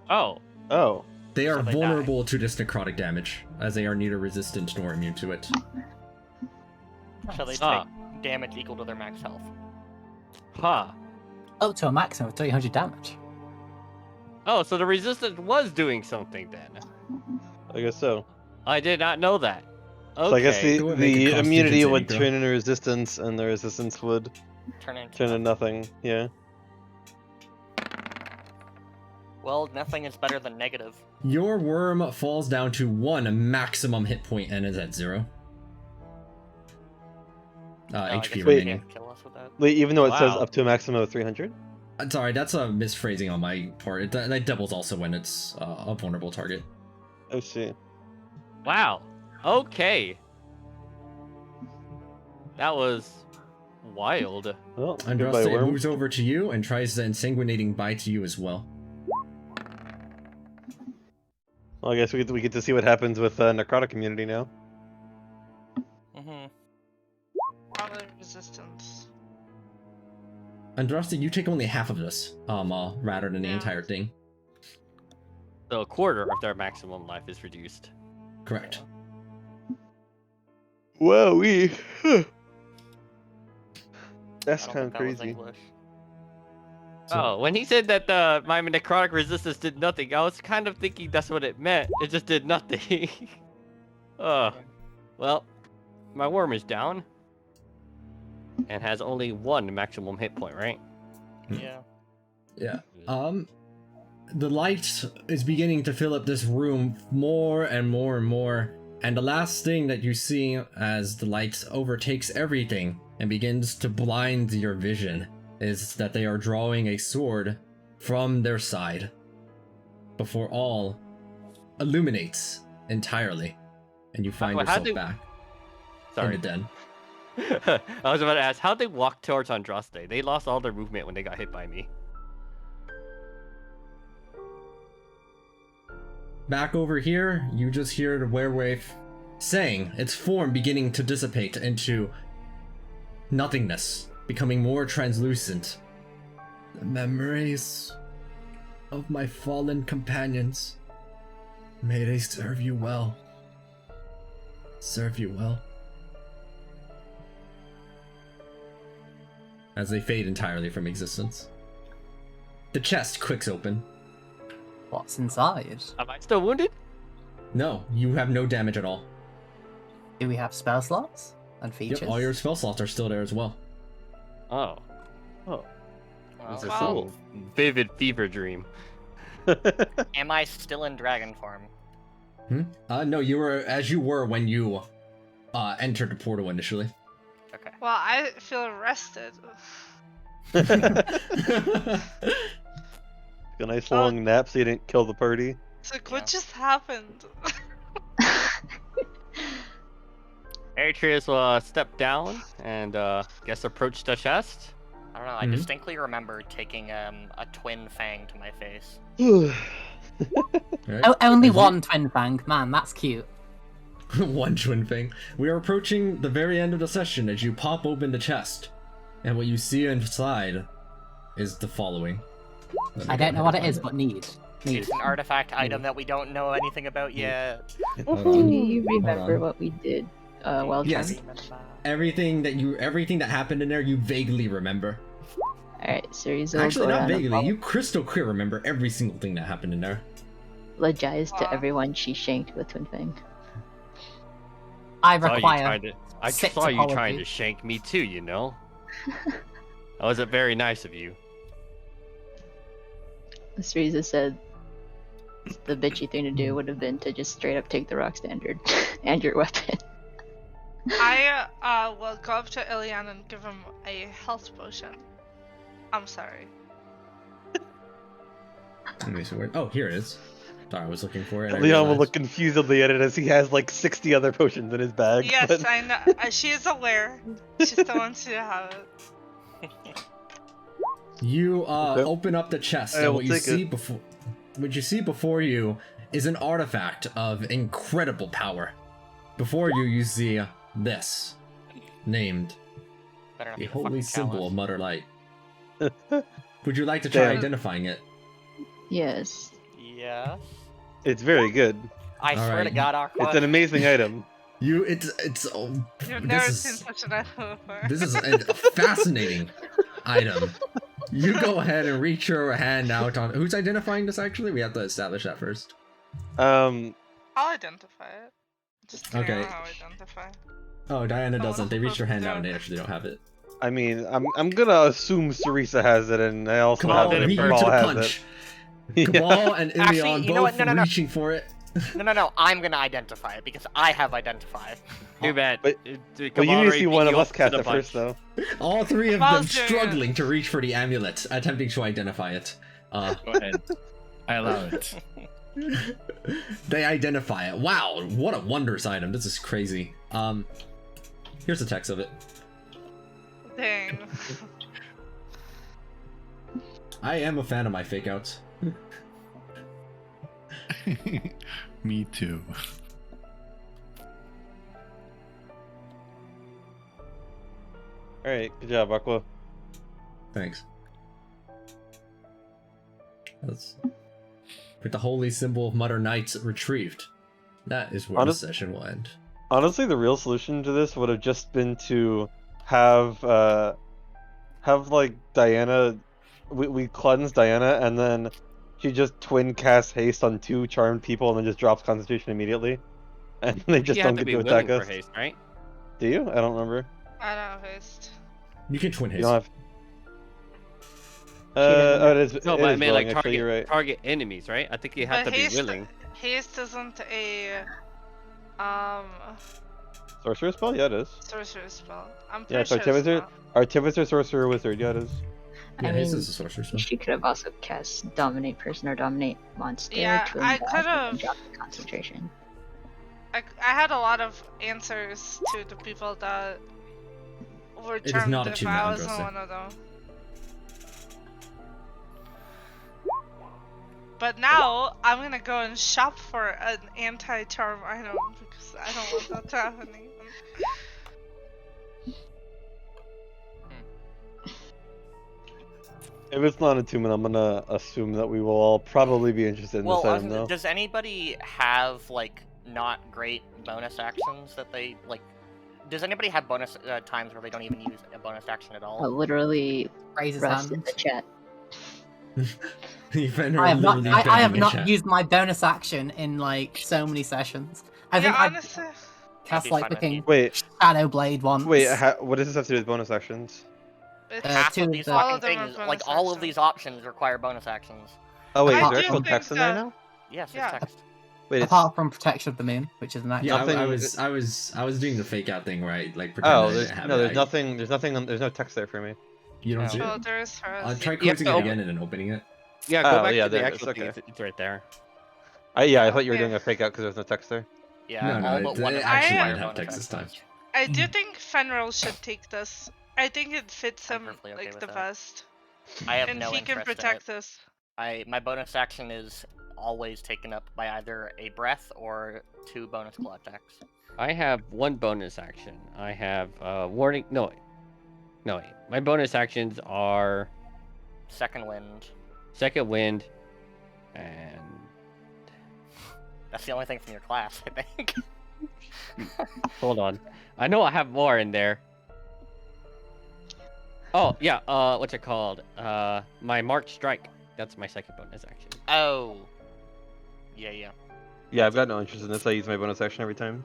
Speaker 2: Oh.
Speaker 8: Oh.
Speaker 1: They are
Speaker 2: So they
Speaker 1: vulnerable to this necrotic damage, as they are neither resistant nor immune to it.
Speaker 3: So they
Speaker 2: Ah.
Speaker 3: take damage equal to their max health.
Speaker 2: Huh.
Speaker 7: Up to a maximum of 300 damage.
Speaker 2: Oh, so the resistance was doing something then.
Speaker 8: I guess so.
Speaker 2: I did not know that. Okay.
Speaker 8: So I guess
Speaker 1: Go and make a
Speaker 8: the
Speaker 1: Constitution
Speaker 8: immunity
Speaker 1: saving
Speaker 8: would
Speaker 1: throw.
Speaker 8: turn into resistance, and the resistance would
Speaker 3: Turn into
Speaker 8: turn into
Speaker 3: nothing.
Speaker 8: nothing. Yeah.
Speaker 3: Well, nothing is better than negative.
Speaker 1: Your worm falls down to 1 maximum hit point and is at 0.
Speaker 3: I
Speaker 1: HP
Speaker 3: guess
Speaker 1: remaining.
Speaker 3: you can't kill us with that.
Speaker 8: Like, even though it says
Speaker 2: Wow.
Speaker 8: up to a maximum of 300.
Speaker 1: Sorry, that's a misphrasing on my part. That doubles also when it's a vulnerable target.
Speaker 8: I see.
Speaker 2: Wow. Okay. That was wild.
Speaker 8: Well, goodbye,
Speaker 1: Andraste
Speaker 8: worm.
Speaker 1: moves over to you and tries an sanguinating bite to you as well.
Speaker 8: Well, I guess we get to see what happens with necrotic immunity now.
Speaker 3: Mm-hmm.
Speaker 9: Probably resistance.
Speaker 1: Andraste, you take only half of this, rather than the
Speaker 9: Yeah.
Speaker 1: entire thing.
Speaker 2: So a quarter of their maximum life is reduced.
Speaker 1: Correct.
Speaker 8: Whoa, That's
Speaker 3: I don't
Speaker 8: kind
Speaker 3: think
Speaker 8: of
Speaker 3: that was
Speaker 8: crazy.
Speaker 3: English.
Speaker 2: Oh, when he said that my necrotic resistance did nothing, I was kind of thinking that's what it meant. It just did nothing. Well, my worm is down. And has only 1 maximum hit point, right?
Speaker 3: Yeah.
Speaker 1: Yeah. The light is beginning to fill up this room more and more and more, and the last thing that you see as the light overtakes everything and begins to blind your vision is that they are drawing a sword from their side before all illuminates entirely, and you find
Speaker 2: How'd
Speaker 1: yourself
Speaker 2: they-
Speaker 1: back
Speaker 2: Sorry.
Speaker 1: in the den.
Speaker 2: I was about to ask, how'd they walk towards Andraste? They lost all their movement when they got hit by me.
Speaker 1: Back over here, you just hear the werewolf saying, its form beginning to dissipate into nothingness, becoming more translucent. The memories of my fallen companions, may they serve you well. Serve you well. As they fade entirely from existence. The chest clicks open.
Speaker 7: What's inside?
Speaker 2: Am I still wounded?
Speaker 1: No, you have no damage at all.
Speaker 7: Do we have spell slots and features?
Speaker 1: Yep, all your spell slots are still there as well.
Speaker 2: Oh.
Speaker 3: Well,
Speaker 2: This is
Speaker 9: Wow.
Speaker 2: some vivid fever dream.
Speaker 3: am I still in dragon form?
Speaker 1: No, you were as you were when you entered the portal initially.
Speaker 3: Okay.
Speaker 9: Well, I feel rested.
Speaker 8: A nice long nap so you didn't kill the party.
Speaker 9: It's like,
Speaker 3: Yeah.
Speaker 9: what just happened?
Speaker 2: Atreus will step down and guess approach the chest.
Speaker 3: I don't know. I
Speaker 1: Mhm.
Speaker 3: distinctly remember taking a twin fang to my face.
Speaker 1: Right?
Speaker 7: Oh, only
Speaker 1: As you-
Speaker 7: one twin fang. Man, that's cute.
Speaker 1: One twin thing. We are approaching the very end of the session as you pop open the chest, and what you see inside is the following.
Speaker 7: I don't know what it is, but need.
Speaker 3: It's an artifact item that we don't know anything about yet.
Speaker 1: Hold
Speaker 4: Do
Speaker 1: on.
Speaker 4: you remember
Speaker 1: on.
Speaker 4: what we did? Well,
Speaker 1: Yes.
Speaker 4: Charmed?
Speaker 1: Everything that happened in there, you vaguely remember.
Speaker 4: Alright, series will
Speaker 1: Actually,
Speaker 4: go
Speaker 1: not
Speaker 4: around and
Speaker 1: vaguely. You crystal clear remember every single thing that happened in there.
Speaker 4: apologize to
Speaker 9: Wow.
Speaker 4: everyone she shanked with Twin Fang.
Speaker 7: I
Speaker 2: Saw you
Speaker 7: require.
Speaker 2: trying to- I
Speaker 7: six
Speaker 2: saw you trying to
Speaker 7: apologies.
Speaker 2: shank me too, you know? That wasn't very nice of you.
Speaker 4: Syriza said the bitchy thing to do would have been to just straight up take the rock standard and your weapon.
Speaker 9: I will go up to Ilian and give him a health potion. I'm sorry.
Speaker 1: Let me see where. Oh, here it is. Sorry, I was looking for it. I
Speaker 8: Leon will
Speaker 1: realized.
Speaker 8: look confusedly at it as he has like 60 other potions in his bag.
Speaker 9: Yes,
Speaker 8: but-
Speaker 9: I know. She is aware. She still wants you to have it.
Speaker 1: You
Speaker 8: Okay.
Speaker 1: open up the chest,
Speaker 8: I
Speaker 1: and
Speaker 8: will
Speaker 1: what you
Speaker 8: take
Speaker 1: see
Speaker 8: it.
Speaker 1: before you is an artifact of incredible power. Before you, you see this, named
Speaker 3: Better not
Speaker 1: the
Speaker 3: be the
Speaker 1: holy
Speaker 3: fucking
Speaker 1: symbol
Speaker 3: Callus.
Speaker 1: of Mother Light. Would you like to try
Speaker 8: Damn.
Speaker 1: identifying it?
Speaker 4: Yes.
Speaker 3: Yes.
Speaker 8: It's very good.
Speaker 3: I swear to
Speaker 1: Alright.
Speaker 3: God, Aqua.
Speaker 8: It's an amazing item.
Speaker 1: It's
Speaker 9: You've
Speaker 1: this
Speaker 9: never
Speaker 1: is
Speaker 9: seen such an item before.
Speaker 1: this is a fascinating item. You go ahead and reach your hand out on who's identifying this. Actually, we have to establish that first.
Speaker 9: I'll identify it. Just kidding,
Speaker 1: Okay.
Speaker 9: I don't know how to identify.
Speaker 1: Oh, Diana
Speaker 9: Oh,
Speaker 1: doesn't. They reached their hand
Speaker 9: no.
Speaker 1: out and they actually don't have it.
Speaker 8: I mean, I'm gonna assume Sarisa has it, and I also
Speaker 1: Cabal
Speaker 8: have it.
Speaker 1: beat
Speaker 8: If
Speaker 1: you to
Speaker 8: Cabal
Speaker 1: the
Speaker 8: has
Speaker 1: punch.
Speaker 8: it.
Speaker 1: Cabal and
Speaker 3: Actually,
Speaker 1: Ilion
Speaker 3: you know
Speaker 1: both
Speaker 3: what? No, no, no.
Speaker 1: reaching for it.
Speaker 3: No. I'm gonna identify it because I have identified.
Speaker 2: Too bad.
Speaker 8: But-
Speaker 2: Cabal
Speaker 8: But you need to
Speaker 2: already
Speaker 8: see
Speaker 2: beat
Speaker 8: one of
Speaker 2: you
Speaker 8: us
Speaker 2: up to
Speaker 8: cast
Speaker 2: the
Speaker 8: it first,
Speaker 2: punch.
Speaker 8: though.
Speaker 1: All three of them
Speaker 9: Cabal's doing it.
Speaker 1: struggling to reach for the amulet, attempting to identify it.
Speaker 11: Go ahead. I allow it.
Speaker 1: They identify it. Wow, what a wondrous item. This is crazy. Here's the text of it.
Speaker 9: Dang.
Speaker 1: I am a fan of my fake outs.
Speaker 5: Me too.
Speaker 8: All right, good job, Aqua.
Speaker 1: Thanks. That's with the holy symbol of Mother Knights retrieved. That is where the session will end.
Speaker 8: Honestly, the real solution to this would have just been to have like Diana, we cleanse Diana, and then she just twin casts haste on 2 charmed people, and then just drops concentration immediately, and they just
Speaker 2: You
Speaker 8: don't
Speaker 2: have to
Speaker 8: get
Speaker 2: be
Speaker 8: to
Speaker 2: willing
Speaker 8: attack
Speaker 2: for
Speaker 8: us.
Speaker 2: haste, right?
Speaker 8: Do you? I don't remember.
Speaker 9: I don't know haste.
Speaker 1: You can twin
Speaker 8: You
Speaker 1: haste.
Speaker 8: don't have.
Speaker 4: doesn't
Speaker 8: Oh, it is.
Speaker 2: No,
Speaker 8: it
Speaker 2: but I
Speaker 8: is
Speaker 2: mean
Speaker 8: willing,
Speaker 2: like
Speaker 8: actually, you're right.
Speaker 2: target enemies, right? I think you have
Speaker 9: But
Speaker 2: to be willing.
Speaker 9: Haste isn't a
Speaker 8: Sorcerer spell? Yeah, it is.
Speaker 9: sorcerer spell. I'm
Speaker 8: Yeah,
Speaker 9: pretty
Speaker 8: it's
Speaker 9: sure it's
Speaker 8: Artificer,
Speaker 9: not.
Speaker 8: Artificer, Sorcerer, Wizard. Yeah, it is.
Speaker 1: Yeah,
Speaker 4: I
Speaker 1: haste
Speaker 4: mean,
Speaker 1: is a sorcerer spell.
Speaker 4: she could have also cast Dominate Person or Dominate Monster
Speaker 9: Yeah,
Speaker 4: to
Speaker 9: I
Speaker 4: impact
Speaker 9: could've-
Speaker 4: and drop the concentration.
Speaker 9: I had a lot of answers to the people that were
Speaker 1: is
Speaker 9: charmed
Speaker 1: not a
Speaker 9: if
Speaker 1: achievement,
Speaker 9: I wasn't
Speaker 1: Androsa.
Speaker 9: one of them. But now I'm gonna go and shop for an anti-charm item because I don't want that to happen again.
Speaker 8: If it's not attunement, I'm gonna assume that we will all probably be interested in
Speaker 3: Well,
Speaker 8: this item, though.
Speaker 3: does anybody have like not great bonus actions that they like? Does anybody have bonus times where they don't even use a bonus action at all?
Speaker 4: Literally
Speaker 7: Raises
Speaker 4: rest in
Speaker 7: hand.
Speaker 4: the chat.
Speaker 1: Defender
Speaker 7: I have not.
Speaker 1: literally
Speaker 7: I have
Speaker 1: banging
Speaker 7: not
Speaker 1: chat.
Speaker 7: used my bonus action in like so many sessions. I think
Speaker 9: yeah,
Speaker 7: I
Speaker 9: honestly,
Speaker 7: cast
Speaker 3: be
Speaker 7: like
Speaker 3: fine with
Speaker 7: fucking
Speaker 3: me.
Speaker 8: Wait,
Speaker 7: Shadow Blade once.
Speaker 8: what does this have to do with bonus actions?
Speaker 9: it's
Speaker 3: Half
Speaker 7: two
Speaker 3: of
Speaker 7: of
Speaker 3: these
Speaker 7: the-
Speaker 9: all
Speaker 3: fucking
Speaker 9: of them are
Speaker 3: things, like
Speaker 9: bonus
Speaker 3: all of
Speaker 9: actions.
Speaker 3: these options require bonus actions.
Speaker 8: Oh wait,
Speaker 9: I
Speaker 8: is there
Speaker 9: do
Speaker 8: actual
Speaker 9: think
Speaker 8: text in there
Speaker 9: that-
Speaker 8: now?
Speaker 3: Yes,
Speaker 9: Yeah.
Speaker 3: it's text.
Speaker 8: Wait, it's...
Speaker 7: Apart from Protection of the Moon, which is an action.
Speaker 1: Yeah,
Speaker 8: Nothing-
Speaker 1: I was doing the fake out thing where I like pretended
Speaker 8: Oh,
Speaker 1: I
Speaker 8: there's
Speaker 1: didn't have
Speaker 8: no,
Speaker 1: it.
Speaker 8: there's
Speaker 1: I-
Speaker 8: nothing, there's no text there for me.
Speaker 1: You don't
Speaker 3: No.
Speaker 1: see
Speaker 9: oh,
Speaker 1: it?
Speaker 9: there's her.
Speaker 1: Try
Speaker 2: You have
Speaker 1: closing
Speaker 2: to
Speaker 1: it
Speaker 2: open-
Speaker 1: again and then opening it.
Speaker 2: Yeah, go
Speaker 8: Oh,
Speaker 2: back
Speaker 8: yeah,
Speaker 2: to the
Speaker 8: there it is,
Speaker 2: actual
Speaker 8: okay.
Speaker 2: thing. It's right there.
Speaker 8: Yeah, I thought you were
Speaker 9: Yeah.
Speaker 8: doing a fake out because there's no text there.
Speaker 3: Yeah,
Speaker 1: No,
Speaker 3: all
Speaker 1: it-
Speaker 3: but one
Speaker 1: it
Speaker 3: of them
Speaker 1: actually
Speaker 3: require
Speaker 9: might
Speaker 1: have
Speaker 3: bonus
Speaker 1: text this time.
Speaker 3: actions.
Speaker 9: I do think Fenrir should take this. I think it fits
Speaker 3: I'm
Speaker 9: him
Speaker 3: perfectly okay
Speaker 9: like
Speaker 3: with
Speaker 9: the
Speaker 3: that.
Speaker 9: best,
Speaker 3: I have
Speaker 9: and
Speaker 3: no
Speaker 9: he can
Speaker 3: interest
Speaker 9: protect
Speaker 3: in it.
Speaker 9: this.
Speaker 3: My bonus action is always taken up by either a breath or 2 bonus claw attacks.
Speaker 2: I have 1 bonus action. I have warning. No, wait. My bonus actions are
Speaker 3: Second wind.
Speaker 2: Second Wind, and
Speaker 3: That's the only thing from your class, I think.
Speaker 2: hold on. I know I have more in there. Oh yeah. What's it called? My March Strike. That's my second bonus action.
Speaker 3: Oh. Yeah.
Speaker 8: Yeah, I've got no interest in this. I use my bonus action every time.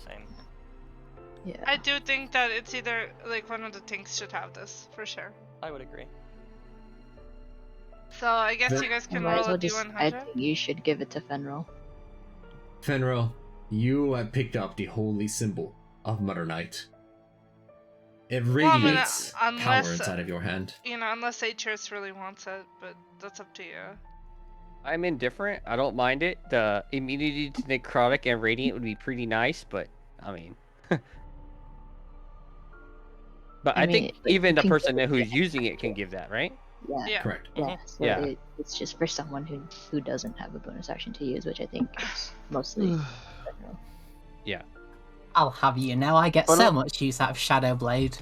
Speaker 3: Same.
Speaker 4: Yeah.
Speaker 9: I do think that it's either like one of the tanks should have this for sure.
Speaker 3: I would agree.
Speaker 9: So I guess
Speaker 1: Then-
Speaker 9: you guys
Speaker 4: I
Speaker 9: can
Speaker 4: might
Speaker 9: roll
Speaker 4: as
Speaker 9: a
Speaker 4: well just. I
Speaker 9: D100.
Speaker 4: think you should give it to Fenrir.
Speaker 1: Fenrir, you have picked up the holy symbol of Mother Knight. It
Speaker 9: Well, I mean,
Speaker 1: radiates power
Speaker 9: unless-
Speaker 1: inside of your hand.
Speaker 9: You know, unless Atreus really wants it, but that's up to you.
Speaker 2: I'm indifferent. I don't mind it. The immunity to necrotic and radiant would be pretty nice, but I mean. But
Speaker 4: I
Speaker 2: I,
Speaker 4: mean,
Speaker 2: think
Speaker 4: like,
Speaker 2: even
Speaker 4: you
Speaker 2: the
Speaker 4: can
Speaker 2: person
Speaker 4: give it
Speaker 2: who's
Speaker 4: to
Speaker 2: using it can give that, right?
Speaker 4: Yeah.
Speaker 9: Yeah.
Speaker 1: Correct.
Speaker 4: Yeah, so
Speaker 2: Yeah.
Speaker 4: it's just for someone who doesn't have a bonus action to use, which I think is mostly Fenrir.
Speaker 7: I'll have you know. I get
Speaker 8: Oh,
Speaker 7: so
Speaker 8: no.
Speaker 7: much use out of Shadow Blade.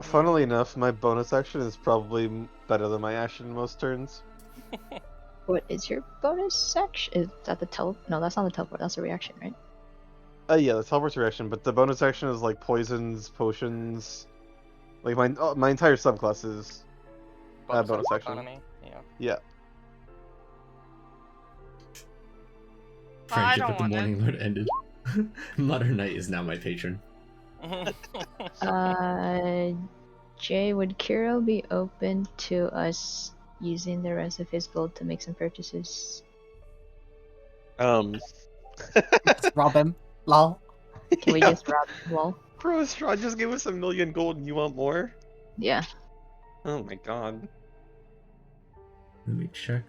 Speaker 8: Funnily enough, my bonus action is probably better than my action most turns.
Speaker 4: What is your bonus action? Is that the tele? No, that's not the teleport. That's a reaction, right?
Speaker 8: Yeah, the teleport's reaction, but the bonus action is like poisons, potions. Like my entire subclass is bonus action.
Speaker 3: Economy. Yeah.
Speaker 8: Yeah.
Speaker 9: I
Speaker 1: Friendship
Speaker 9: don't
Speaker 1: with the
Speaker 9: want it.
Speaker 1: Morning Lord ended. Mother Knight is now my patron.
Speaker 4: Jay, would Kiro be open to us using the rest of his gold to make some purchases?
Speaker 7: Rob him. Lol.
Speaker 4: Can we just rob him? Lol?
Speaker 8: Bro, Strahd just gave us 1,000,000 gold and you want more?
Speaker 4: Yeah.
Speaker 8: Oh my god.
Speaker 1: Let me check.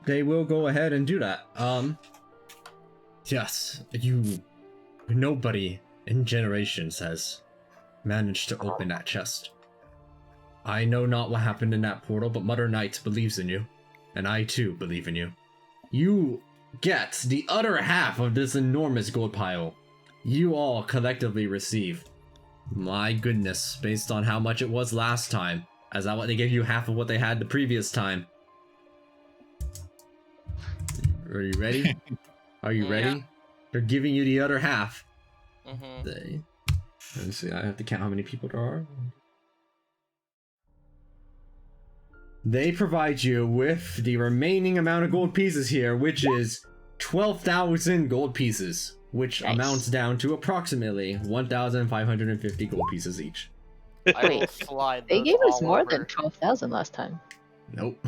Speaker 1: They will go ahead and do that. Yes, nobody in generations has managed to open that chest. I know not what happened in that portal, but Mother Knight believes in you, and I too believe in you. You get the other half of this enormous gold pile. You all collectively receive. My goodness, based on how much it was last time, as I what they gave you half of what they had the previous time. Are you ready? Are you ready? They're giving you the other half. Let's see, I have to count how many people there are. They provide you with the remaining amount of gold pieces here, which is 12,000 gold pieces, which amounts down to approximately 1,550 gold pieces each.
Speaker 3: I will slide
Speaker 4: They
Speaker 3: those
Speaker 4: gave us
Speaker 3: all
Speaker 4: more
Speaker 3: over.
Speaker 4: than 12,000 last time.
Speaker 1: Nope.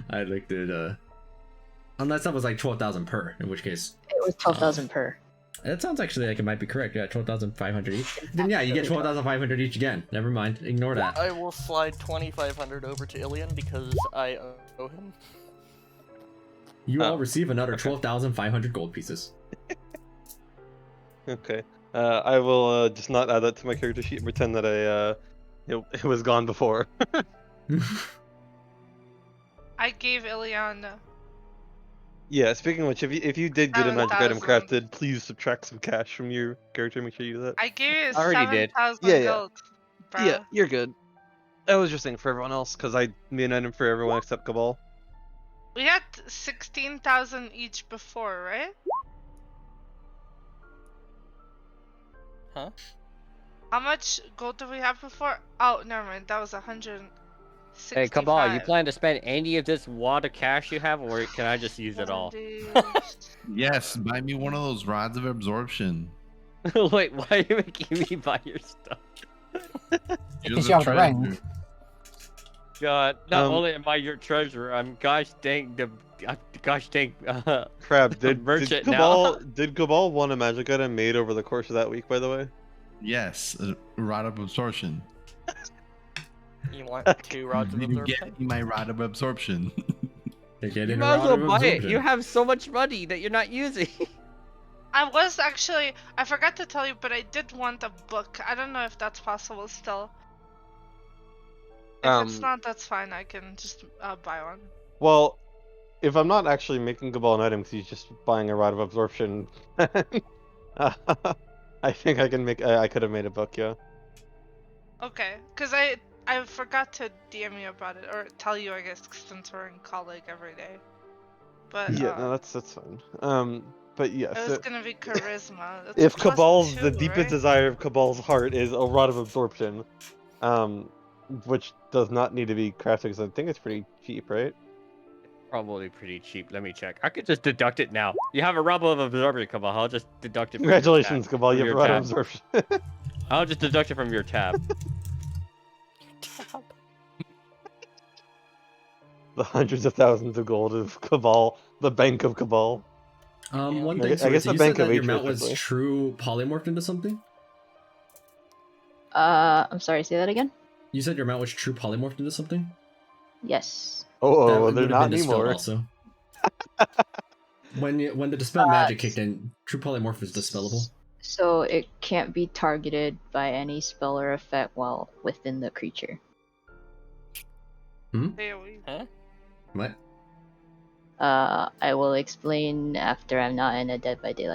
Speaker 1: I looked at, unless that was like 12,000 per, in which case...
Speaker 4: It was 12,000 per.
Speaker 1: That sounds actually like it might be correct, yeah, 12,500 each. Then yeah, you get 12,500 each again. Never mind, ignore that.
Speaker 3: I will slide 2,500 over to Ilian because I owe him.
Speaker 1: You all receive another 12,500 gold pieces.
Speaker 8: Okay. I will just not add that to my character sheet and pretend that it was gone before.
Speaker 9: I gave Ilian.
Speaker 8: Yeah, speaking of which, if you did get a magic item
Speaker 9: 7,000.
Speaker 8: crafted, please subtract some cash from your character. Make sure you do that.
Speaker 9: I gave you
Speaker 2: Already did.
Speaker 9: 7,000
Speaker 8: Yeah.
Speaker 9: gold. Bruh.
Speaker 8: Yeah, you're good. I was just saying for everyone else, because I made an item for everyone except Cabal.
Speaker 9: We had 16,000 each before, right?
Speaker 3: Huh?
Speaker 9: How much gold did we have before? Oh, never mind. That was 165.
Speaker 2: Hey, Cabal, you plan to spend any of this wad of cash you have, or can I just use it all?
Speaker 5: Yes, buy me one of those rods of absorption.
Speaker 2: Wait, why are you making me buy your stuff?
Speaker 7: Because you have the ring.
Speaker 2: God, not only am I your treasurer, I'm gosh dang
Speaker 8: Crab, did
Speaker 2: merchant
Speaker 8: Cabal
Speaker 2: now.
Speaker 8: did Cabal want a magic item made over the course of that week, by the way?
Speaker 5: Yes, a rod of absorption.
Speaker 3: You want 2 rods of
Speaker 5: You
Speaker 3: absorption?
Speaker 5: get me my rod of absorption.
Speaker 1: They're
Speaker 2: You
Speaker 1: getting a
Speaker 2: might as
Speaker 1: rod
Speaker 2: well
Speaker 1: of
Speaker 2: buy it.
Speaker 1: absorption.
Speaker 2: You have so much money that you're not using.
Speaker 9: I was actually. I forgot to tell you, but I did want a book. I don't know if that's possible still. If it's not, that's fine. I can just buy one.
Speaker 8: Well, if I'm not actually making Cabal an item because he's just buying a rod of absorption, I think I can make. I could have made a book, yeah.
Speaker 9: Okay, because I forgot to DM you about it or tell you, I guess, since we're in colleague every day. But
Speaker 8: Yeah, no, that's fine. But yes,
Speaker 9: it was gonna be charisma. That's
Speaker 8: if
Speaker 9: plus
Speaker 8: Cabal's the
Speaker 9: 2,
Speaker 8: deepest
Speaker 9: right?
Speaker 8: desire of Cabal's heart is a rod of absorption, which does not need to be crafted because I think it's pretty cheap, right?
Speaker 2: Probably pretty cheap. Let me check. I could just deduct it now. You have a rubble of absorption, Cabal. I'll just deduct it. From
Speaker 8: Congratulations,
Speaker 2: your tab,
Speaker 8: Cabal,
Speaker 2: from
Speaker 8: you have
Speaker 2: your
Speaker 8: a rod of
Speaker 2: tab.
Speaker 8: absorption.
Speaker 2: I'll just deduct it from your tab.
Speaker 8: The hundreds of thousands of gold of Cabal, the bank of Cabal.
Speaker 1: One
Speaker 8: I
Speaker 1: thing,
Speaker 8: guess
Speaker 1: so
Speaker 8: the
Speaker 1: you said
Speaker 8: bank of
Speaker 1: that your
Speaker 8: Atria,
Speaker 1: mount was
Speaker 8: technically.
Speaker 1: true polymorphed into something?
Speaker 4: I'm sorry, say that again?
Speaker 1: You said your mount was true polymorphed into something?
Speaker 4: Yes.
Speaker 8: Oh,
Speaker 1: That
Speaker 8: they're
Speaker 1: would have
Speaker 8: not
Speaker 1: been dispelled
Speaker 8: anymore.
Speaker 1: also. When the dispel magic kicked in, true polymorph is dispellable.
Speaker 4: So it can't be targeted by any spell or effect while within the creature.
Speaker 3: Huh?
Speaker 1: What?
Speaker 4: I will explain after I'm not in a Dead by Daylight.